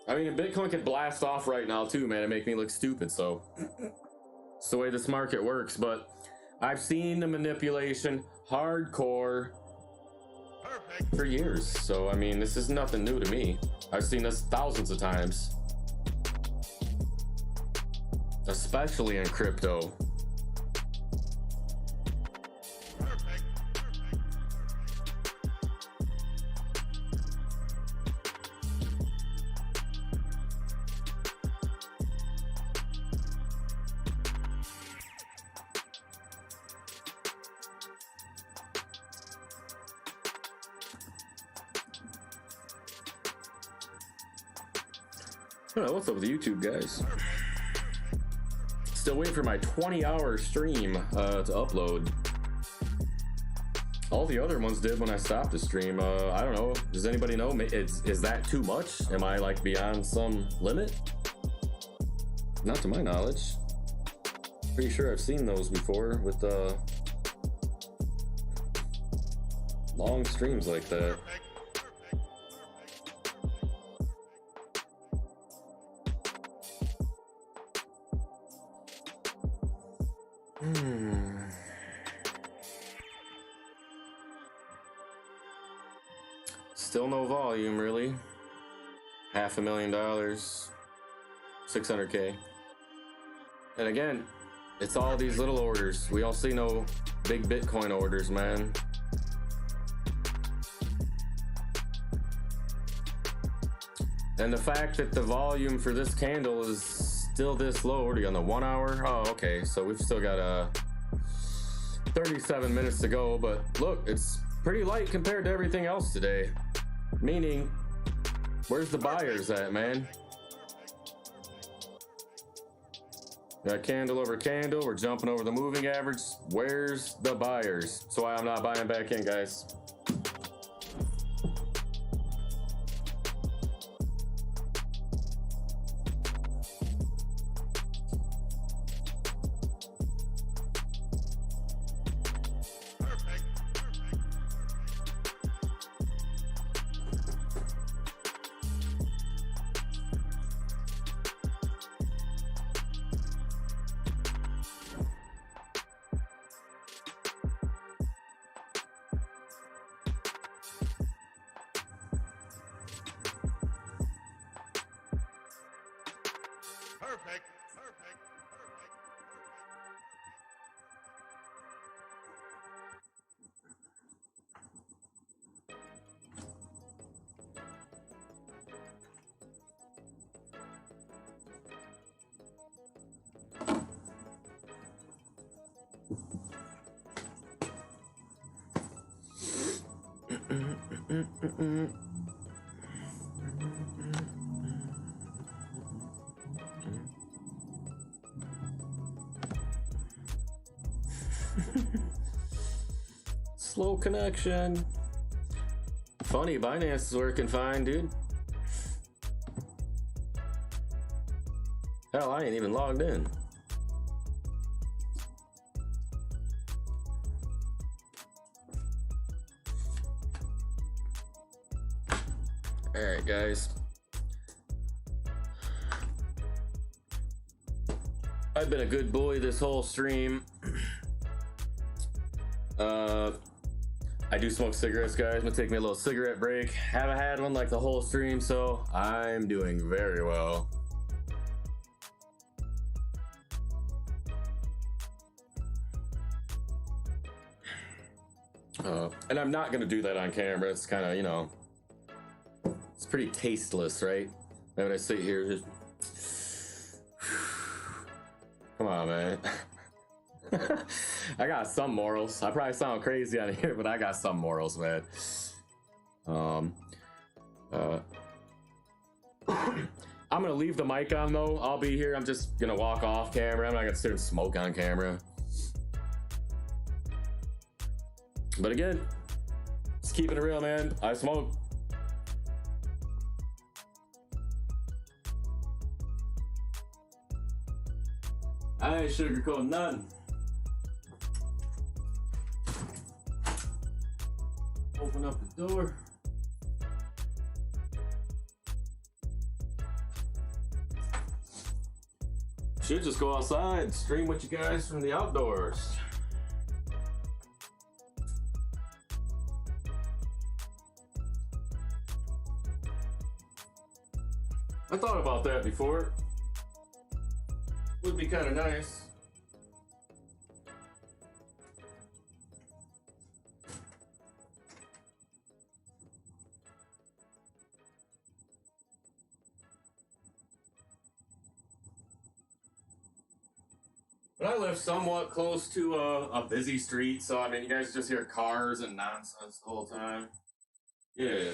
I mean, Bitcoin could blast off right now too, man, and make me look stupid. So it's the way this market works. But I've seen the manipulation hardcore for years. So I mean, this is nothing new to me. I've seen this thousands of times. Especially in crypto. Oh, what's up with YouTube, guys? Still waiting for my 20-hour stream to upload. All the other ones did when I stopped the stream. I don't know. Does anybody know? Is that too much? Am I like beyond some limit? Not to my knowledge. Pretty sure I've seen those before with long streams like that. Still no volume, really. $500,000, 600K. And again, it's all these little orders. We don't see no big Bitcoin orders, man. And the fact that the volume for this candle is still this low, already on the 1 hour. Oh, okay, so we've still got 37 minutes to go, but look, it's pretty light compared to everything else today. Meaning, where's the buyers at, man? Got candle over candle, we're jumping over the moving average. Where's the buyers? That's why I'm not buying back in, guys. Slow connection. Funny, Binance is working fine, dude. Hell, I ain't even logged in. Alright, guys. I've been a good boy this whole stream. I do smoke cigarettes, guys. I'm gonna take me a little cigarette break. Haven't had one like the whole stream, so I'm doing very well. And I'm not gonna do that on camera. It's kind of, you know, it's pretty tasteless, right? And when I sit here, just come on, man. I got some morals. I probably sound crazy on here, but I got some morals, man. I'm gonna leave the mic on though. I'll be here. I'm just gonna walk off camera. I'm not gonna sit and smoke on camera. But again, just keeping it real, man. I smoke. I ain't sugarcoating nothing. Open up the door. Should just go outside, stream with you guys from the outdoors. I thought about that before. Would be kind of nice. But I live somewhat close to a busy street, so I mean, you guys just hear cars and nonsense the whole time. Yeah.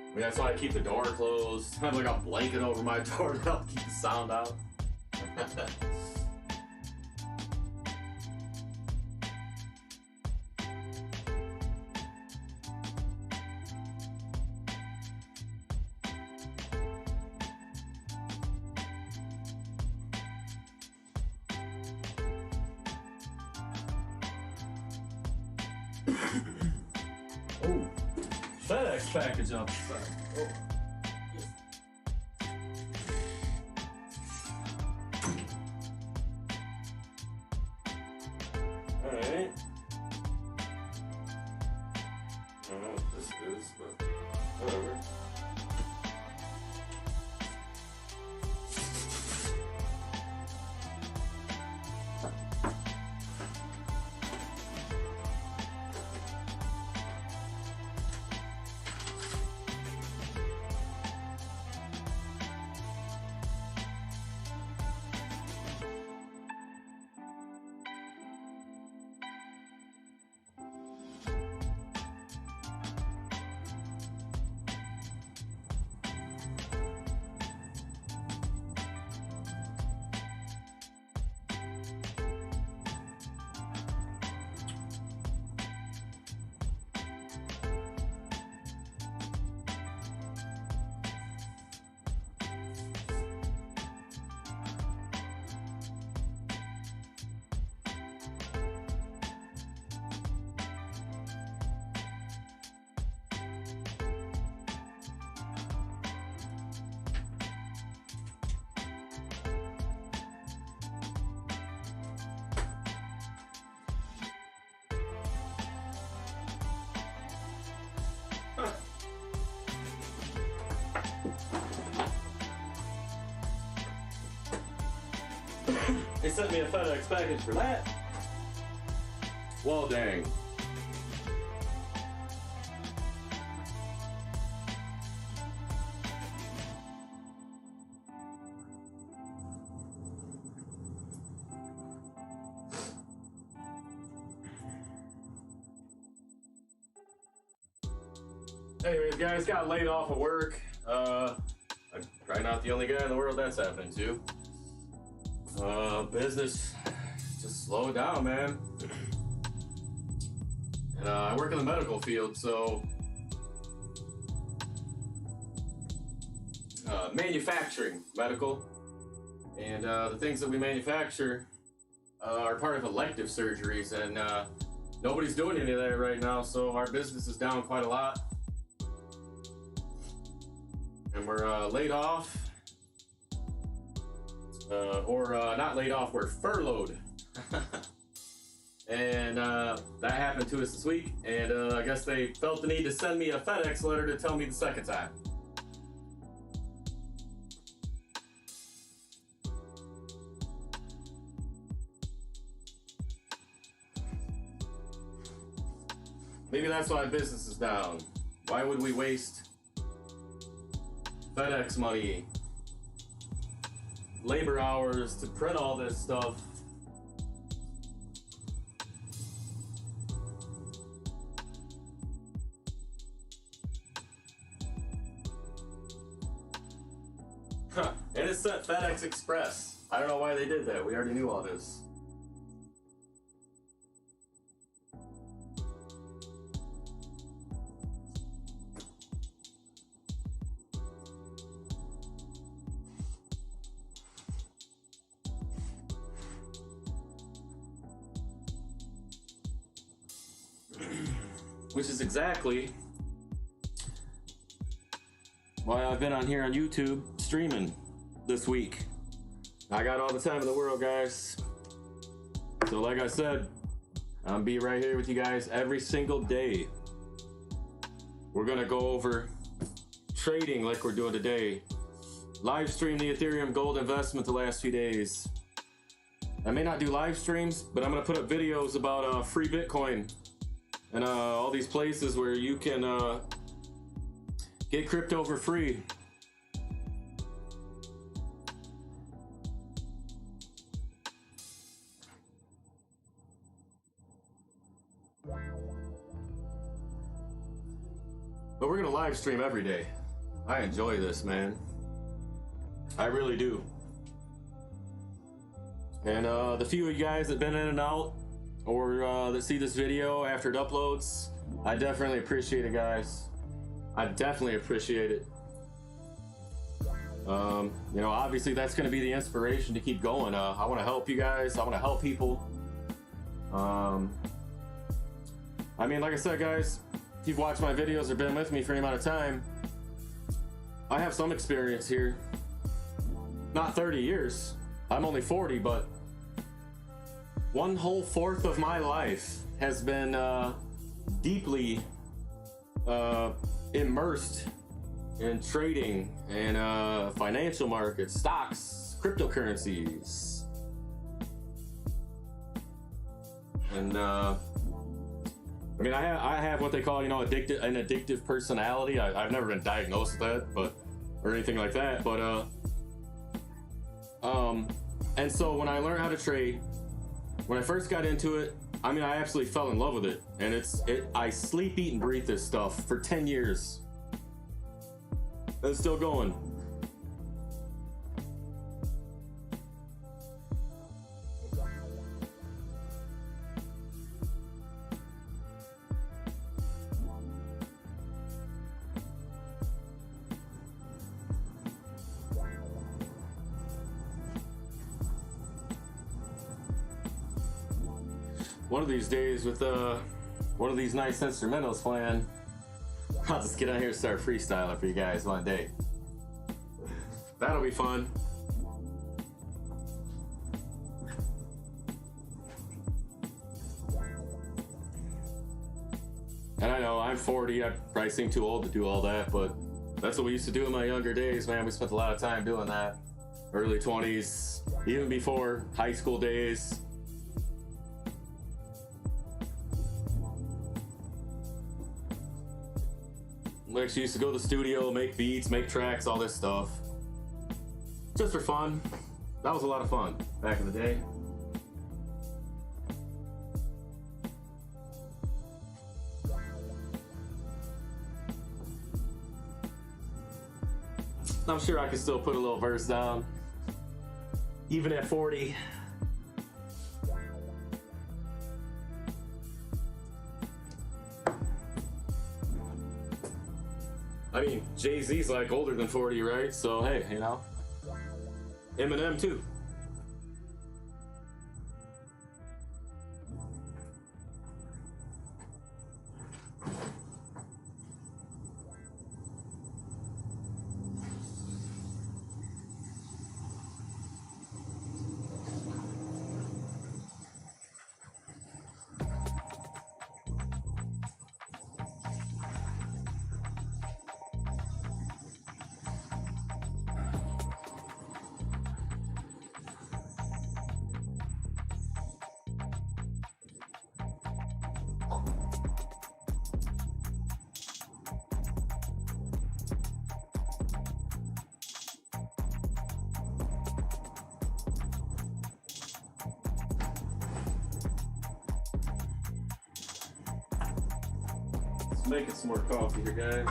I mean, that's why I keep the door closed. I have like a blanket over my door to help keep the sound out. Oh, FedEx package up. Oh. All right. I don't know what this is, but whatever. They sent me a FedEx package for that. Well, dang. Anyways, guys, got laid off of work. I'm probably not the only guy in the world that's happening to. Business just slowed down, man. And I work in the medical field, so manufacturing medical, and the things that we manufacture are part of elective surgeries, and nobody's doing any of that right now, so our business is down quite a lot. And we're laid off, or not laid off, we're furloughed. And that happened to us this week, and I guess they felt the need to send me a FedEx letter to tell me the second time. Maybe that's why business is down. Why would we waste FedEx money, labor hours to print all this stuff? Huh. And it said FedEx Express. I don't know why they did that. We already knew all this. Which is exactly why I've been on here on YouTube streaming this week. I got all the time in the world, guys. So like I said, I'll be right here with you guys every single day. We're gonna go over trading like we're doing today. Live stream the Ethereum gold investment the last few days. I may not do live streams, but I'm gonna put up videos about free Bitcoin and all these places where you can get crypto for free. But we're gonna live stream every day. I enjoy this, man. I really do. And the few of you guys that been in and out, or that see this video after it uploads, I definitely appreciate it, guys. I definitely appreciate it. You know, obviously that's going to be the inspiration to keep going. I want to help you guys. I want to help people. I mean, like I said, guys, if you've watched my videos or been with me for any amount of time, I have some experience here. Not 30 years. I'm only 40, but one whole fourth of my life has been deeply immersed in trading and financial markets, stocks, cryptocurrencies. And I mean, I have what they call, you know, an addictive personality. I've never been diagnosed with that, but or anything like that. But and so when I learned how to trade, when I first got into it, I mean, I absolutely fell in love with it. And I sleep, eat, and breathe this stuff for 10 years. It's still going. One of these days with one of these nice instrumentals playing, I'll just get on here and start freestyling for you guys one day. That'll be fun. And I know I'm 40, I probably seem too old to do all that, but that's what we used to do in my younger days, man. We spent a lot of time doing that. Early 20s, even before high school days. We actually used to go to the studio, make beats, make tracks, all this stuff. Just for fun. That was a lot of fun back in the day. I'm sure I can still put a little verse down, even at 40. I mean, Jay-Z's like older than 40, right? So hey, you know, Eminem too. Making some more coffee here, guys.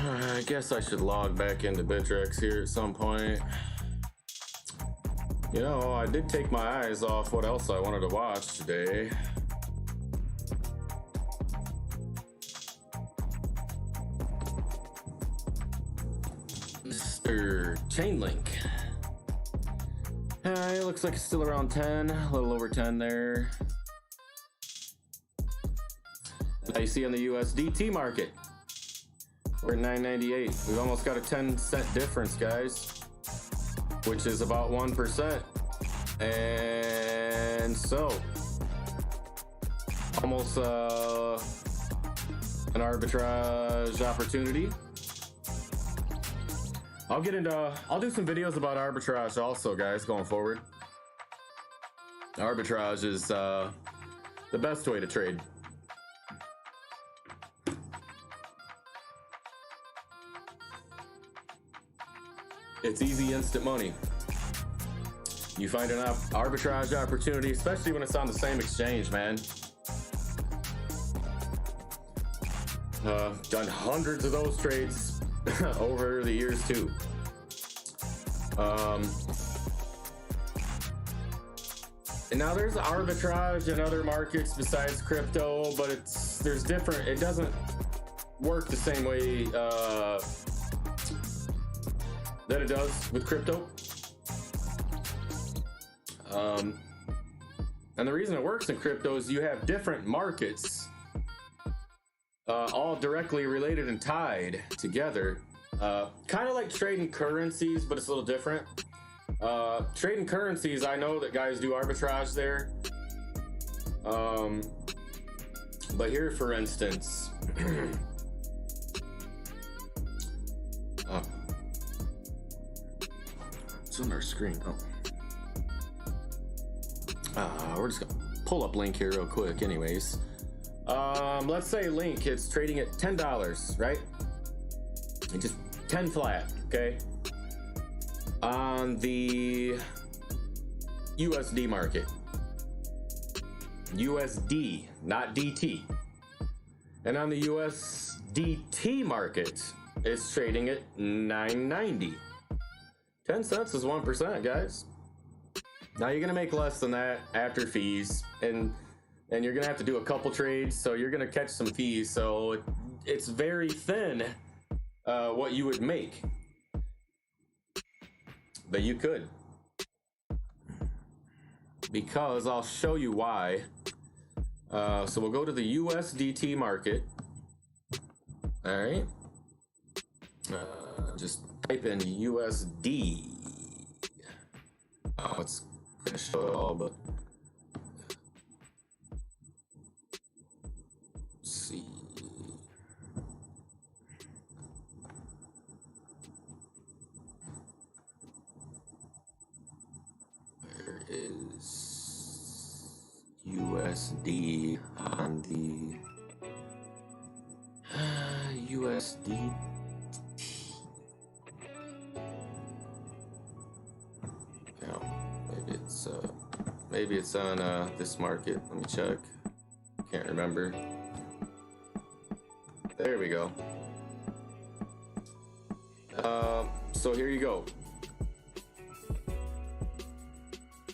I guess I should log back into BITTREX here at some point. You know, I did take my eyes off what else I wanted to watch today. Mr. CHAINLINK. It looks like it's still around 10, a little over 10 there. Now you see on the USDT market, we're at 9.98. We've almost got a 10-cent difference, guys, which is about 1%. And so, almost an arbitrage opportunity. I'll do some videos about arbitrage also, guys, going forward. Arbitrage is the best way to trade. It's easy, instant money. You find an arbitrage opportunity, especially when it's on the same exchange, man. Done hundreds of those trades over the years too. And now there's arbitrage in other markets besides crypto, but it doesn't work the same way that it does with crypto. And the reason it works in crypto is you have different markets, all directly related and tied together. Kind of like trading currencies, but it's a little different. Trading currencies, I know that guys do arbitrage there. But here, for instance, it's on our screen. We're just gonna pull up Link here real quick anyways. Let's say Link, it's trading at $10, right? And just 10 flat, okay? On the USD market. USD, not DT. And on the USDT market, it's trading at $9.90. 10 cents is 1%, guys. Now you're gonna make less than that after fees, and you're gonna have to do a couple trades, so you're gonna catch some fees. So it's very thin what you would make, but you could, because I'll show you why. So we'll go to the USDT market. All right. Just type in USD. Oh, it's gonna show it all, but let's see. Where is USD on the USD? Maybe it's on this market. Let me check. Can't remember. There we go. So here you go.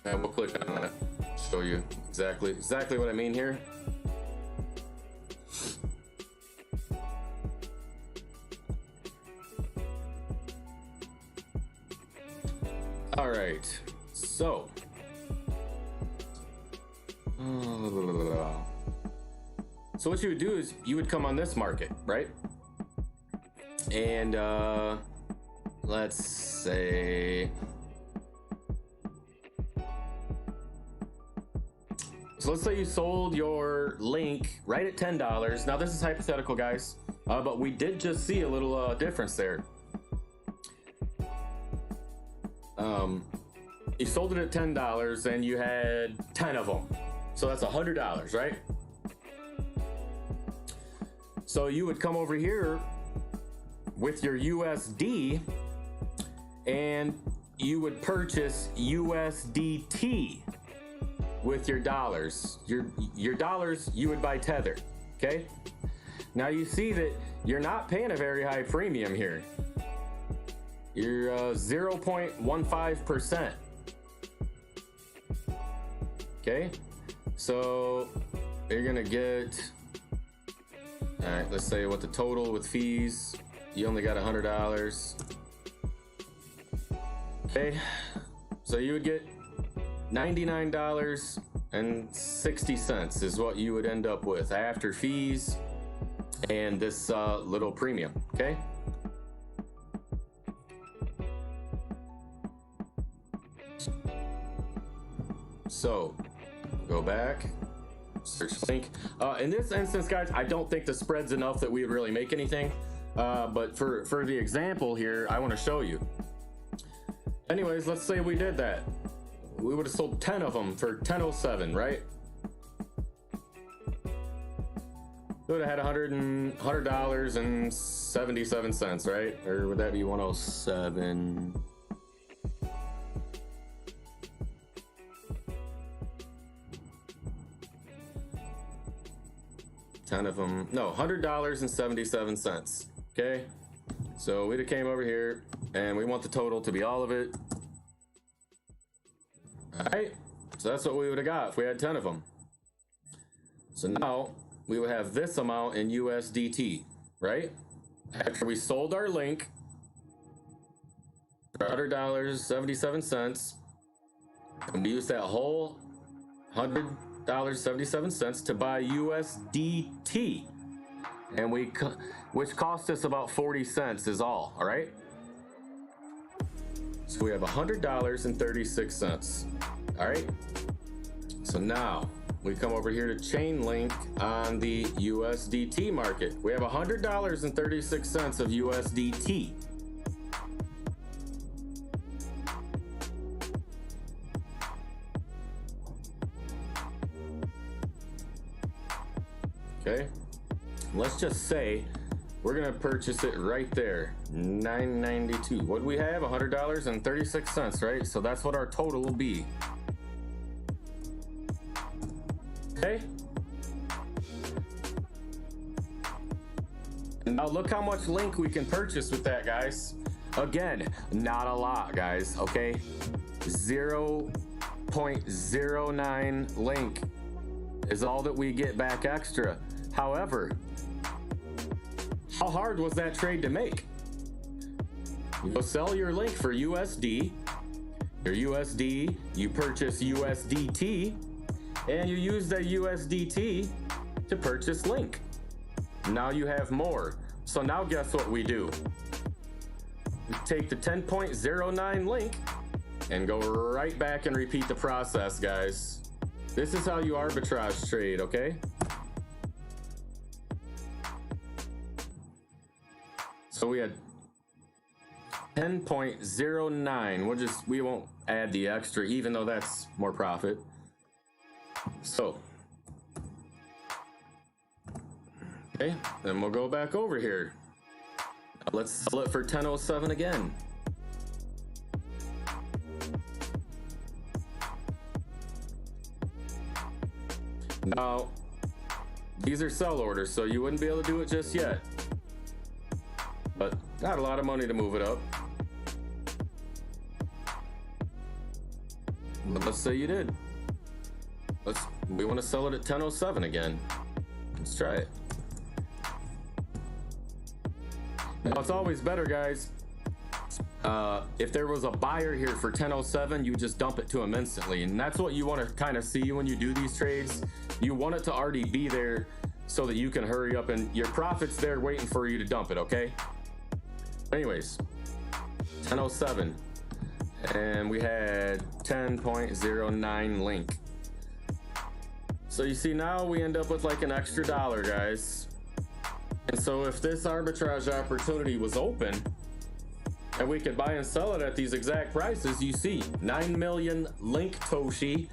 And we'll click on that. Show you exactly what I mean here. All right. So. So what you would do is you would come on this market, right? And let's say, so let's say you sold your link right at $10. Now this is hypothetical, guys, but we did just see a little difference there. You sold it at $10 and you had 10 of them. So that's $100, right? So you would come over here with your USD and you would purchase USDT with your dollars. Your dollars, you would buy Tether, okay? Now you see that you're not paying a very high premium here. You're 0.15%. Okay, so you're gonna get, all right, let's say what the total with fees, you only got $100. Okay, so you would get $99.60 is what you would end up with after fees and this little premium, okay? So go back, search link. In this instance, guys, I don't think the spread's enough that we would really make anything. But for the example here, I want to show you. Anyways, let's say we did that. We would have sold 10 of them for $10.07, right? We would have had $100.77, right? Or would that be 107? 10 of them, no, $100.77. Okay, so we came over here and we want the total to be all of it. All right, so that's what we would have got if we had 10 of them. So now we would have this amount in USDT, right? After we sold our link for $100.77, and we used that whole $100.77 to buy USDT, and which cost us about 40 cents is all right? So we have $100.36. All right, so now we come over here to Chainlink on the USDT market. We have $100.36 of USDT. Okay, let's just say we're gonna purchase it right there, $9.92. What do we have? $100.36, right? So that's what our total will be. Okay. And now look how much link we can purchase with that, guys. Again, not a lot, guys, okay? 0.09 link is all that we get back extra. However, how hard was that trade to make? You go sell your link for USD, your USD, you purchase USDT, and you use the USDT to purchase link. Now you have more. So now guess what we do? We take the 10.09 link and go right back and repeat the process, guys. This is how you arbitrage trade, okay? So we had 10.09. We won't add the extra, even though that's more profit. So, okay, then we'll go back over here. Let's sell it for 10.07 again. Now, these are sell orders, so you wouldn't be able to do it just yet. But not a lot of money to move it up. But let's say you did. We want to sell it at 10.07 again. Let's try it. Now it's always better, guys. If there was a buyer here for 10.07, you just dump it to him instantly, and that's what you want to kind of see when you do these trades. You want it to already be there so that you can hurry up and your profit's there waiting for you to dump it, okay? Anyways, 10.07, and we had 10.09 link. So you see, now we end up with like an extra $1, guys. And so if this arbitrage opportunity was open and we could buy and sell it at these exact prices, you see 9 million link Toshi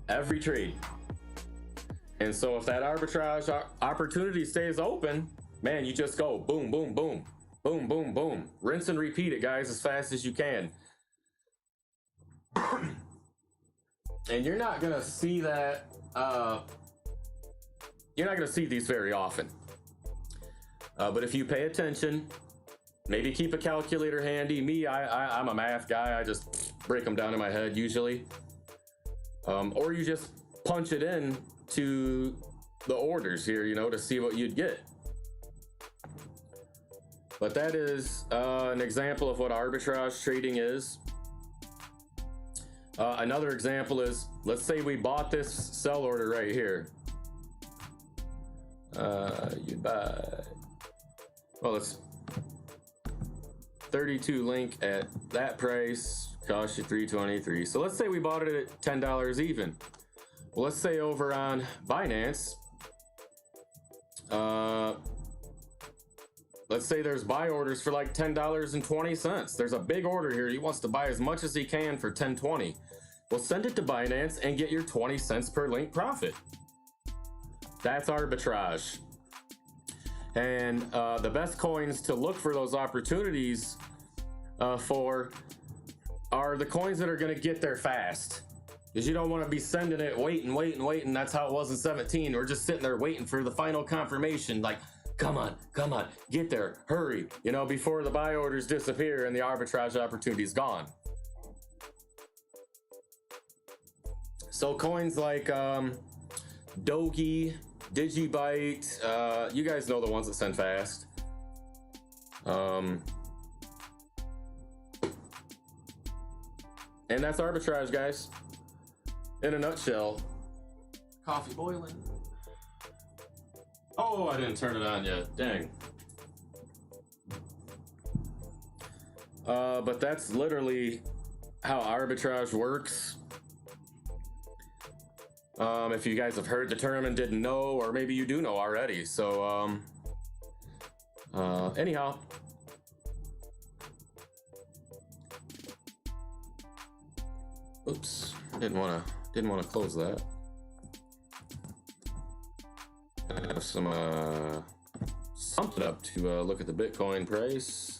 every trade. And so if that arbitrage opportunity stays open, man, you just go boom, boom, boom, boom, boom, boom. Rinse and repeat it, guys, as fast as you can. And you're not gonna see that, you're not gonna see these very often. But if you pay attention, maybe keep a calculator handy. Me, I'm a math guy. I just break them down in my head usually. Or you just punch it in to the orders here, you know, to see what you'd get. But that is an example of what arbitrage trading is. Another example is, let's say we bought this sell order right here. You buy, well, it's 32 link at that price, cost you $3.23. So let's say we bought it at $10 even. Well, let's say over on Binance, let's say there's buy orders for like $10.20. There's a big order here. He wants to buy as much as he can for $10.20. Well, send it to Binance and get your 20 cents per link profit. That's arbitrage. And the best coins to look for those opportunities for are the coins that are going to get there fast. Because you don't want to be sending it, waiting. That's how it was in 17. We're just sitting there waiting for the final confirmation. Like, come on, get there, hurry. You know, before the buy orders disappear and the arbitrage opportunity is gone. So coins like DOGE DPyCTeBEmVDpZqbdQQen, you guys know the ones that send fast. And that's arbitrage, guys. In a nutshell. Coffee boiling. Oh, I didn't turn it on yet. Dang. But that's literally how arbitrage works. If you guys have heard the term and didn't know, or maybe you do know already. So, anyhow. Oops, didn't want to close that. I have some something up to look at the Bitcoin price.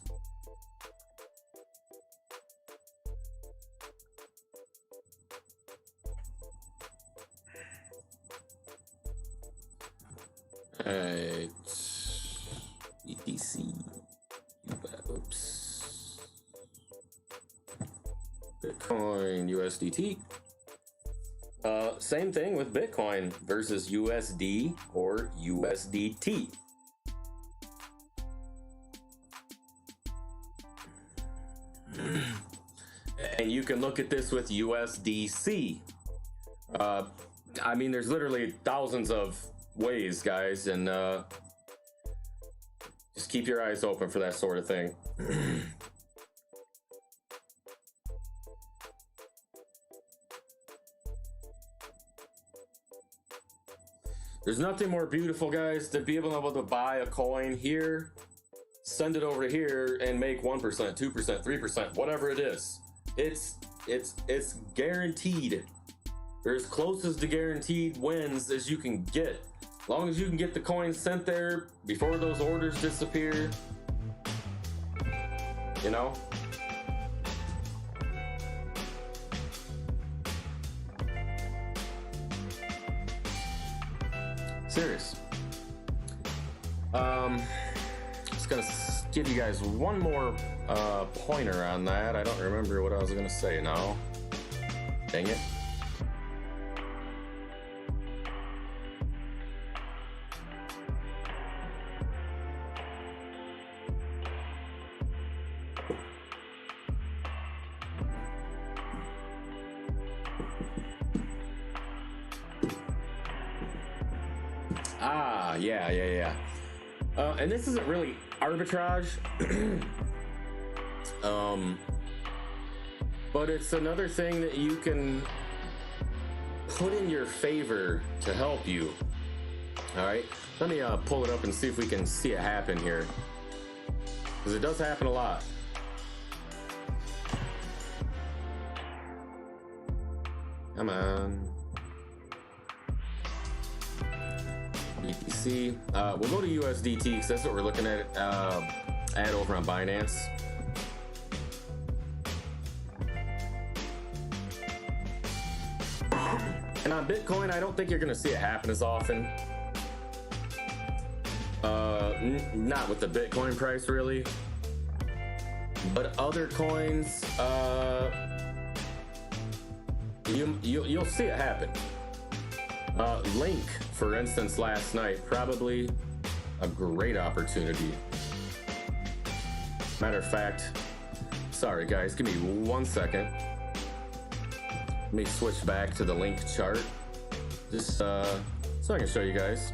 Alright, ETC, oops, Bitcoin USDT. Same thing with Bitcoin versus USD or USDT. And you can look at this with USDC. I mean, there's literally thousands of ways, guys, and just keep your eyes open for that sort of thing. There's nothing more beautiful, guys, to be able to buy a coin here, send it over to here, and make 1%, 2%, 3%, whatever it is. It's guaranteed. They're as close as to guaranteed wins as you can get. As long as you can get the coins sent there before those orders disappear, you know? Serious. Just gonna give you guys one more pointer on that. I don't remember what I was gonna say now. Dang it. Yeah. And this isn't really arbitrage, but it's another thing that you can put in your favor to help you. All right, let me pull it up and see if we can see it happen here, because it does happen a lot. Come on. BTC. We'll go to USDT because that's what we're looking at over on Binance. And on Bitcoin, I don't think you're going to see it happen as often. Not with the Bitcoin price, really. But other coins, you'll see it happen. Link, for instance, last night, probably a great opportunity. Matter of fact, sorry guys, give me 1 second. Let me switch back to the Link chart, just so I can show you guys.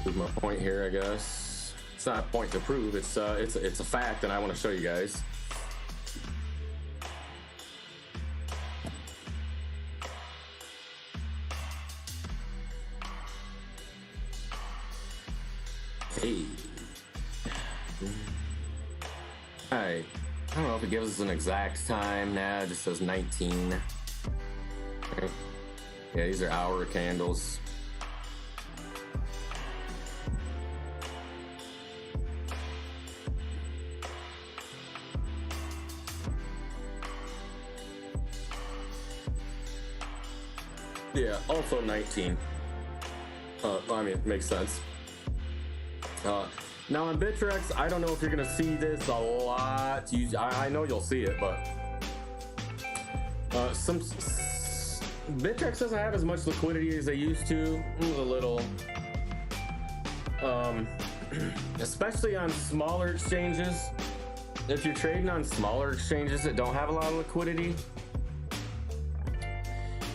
Prove my point here, I guess. It's not a point to prove, it's a fact, and I want to show you guys. Hey. Alright. I don't know if it gives us an exact time. Nah, it just says 19. Okay. Yeah, these are hour candles. Yeah, also 19. I mean, it makes sense. Now on BITTREX, I don't know if you're gonna see this a lot. I know you'll see it, but BITTREX doesn't have as much liquidity as they used to. A little, especially on smaller exchanges. If you're trading on smaller exchanges that don't have a lot of liquidity,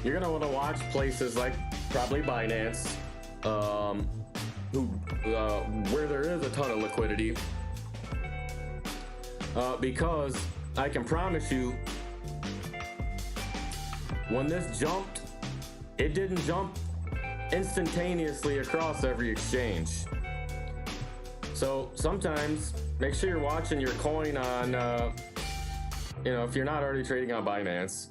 you're gonna want to watch places like probably Binance, where there is a ton of liquidity, because I can promise you, when this jumped, it didn't jump instantaneously across every exchange. So sometimes make sure you're watching your coin on, if you're not already trading on Binance,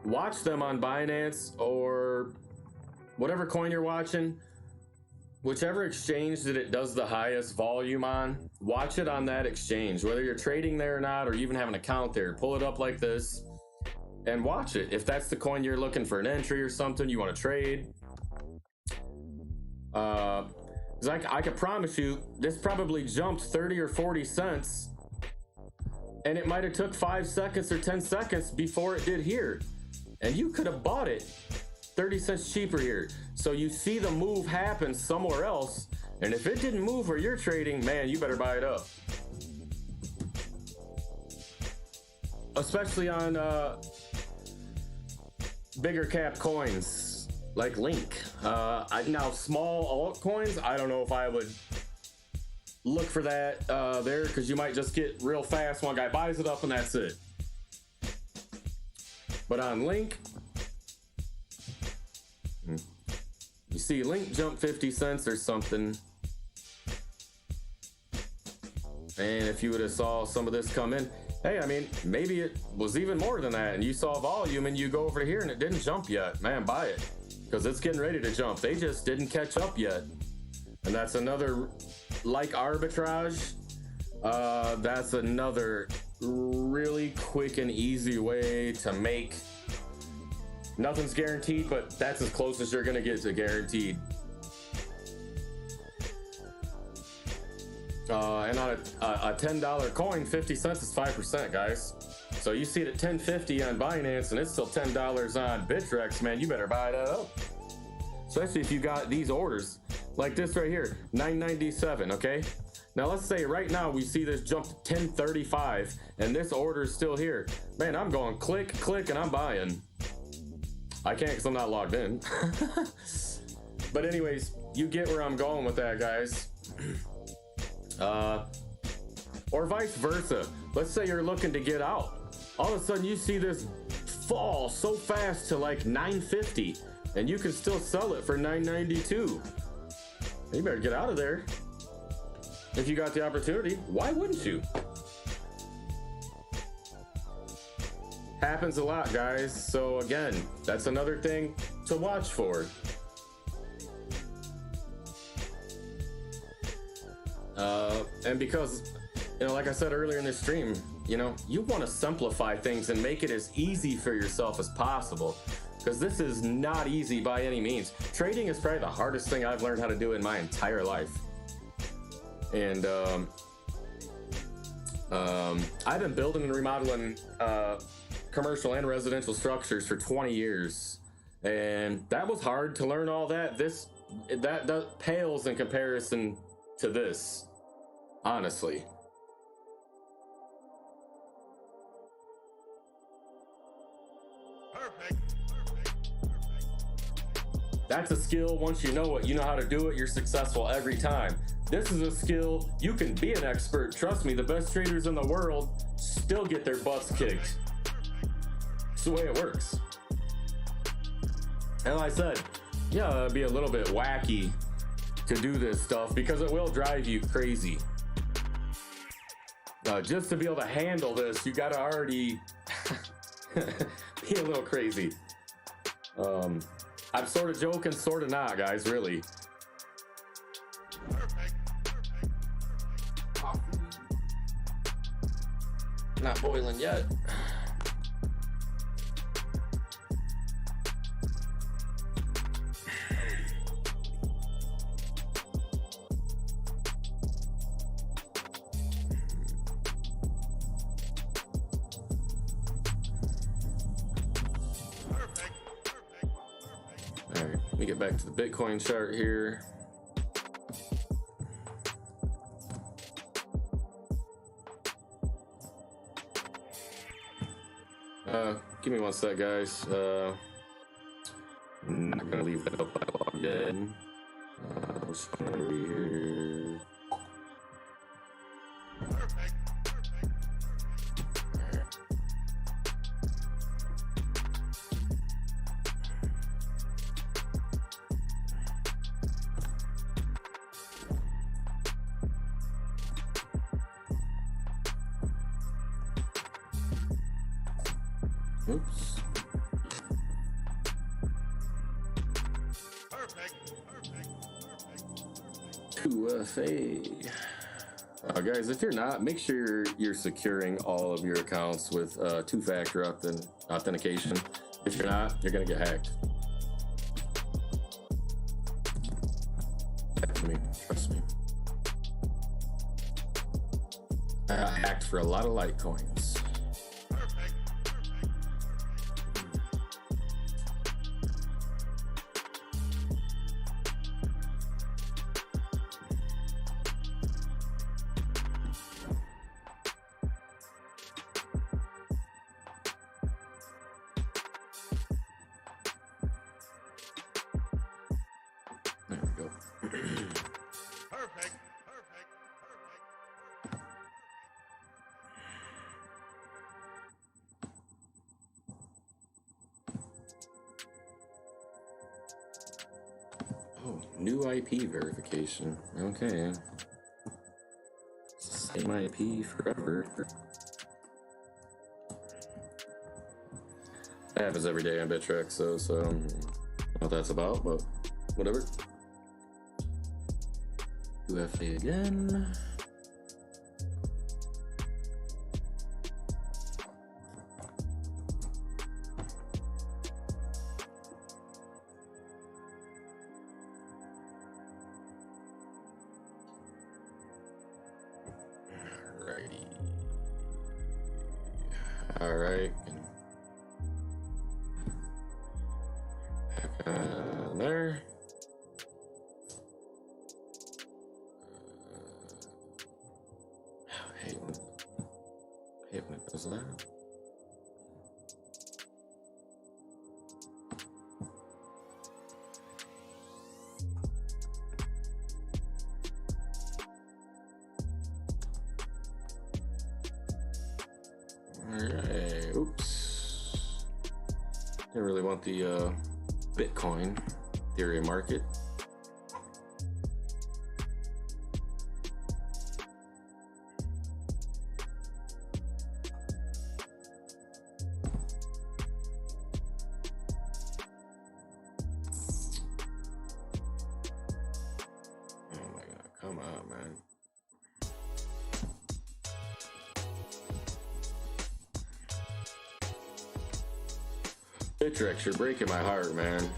watch them on Binance or whatever coin you're watching. Whichever exchange that it does the highest volume on, watch it on that exchange. Whether you're trading there or not, or even have an account there, pull it up like this and watch it. If that's the coin you're looking for an entry or something you want to trade. Because I can promise you, this probably jumped 30 or 40 cents. And it might have took 5 seconds or 10 seconds before it did here. And you could have bought it 30 cents cheaper here. So you see the move happen somewhere else, and if it didn't move where you're trading, man, you better buy it up. Especially on bigger cap coins like Link. Now small altcoins, I don't know if I would look for that there, because you might just get real fast. One guy buys it up and that's it. But on Link, you see Link jump 50 cents or something. And if you would have saw some of this come in, hey, I mean, maybe it was even more than that, and you saw volume and you go over here and it didn't jump yet. Man, buy it, because it's getting ready to jump. They just didn't catch up yet. And that's another, like arbitrage, that's another really quick and easy way to make, nothing's guaranteed, but that's as close as you're gonna get to guaranteed. And on a $10 coin, 50 cents is 5%, guys. So you see it at $10.50 on Binance and it's still $10 on BITTREX, man, you better buy that up. Especially if you got these orders like this right here, $9.97, okay? Now let's say right now we see this jump to $10.35 and this order is still here. Man, I'm going click, click, and I'm buying. I can't because I'm not logged in. But anyways, you get where I'm going with that, guys. Or vice versa. Let's say you're looking to get out. All of a sudden you see this fall so fast to like $9.50 and you can still sell it for $9.92. You better get out of there. If you got the opportunity, why wouldn't you? Happens a lot, guys. So again, that's another thing to watch for. And because, you know, like I said earlier in this stream, you know, you want to simplify things and make it as easy for yourself as possible, because this is not easy by any means. Trading is probably the hardest thing I've learned how to do in my entire life. And I've been building and remodeling commercial and residential structures for 20 years, and that was hard to learn all that. That pales in comparison to this, honestly. Perfect. That's a skill. Once you know it, you know how to do it, you're successful every time. This is a skill you can be an expert. Trust me, the best traders in the world still get their butts kicked. It's the way it works. And like I said, yeah, it'd be a little bit wacky to do this stuff because it will drive you crazy. Just to be able to handle this, you gotta already be a little crazy. I'm sort of joking, sort of not, guys, really. Not boiling yet. Let me get back to the Bitcoin chart here. Give me one sec, guys. I'm not gonna leave that up yet. What's gonna be here? Oops. Perfect. 2FA. Guys, if you're not, make sure you're securing all of your accounts with two-factor authentication. If you're not, you're gonna get hacked. Trust me. I got hacked for a lot of Litecoins. New IP verification. Okay. Same IP forever. That happens every day on BITTREX, so I don't know what that's about, but whatever. UFA again. All right. There. Hate when it does that. Alright, oops. Didn't really want the Bitcoin Ethereum market. Oh my god, come on, man. BITTREX, you're breaking my heart, man.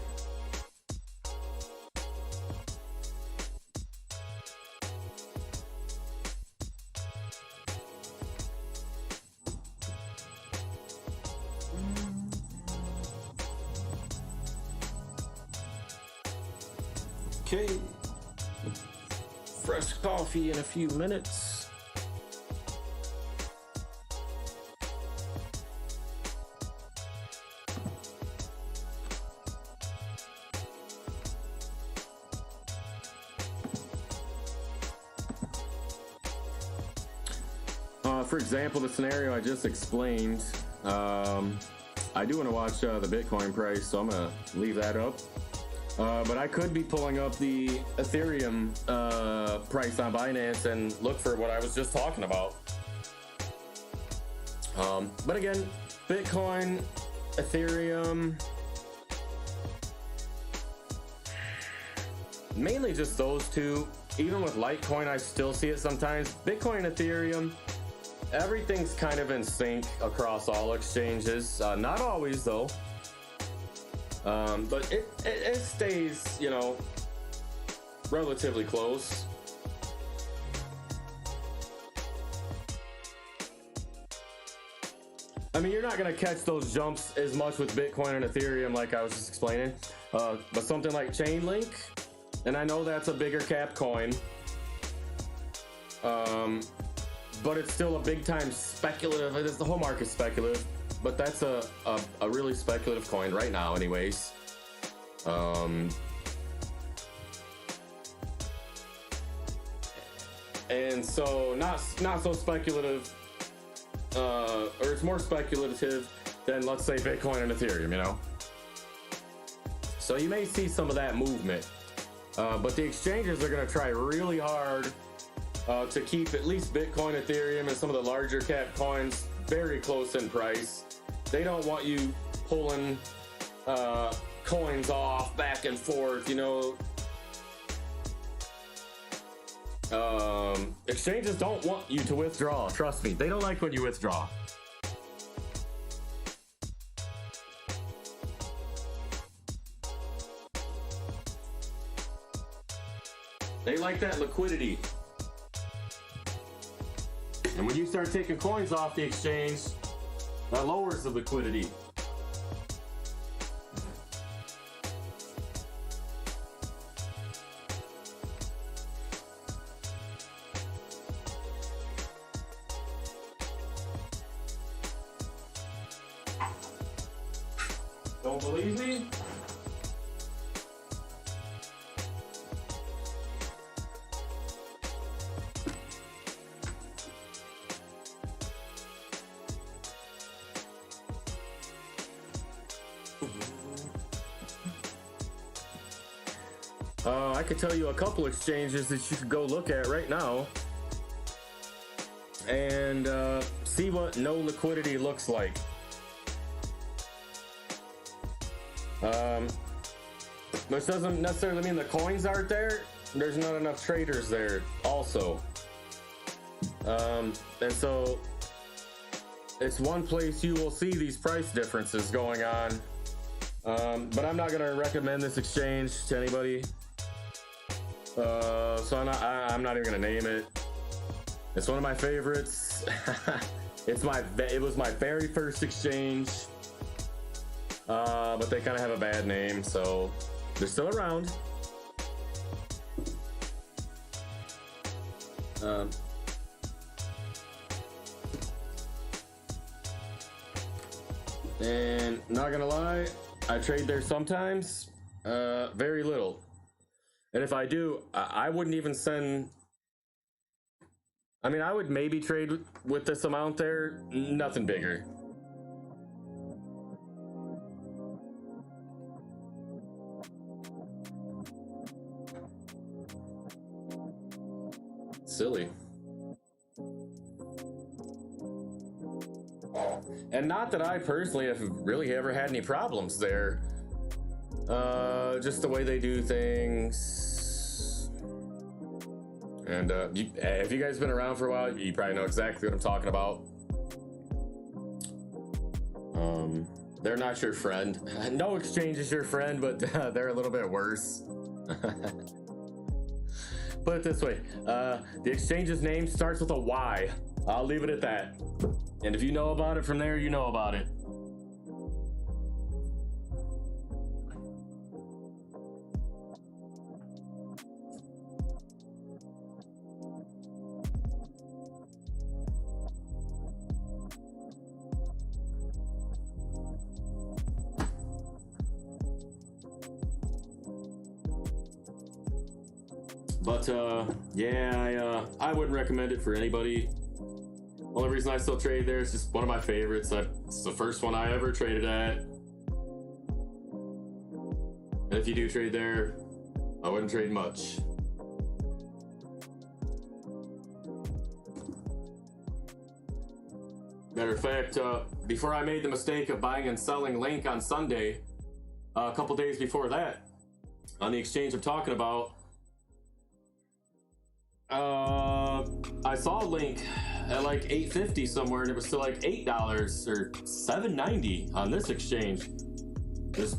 Okay. Fresh coffee in a few minutes. For example, the scenario I just explained, I do want to watch the Bitcoin price, so I'm going to leave that up. But I could be pulling up the Ethereum price on Binance and look for what I was just talking about. But again, Bitcoin, Ethereum, mainly just those two. Even with Litecoin, I still see it sometimes. Bitcoin and Ethereum, everything's kind of in sync across all exchanges. Not always, though. But it stays, you know, relatively close. I mean, you're not going to catch those jumps as much with Bitcoin and Ethereum like I was just explaining. But something like CHAINLINK, and I know that's a bigger cap coin. But it's still a big time speculative. The whole market's speculative, but that's a really speculative coin right now anyways. And so not so speculative, or it's more speculative than, let's say, Bitcoin and Ethereum, you know? So you may see some of that movement, but the exchanges are gonna try really hard to keep at least Bitcoin, Ethereum, and some of the larger cap coins very close in price. They don't want you pulling coins off back and forth, you know. Exchanges don't want you to withdraw. Trust me, they don't like when you withdraw. They like that liquidity. And when you start taking coins off the exchange, that lowers the liquidity. Don't believe me? I could tell you a couple exchanges that you could go look at right now and see what no liquidity looks like. Which doesn't necessarily mean the coins aren't there. There's not enough traders there also. And so it's one place you will see these price differences going on. But I'm not going to recommend this exchange to anybody. So I'm not even going to name it. It's one of my favorites. It was my very first exchange. But they kind of have a bad name, so they're still around. And not gonna lie, I trade there sometimes, very little. And if I do, I wouldn't even send. I mean, I would maybe trade with this amount there, nothing bigger. Silly. And not that I personally have really ever had any problems there. Just the way they do things. And if you guys have been around for a while, you probably know exactly what I'm talking about. They're not your friend. No exchange is your friend, but they're a little bit worse. Put it this way, the exchange's name starts with a Y. I'll leave it at that. And if you know about it from there, you know about it. But yeah, I wouldn't recommend it for anybody. Only reason I still trade there is just one of my favorites. It's the first one I ever traded at. And if you do trade there, I wouldn't trade much. Matter of fact, before I made the mistake of buying and selling Link on Sunday, a couple days before that, on the exchange I'm talking about, I saw Link at like $8.50 somewhere, and it was still like $8 or $7.90 on this exchange. There's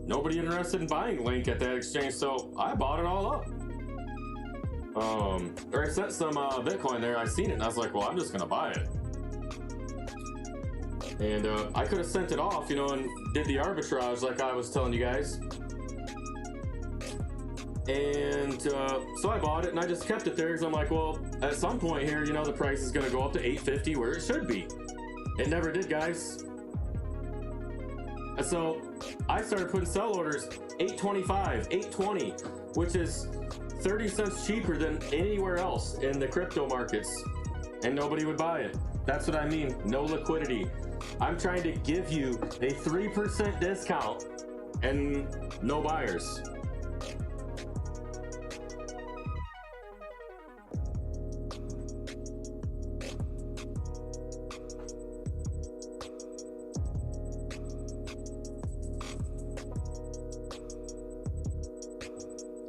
nobody interested in buying Link at that exchange, so I bought it all up. Or I sent some Bitcoin there. I seen it, and I was like, well, I'm just gonna buy it. And I could have sent it off, you know, and did the arbitrage like I was telling you guys. And so I bought it, and I just kept it there because I'm like, well, at some point here, you know, the price is going to go up to $8.50 where it should be. It never did, guys. And so I started putting sell orders $8.25, $8.20, which is 30 cents cheaper than anywhere else in the crypto markets, and nobody would buy it. That's what I mean, no liquidity. I'm trying to give you a 3% discount and no buyers.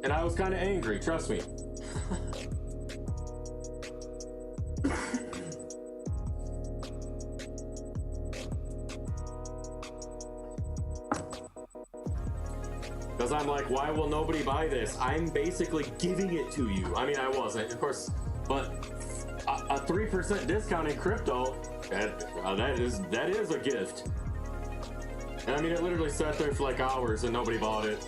And I was kind of angry, trust me. Because I'm like, why will nobody buy this? I'm basically giving it to you. I mean, I wasn't, of course, but a 3% discount in crypto, that is a gift. And I mean, it literally sat there for like hours and nobody bought it.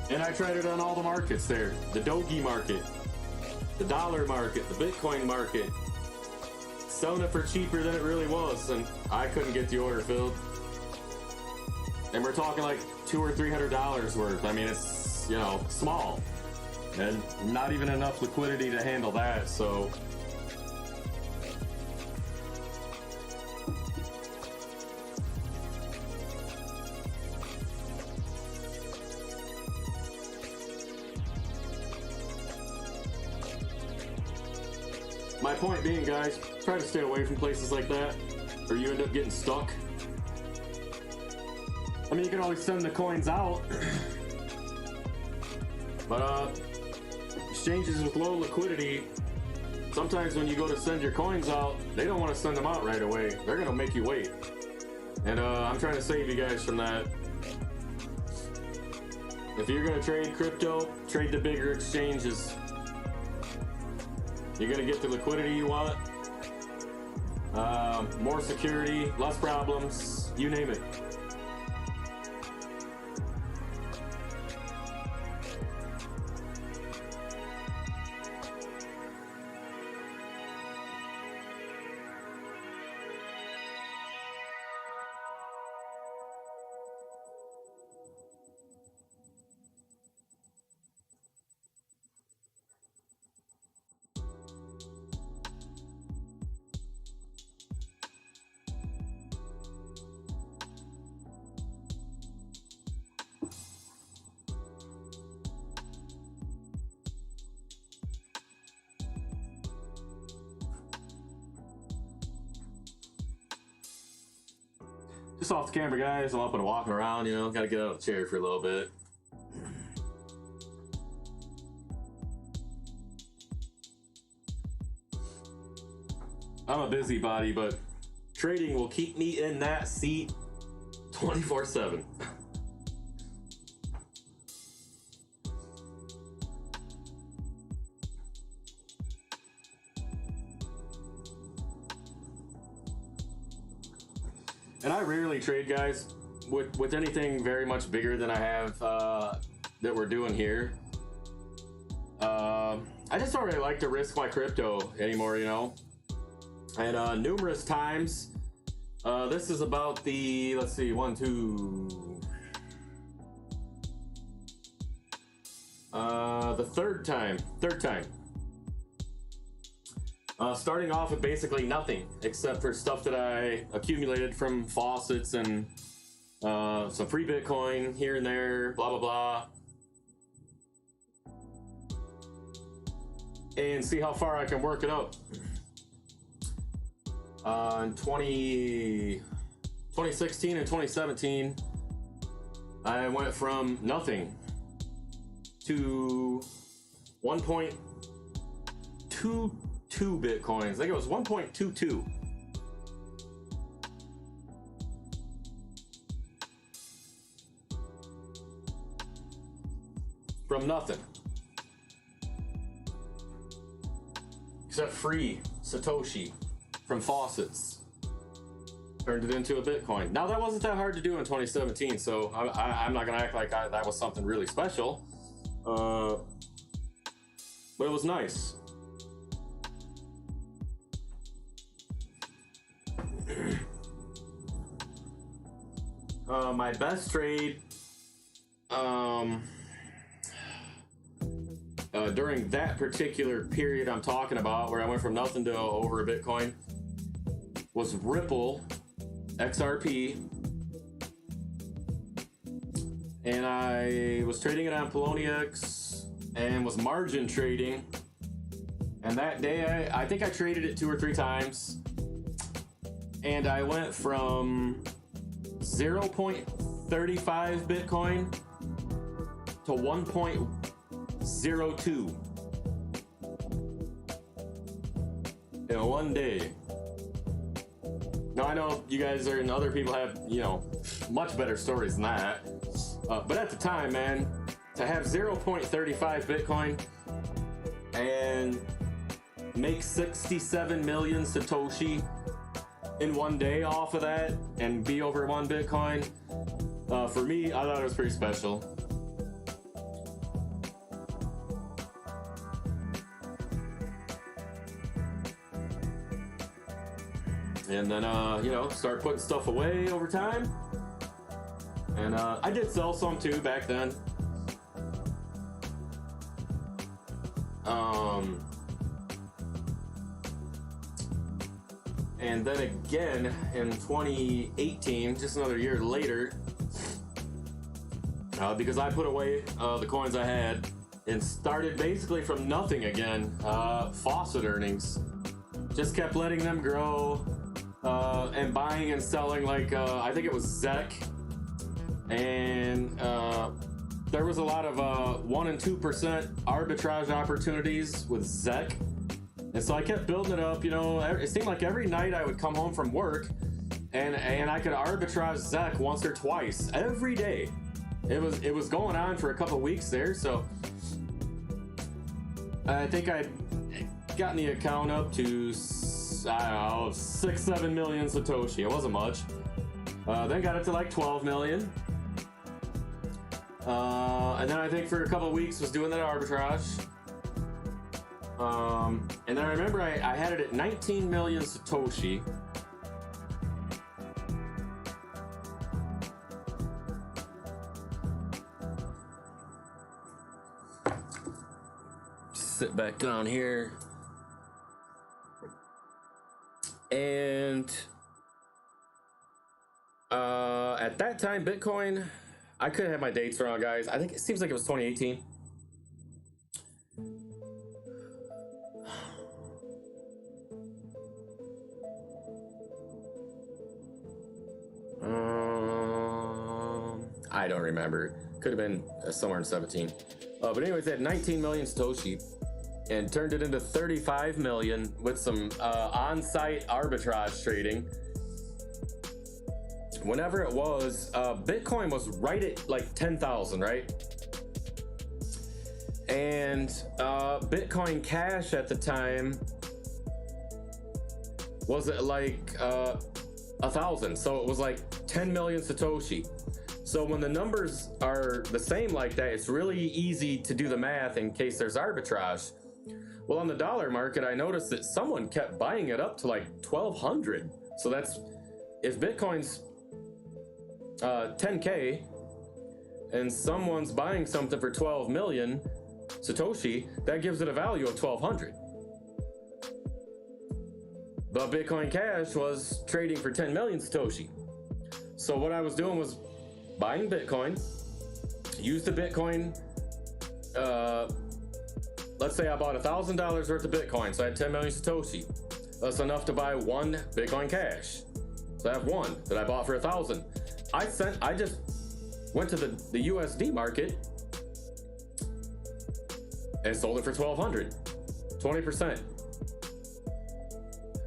And I tried it on all the markets there. The DOGE market, the dollar market, the Bitcoin market. Selling it for cheaper than it really was, and I couldn't get the order filled. And we're talking like $200 or $300 worth. I mean, it's, you know, small. and not even enough liquidity to handle that, so my point being, guys, try to stay away from places like that, or you end up getting stuck. I mean, you can always send the coins out, but exchanges with low liquidity, sometimes when you go to send your coins out, they don't want to send them out right away. They're gonna make you wait, and I'm trying to save you guys from that. If you're gonna trade crypto, trade the bigger exchanges. You're gonna get the liquidity you want, more security, less problems, you name it. Just off the camera, guys. I'm up and walking around, you know, gotta get out of the chair for a little bit. I'm a busybody, but trading will keep me in that seat 24/7. And I rarely trade, guys, with anything very much bigger than I have that we're doing here. I just don't really like to risk my crypto anymore, you know. And numerous times, this is about the, let's see, the third time. Starting off with basically nothing except for stuff that I accumulated from Faucets and some free Bitcoin here and there, blah blah blah, and see how far I can work it up. In 2016 and 2017, I went from nothing to 1.22 Bitcoins. I think it was 1.22. From nothing. Except free Satoshi from Faucets. Turned it into a Bitcoin. Now that wasn't that hard to do in 2017, so I'm not gonna act like that was something really special. But it was nice. My best trade during that particular period I'm talking about, where I went from nothing to over a Bitcoin, was Ripple XRP, and I was trading it on Poloniex and was margin trading. And that day I think I traded it 2 or 3 times, and I went from 0.35 Bitcoin to 1.02 in one day. Now I know you guys and other people have, you know, much better stories than that, but at the time, man, to have 0.35 Bitcoin and make 67 million Satoshi in one day off of that and be over 1 Bitcoin, for me, I thought it was pretty special. And then, you know, start putting stuff away over time. And I did sell some too back then. And then again in 2018, just another year later, because I put away the coins I had and started basically from nothing again. Faucet earnings, just kept letting them grow, and buying and selling, like I think it was ZEC, and there was a lot of 1 and 2% arbitrage opportunities with ZEC. And so I kept building it up, you know. It seemed like every night I would come home from work and I could arbitrage ZEC once or twice every day. It was going on for a couple weeks there, so I think I'd gotten the account up to, I don't know, 6-7 million Satoshi. It wasn't much. Then got it to like 12 million. And then I think for a couple weeks was doing that arbitrage. And then I remember I had it at 19 million Satoshi. Sit back down here. And at that time, Bitcoin, I could have my dates wrong, guys. I think it seems like it was 2018. I don't remember. Could have been somewhere in 17. But anyways, I had 19 million Satoshi and turned it into 35 million with some on-site arbitrage trading. Whenever it was, Bitcoin was right at like 10,000, right? And Bitcoin Cash at the time was at like 1,000. So it was like 10 million Satoshi. So when the numbers are the same like that, it's really easy to do the math in case there's arbitrage. Well, on the dollar market, I noticed that someone kept buying it up to like 1,200. So that's, if Bitcoin's 10K and someone's buying something for 12 million Satoshi, that gives it a value of 1,200. But Bitcoin Cash was trading for 10 million Satoshi. So what I was doing was buying Bitcoin, use the Bitcoin, let's say I bought $1,000 worth of Bitcoin, so I had 10 million Satoshi. That's enough to buy one Bitcoin Cash. So I have one that I bought for 1,000. I just went to the USD market and sold it for 1,200, 20%.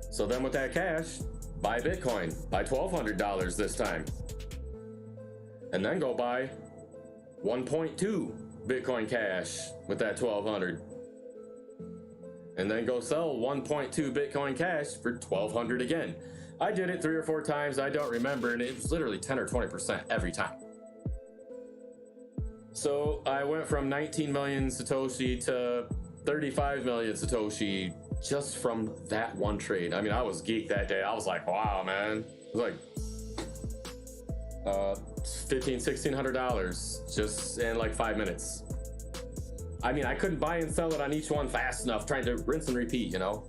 So then with that cash, buy Bitcoin, buy $1,200 this time. And then go buy 1.2 Bitcoin Cash with that 1,200. And then go sell 1.2 Bitcoin Cash for 1,200 again. I did it 3 or 4 times, I don't remember, and it was literally 10 or 20% every time. So I went from 19 million Satoshi to 35 million Satoshi just from that one trade. I mean, I was geeked that day. I was like, wow, man. It was like $1,500–1,600 just in like 5 minutes. I mean, I couldn't buy and sell it on each one fast enough, trying to rinse and repeat, you know.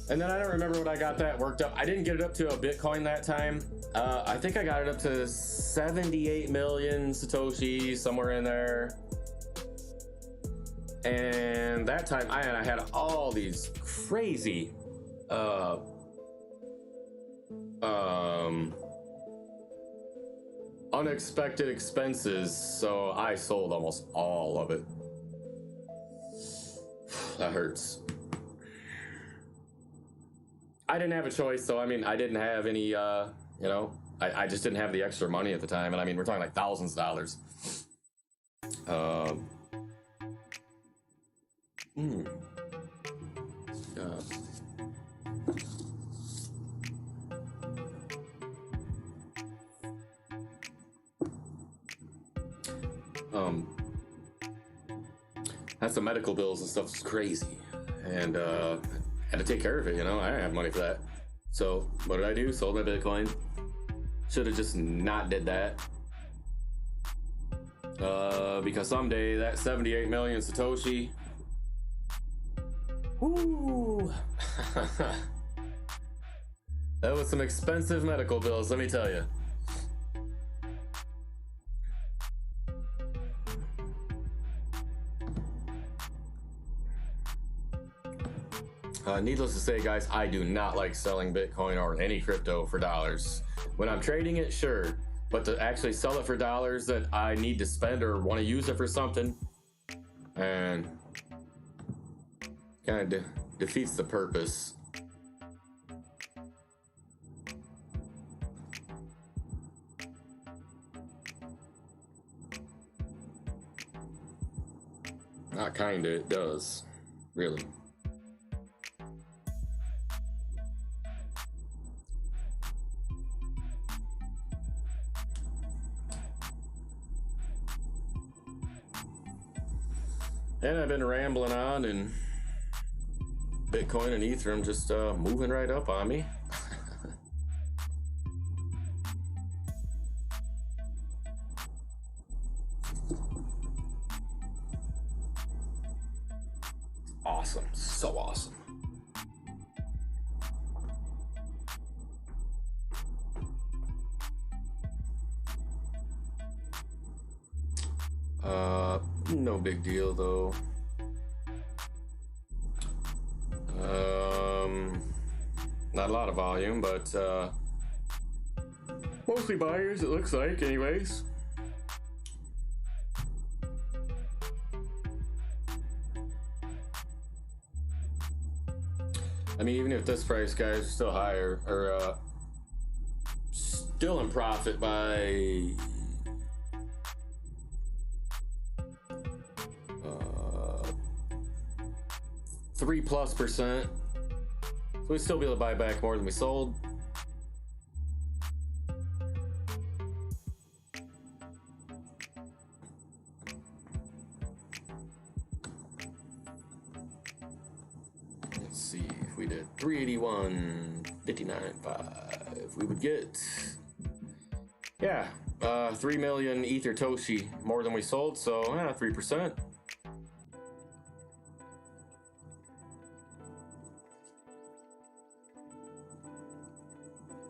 And then I don't remember what I got that worked up. I didn't get it up to a Bitcoin that time. I think I got it up to 78 million Satoshi, somewhere in there. And that time I had all these crazy unexpected expenses, so I sold almost all of it. That hurts. I didn't have a choice, so I mean, I didn't have any, you know, I just didn't have the extra money at the time, and I mean, we're talking like thousands of dollars. That's the medical bills and stuff is crazy, and had to take care of it, you know. I didn't have money for that. So what did I do? Sold my Bitcoin. Should have just not did that. Because someday that 78 million Satoshi, woo, that was some expensive medical bills, let me tell you. Needless to say, guys, I do not like selling Bitcoin or any crypto for dollars. When I'm trading it, sure, but to actually sell it for dollars that I need to spend or want to use it for something, and kind of defeats the purpose. Not kinda, it does, really. And I've been rambling on, and Bitcoin and Ethereum just moving right up on me. Awesome, so awesome. No big deal though. Not a lot of volume, but mostly buyers, it looks like, anyways. I mean, even if this price, guys, is still higher, or still in profit by 3+%. So we'd still be able to buy back more than we sold. Let's see, if we did 381.59.5, we would get, yeah, 3 million Ether Toshi more than we sold, so 3%.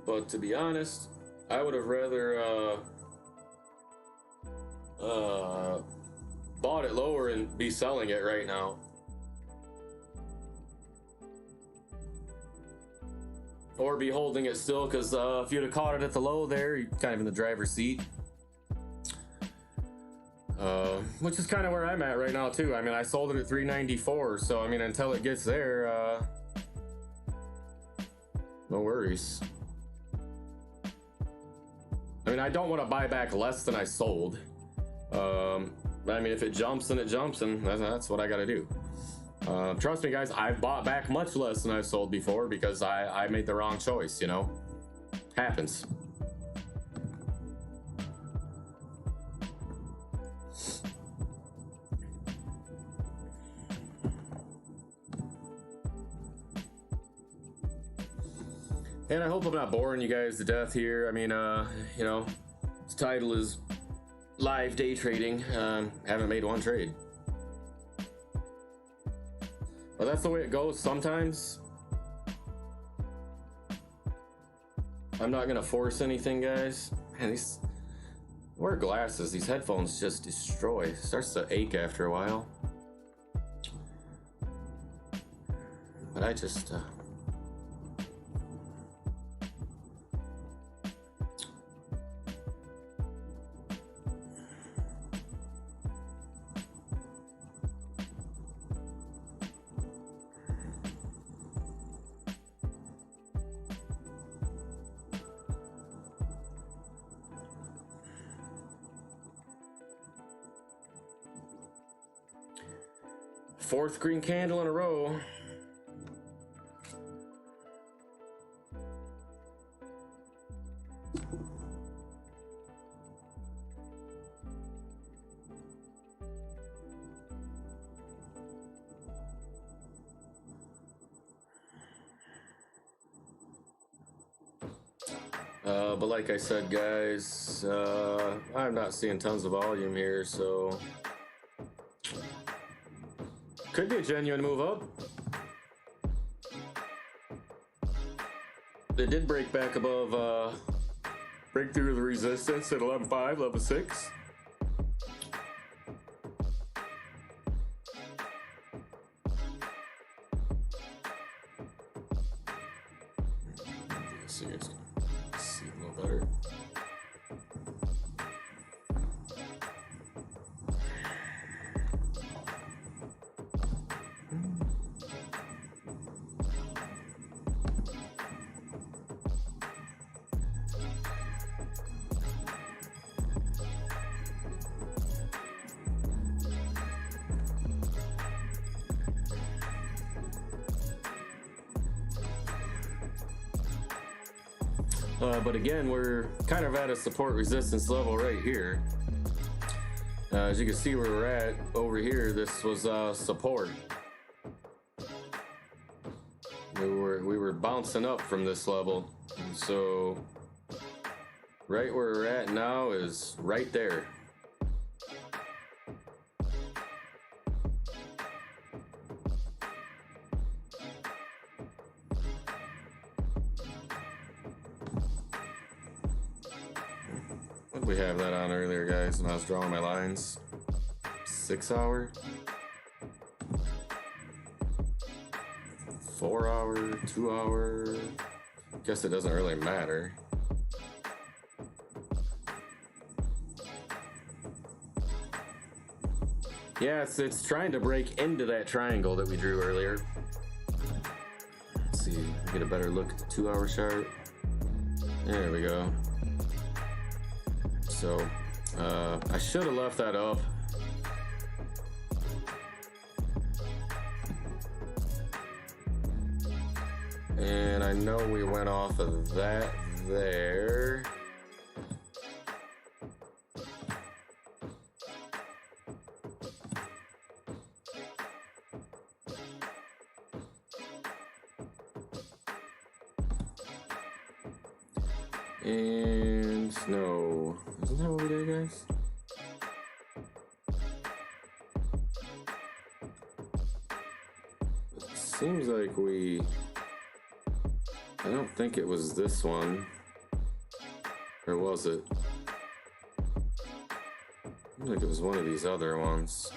But to be honest, I would have rather bought it lower and be selling it right now. Or be holding it still, because if you'd have caught it at the low there, you're kind of in the driver's seat. Which is kind of where I'm at right now too. I mean, I sold it at 394, so I mean, until it gets there, no worries. I mean, I don't want to buy back less than I sold. I mean, if it jumps, then it jumps, and that's what I got to do. Trust me, guys, I've bought back much less than I've sold before because I made the wrong choice, you know? Happens. And I hope I'm not boring you guys to death here. I mean, you know, its title is Live Day Trading. Haven't made one trade. But that's the way it goes sometimes. I'm not gonna force anything, guys. Man, these, wear glasses. These headphones just destroy. It starts to ache after a while. But I just, fourth green candle in a row. But like I said, guys, I'm not seeing tons of volume here, so could be a genuine move up. They did break back above, break through the resistance at 11.5, level 6. So you guys can see a little better. But again, we're kind of at a support resistance level right here. As you can see where we're at over here, this was support. We were bouncing up from this level, so right where we're at now is right there. We have that on earlier, guys, when I was drawing my lines. 6 hour, 4 hour, 2 hour. Guess it doesn't really matter. Yeah, it's trying to break into that triangle that we drew earlier. Let's see, get a better look at the 2 hour chart. There we go. So, I should have left that up. And I know we went off of that there. And no, isn't that what we did, guys? It seems like I don't think it was this one, or was it? I think it was one of these other ones.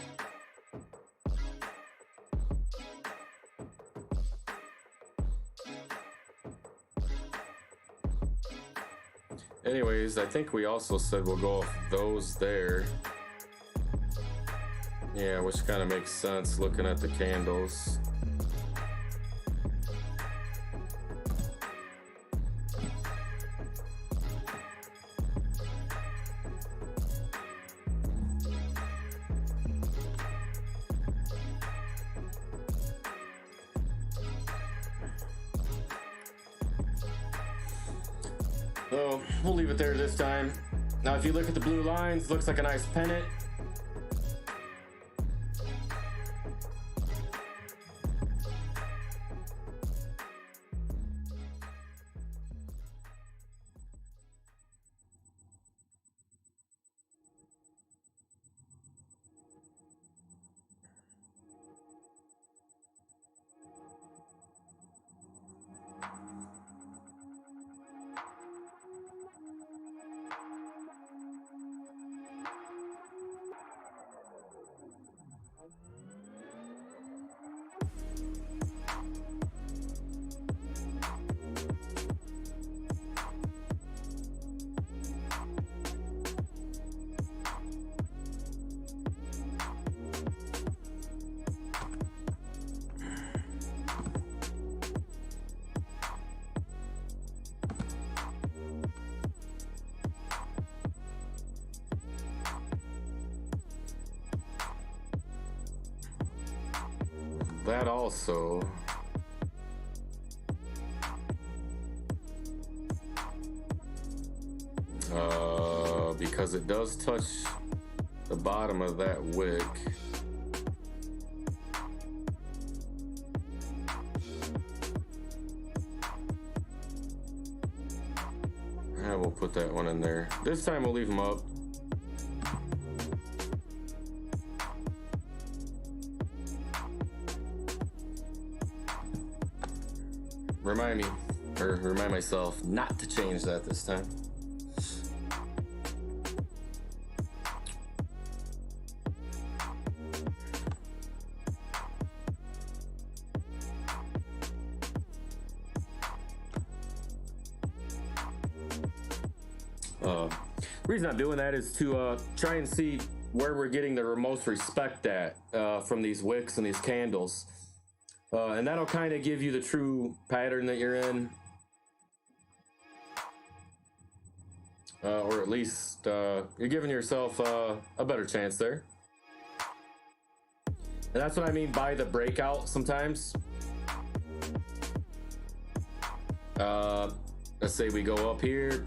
Anyways, I think we also said we'll go off those there. Yeah, which kind of makes sense looking at the candles. So we'll leave it there this time. Now, if you look at the blue lines, it looks like a nice pennant. That also because it does touch the bottom of that wick. we'll put that one in there. This time we'll leave them up. Remind myself not to change that this time. The reason I'm doing that is to try and see where we're getting the most respect at from these wicks and these candles. And that'll kind of give you the true pattern that you're in. Or at least you're giving yourself a better chance there. And that's what I mean by the breakout sometimes. Let's say we go up here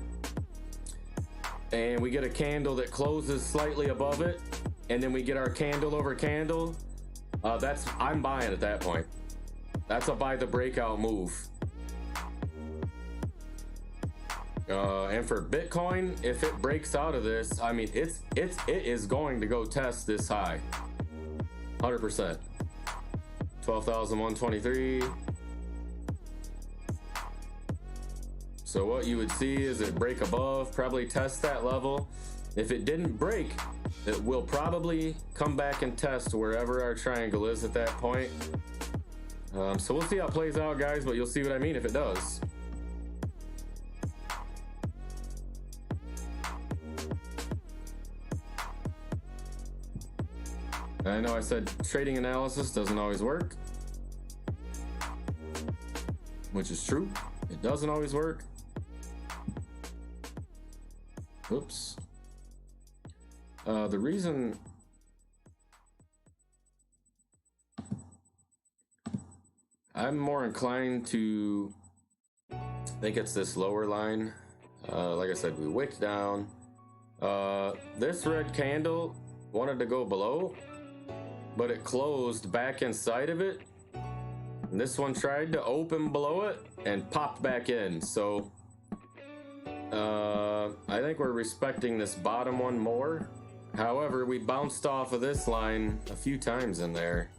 and we get a candle that closes slightly above it, and then we get our candle over candle. I'm buying at that point. That's a buy the breakout move. And for Bitcoin, if it breaks out of this, I mean, it is going to go test this high. 100%. 12,123. So what you would see is it break above, probably test that level. If it didn't break, it will probably come back and test wherever our triangle is at that point. So we'll see how it plays out, guys, but you'll see what I mean if it does. I know I said trading analysis doesn't always work, which is true. It doesn't always work. Oops. The reason I'm more inclined to think it's this lower line. Like I said, we wicked down. This red candle wanted to go below, but it closed back inside of it. And this one tried to open below it and popped back in. So I think we're respecting this bottom one more. However, we bounced off of this line a few times in there.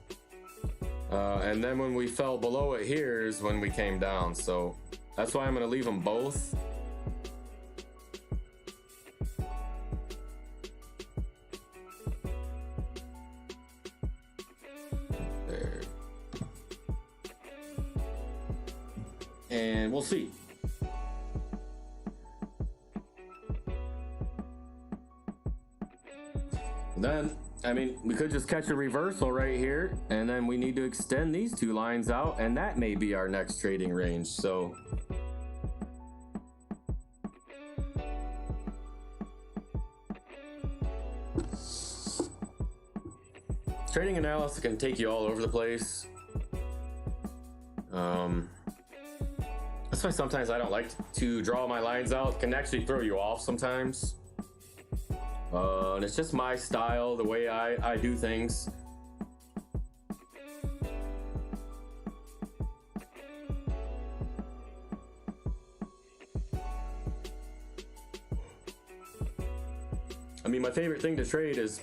And then when we fell below it here is when we came down. So that's why I'm going to leave them both. There. And we'll see. Then, I mean, we could just catch a reversal right here, and then we need to extend these two lines out, and that may be our next trading range. So trading analysis can take you all over the place. That's why sometimes I don't like to draw my lines out. It can actually throw you off sometimes. And it's just my style, the way I do things. I mean, my favorite thing to trade is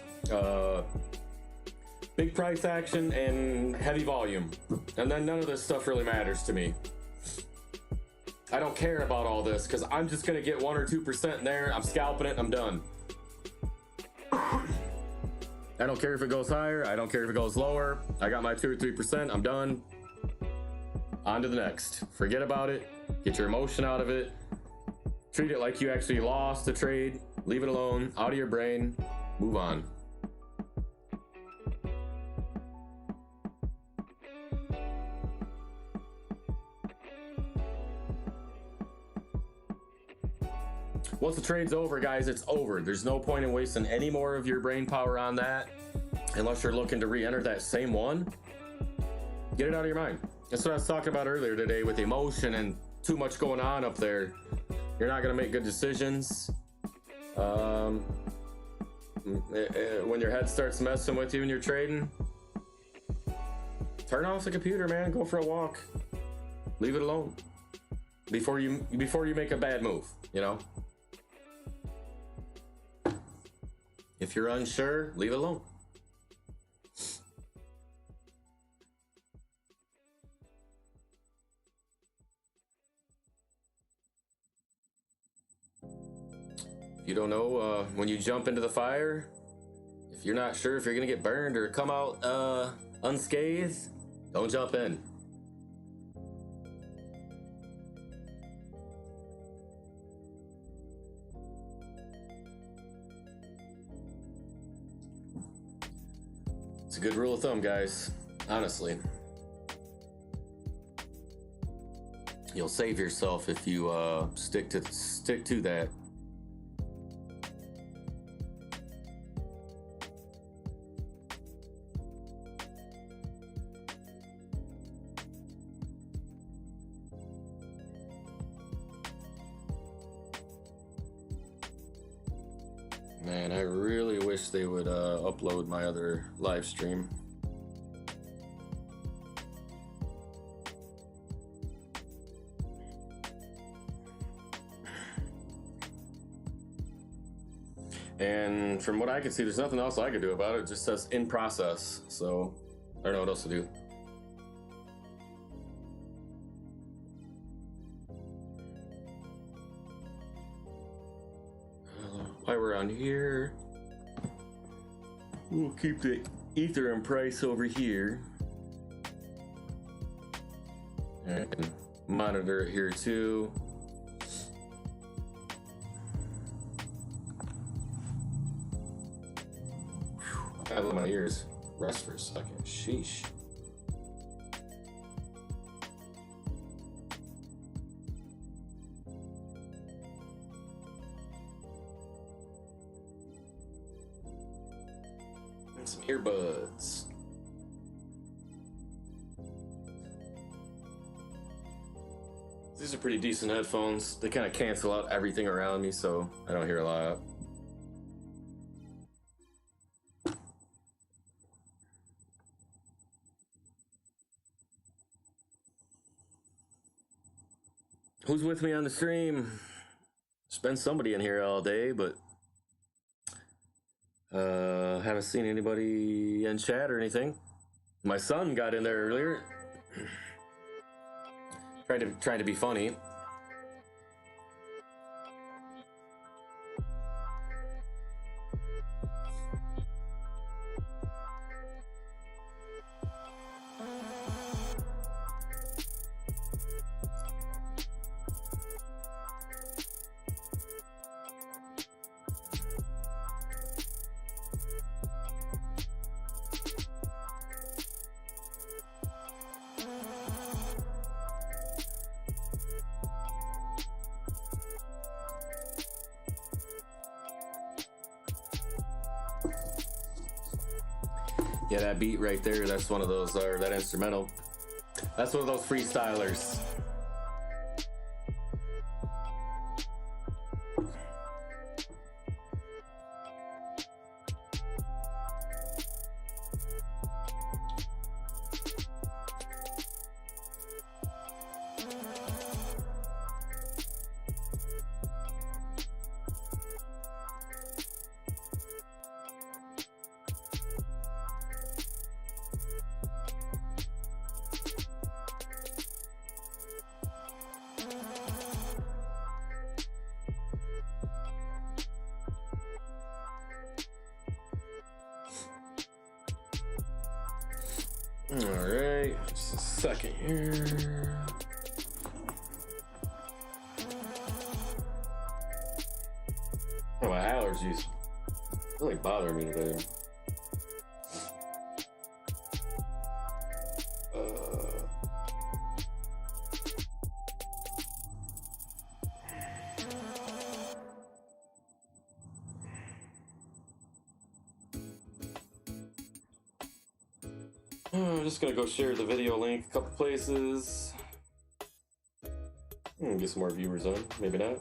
big price action and heavy volume. And then none of this stuff really matters to me. I don't care about all this because I'm just going to get 1 or 2% in there. I'm scalping it. I'm done. I don't care if it goes higher. I don't care if it goes lower. I got my 2 or 3%. I'm done. On to the next. Forget about it. Get your emotion out of it. Treat it like you actually lost the trade. Leave it alone. Out of your brain. Move on. Once the trade's over, guys, it's over. There's no point in wasting any more of your brain power on that unless you're looking to re-enter that same one. Get it out of your mind. That's what I was talking about earlier today with emotion and too much going on up there. You're not going to make good decisions. When your head starts messing with you and you're trading, turn off the computer, man. Go for a walk. Leave it alone before you make a bad move, you know? If you're unsure, leave it alone. If you don't know, when you jump into the fire, if you're not sure if you're gonna get burned or come out unscathed, don't jump in. It's a good rule of thumb, guys, honestly. You'll save yourself if you stick to that. Man, I really wish they would upload my other live stream. And from what I can see, there's nothing else I could do about it. It just says in process. So I don't know what else to do. While we're on here, we'll keep the ETHEREUM price over here. And I can monitor it here too. I let my ears rest for a second. Sheesh. And some earbuds. These are pretty decent headphones. They kind of cancel out everything around me, so I don't hear a lot. Who's with me on the stream? There's been somebody in here all day, but haven't seen anybody in chat or anything. My son got in there earlier, trying to be funny. Yeah, that beat right there, that's one of those, or that instrumental, that's one of those freestylers. Alright, just a second here. Oh, my allergies really bothering me today. I'm just gonna go share the video link a couple places. Get some more viewers on, maybe not.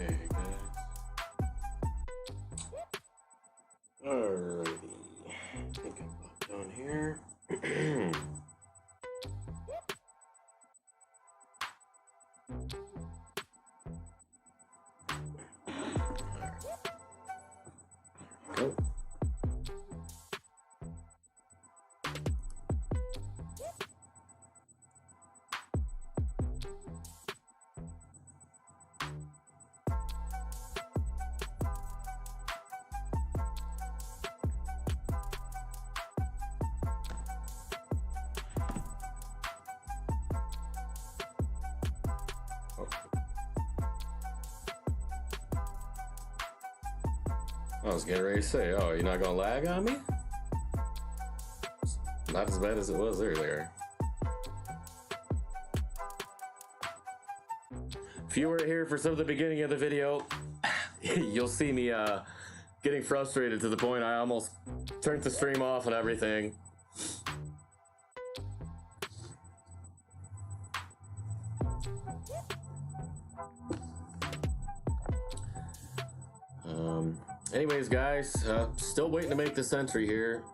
Okay, guys. Alrighty. I think I'm about done here. Go. I was getting ready to say, oh, you're not gonna lag on me? Not as bad as it was earlier. If you were here for some of the beginning of the video, you'll see me getting frustrated to the point I almost turned the stream off and everything. Anyways, guys, still waiting to make this entry here.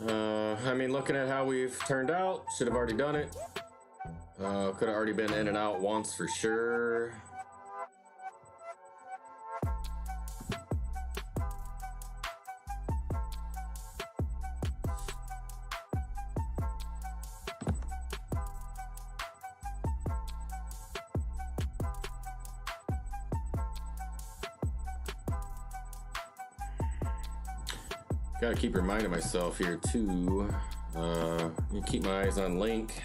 I mean, looking at how we've turned out, should have already done it. Could have already been in and out once for sure. Gotta keep reminding myself here too. Keep my eyes on Link.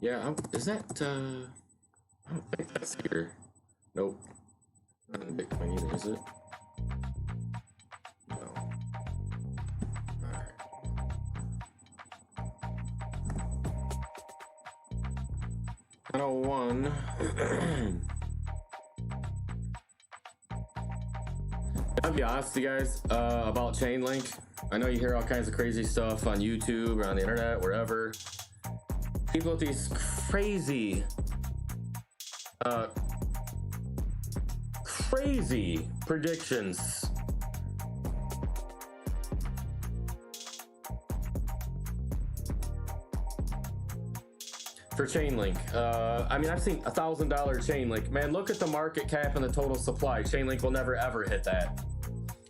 Yeah, is that? I don't think that's here. Nope. Not in Bitcoin either, is it? No. All right. $101. I'll be honest with you guys about Chainlink. I know you hear all kinds of crazy stuff on YouTube or on the internet, wherever. People with these crazy predictions. For Chainlink. I mean, I've seen $1,000 Chainlink. Man, look at the market cap and the total supply. Chainlink will never ever hit that.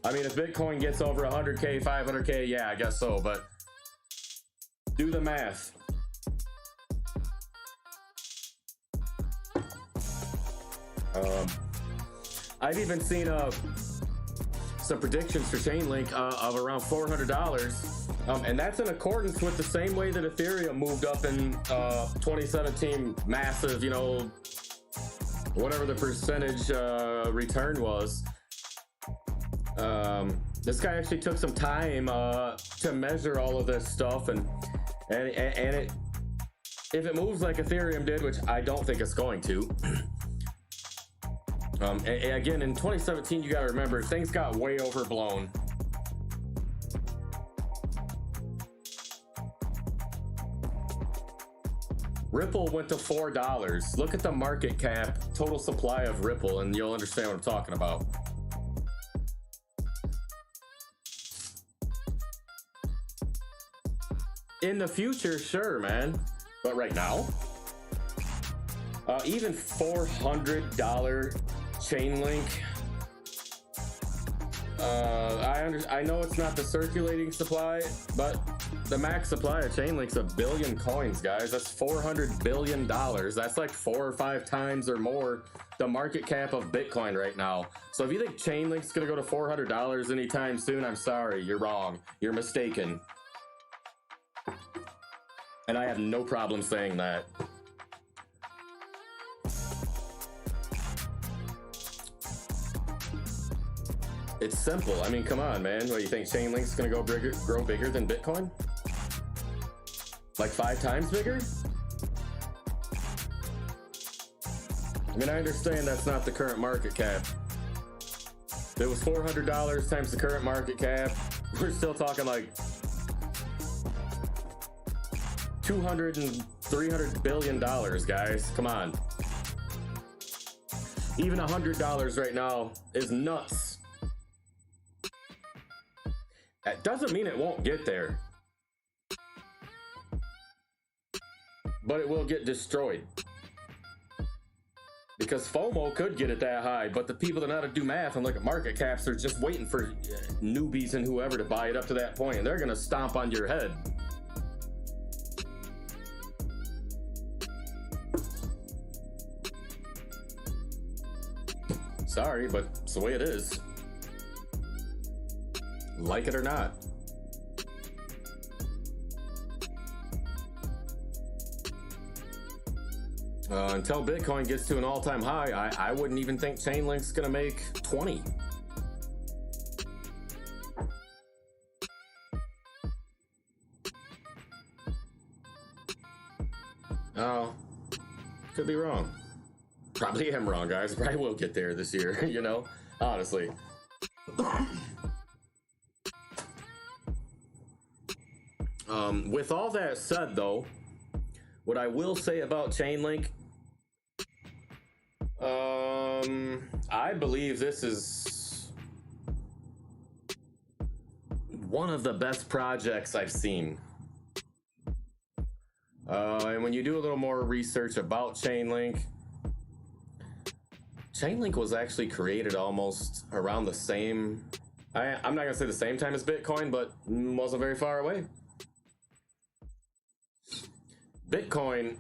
I mean, if Bitcoin gets over 100K, 500K, yeah, I guess so, but do the math. I've even seen some predictions for Chainlink of around $400, and that's in accordance with the same way that Ethereum moved up in 2017, massive, you know, whatever the percentage return was. This guy actually took some time to measure all of this stuff, and it, if it moves like Ethereum did, which I don't think it's going to. And again, in 2017, you gotta remember, things got way overblown. Ripple went to $4. Look at the market cap, total supply of Ripple, and you'll understand what I'm talking about. In the future, sure, man. But right now, even $400 Chainlink. I know it's not the circulating supply, but the max supply of Chainlink's 1 billion coins, guys. That's $400 billion. That's like 4 or 5 times or more the market cap of Bitcoin right now. So if you think Chainlink's gonna go to $400 anytime soon, I'm sorry, you're wrong. You're mistaken. And I have no problem saying that. It's simple. I mean, come on, man. What, you think Chainlink's gonna grow bigger than Bitcoin? Like 5 times bigger? I mean, I understand that's not the current market cap. If it was $400 times the current market cap, we're still talking like 200 and 300 billion dollars, guys. Come on. Even $100 right now is nuts. That doesn't mean it won't get there, but it will get destroyed. Because FOMO could get it that high, but the people that know how to do math and look at market caps are just waiting for newbies and whoever to buy it up to that point, and they're gonna stomp on your head. Sorry, but it's the way it is. Like it or not. Until Bitcoin gets to an all-time high, I wouldn't even think Chainlink's gonna make 20. Oh, could be wrong. Probably am wrong, guys. Probably will get there this year, you know, honestly. With all that said, though, what I will say about Chainlink, I believe this is one of the best projects I've seen. And when you do a little more research about Chainlink was actually created almost around the same, I'm not gonna say the same time as Bitcoin, but wasn't very far away. Bitcoin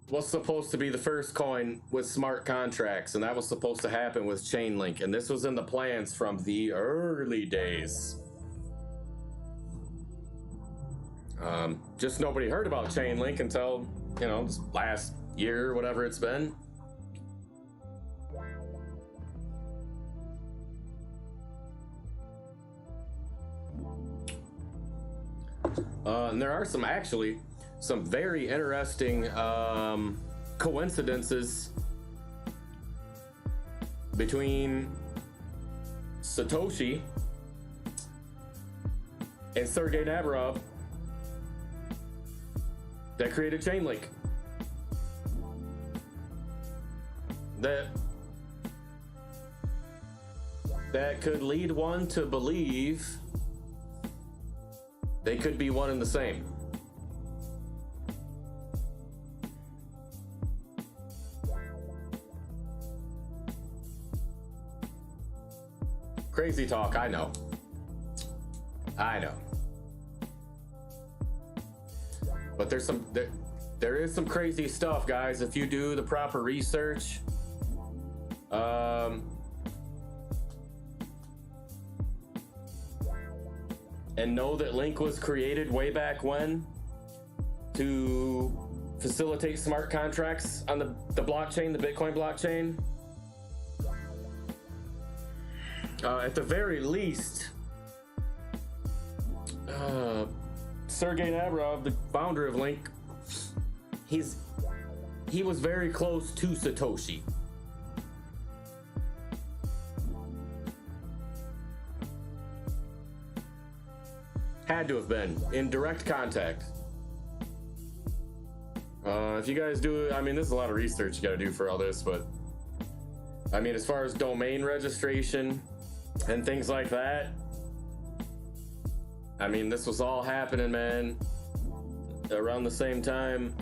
was supposed to be the first coin with smart contracts, and that was supposed to happen with Chainlink, and this was in the plans from the early days. Just nobody heard about Chainlink until, you know, this last year or whatever it's been. And there are some very interesting coincidences between Satoshi and Sergey Navarov that created Chainlink. That could lead one to believe they could be one and the same. Crazy talk, I know. But there is some crazy stuff, guys, if you do the proper research. And know that Link was created way back when to facilitate smart contracts on the blockchain, the Bitcoin blockchain. At the very least, Sergey Navarov, the founder of Link, he was very close to Satoshi. Had to have been in direct contact. If you guys do, I mean, there's a lot of research you gotta do for all this, but I mean, as far as domain registration and things like that, I mean, this was all happening, man, around the same time.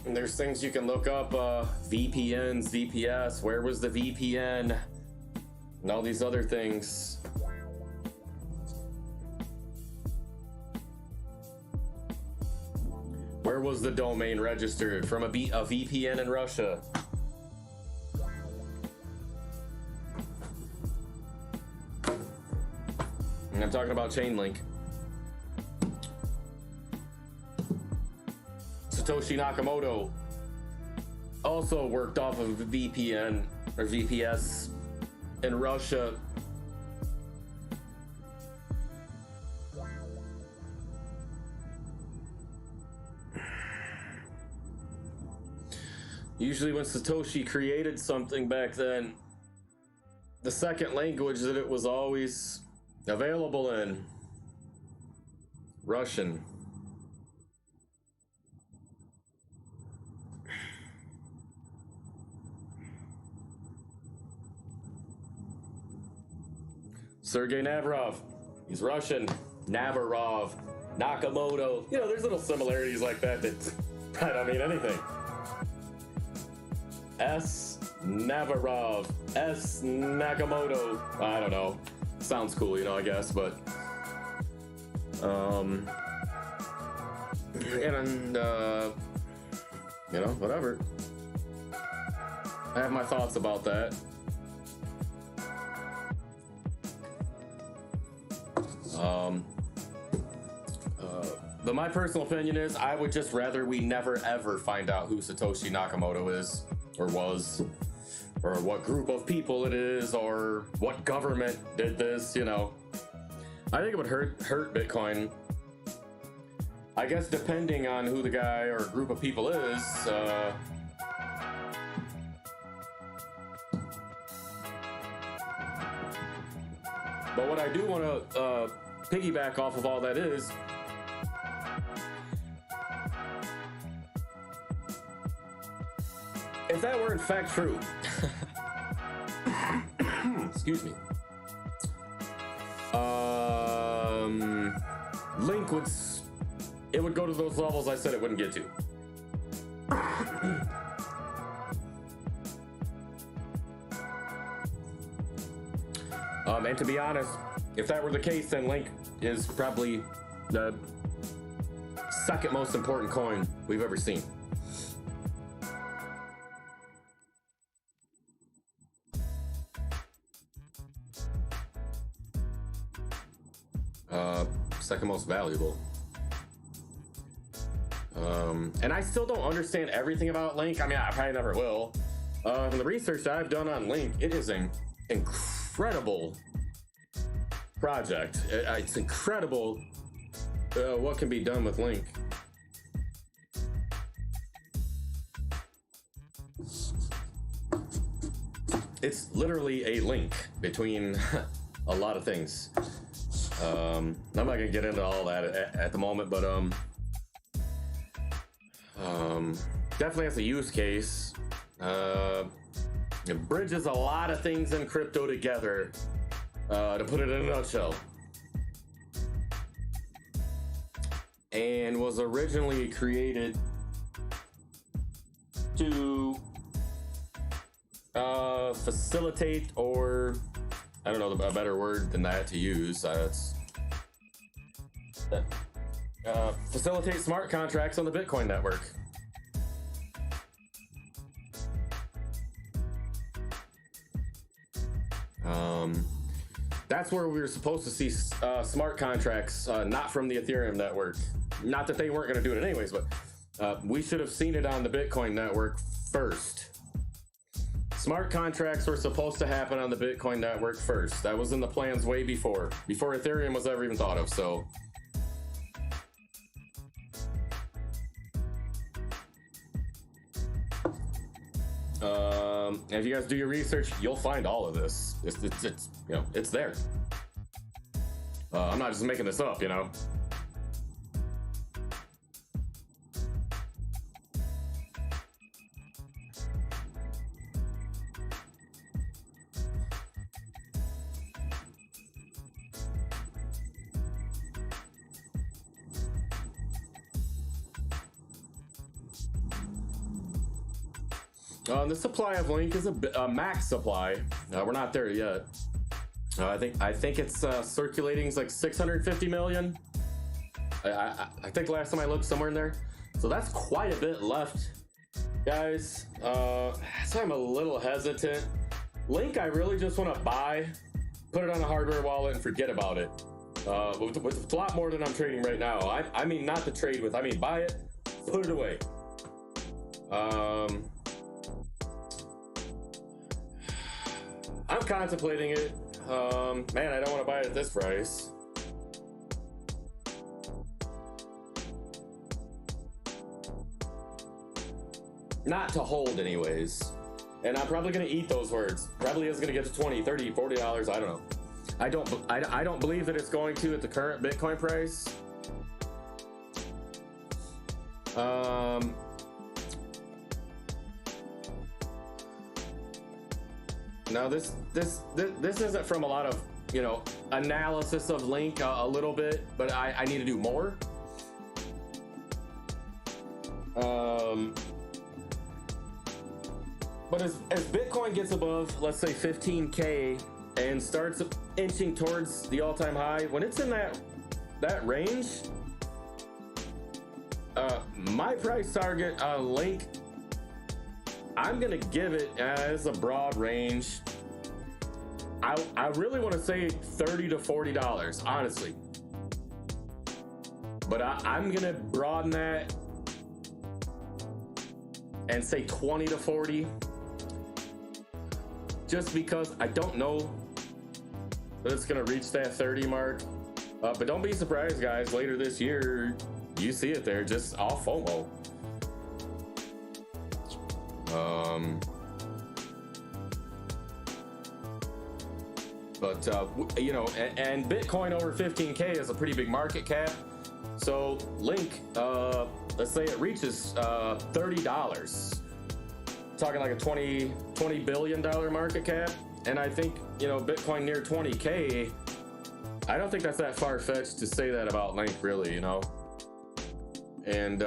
And there's things you can look up, VPNs, VPS, where was the VPN, and all these other things. Where was the domain registered from a VPN in Russia? And I'm talking about CHAINLINK. Satoshi Nakamoto also worked off of VPN or VPS in Russia. Usually when Satoshi created something back then, the second language that it was always available in, Russian. Sergei Navarov, he's Russian. Navarov, Nakamoto, you know, there's little similarities like that that I don't mean anything. S. Navarov, S. Nakamoto, I don't know. Sounds cool, you know, I guess, but you know, whatever. I have my thoughts about that. But my personal opinion is I would just rather we never ever find out who Satoshi Nakamoto is, or was, or what group of people it is, or what government did this, you know. I think it would hurt Bitcoin. I guess depending on who the guy or group of people is, but what I do want to piggyback off of all that is, if that were in fact true, excuse me, Link would, it would go to those levels I said it wouldn't get to. And to be honest, if that were the case, then Link is probably the second most important coin we've ever seen. Second most valuable. And I still don't understand everything about Link. I mean, I probably never will. From the research that I've done on Link, it is an incredible project. It's incredible what can be done with Link. It's literally a link between a lot of things. I'm not gonna get into all that at the moment, but definitely has a use case. It bridges a lot of things in crypto together, to put it in a nutshell, and was originally created to facilitate, or I don't know a better word than that to use. Facilitate smart contracts on the Bitcoin network. That's where we were supposed to see smart contracts, not from the Ethereum network. Not that they weren't going to do it anyways, but we should have seen it on the Bitcoin network first. Smart contracts were supposed to happen on the Bitcoin network first. That was in the plans way before Ethereum was ever even thought of, so. And if you guys do your research, you'll find all of this. It's you know, it's there. I'm not just making this up, you know. The supply of Link is a max supply. We're not there yet. I think it's circulating like 650 million. I think last time I looked, somewhere in there. So that's quite a bit left, guys. So I'm a little hesitant. Link, I really just want to buy, put it on a hardware wallet, and forget about it. With a lot more than I'm trading right now. I mean, not to trade with. I mean, buy it, put it away. I'm contemplating it. Man, I don't want to buy it at this price. Not to hold anyways. And I'm probably going to eat those words. Probably is going to get to 20, 30, $40. I don't know. I don't believe that it's going to at the current Bitcoin price. Now this isn't from a lot of, you know, analysis of Link a little bit, but I need to do more. But as Bitcoin gets above, let's say 15K and starts inching towards the all-time high, when it's in that range, my price target on Link, I'm gonna give it as a broad range. I really want to say $30 to $40, honestly. But I'm gonna broaden that and say 20 to 40. Just because I don't know that it's gonna reach that 30 mark. But don't be surprised, guys, later this year, you see it there, just off FOMO. You know, and Bitcoin over 15K is a pretty big market cap. So Link, let's say it reaches $30. Talking like a $20 billion market cap. And I think, you know, Bitcoin near 20K, I don't think that's that far-fetched to say that about Link, really, you know. And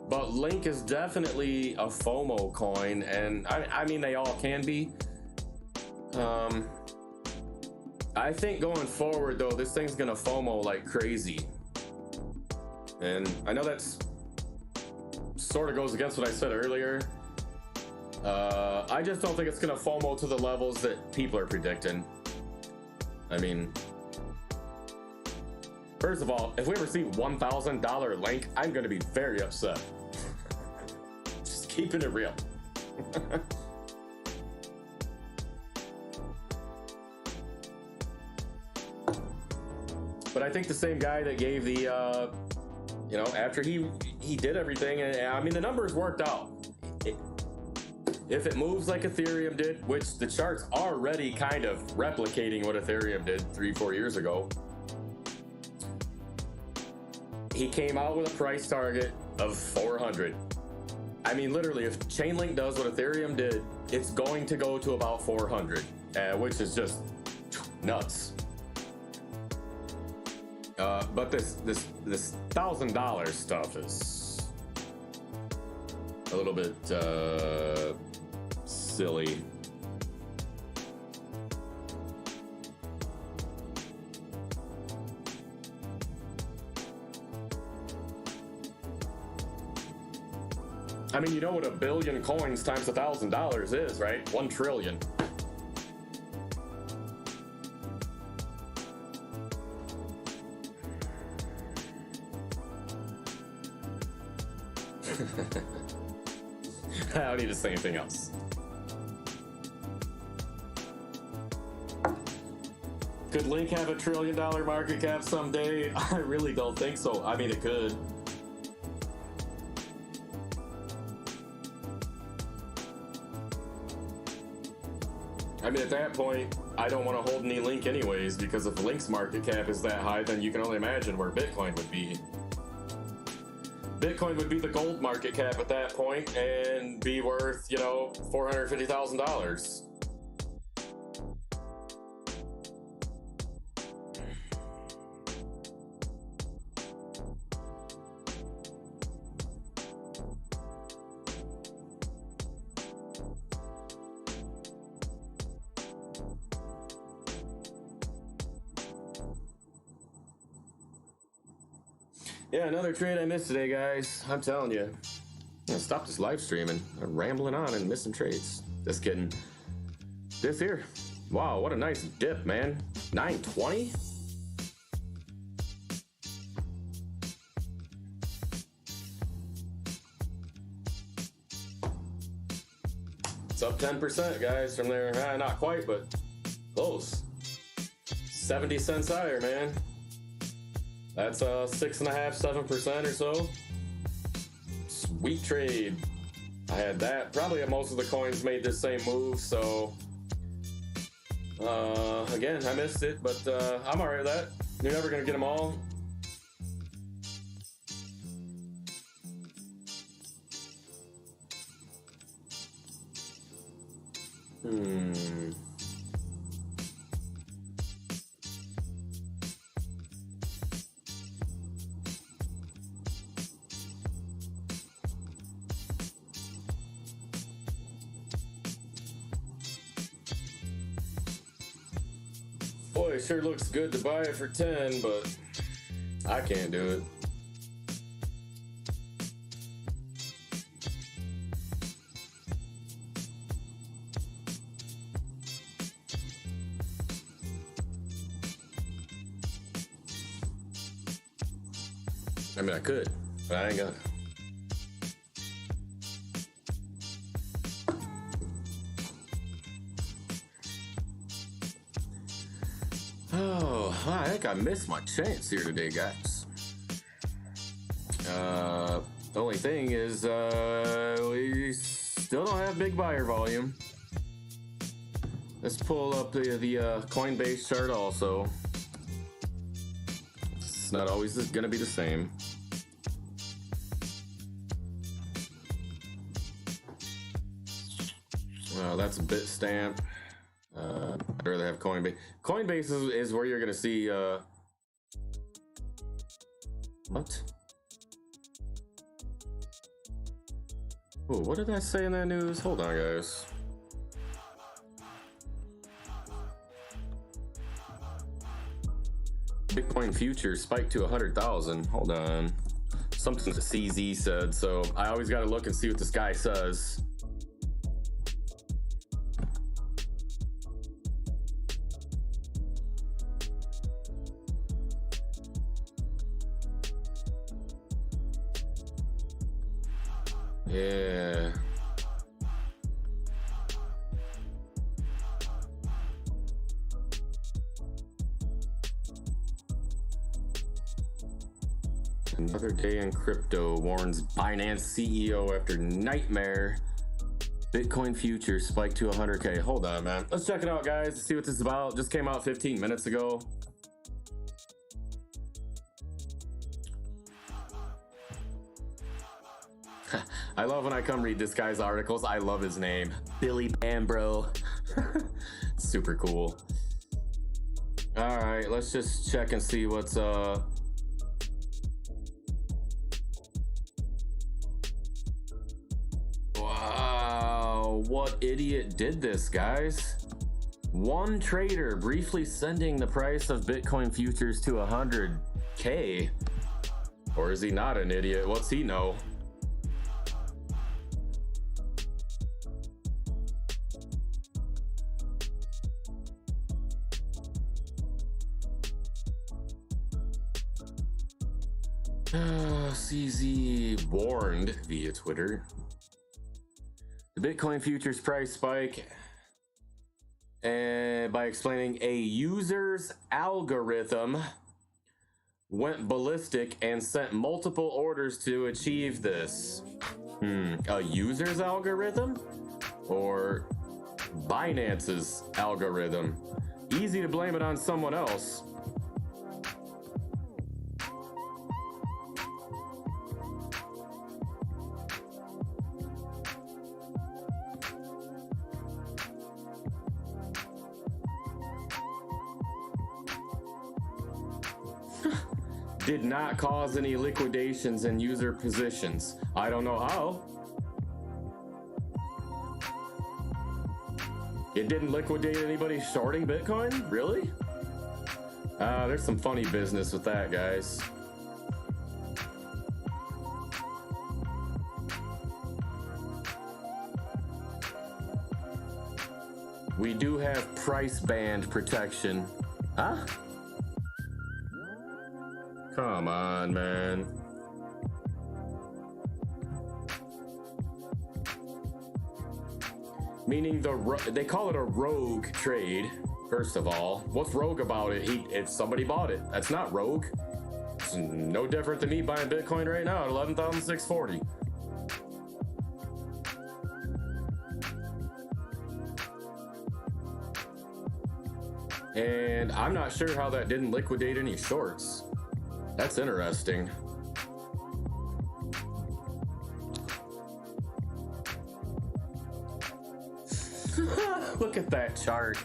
but Link is definitely a FOMO coin, and I mean, they all can be. I think going forward, though, this thing's gonna FOMO like crazy. And I know that's sort of goes against what I said earlier. I just don't think it's gonna FOMO to the levels that people are predicting. I mean, first of all, if we ever see $1,000 Link, I'm gonna be very upset. Just keeping it real. But I think the same guy that gave the, you know, after he did everything, and I mean, the numbers worked out. If it moves like Ethereum did, which the chart's already kind of replicating what Ethereum did 3-4 years ago, he came out with a price target of 400. I mean, literally, if Chainlink does what Ethereum did, it's going to go to about 400, which is just nuts. But this $1,000 stuff is a little bit silly. I mean, you know what a billion coins times $1,000 is, right? 1 trillion. I don't need to say anything else. Could Link have $1 trillion market cap someday? I really don't think so. I mean, it could. I mean, at that point, I don't want to hold any Link anyways, because if Link's market cap is that high, then you can only imagine where Bitcoin would be. Bitcoin would be the gold market cap at that point and be worth, you know, $450,000. Yeah, another trade I missed today, guys. I'm telling you. I'm gonna stop this live streaming. I'm rambling on and missing trades. Just kidding. This here. Wow, what a nice dip, man. 920? It's up 10%, guys, from there. Not quite, but close. 70 cents higher, man. That's 6.5%, 7% or so. Sweet trade. I had that. Probably most of the coins made the same move, so again, I missed it, but I'm alright with that. You're never gonna get them all. Boy, it sure looks good to buy it for 10, but I can't do it. I mean, I could, but I ain't gonna. Oh, I think I missed my chance here today, guys. The only thing is, we still don't have big buyer volume. Let's pull up the Coinbase chart also. It's not always gonna be the same. That's a Bitstamp. I'd rather have Coinbase. Coinbase is where you're gonna see what? Oh, what did I say in that news? Hold on, guys. Bitcoin futures spiked to 100,000. Hold on. Something the CZ said, so I always gotta look and see what this guy says. Yeah. Another day in crypto, warns Binance CEO after nightmare. Bitcoin futures spiked to 100K. Hold on, man. Let's check it out, guys. See what this is about. Just came out 15 minutes ago. I love when I come read this guy's articles. I love his name. Billy Bambro. Super cool. All right, let's just check and see what's Wow, what idiot did this, guys? One trader briefly sending the price of Bitcoin futures to 100K. Or is he not an idiot? What's he know? CZ warned via Twitter. The Bitcoin futures price spike by explaining a user's algorithm went ballistic and sent multiple orders to achieve this. A user's algorithm? Or Binance's algorithm? Easy to blame it on someone else. Did not cause any liquidations in user positions. I don't know how. It didn't liquidate anybody shorting Bitcoin? Really? There's some funny business with that, guys. we do have price band protection. Huh? Come on, man. Meaning they call it a rogue trade. First of all, what's rogue about it? If somebody bought it, that's not rogue. It's no different than me buying Bitcoin right now at 11,640. And I'm not sure how that didn't liquidate any shorts. That's interesting. Look at that chart.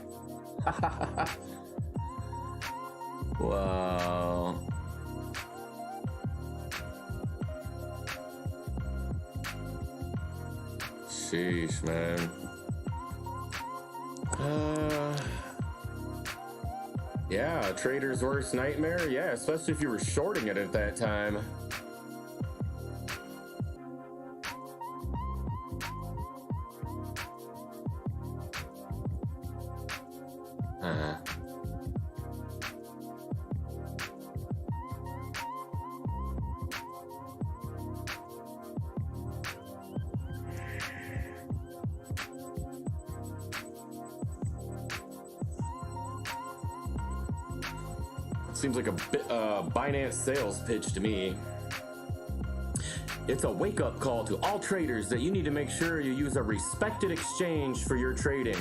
Wow. Sheesh, man. Yeah, a trader's worst nightmare. Yeah, especially if you were shorting it at that time. Seems like a Binance sales pitch to me. It's a wake-up call to all traders that you need to make sure you use a respected exchange for your trading.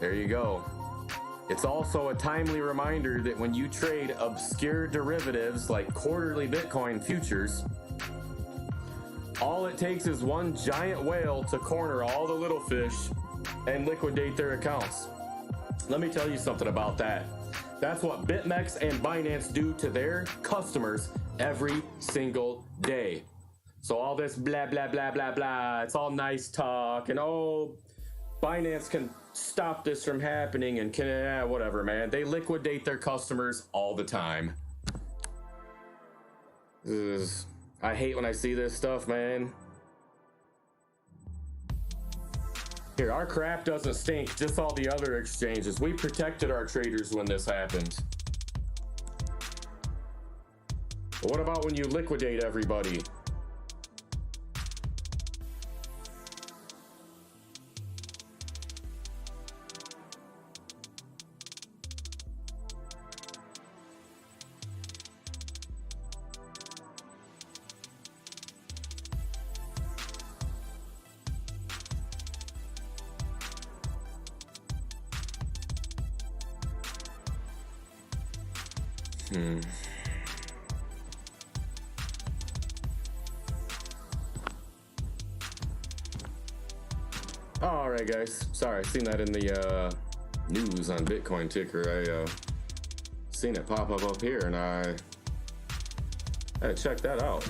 There you go. It's also a timely reminder that when you trade obscure derivatives like quarterly Bitcoin futures, all it takes is one giant whale to corner all the little fish and liquidate their accounts. Let me tell you something about that. That's what BitMEX and Binance do to their customers every single day. So all this blah, blah, blah, blah, blah, it's all nice talk and oh, Binance can stop this from happening and can, whatever, man. They liquidate their customers all the time. I hate when I see this stuff, man. Here, our crap doesn't stink, just all the other exchanges. We protected our traders when this happened. But what about when you liquidate everybody? All right, guys. Sorry, I seen that in the news on Bitcoin ticker. I seen it pop up here, and I had to check that out.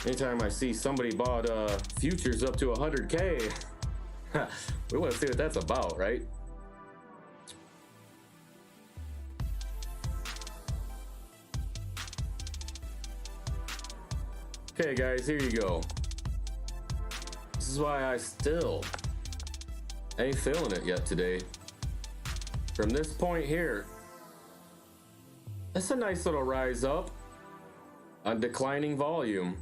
Anytime I see somebody bought futures up to 100K, we want to see what that's about, right? Okay, guys, here you go. This is why I still ain't feeling it yet today. From this point here, that's a nice little rise up on declining volume.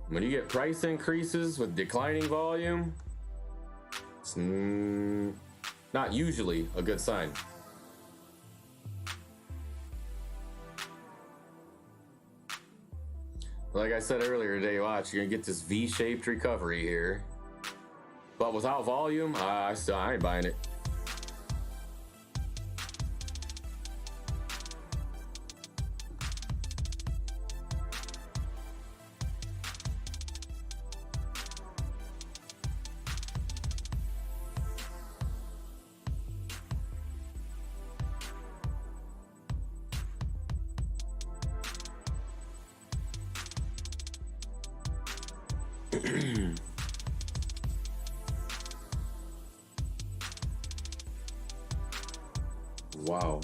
When you get price increases with declining volume, it's not usually a good sign. Like I said earlier today, watch, you're gonna get this V-shaped recovery here. But without volume, I ain't buying it. Wow.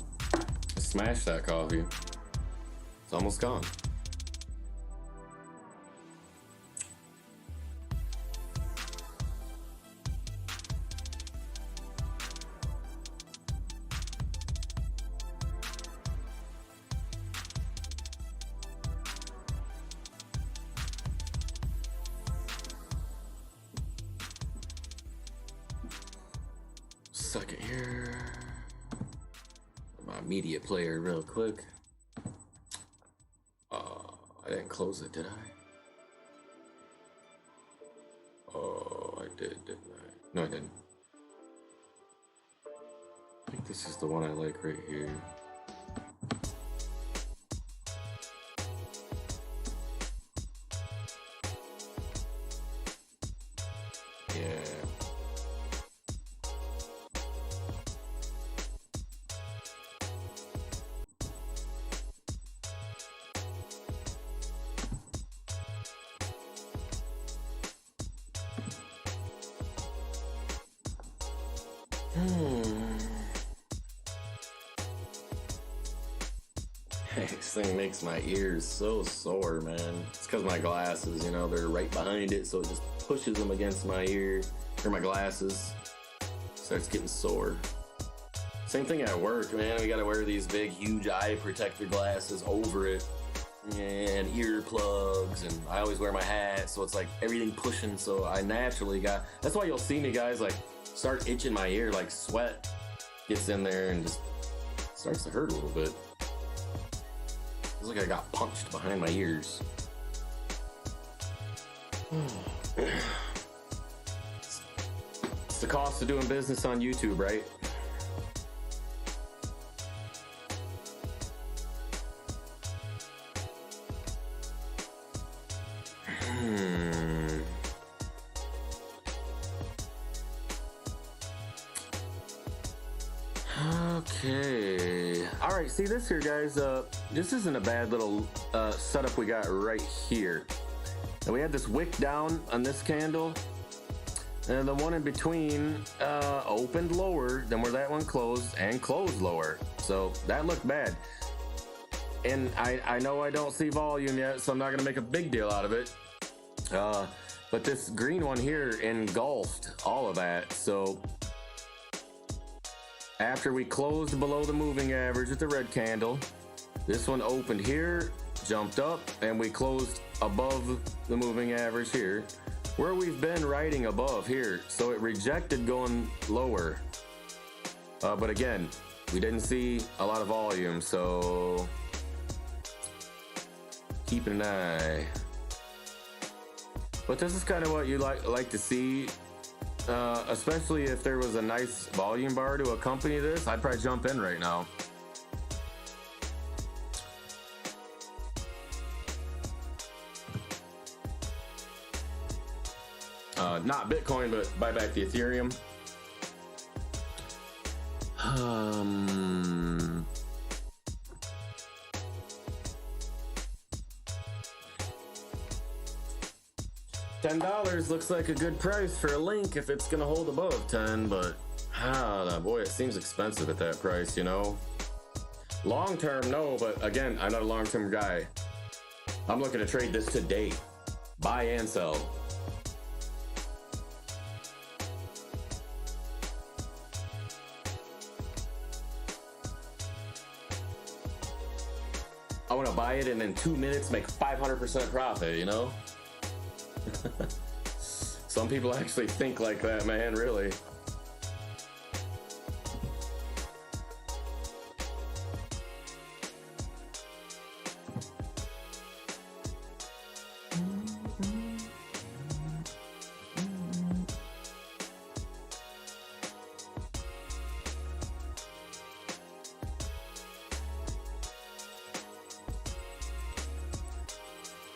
Smash that coffee. It's almost gone. Second here. My media player real quick. I didn't close it, did I? Oh, I did, didn't I? No, I didn't. I think this is the one I like right here. Yeah. This thing makes my ears so sore, man. It's because my glasses, you know, they're right behind it, so it just pushes them against my ear, or my glasses. Starts getting sore. Same thing at work, man. We gotta wear these big, huge eye protector glasses over it, and earplugs, and I always wear my hat, so it's like everything pushing, so I naturally got... That's why you'll see me, guys, like, start itching my ear, like sweat gets in there and just starts to hurt a little bit. Feels like I got punched behind my ears. It's the cost of doing business on YouTube, right? Okay. All right, see this here, guys. This isn't a bad little setup we got right here. And we had this wick down on this candle, and the one in between opened lower than where that one closed, and closed lower. So that looked bad. And I know I don't see volume yet, so I'm not gonna make a big deal out of it. But this green one here engulfed all of that. So after we closed below the moving average with the red candle, this one opened here, jumped up, and we closed above the moving average here, where we've been riding above here. So it rejected going lower. But again, we didn't see a lot of volume, so keeping an eye. But this is kind of what you like to see. Especially if there was a nice volume bar to accompany this, I'd probably jump in right now. Not Bitcoin, but buy back the Ethereum. $10 looks like a good price for a link if it's gonna hold above 10, but boy, it seems expensive at that price, you know. Long term, no, but again, I'm not a long term guy. I'm looking to trade this today, buy and sell. I want to buy it and in 2 minutes make 500% profit, you know. Some people actually think like that, man, really.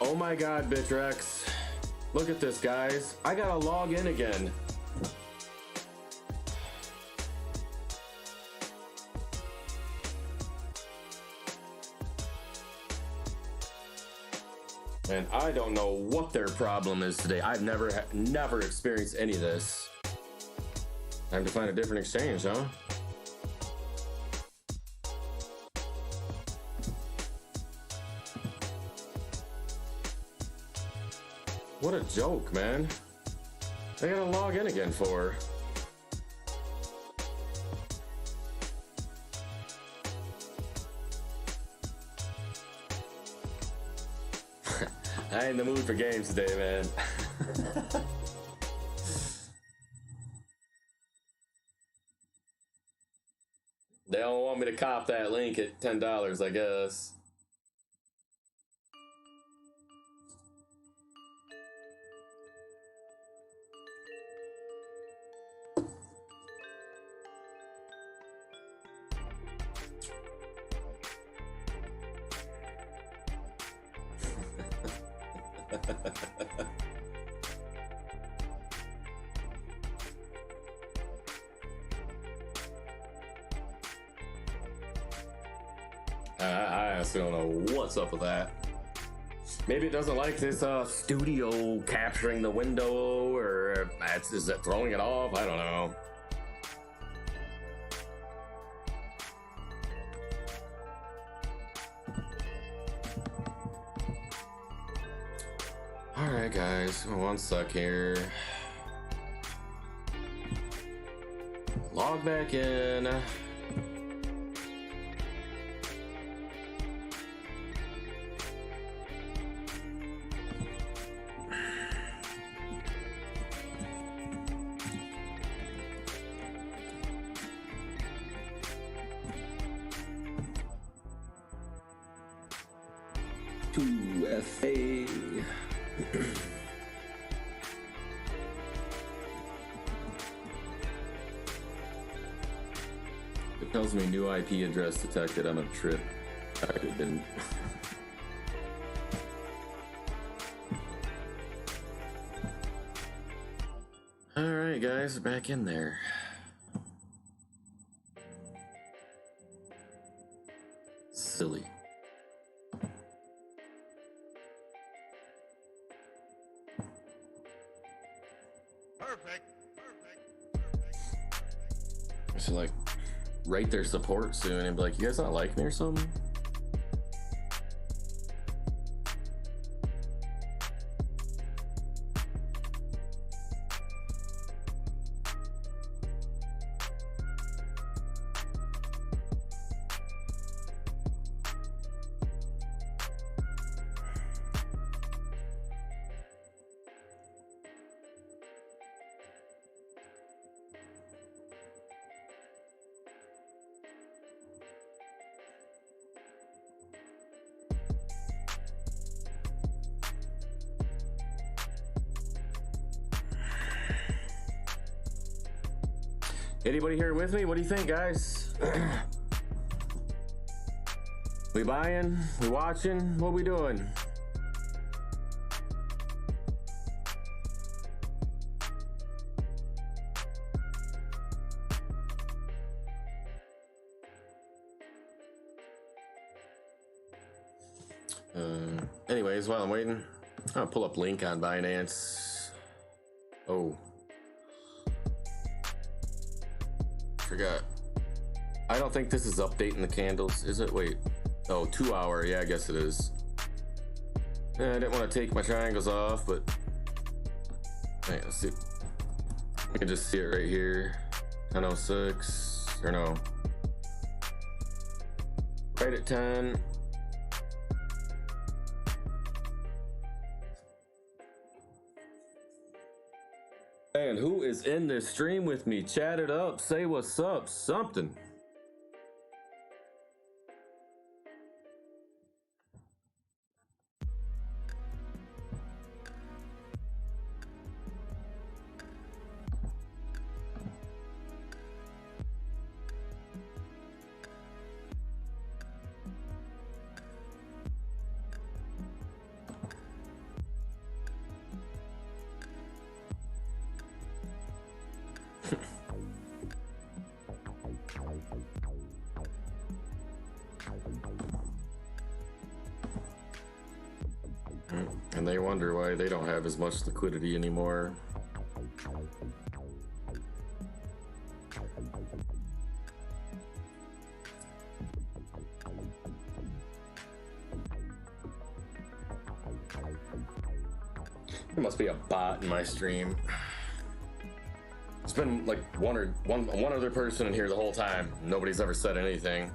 Oh my God, BITTREX. Look at this, guys. I gotta log in again. And I don't know what their problem is today. I've never experienced any of this. Time to find a different exchange, huh? What a joke, man. They gotta log in again for. I ain't in the mood for games today, man. They don't want me to cop that link at $10, I guess. I honestly don't know what's up with that. Maybe it doesn't like this studio capturing the window, or is it throwing it off? I don't know. Alright guys, one sec here. Log back in. FA. It tells me new IP address detected. I'm a trip. I didn't. All right, guys, back in there. Silly. So like rate their support soon and be like, you guys not like me or something? Anybody here with me? What do you think, guys? We buying? We watching? What we doing? Anyways, while I'm waiting, I'll pull up link on Binance. Oh. Forgot. I don't think this is updating the candles, is it? Wait. Oh, 2 hour. Yeah, I guess it is. Yeah, I didn't want to take my triangles off, but hey, let's see. We can just see it right here. 10:06 or no. Right at 10. And who is in this stream with me? Chat it up, say what's up, something. And they wonder why they don't have as much liquidity anymore. There must be a bot in my stream. It's been like one other person in here the whole time. Nobody's ever said anything.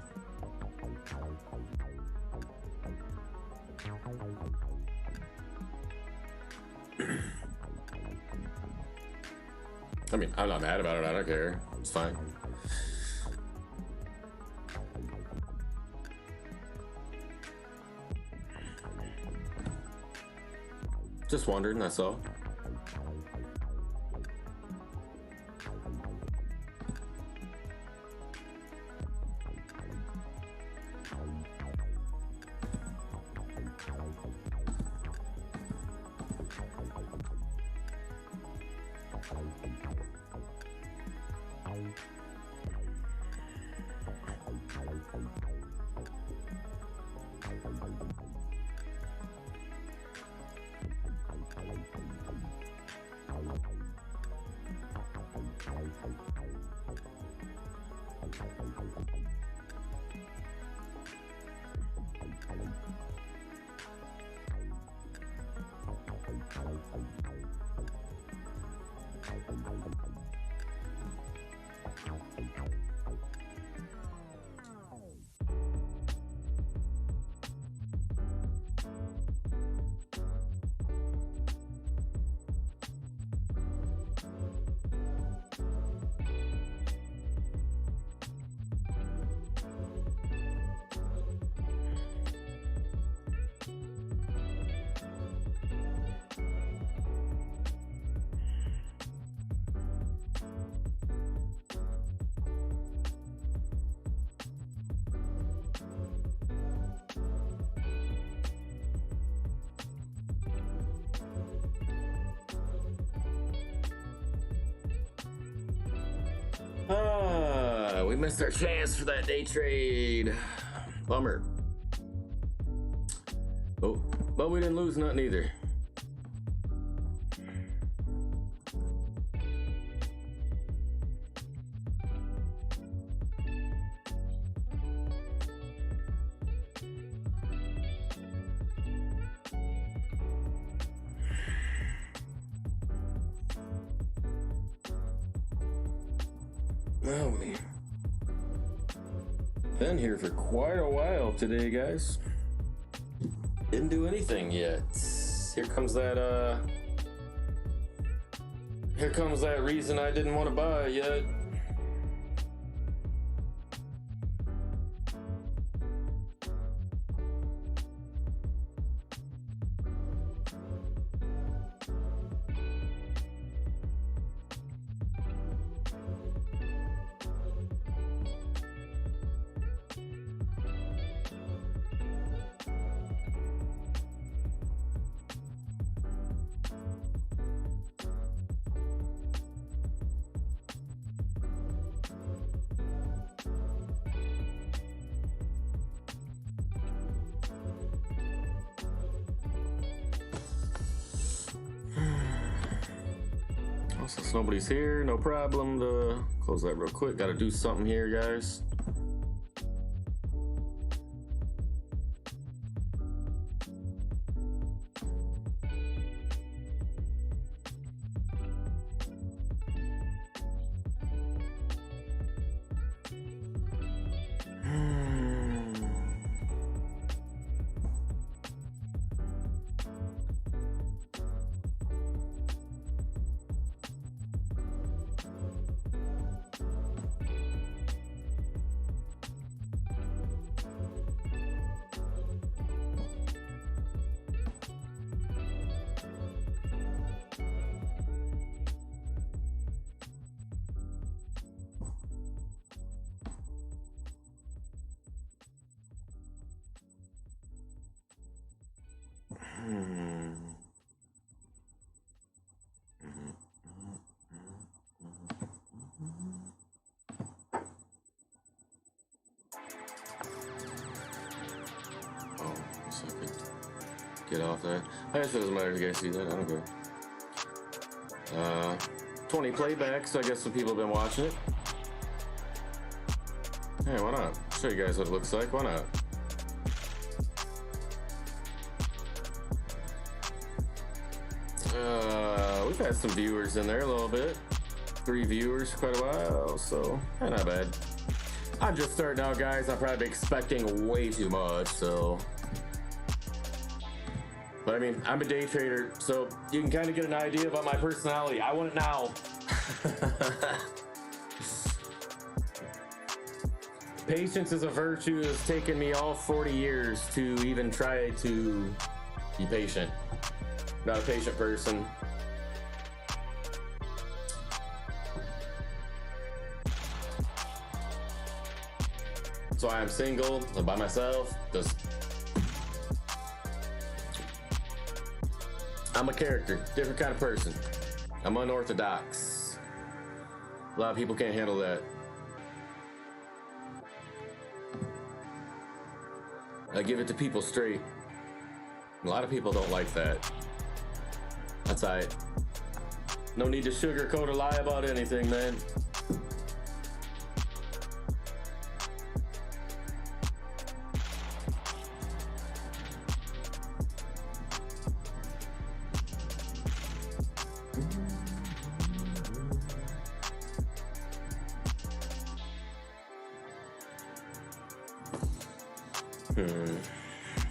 I mean, I'm not mad about it. I don't care. It's fine. Just wondering, that's all. We missed our chance for that day trade. Bummer. Oh, but we didn't lose nothing either. Well, we've been here for quite a while today, guys. Didn't do anything yet. Here comes that reason I didn't want to buy yet. Since nobody's here, no problem to close that real quick. Gotta do something here, guys. Get off that. I guess it doesn't matter if you guys see that. I don't care. 20 playbacks. I guess some people have been watching it. Hey, why not? Show you guys what it looks like. Why not? We've had some viewers in there a little bit. 3 viewers for quite a while, so not bad. I'm just starting out, guys. I'm probably expecting way too much, so. But I mean, I'm a day trader, so you can kind of get an idea about my personality. I want it now. Patience is a virtue. It's taken me all 40 years to even try to be patient. Not a patient person. That's why I'm single, I'm by myself. I'm a character, different kind of person. I'm unorthodox. A lot of people can't handle that. I give it to people straight. A lot of people don't like that. That's alright. No need to sugarcoat or lie about anything, man.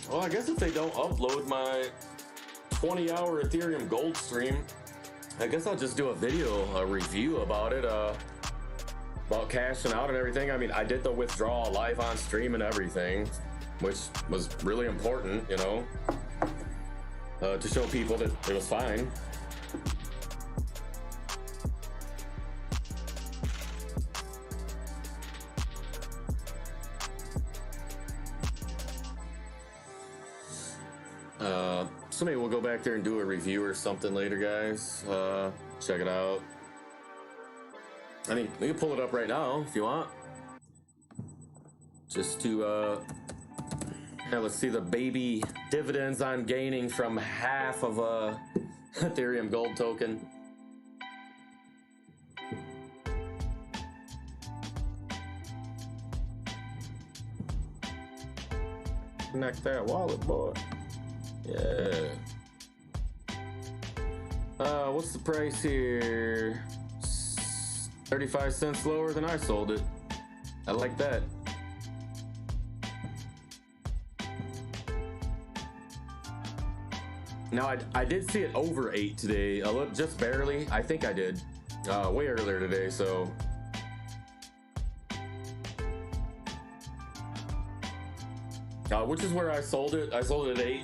Well, I guess if they don't upload my 20-hour Ethereum gold stream, I guess I'll just do a review about it, about cashing out and everything. I mean, I did the withdrawal live on stream and everything, which was really important, you know, to show people that it was fine. So maybe we'll go back there and do a review or something later, guys. Check it out. I mean, we can pull it up right now if you want. Just to, yeah, let's see the baby dividends I'm gaining from half of a Ethereum gold token. Connect that wallet, boy. Yeah. What's the price here? 35 cents lower than I sold it. I like that. Now, I did see it over 8 today, a little, just barely. I think I did. Way earlier today, so. Which is where I sold it. I sold it at 8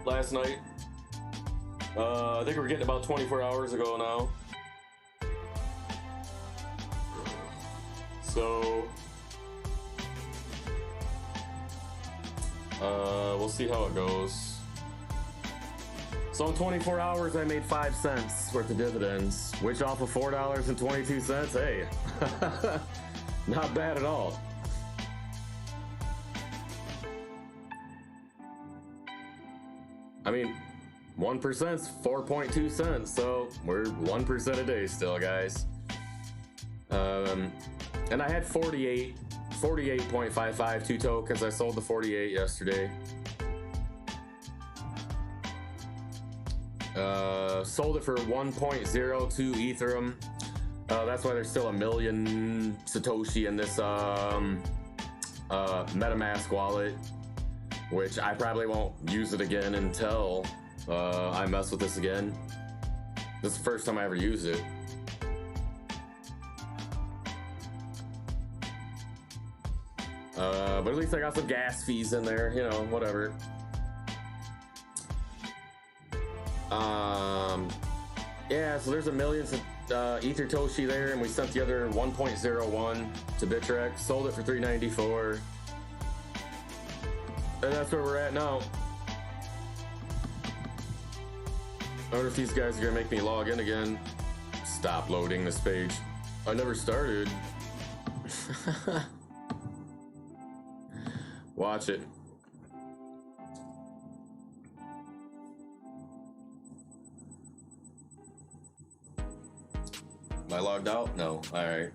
last night. I think we're getting about 24 hours ago now. So, we'll see how it goes. So in 24 hours, I made 5 cents worth of dividends, which off of $4.22, hey, not bad at all. I mean, 1%'s 4.2 cents, so we're 1% a day still, guys. And I had 48.552 tokens. I sold the 48 yesterday. Sold it for 1.02 Ethereum. That's why there's still 1 million Satoshi in this MetaMask wallet, which I probably won't use it again until I mess with this again. This is the first time I ever use it. But at least I got some gas fees in there, you know, whatever. Yeah, so there's 1 million Ether Toshi there, and we sent the other 1.01 to BITTREX, sold it for $3.94. And that's where we're at now. I wonder if these guys are gonna make me log in again. Stop loading this page. I never started. Watch it. Am I logged out? No. All right.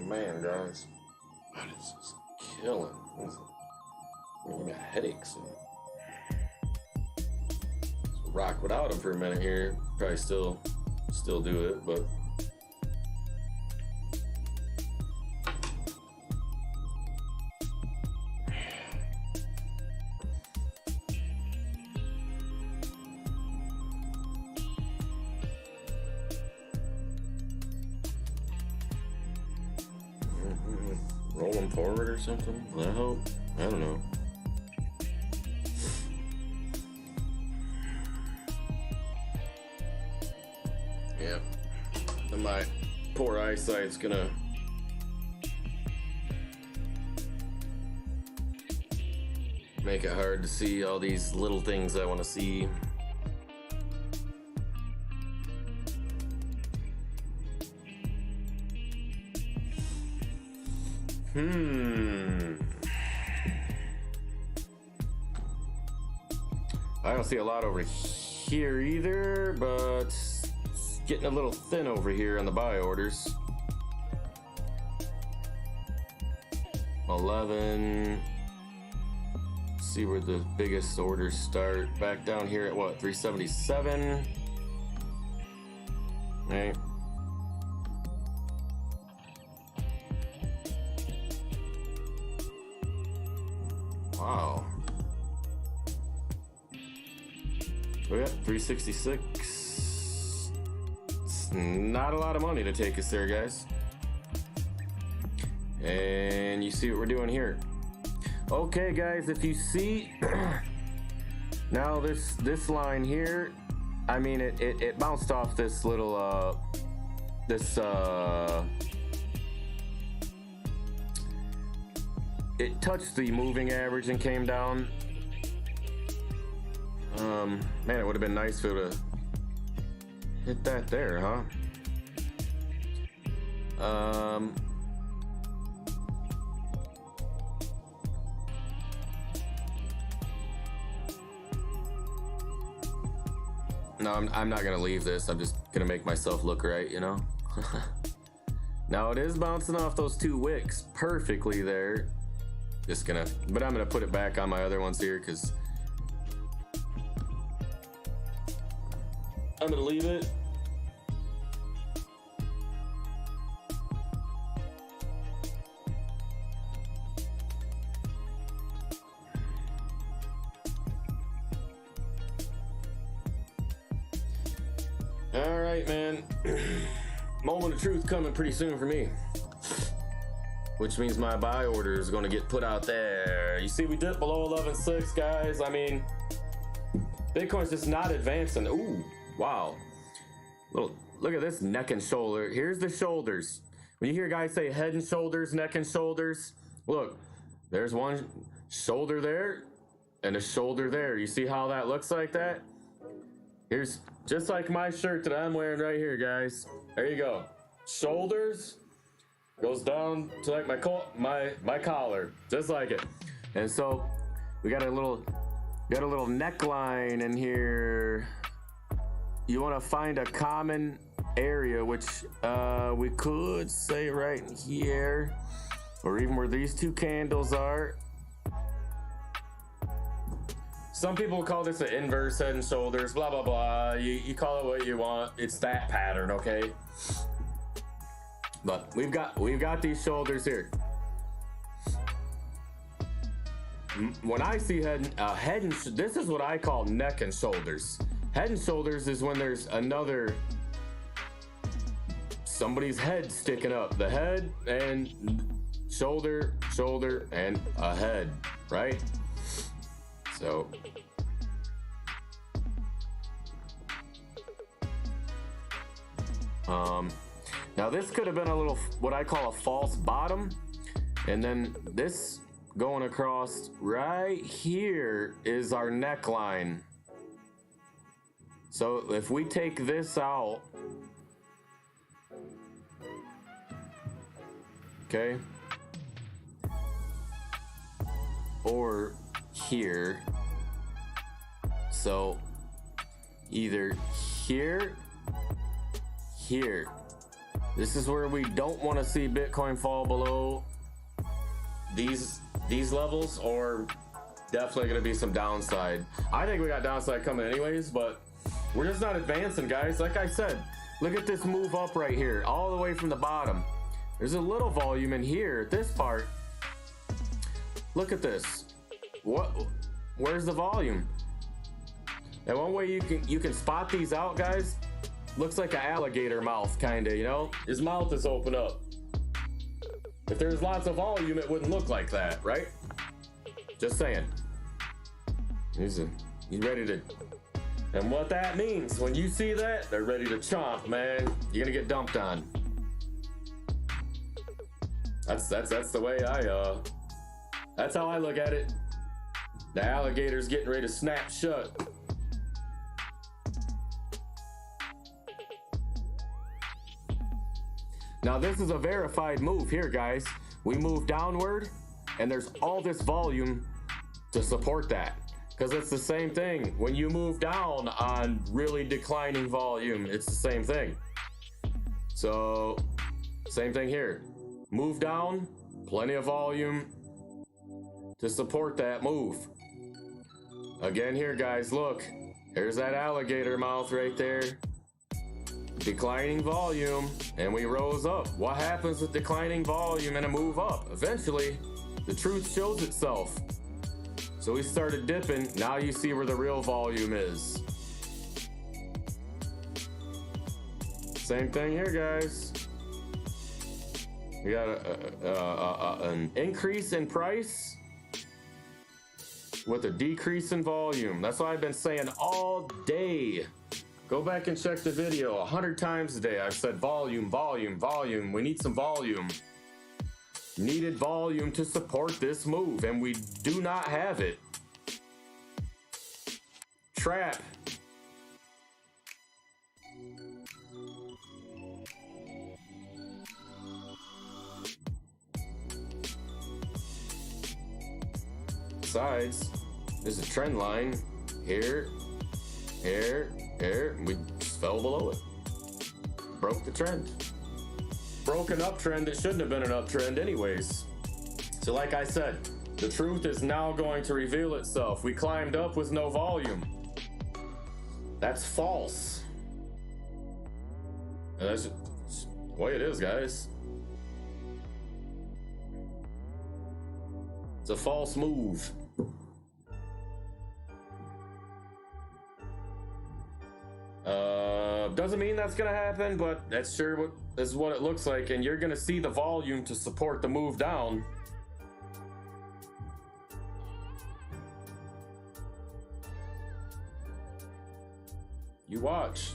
Man, guys, that is just killing. Give me headaches. So rock without him for a minute here. Probably still do it, but. Roll them forward or something? Will that help? I don't know. Yeah. And my poor eyesight's gonna make it hard to see all these little things I want to see. I don't see a lot over here either, but it's getting a little thin over here on the buy orders. 11. Let's see where the biggest orders start. Back down here at what? 377. Right. Wow. Oh yeah, 366. It's not a lot of money to take us there, guys. And you see what we're doing here. Okay, guys, if you see now this line here, I mean it bounced off this little it touched the moving average and came down. Man, it would have been nice if it would have hit that there, huh? No, I'm not gonna leave this. I'm just gonna make myself look right, you know? Now it is bouncing off those two wicks perfectly there. But I'm gonna put it back on my other ones here because I'm gonna leave it. All right, man. Moment of truth coming pretty soon for me. Which means my buy order is going to get put out there. You see, we dipped below 11.6, guys. I mean, Bitcoin's just not advancing. Ooh, wow. Look at this neck and shoulder. Here's the shoulders. When you hear guys say head and shoulders, neck and shoulders, look, there's one shoulder there and a shoulder there. You see how that looks like that? Here's just like my shirt that I'm wearing right here, guys. There you go. Shoulders. Goes down to like my collar, just like it. And so we got a little neckline in here. You want to find a common area, which we could say right in here, or even where these two candles are. Some people call this an inverse head and shoulders, blah blah blah. You call it what you want. It's that pattern, okay? But we've got these shoulders here. When I see this is what I call neck and shoulders. Head and shoulders is when there's somebody's head sticking up. The head and shoulder, and a head, right? So Now this could have been a little, what I call a false bottom. And then this going across right here is our neckline. So if we take this out, okay, or here, so either here, here. This is where we don't want to see Bitcoin fall below these levels, or definitely going to be some downside. I think we got downside coming anyways, but we're just not advancing, guys. Like I said, look at this move up right here, all the way from the bottom. There's a little volume in here, this part. Look at this. Where's the volume? And one way you can spot these out, guys, looks like an alligator mouth, kinda, you know? His mouth is open up. If there's lots of volume, it wouldn't look like that, right? Just saying. He's ready to. And what that means, when you see that, they're ready to chomp, man. You're gonna get dumped on. That's the way that's how I look at it. The alligator's getting ready to snap shut. Now this is a verified move here, guys. We move downward and there's all this volume to support that. Because it's the same thing. When you move down on really declining volume, it's the same thing. So, same thing here. Move down, plenty of volume to support that move. Again here, guys, look. There's that alligator mouth right there. Declining volume, and we rose up. What happens with declining volume and a move up? Eventually, the truth shows itself. So we started dipping. Now you see where the real volume is. Same thing here, guys. We got an increase in price with a decrease in volume. That's what I've been saying all day. Go back and check the video 100 times a day. I've said volume, volume, volume. We need some volume. Needed volume to support this move, and we do not have it. Trap. Besides, there's a trend line here, here, here. We just fell below it. Broke the trend. Broke an uptrend that shouldn't have been an uptrend anyways. So like I said, the truth is now going to reveal itself. We climbed up with no volume. That's false. And that's the way it is, guys. It's a false move. Doesn't mean that's gonna happen, but that's sure what is what it looks like, and you're gonna see the volume to support the move down. You watch.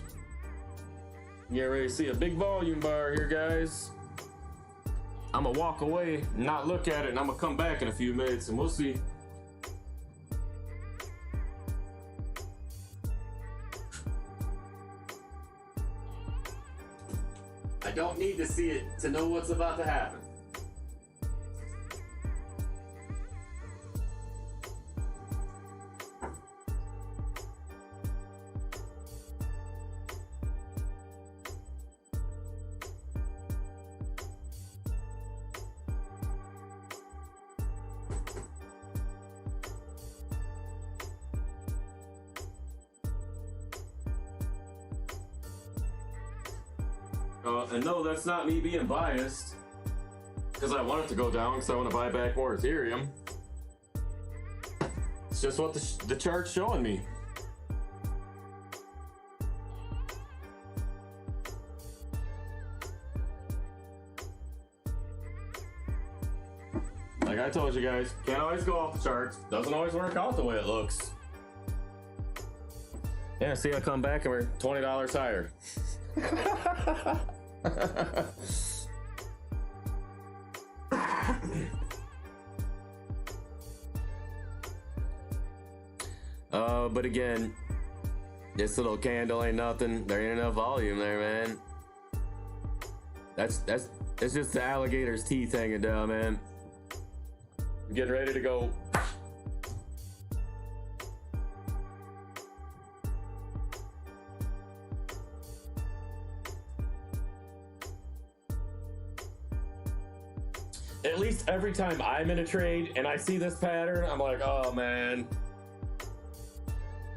You get ready to see a big volume bar here, guys. I'm gonna walk away, not look at it, and I'm gonna come back in a few minutes, and we'll see. I don't need to see it to know what's about to happen. And no, that's not me being biased, because I want it to go down because I want to buy back more Ethereum. It's just what the chart's showing me. Like I told you guys, can't always go off the charts. Doesn't always work out the way it looks. Yeah, see, I come back and we're $20 higher. But again, this little candle ain't nothing. There ain't enough volume there, man. It's just the alligator's teeth hanging down, man. I'm getting ready to go. At least every time I'm in a trade and I see this pattern, I'm like, oh man,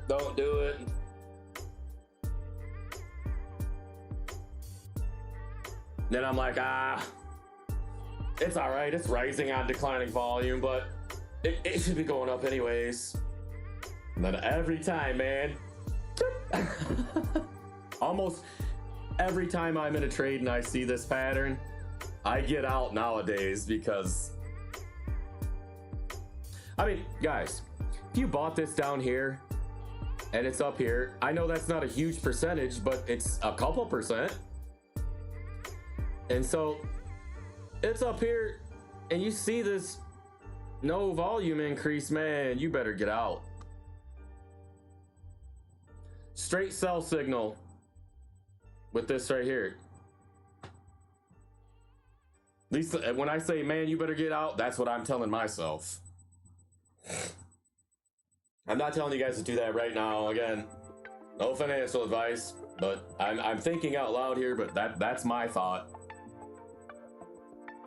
don't do it. Then I'm like, it's all right. It's rising on declining volume, but it should be going up anyways. And then every time, man, almost every time I'm in a trade and I see this pattern, I get out nowadays because, I mean, guys, if you bought this down here and it's up here, I know that's not a huge percentage, but it's a couple percent. And so it's up here and you see this no volume increase, man, you better get out. Straight sell signal with this right here. At least when I say, man, you better get out, that's what I'm telling myself. I'm not telling you guys to do that right now. Again, no financial advice, but I'm thinking out loud here, but that's my thought.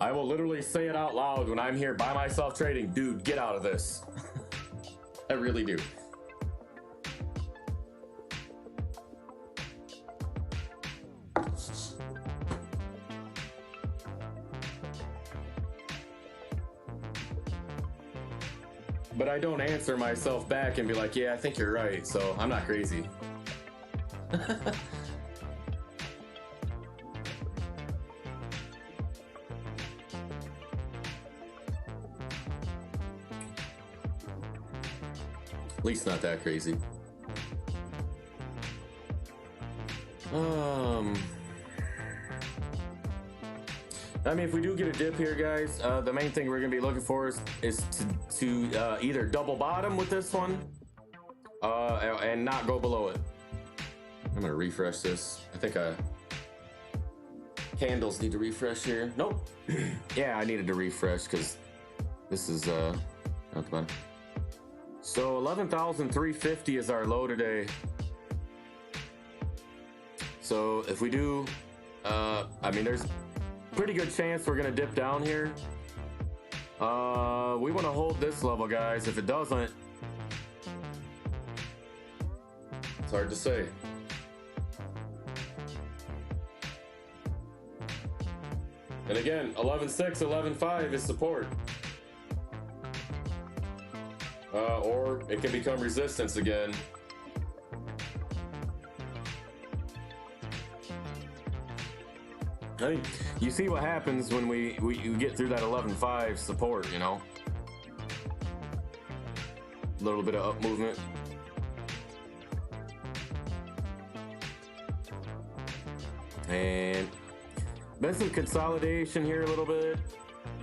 I will literally say it out loud when I'm here by myself trading. Dude, get out of this. I really do. But I don't answer myself back and be like, yeah, I think you're right, so I'm not crazy. At least not that crazy. I mean, if we do get a dip here, guys, the main thing we're gonna be looking for is to either double bottom with this one, and not go below it. I'm gonna refresh this. I think candles need to refresh here. Nope. Yeah, I needed to refresh because this is not the bottom. So 11,350 is our low today. So if we do, I mean, there's pretty good chance we're gonna dip down here. We want to hold this level, guys. If it doesn't, it's hard to say. And again, 11.6, 11.5 is support. Or it can become resistance again. I mean, you see what happens when we get through that 11.5 support, you know? A little bit of up movement. And been some consolidation here a little bit.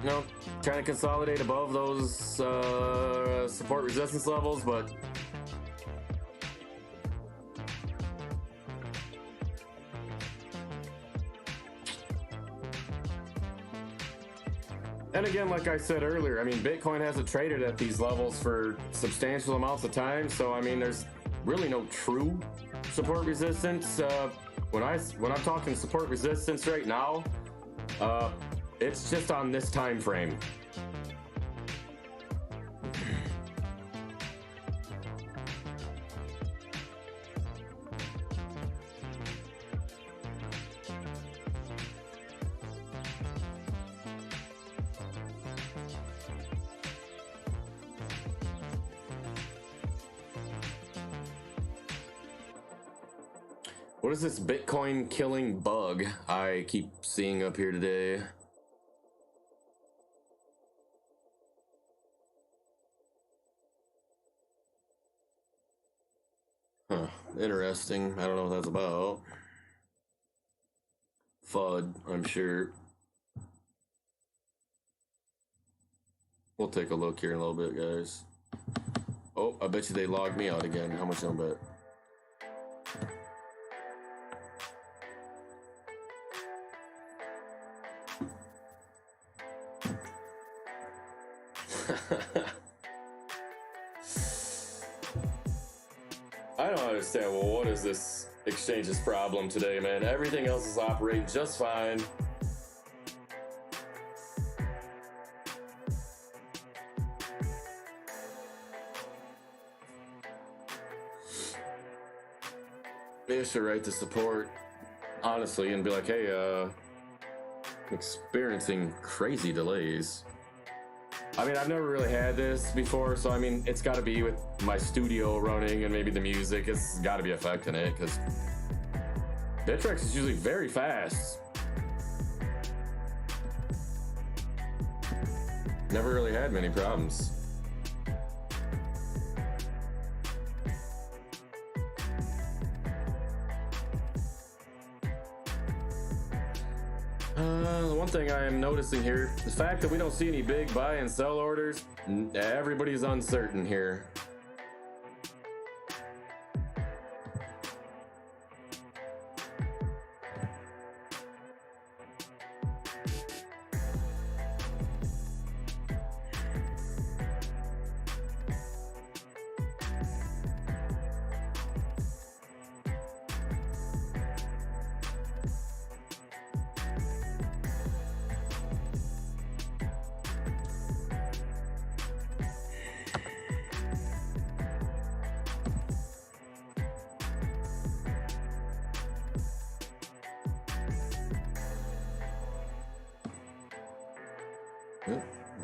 You know, trying to consolidate above those support resistance levels, but and again, like I said earlier, I mean, Bitcoin hasn't traded at these levels for substantial amounts of time, so I mean, there's really no true support resistance. When I'm talking support resistance right now, it's just on this time frame. What is this Bitcoin killing bug I keep seeing up here today? Huh, interesting. I don't know what that's about. FUD, I'm sure. We'll take a look here in a little bit, guys. Oh, I bet you they logged me out again. How much I'll bet? I don't understand. Well, what is this exchange's problem today, man? Everything else is operating just fine. Maybe I should write to support, honestly, and be like, hey, I'm experiencing crazy delays. I mean, I've never really had this before, so I mean, it's got to be with my studio running and maybe the music. It's got to be affecting it, because BITTREX is usually very fast. Never really had many problems. The one thing I am noticing here, the fact that we don't see any big buy and sell orders, everybody's uncertain here.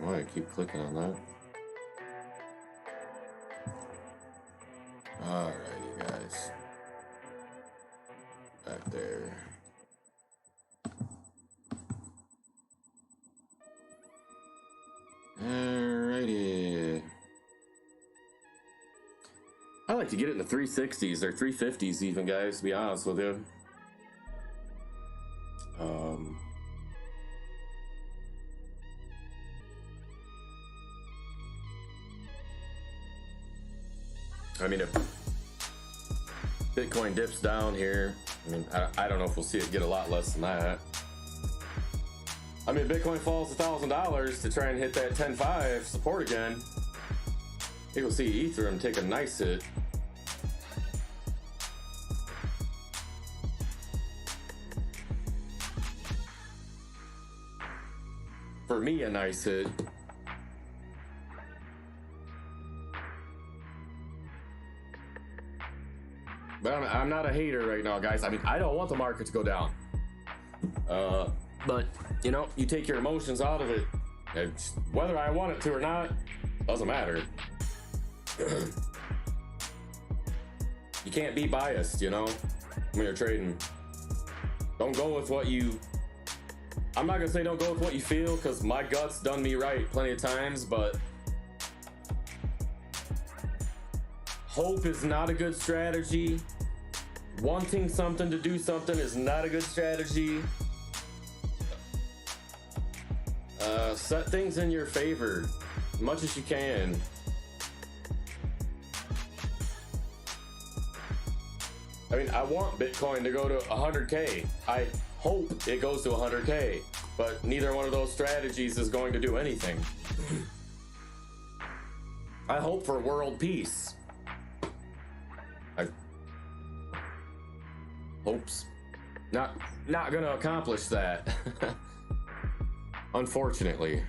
Why I keep clicking on that? Alrighty, guys. Back there. Alrighty. I like to get it in the 360s or 350s even, guys, to be honest with you. I mean, if Bitcoin dips down here, I mean, I don't know if we'll see it get a lot less than that. I mean, if Bitcoin falls $1,000 to try and hit that 10.5 support again, you'll see Ethereum take a nice hit. For me, a nice hit. But I'm not a hater right now, guys. I mean, I don't want the market to go down. But, you know, you take your emotions out of it. It's, whether I want it to or not, doesn't matter. You can't be biased, you know, when you're trading. Don't go with what you... I'm not going to say don't go with what you feel, because my gut's done me right plenty of times, but... Hope is not a good strategy. Wanting something to do something is not a good strategy. Set things in your favor as much as you can. I mean, I want Bitcoin to go to 100K. I hope it goes to 100K, but neither one of those strategies is going to do anything. I hope for world peace. Hopes not gonna accomplish that. Unfortunately.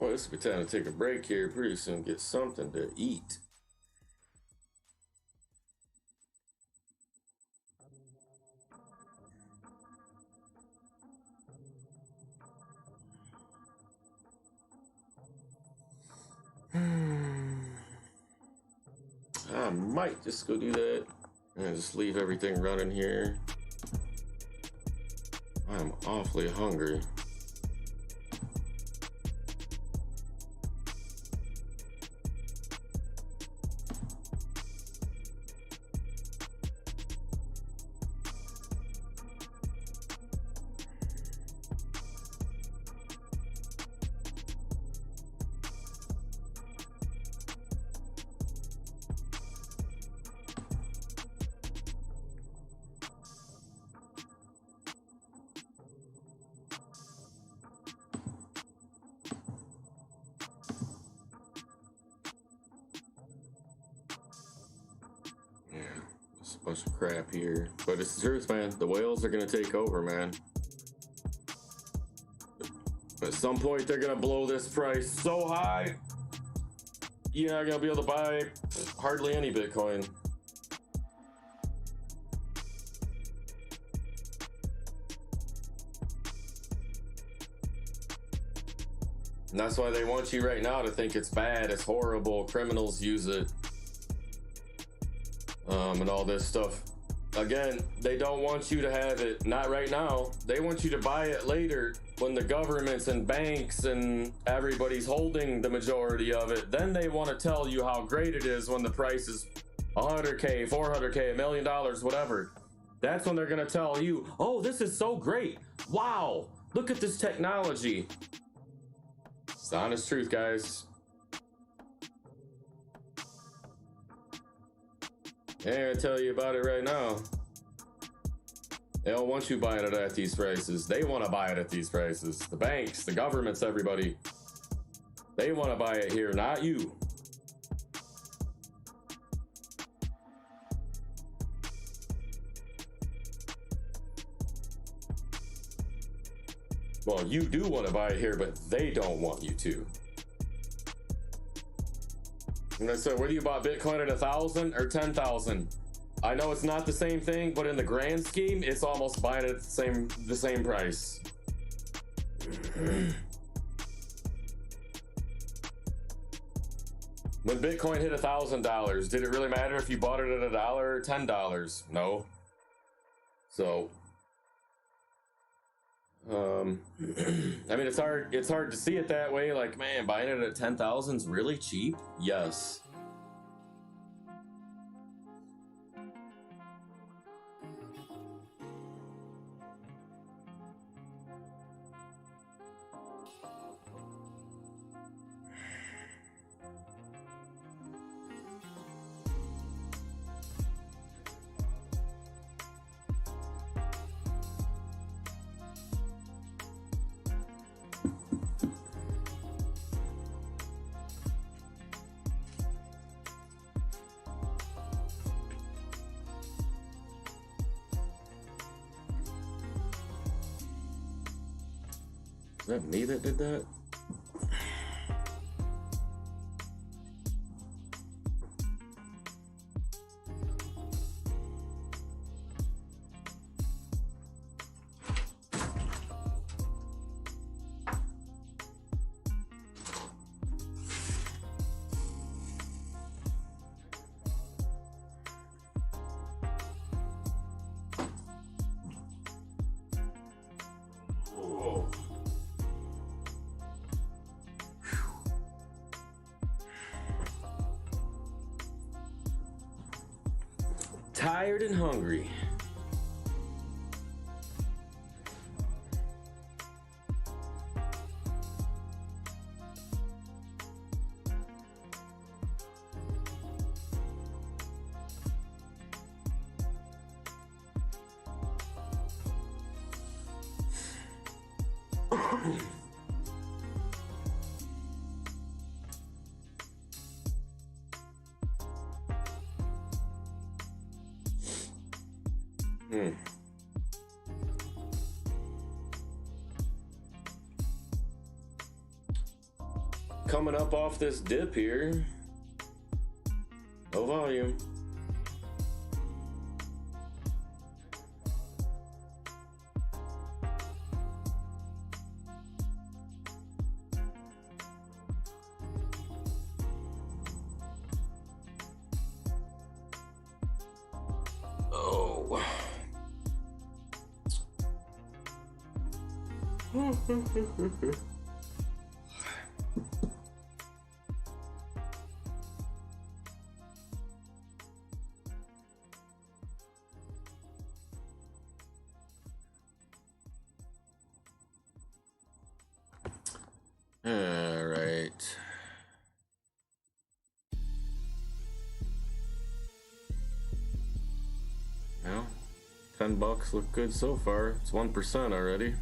Well, this will be time to take a break here. Pretty soon get something to eat. I might just go do that and just leave everything running here. I'm awfully hungry. Bunch of crap here, but it's the truth, man. The whales are gonna take over, man. At some point they're gonna blow this price so high you're not gonna be able to buy hardly any Bitcoin. And that's why they want you right now to think it's bad, it's horrible, criminals use it. And all this stuff. Again, they don't want you to have it, not right now. They want you to buy it later when the governments and banks and everybody's holding the majority of it. Then they want to tell you how great it is when the price is $100K, $400K, $1 million, whatever. That's when they're going to tell you, oh, this is so great. Wow, look at this technology. It's the honest truth, guys. They're gonna tell you about it right now. They don't want you buying it at these prices. They want to buy it at these prices. The banks, the governments, everybody. They want to buy it here, not you. Well, you do want to buy it here, but they don't want you to. And I said, whether you bought Bitcoin at 1,000 or 10,000, I know it's not the same thing, but in the grand scheme, it's almost buying it at the same price. When Bitcoin hit $1,000, did it really matter if you bought it at $1 or $10? No. So, I mean, it's hard to see it that way. Like, man, buying it at 10,000 is really cheap. Yes. Is that me that did that? Tired and hungry. coming up off this dip here. No volume. Oh. All right. Well, $10 look good so far. It's 1% already.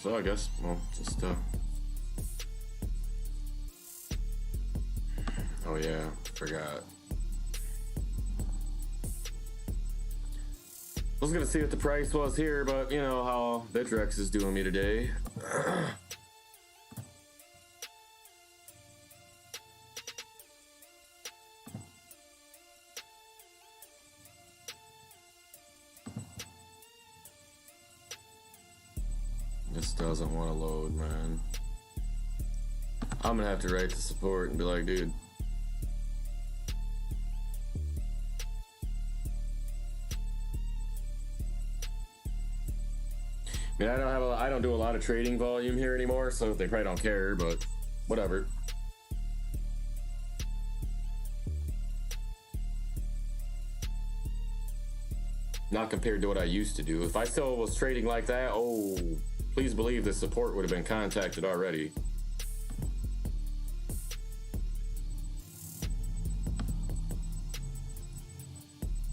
So I guess, well, just oh yeah, forgot. I was gonna see what the price was here, but you know how BITTREX is doing me today. This doesn't want to load, man. I'm gonna have to write to support and be like, dude, I mean, I don't do a lot of trading volume here anymore, so they probably don't care, but whatever. Not compared to what I used to do. If I still was trading like that, oh, please believe the support would have been contacted already.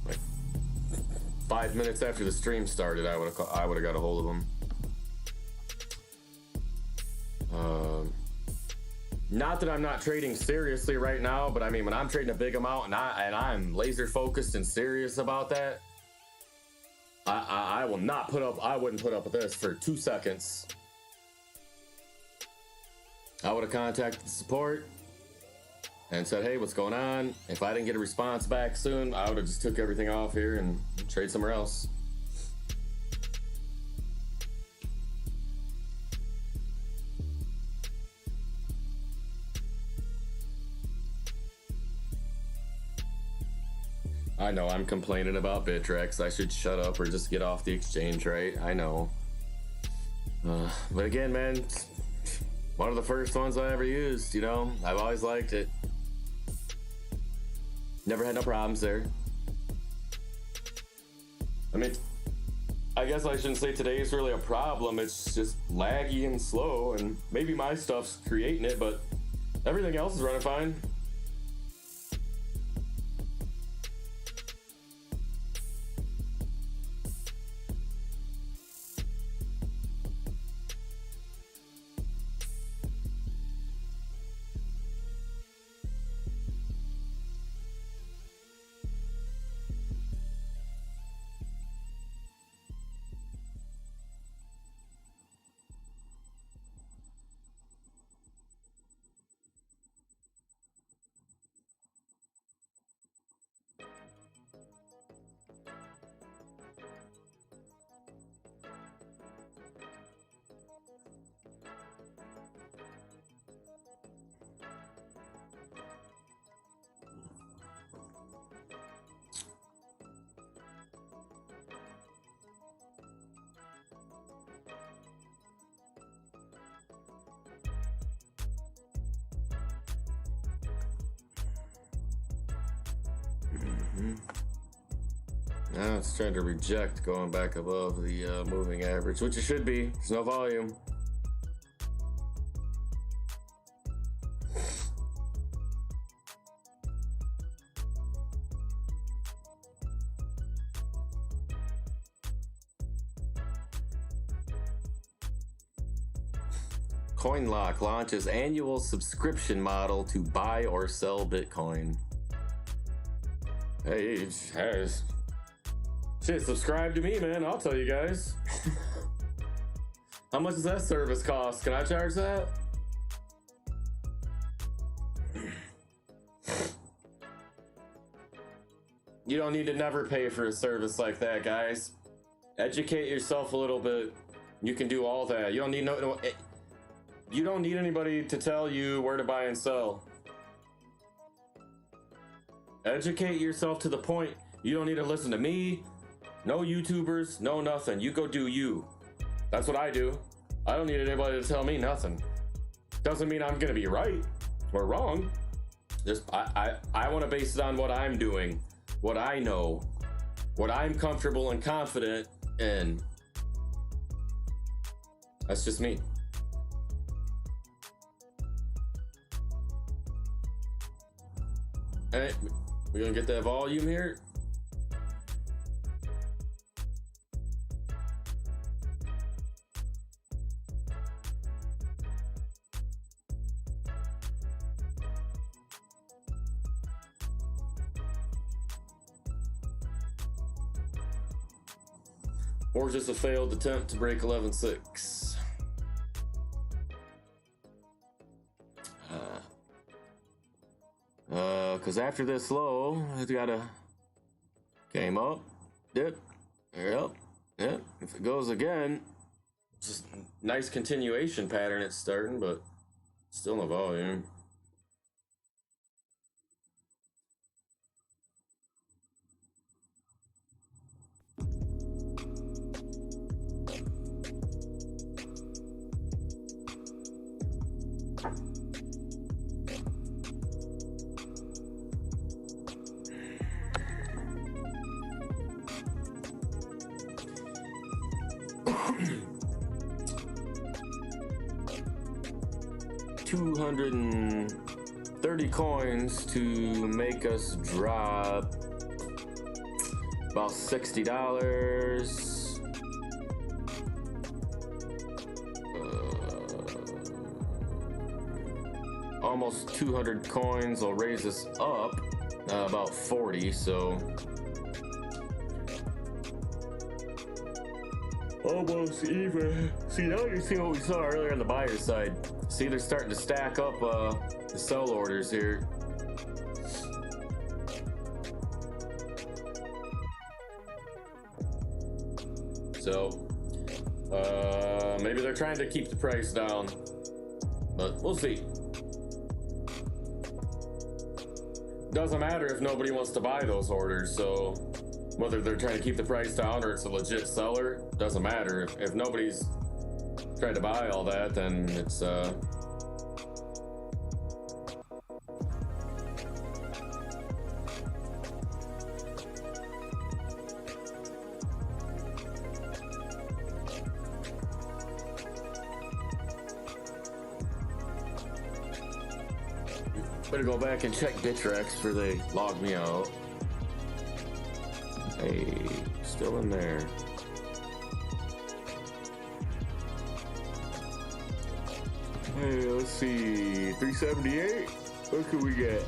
Like 5 minutes after the stream started, I would have got a hold of them. Not that I'm not trading seriously right now, but I mean, when I'm trading a big amount and I'm laser focused and serious about that, I will not put up, I wouldn't put up with this for 2 seconds. I would have contacted the support and said, hey, what's going on? If I didn't get a response back soon, I would have just took everything off here and trade somewhere else. I know I'm complaining about BITTREX. I should shut up or just get off the exchange, right? I know. But again, man, it's one of the first ones I ever used, you know? I've always liked it. Never had no problems there. I mean, I guess I shouldn't say today is really a problem. It's just laggy and slow, and maybe my stuff's creating it, but everything else is running fine. Now it's trying to reject going back above the moving average, which it should be. There's no volume. CoinLock launches annual subscription model to buy or sell Bitcoin. Hey, shit, subscribe to me, man. I'll tell you guys. How much does that service cost? Can I charge that? You don't need to never pay for a service like that, guys. Educate yourself a little bit. You can do all that. You don't need you don't need anybody to tell you where to buy and sell. Educate yourself to the point you don't need to listen to me, no YouTubers, no nothing. You go do you. That's what I do. I don't need anybody to tell me nothing. Doesn't mean I'm gonna be right or wrong. Just I want to base it on what I'm doing, what I know, what I'm comfortable and confident in. That's just me. All right, we're gonna get that volume here. Or just a failed attempt to break 11.6. Cause after this low, it's gotta came up, dip, yep. If it goes again, just nice continuation pattern it's starting, but still no volume. $230 coins to make us drop about $60. Almost 200 coins will raise us up about 40, so almost even. See, now you see what we saw earlier on the buyer side. See, they're starting to stack up the sell orders here. So maybe they're trying to keep the price down, but we'll see. Doesn't matter if nobody wants to buy those orders, so whether they're trying to keep the price down or it's a legit seller, doesn't matter. If nobody's trying to buy all that, then it's better go back and check BITTREX before they log me out. Hey, still in there. Hey, let's see, 378. What could we get?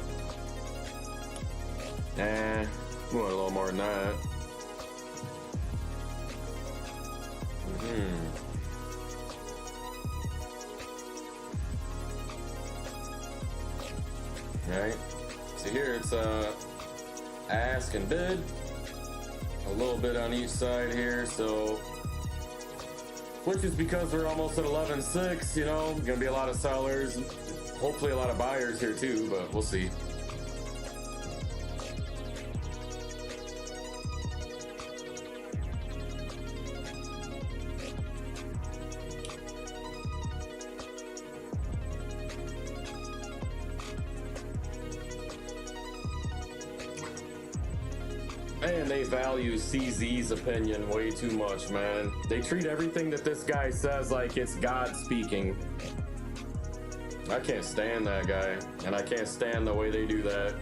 Nah, we want a little more than that. Alright, so here it's ask and bid. A little bit on each side here, so which is because we're almost at 11.6, you know, gonna be a lot of sellers, hopefully a lot of buyers here too, but we'll see. Man, they value CZ's opinion way too much, man. They treat everything that this guy says like it's God speaking. I can't stand that guy, and I can't stand the way they do that.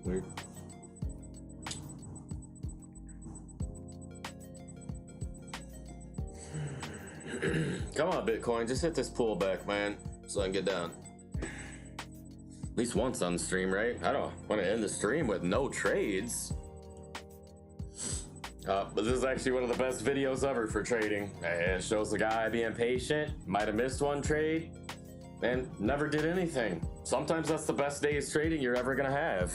Weird. Come on, Bitcoin, just hit this pullback, man, so I can get down. At least once on the stream, right? I don't want to end the stream with no trades. But this is actually one of the best videos ever for trading. It shows the guy being patient, might have missed one trade, and never did anything. Sometimes that's the best days trading you're ever gonna have.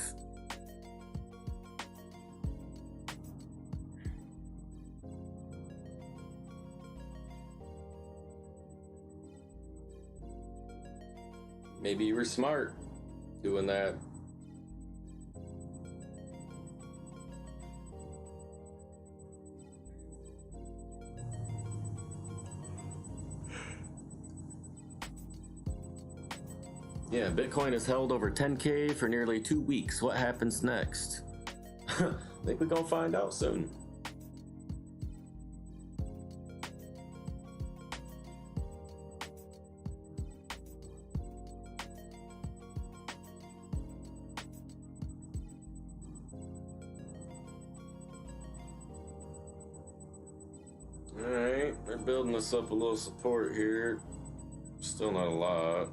Maybe you were smart doing that. Yeah, Bitcoin has held over 10K for nearly 2 weeks. What happens next? I think we're gonna find out soon. Alright, they're building us up a little support here. Still not a lot.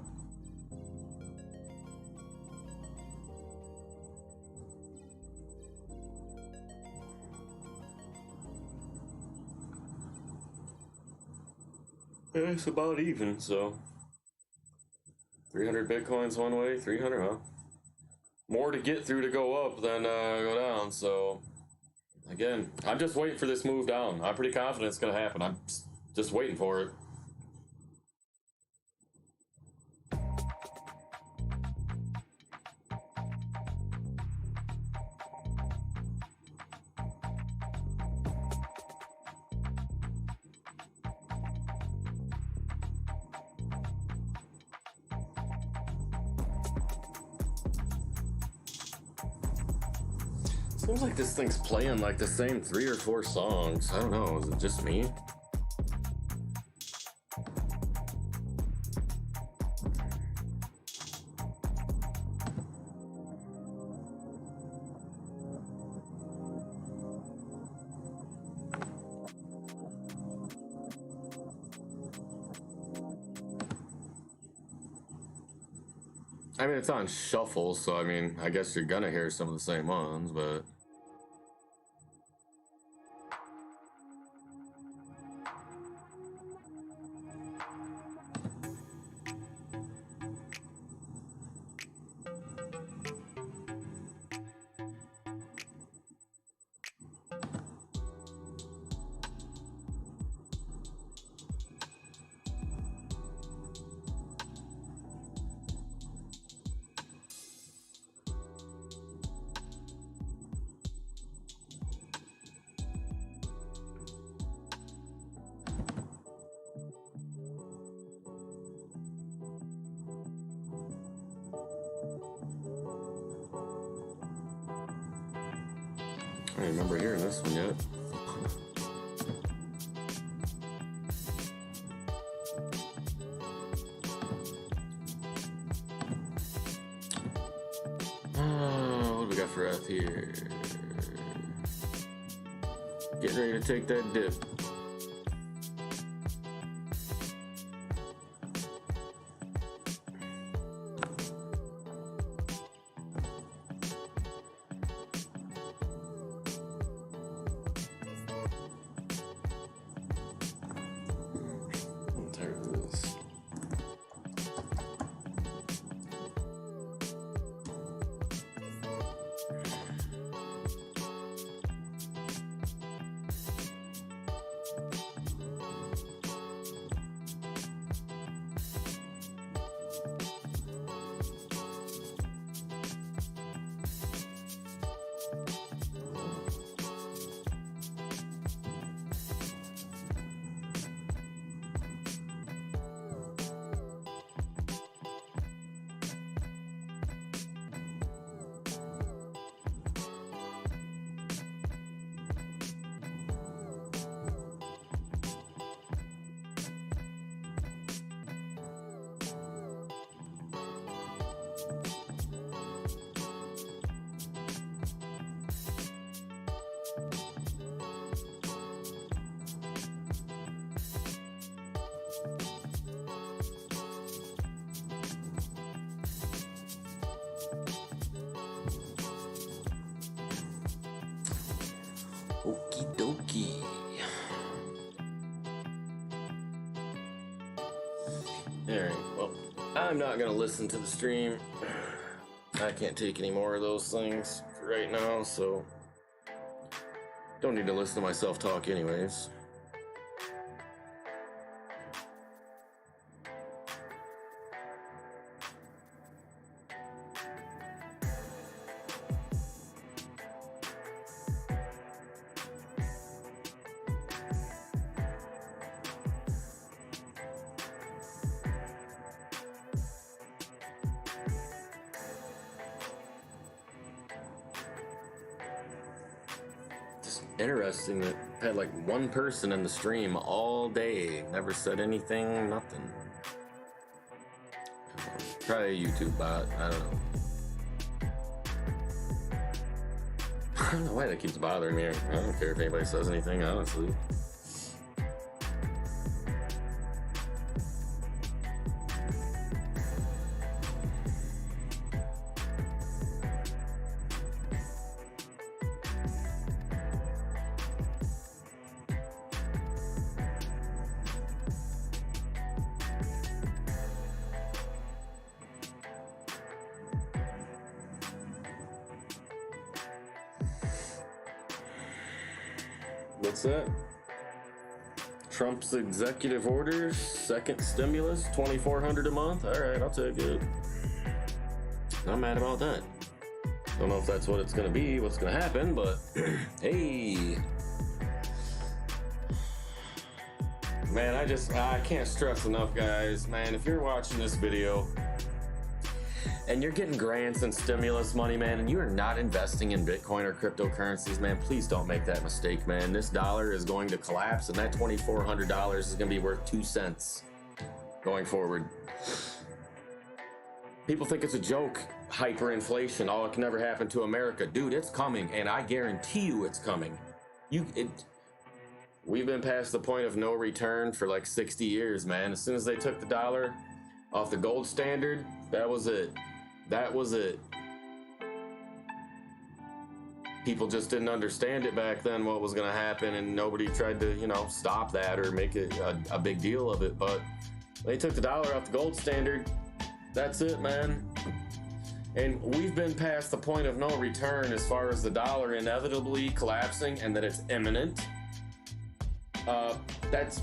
Yeah, it's about even, so 300 Bitcoins one way, 300, huh? More to get through to go up than go down, so again, I'm just waiting for this move down. I'm pretty confident it's gonna happen. I'm just waiting for it. Seems like this thing's playing like the same 3 or 4 songs. I don't know, is it just me? I mean, it's on shuffle, so I mean, I guess you're gonna hear some of the same ones, but I don't remember hearing this one yet. What do we got for F here? Getting ready to take that dip. Okie dokie. Alright, well, I'm not gonna listen to the stream. I can't take any more of those things for right now, so don't need to listen to myself talk anyways. Interesting that had like one person in the stream all day, never said anything, nothing. Probably a YouTube bot, I don't know. I don't know why that keeps bothering me. I don't care if anybody says anything, honestly. What's that? Trump's executive orders, second stimulus, $2,400 a month. All right, I'll take it. Not mad about that. Don't know if that's what it's gonna be, what's gonna happen, but hey. Man, I can't stress enough, guys. Man, if you're watching this video and you're getting grants and stimulus money, man, and you are not investing in Bitcoin or cryptocurrencies, man, please don't make that mistake, man. This dollar is going to collapse, and that $2,400 is going to be worth 2 cents going forward. People think it's a joke, hyperinflation. Oh, it can never happen to America. Dude, it's coming, and I guarantee you it's coming. We've been past the point of no return for like 60 years, man. As soon as they took the dollar off the gold standard, that was it. That was it. People just didn't understand it back then, what was going to happen, and nobody tried to, you know, stop that or make it a big deal of it. But they took the dollar off the gold standard. That's it, man. And we've been past the point of no return as far as the dollar inevitably collapsing and that it's imminent.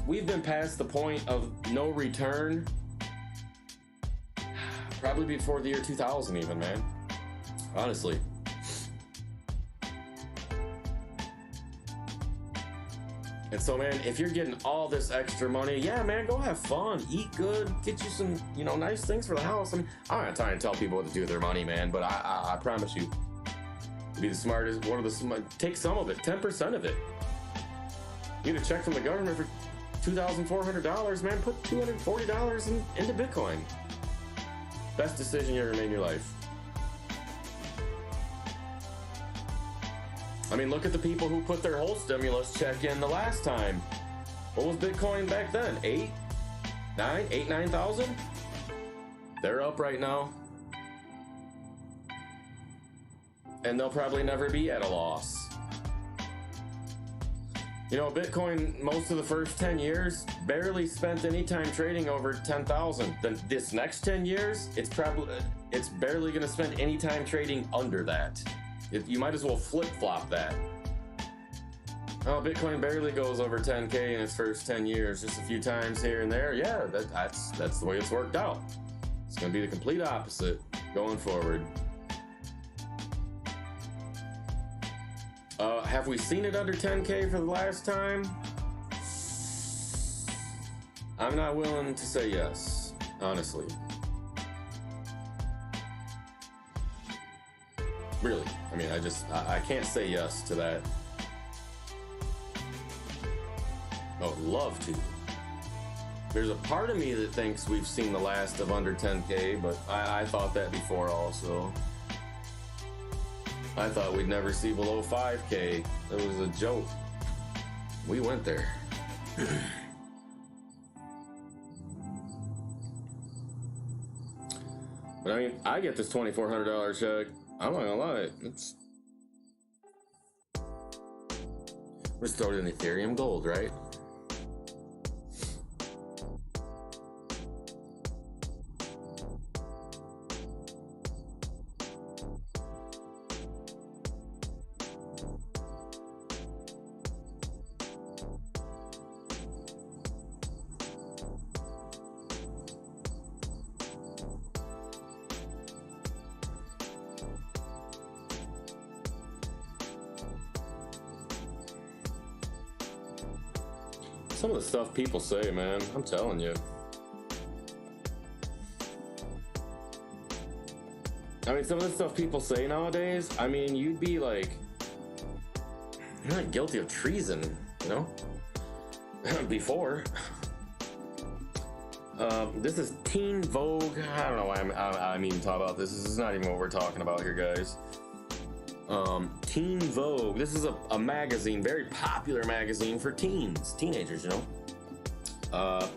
We've been past the point of no return probably before the year 2000 even, man. Honestly. And so, man, if you're getting all this extra money, yeah, man, go have fun, eat good, get you some, you know, nice things for the house. I mean, I'm not trying to tell people what to do with their money, man, but I promise you, to be the smartest, one of the smart, take some of it, 10% of it. You get a check from the government for $2,400, man, put $240 into Bitcoin. Best decision you ever made in your life. I mean, look at the people who put their whole stimulus check in the last time. What was Bitcoin back then? 9,000? They're up right now. And they'll probably never be at a loss. You know, Bitcoin, most of the first 10 years, barely spent any time trading over 10,000. Then this next 10 years, it's barely going to spend any time trading under that. You might as well flip-flop that. Oh, Bitcoin barely goes over 10K in its first 10 years, just a few times here and there. Yeah, that's the way it's worked out. It's going to be the complete opposite going forward. Have we seen it under 10K for the last time? I'm not willing to say yes, honestly. Really, I mean, I can't say yes to that. I would love to. There's a part of me that thinks we've seen the last of under 10K, but I thought that before also. I thought we'd never see below 5K. It was a joke. We went there. But I mean, I get this $2,400 check. I'm not gonna lie. Just throw it in Ethereum gold, right? Some of the stuff people say, man, I'm telling you. I mean, some of the stuff people say nowadays, I mean, you'd be like, you're not guilty of treason, you know? Before. This is Teen Vogue. I don't know why I'm even talking about this. This is not even what we're talking about here, guys. Teen Vogue. This is a magazine, very popular magazine for teens, teenagers, you know.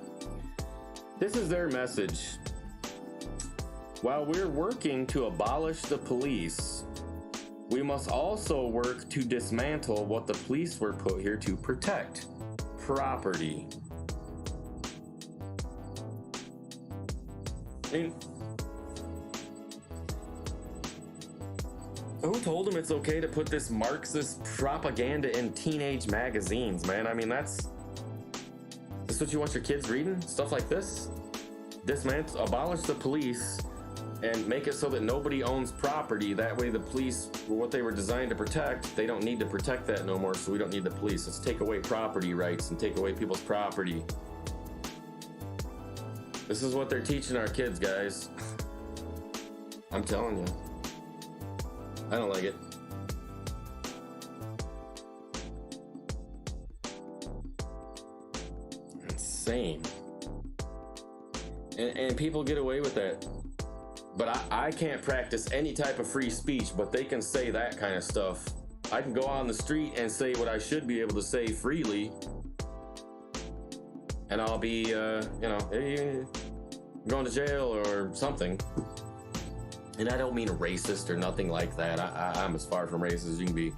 This is their message. While we're working to abolish the police, we must also work to dismantle what the police were put here to protect: property. I mean, who told him it's okay to put this Marxist propaganda in teenage magazines, man? I mean, that's what you want your kids reading? Stuff like this? Dismantle, abolish the police, and make it so that nobody owns property. That way the police, what they were designed to protect, they don't need to protect that no more, so we don't need the police. Let's take away property rights and take away people's property. This is what they're teaching our kids, guys. I'm telling you. I don't like it. Insane. And people get away with that. But I can't practice any type of free speech, but they can say that kind of stuff. I can go out on the street and say what I should be able to say freely. And I'll be, going to jail or something. And I don't mean racist or nothing like that. I'm as far from racist as you can be.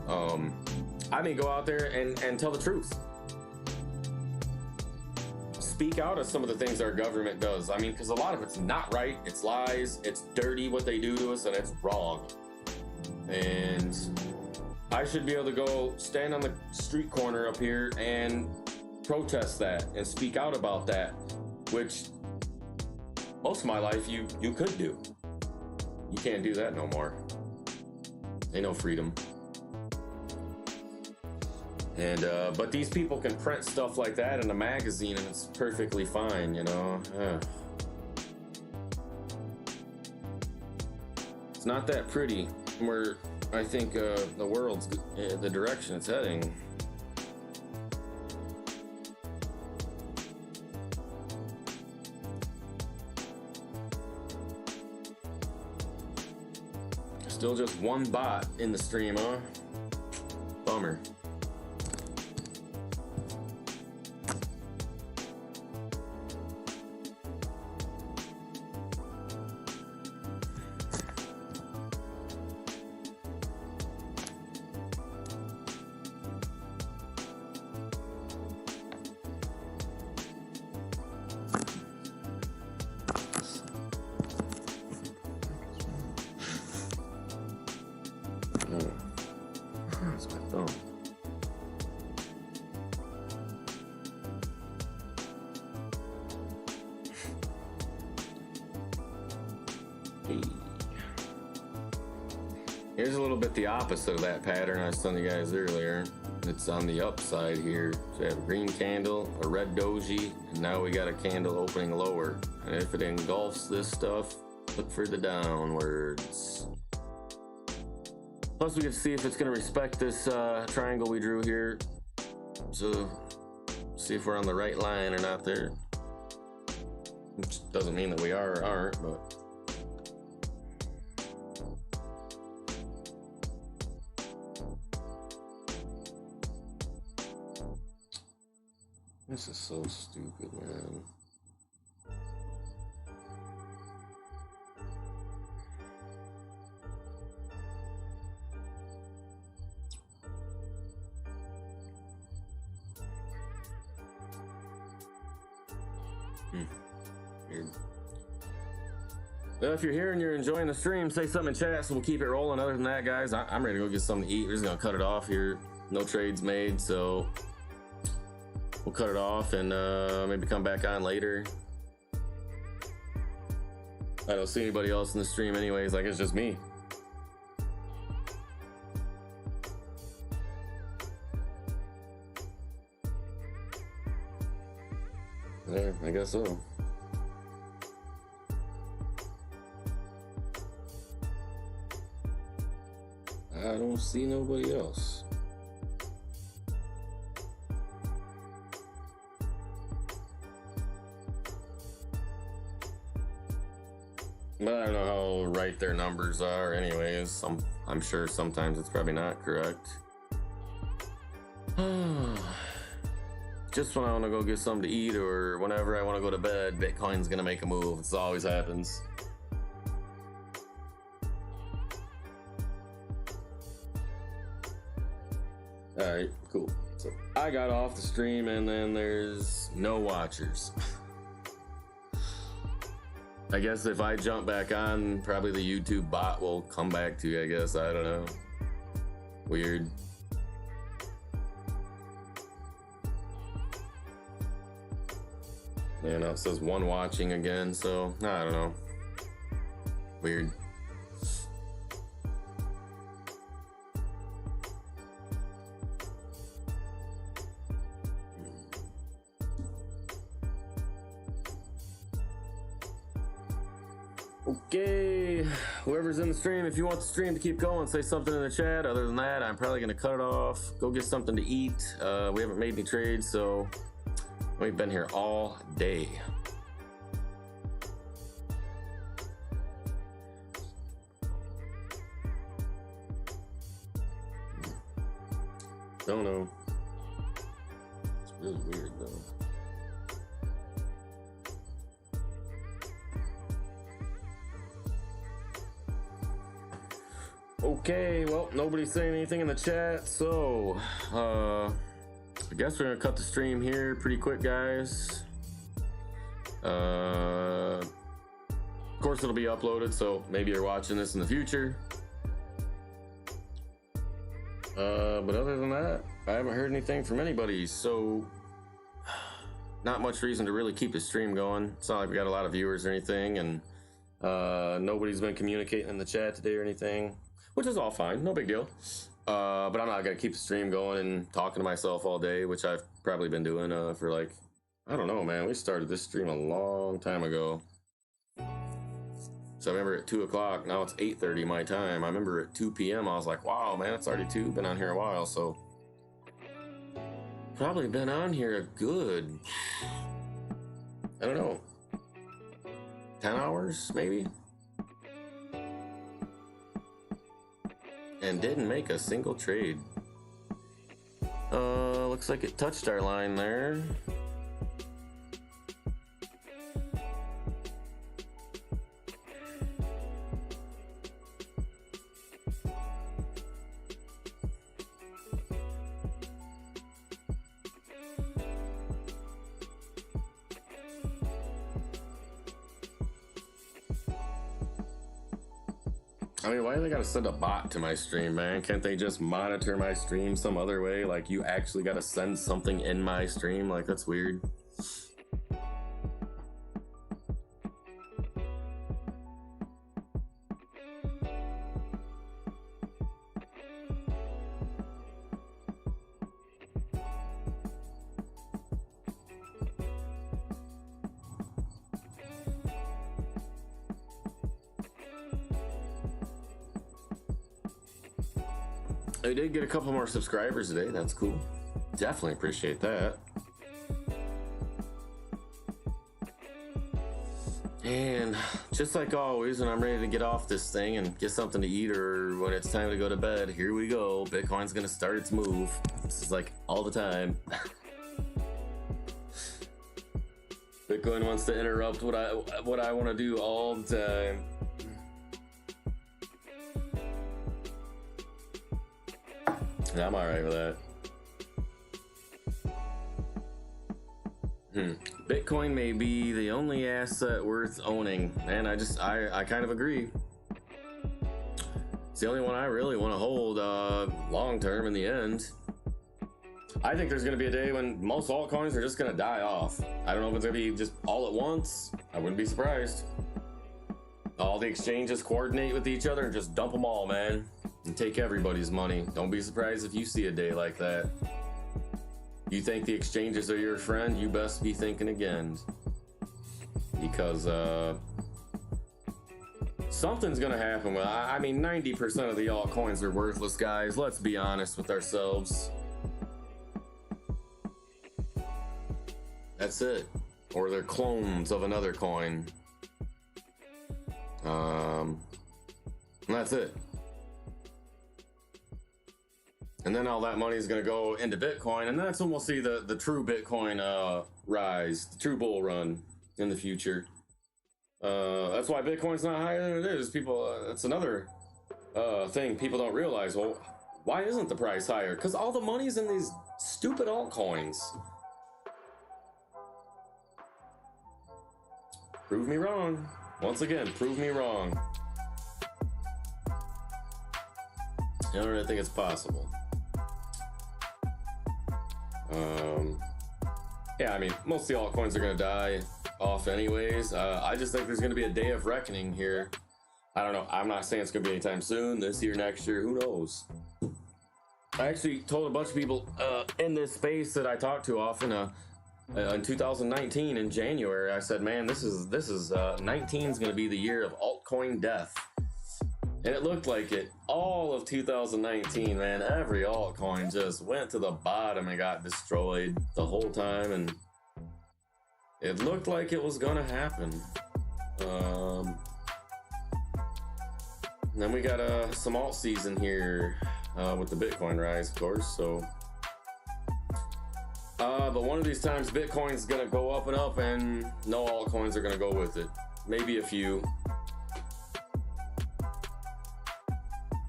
I mean, go out there and tell the truth. Speak out of some of the things our government does. I mean, because a lot of it's not right. It's lies. It's dirty what they do to us, and it's wrong. And I should be able to go stand on the street corner up here and protest that and speak out about that, which most of my life you could do. You can't do that no more. Ain't no freedom. And but these people can print stuff like that in a magazine and it's perfectly fine, you know. It's not that pretty where I think the world's the direction it's heading. Still just one bot in the stream, huh? Bummer. That's my thumb. Hey. Here's a little bit the opposite of that pattern I was telling you guys earlier. It's on the upside here. So we have a green candle, a red doji, and now we got a candle opening lower. And if it engulfs this stuff, look for the downwards. Plus we can see if it's going to respect this triangle we drew here. So see if we're on the right line or not there. Which doesn't mean that we are or aren't, but this is so stupid, man. Weird. Well, if you're here and you're enjoying the stream, say something in chat so we'll keep it rolling. Other than that, guys, I'm ready to go get something to eat. We're just gonna cut it off here. No trades made, so we'll cut it off and maybe come back on later. I don't see anybody else in the stream anyways, like it's just me. Yeah, I guess so. I don't see nobody else. But I don't know how right their numbers are anyways. I'm sure sometimes it's probably not correct. Just when I want to go get something to eat or whenever I want to go to bed, Bitcoin's gonna make a move. This always happens. Alright, cool. So I got off the stream and then there's no watchers. I guess if I jump back on, probably the YouTube bot will come back to you, I guess. I don't know. Weird. You know, it says one watching again, so I don't know. Weird. Okay, whoever's in the stream, if you want the stream to keep going, say something in the chat. Other than that, I'm probably gonna cut it off, go get something to eat. We haven't made any trades, so we've been here all day. Don't know. It's really weird though. Okay, well, nobody's saying anything in the chat, so I guess we're gonna cut the stream here pretty quick, guys. Of course it'll be uploaded, so maybe you're watching this in the future. But other than that, I haven't heard anything from anybody, so not much reason to really keep the stream going. It's not like we got a lot of viewers or anything, and nobody's been communicating in the chat today or anything, which is all fine, no big deal. But I'm not gonna keep the stream going and talking to myself all day, which I've probably been doing for like, I don't know, man. We started this stream a long time ago. So I remember at 2 o'clock, now it's 8:30 my time. I remember at 2 p.m. I was like, wow, man, it's already 2, been on here a while, so. Probably been on here a good, I don't know, 10 hours maybe? And didn't make a single trade. Looks like it touched our line there. I mean, why do they gotta send a bot to my stream, man? Can't they just monitor my stream some other way? Like, you actually gotta send something in my stream? Like, that's weird. I did get a couple more subscribers today. That's cool. Definitely appreciate that. And just like always, when I'm ready to get off this thing and get something to eat, or when it's time to go to bed, here we go. Bitcoin's gonna start its move. This is like all the time. Bitcoin wants to interrupt what I want to do all the time. I'm alright with that. Bitcoin may be the only asset worth owning, and I kind of agree. It's the only one I really want to hold long term in the end. I think there's going to be a day when most altcoins are just going to die off. I don't know if it's going to be just all at once. I wouldn't be surprised. All the exchanges coordinate with each other and just dump them all, man, and take everybody's money. Don't be surprised if you see a day like that. You think the exchanges are your friend? You best be thinking again, because something's gonna happen. Well, I mean, 90% of the altcoins are worthless, guys. Let's be honest with ourselves. That's it. Or they're clones of another coin. That's it. And then all that money is going to go into Bitcoin, and that's when we'll see the true Bitcoin rise, the true bull run in the future. That's why Bitcoin's not higher than it is. People, that's another thing people don't realize. Well, why isn't the price higher? Because all the money's in these stupid altcoins. Prove me wrong. Once again, prove me wrong. I don't really think it's possible. Yeah, I mean, most of the altcoins are going to die off anyways. I just think there's going to be a day of reckoning here. I don't know. I'm not saying it's going to be anytime soon, this year, next year, who knows? I actually told a bunch of people in this space that I talk to often in 2019 in January, I said, man, this is 19 is going to be the year of altcoin death. And it looked like it. All of 2019, man, every altcoin just went to the bottom and got destroyed the whole time, and it looked like it was gonna happen. And then we got some alt season here with the Bitcoin rise, of course. So, but one of these times, Bitcoin's gonna go up and up, and no altcoins are gonna go with it. Maybe a few.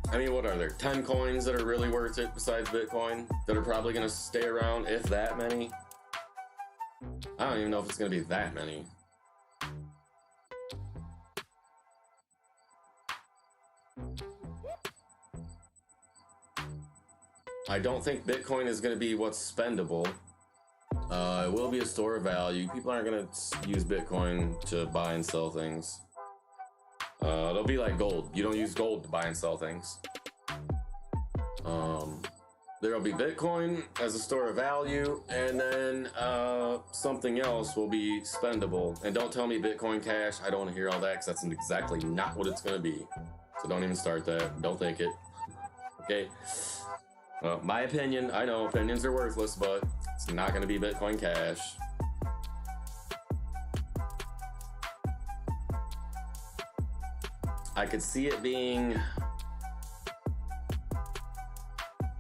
I mean, what are there? 10 coins that are really worth it besides Bitcoin that are probably going to stay around, if that many? I don't even know if it's going to be that many. I don't think Bitcoin is going to be what's spendable. It will be a store of value. People aren't going to use Bitcoin to buy and sell things. It'll be like gold. You don't use gold to buy and sell things. There'll be Bitcoin as a store of value, and then something else will be spendable. And don't tell me Bitcoin Cash. I don't want to hear all that, because that's exactly not what it's going to be. So don't even start that. Don't think it. Okay? My opinion, I know opinions are worthless, but it's not going to be Bitcoin Cash. I could see it being,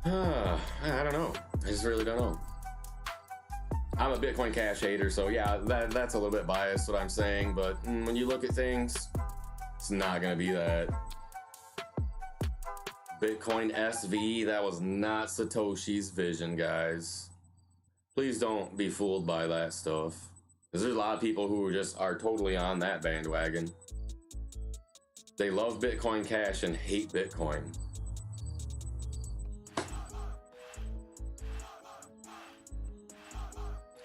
I don't know. I just really don't know. I'm a Bitcoin Cash hater, so yeah, that's a little bit biased what I'm saying, but when you look at things, it's not gonna be that. Bitcoin SV, that was not Satoshi's vision, guys. Please don't be fooled by that stuff, because there's a lot of people who just are totally on that bandwagon. They love Bitcoin Cash and hate Bitcoin.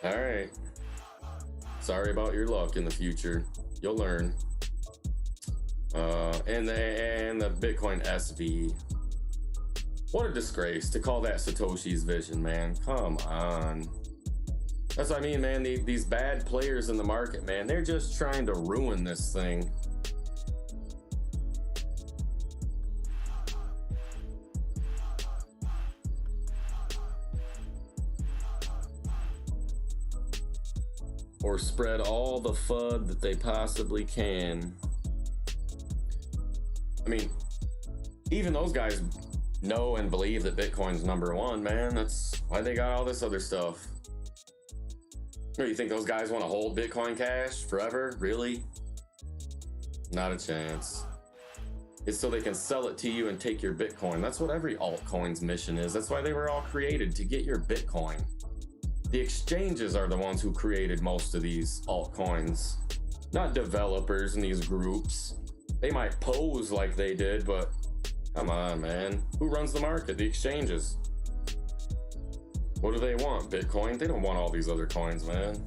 All right. Sorry about your luck in the future. You'll learn. And the Bitcoin SV. What a disgrace to call that Satoshi's vision, man. Come on. That's what I mean, man. These bad players in the market, man, they're just trying to ruin this thing. Or spread all the FUD that they possibly can. I mean, even those guys know and believe that Bitcoin's #1, man. That's why they got all this other stuff. Or you think those guys want to hold Bitcoin Cash forever? Really? Not a chance. It's so they can sell it to you and take your Bitcoin. That's what every altcoin's mission is. That's why they were all created, to get your Bitcoin. The exchanges are the ones who created most of these altcoins, not developers in these groups. They might pose like they did, but come on, man. Who runs the market? The exchanges. What do they want? Bitcoin? They don't want all these other coins, man.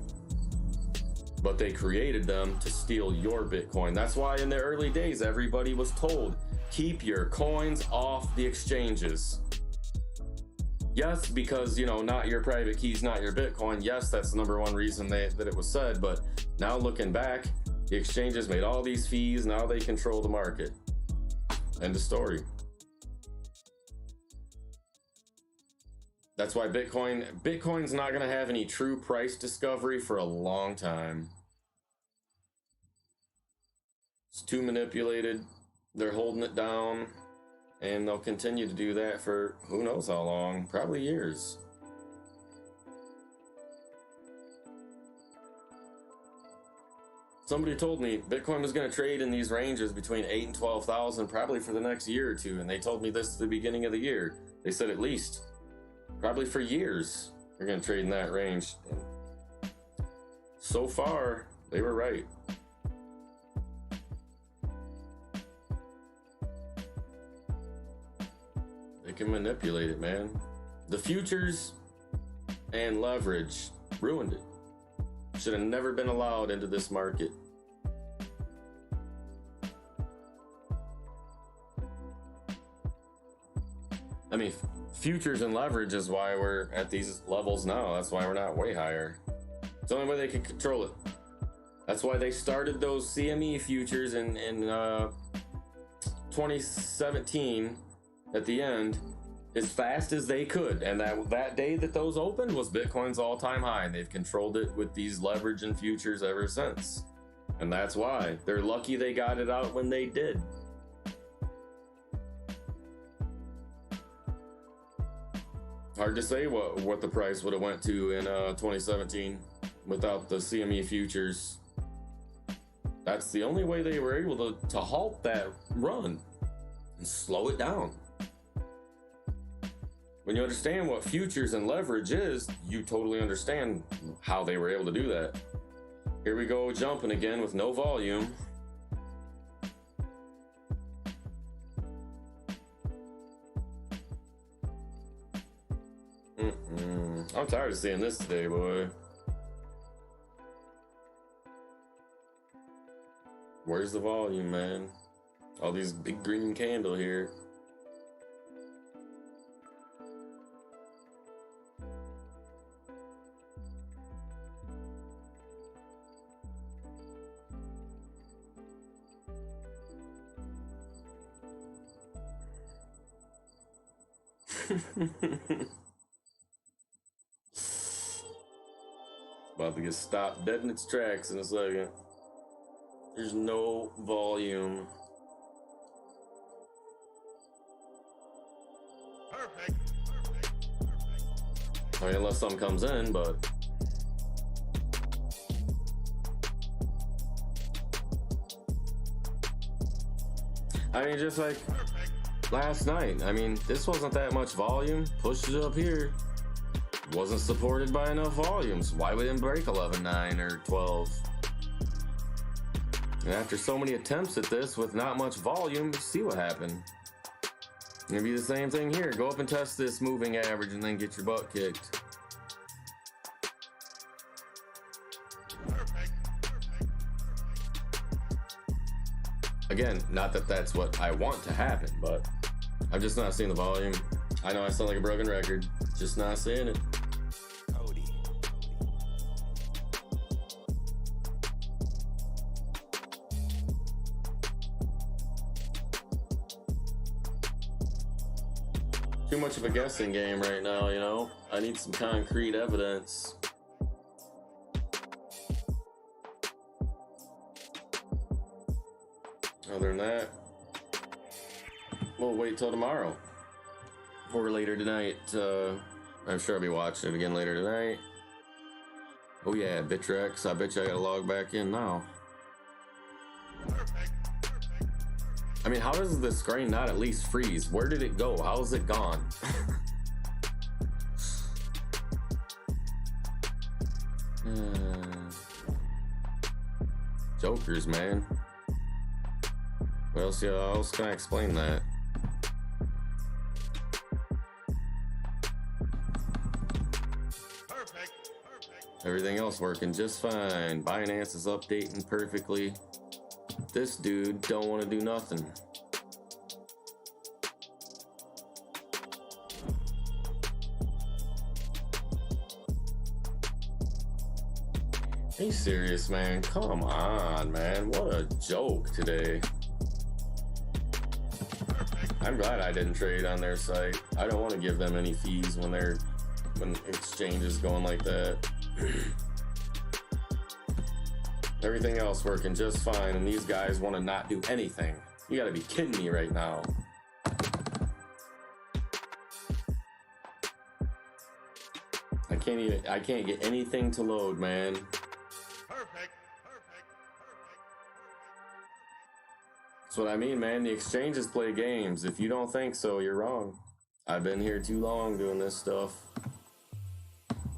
But they created them to steal your Bitcoin. That's why in the early days, everybody was told, keep your coins off the exchanges. Yes, because, you know, not your private keys, not your Bitcoin. Yes, that's the number one reason that it was said. But now looking back, the exchanges made all these fees. Now they control the market. End of story. That's why Bitcoin's not going to have any true price discovery for a long time. It's too manipulated. They're holding it down, and they'll continue to do that for who knows how long, probably years. Somebody told me Bitcoin was going to trade in these ranges between 8 and 12,000 probably for the next year or two, and they told me this at the beginning of the year. They said at least, probably for years, they're going to trade in that range. And so far, they were right. They can manipulate it, man. The futures and leverage ruined it. Should have never been allowed into this market. I mean, futures and leverage is why we're at these levels now. That's why we're not way higher. It's the only way they can control it. That's why they started those CME futures in 2017 at the end as fast as they could, and that day that those opened was Bitcoin's all-time high, and they've controlled it with these leverage and futures ever since. And that's why they're lucky they got it out when they did. Hard to say what the price would have went to in 2017 without the CME futures. That's the only way they were able to halt that run and slow it down. When you understand what futures and leverage is, you totally understand how they were able to do that. Here we go, jumping again with no volume. I'm tired of seeing this today, boy. Where's the volume, man? All these big green candle here. About to get stopped dead in its tracks in a second. There's no volume. Perfect. I mean, unless something comes in, but I mean, just like last night. I mean, this wasn't that much volume. Pushed it up here. Wasn't supported by enough volumes. Why would it break 11.9 or 12? And after so many attempts at this with not much volume, see what happened. Gonna be the same thing here. Go up and test this moving average and then get your butt kicked. Again, not that that's what I want to happen, but I'm just not seeing the volume. I know I sound like a broken record. Just not seeing it. Too much of a guessing game right now, you know? I need some concrete evidence. Other than that, we'll wait till tomorrow or later tonight. I'm sure I'll be watching it again later tonight. Oh yeah, BITTREX. I bet you I gotta log back in now. I mean, how does the screen not at least freeze? Where did it go? How is it gone? Jokers, man. What else? Yeah, how else can I explain that? Perfect. Everything else working just fine. Binance is updating perfectly. This dude don't want to do nothing. Are you serious, man? Come on, man. What a joke today. I'm glad I didn't trade on their site. I don't want to give them any fees when exchange is going like that. Everything else working just fine, and these guys want to not do anything. You gotta be kidding me right now. I can't get anything to load, man. Perfect. That's what I mean, man. The exchanges play games. If you don't think so, you're wrong. I've been here too long doing this stuff.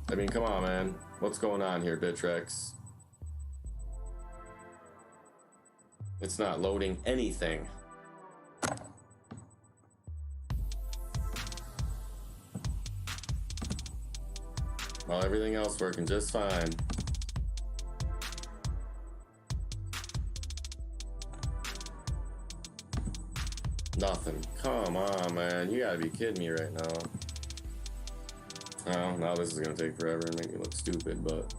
I mean, come on, man. What's going on here, BITTREX? It's not loading anything. While everything else working just fine. Nothing. Come on, man. You gotta be kidding me right now. Oh, now this is gonna take forever and make me look stupid, but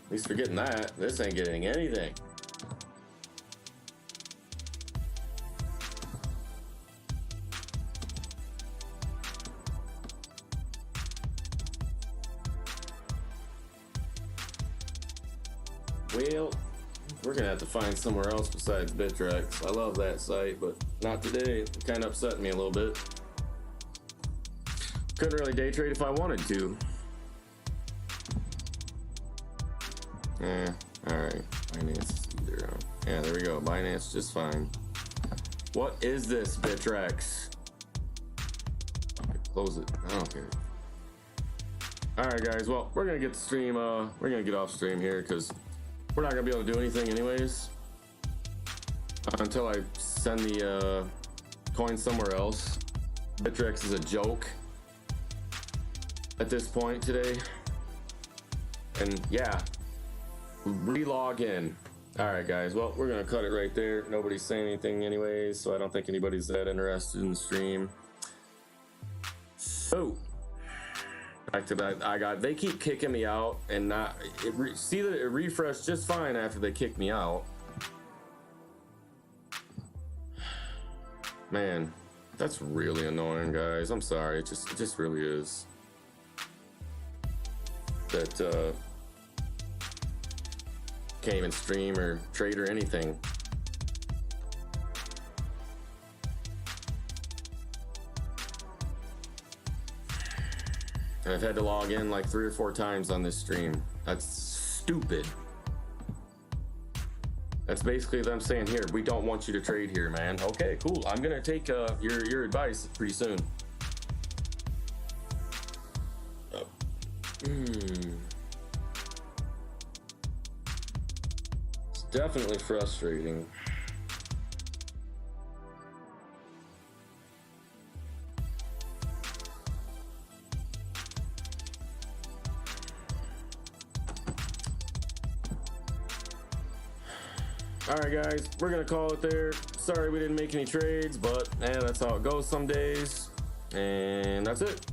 at least for getting that, this ain't getting anything. Well, we're gonna have to find somewhere else besides BITTREX. I love that site, but not today. It kind of upset me a little bit. Couldn't really day trade if I wanted to. Alright. Binance either. Yeah, there we go. Binance just fine. What is this, BITTREX? Close it. I don't care. Alright, guys. Well, we're gonna get the stream. We're gonna get off stream here because we're not gonna be able to do anything anyways until I send the coin somewhere else. BITTREX is a joke at this point today. And yeah, re-log in. Alright, guys, well, we're gonna cut it right there. Nobody's saying anything anyways, so I don't think anybody's that interested in the stream. So back to that, they keep kicking me out and not see that it refreshed just fine after they kicked me out. Man, that's really annoying, guys. I'm sorry. It just really is. That can't even stream or trade or anything. And I've had to log in like 3 or 4 times on this stream. That's stupid. That's basically them saying, here, we don't want you to trade here, man. Okay, cool. I'm gonna take your advice pretty soon. It's definitely frustrating. Alright, guys, we're gonna call it there. Sorry we didn't make any trades, but that's how it goes some days. And that's it.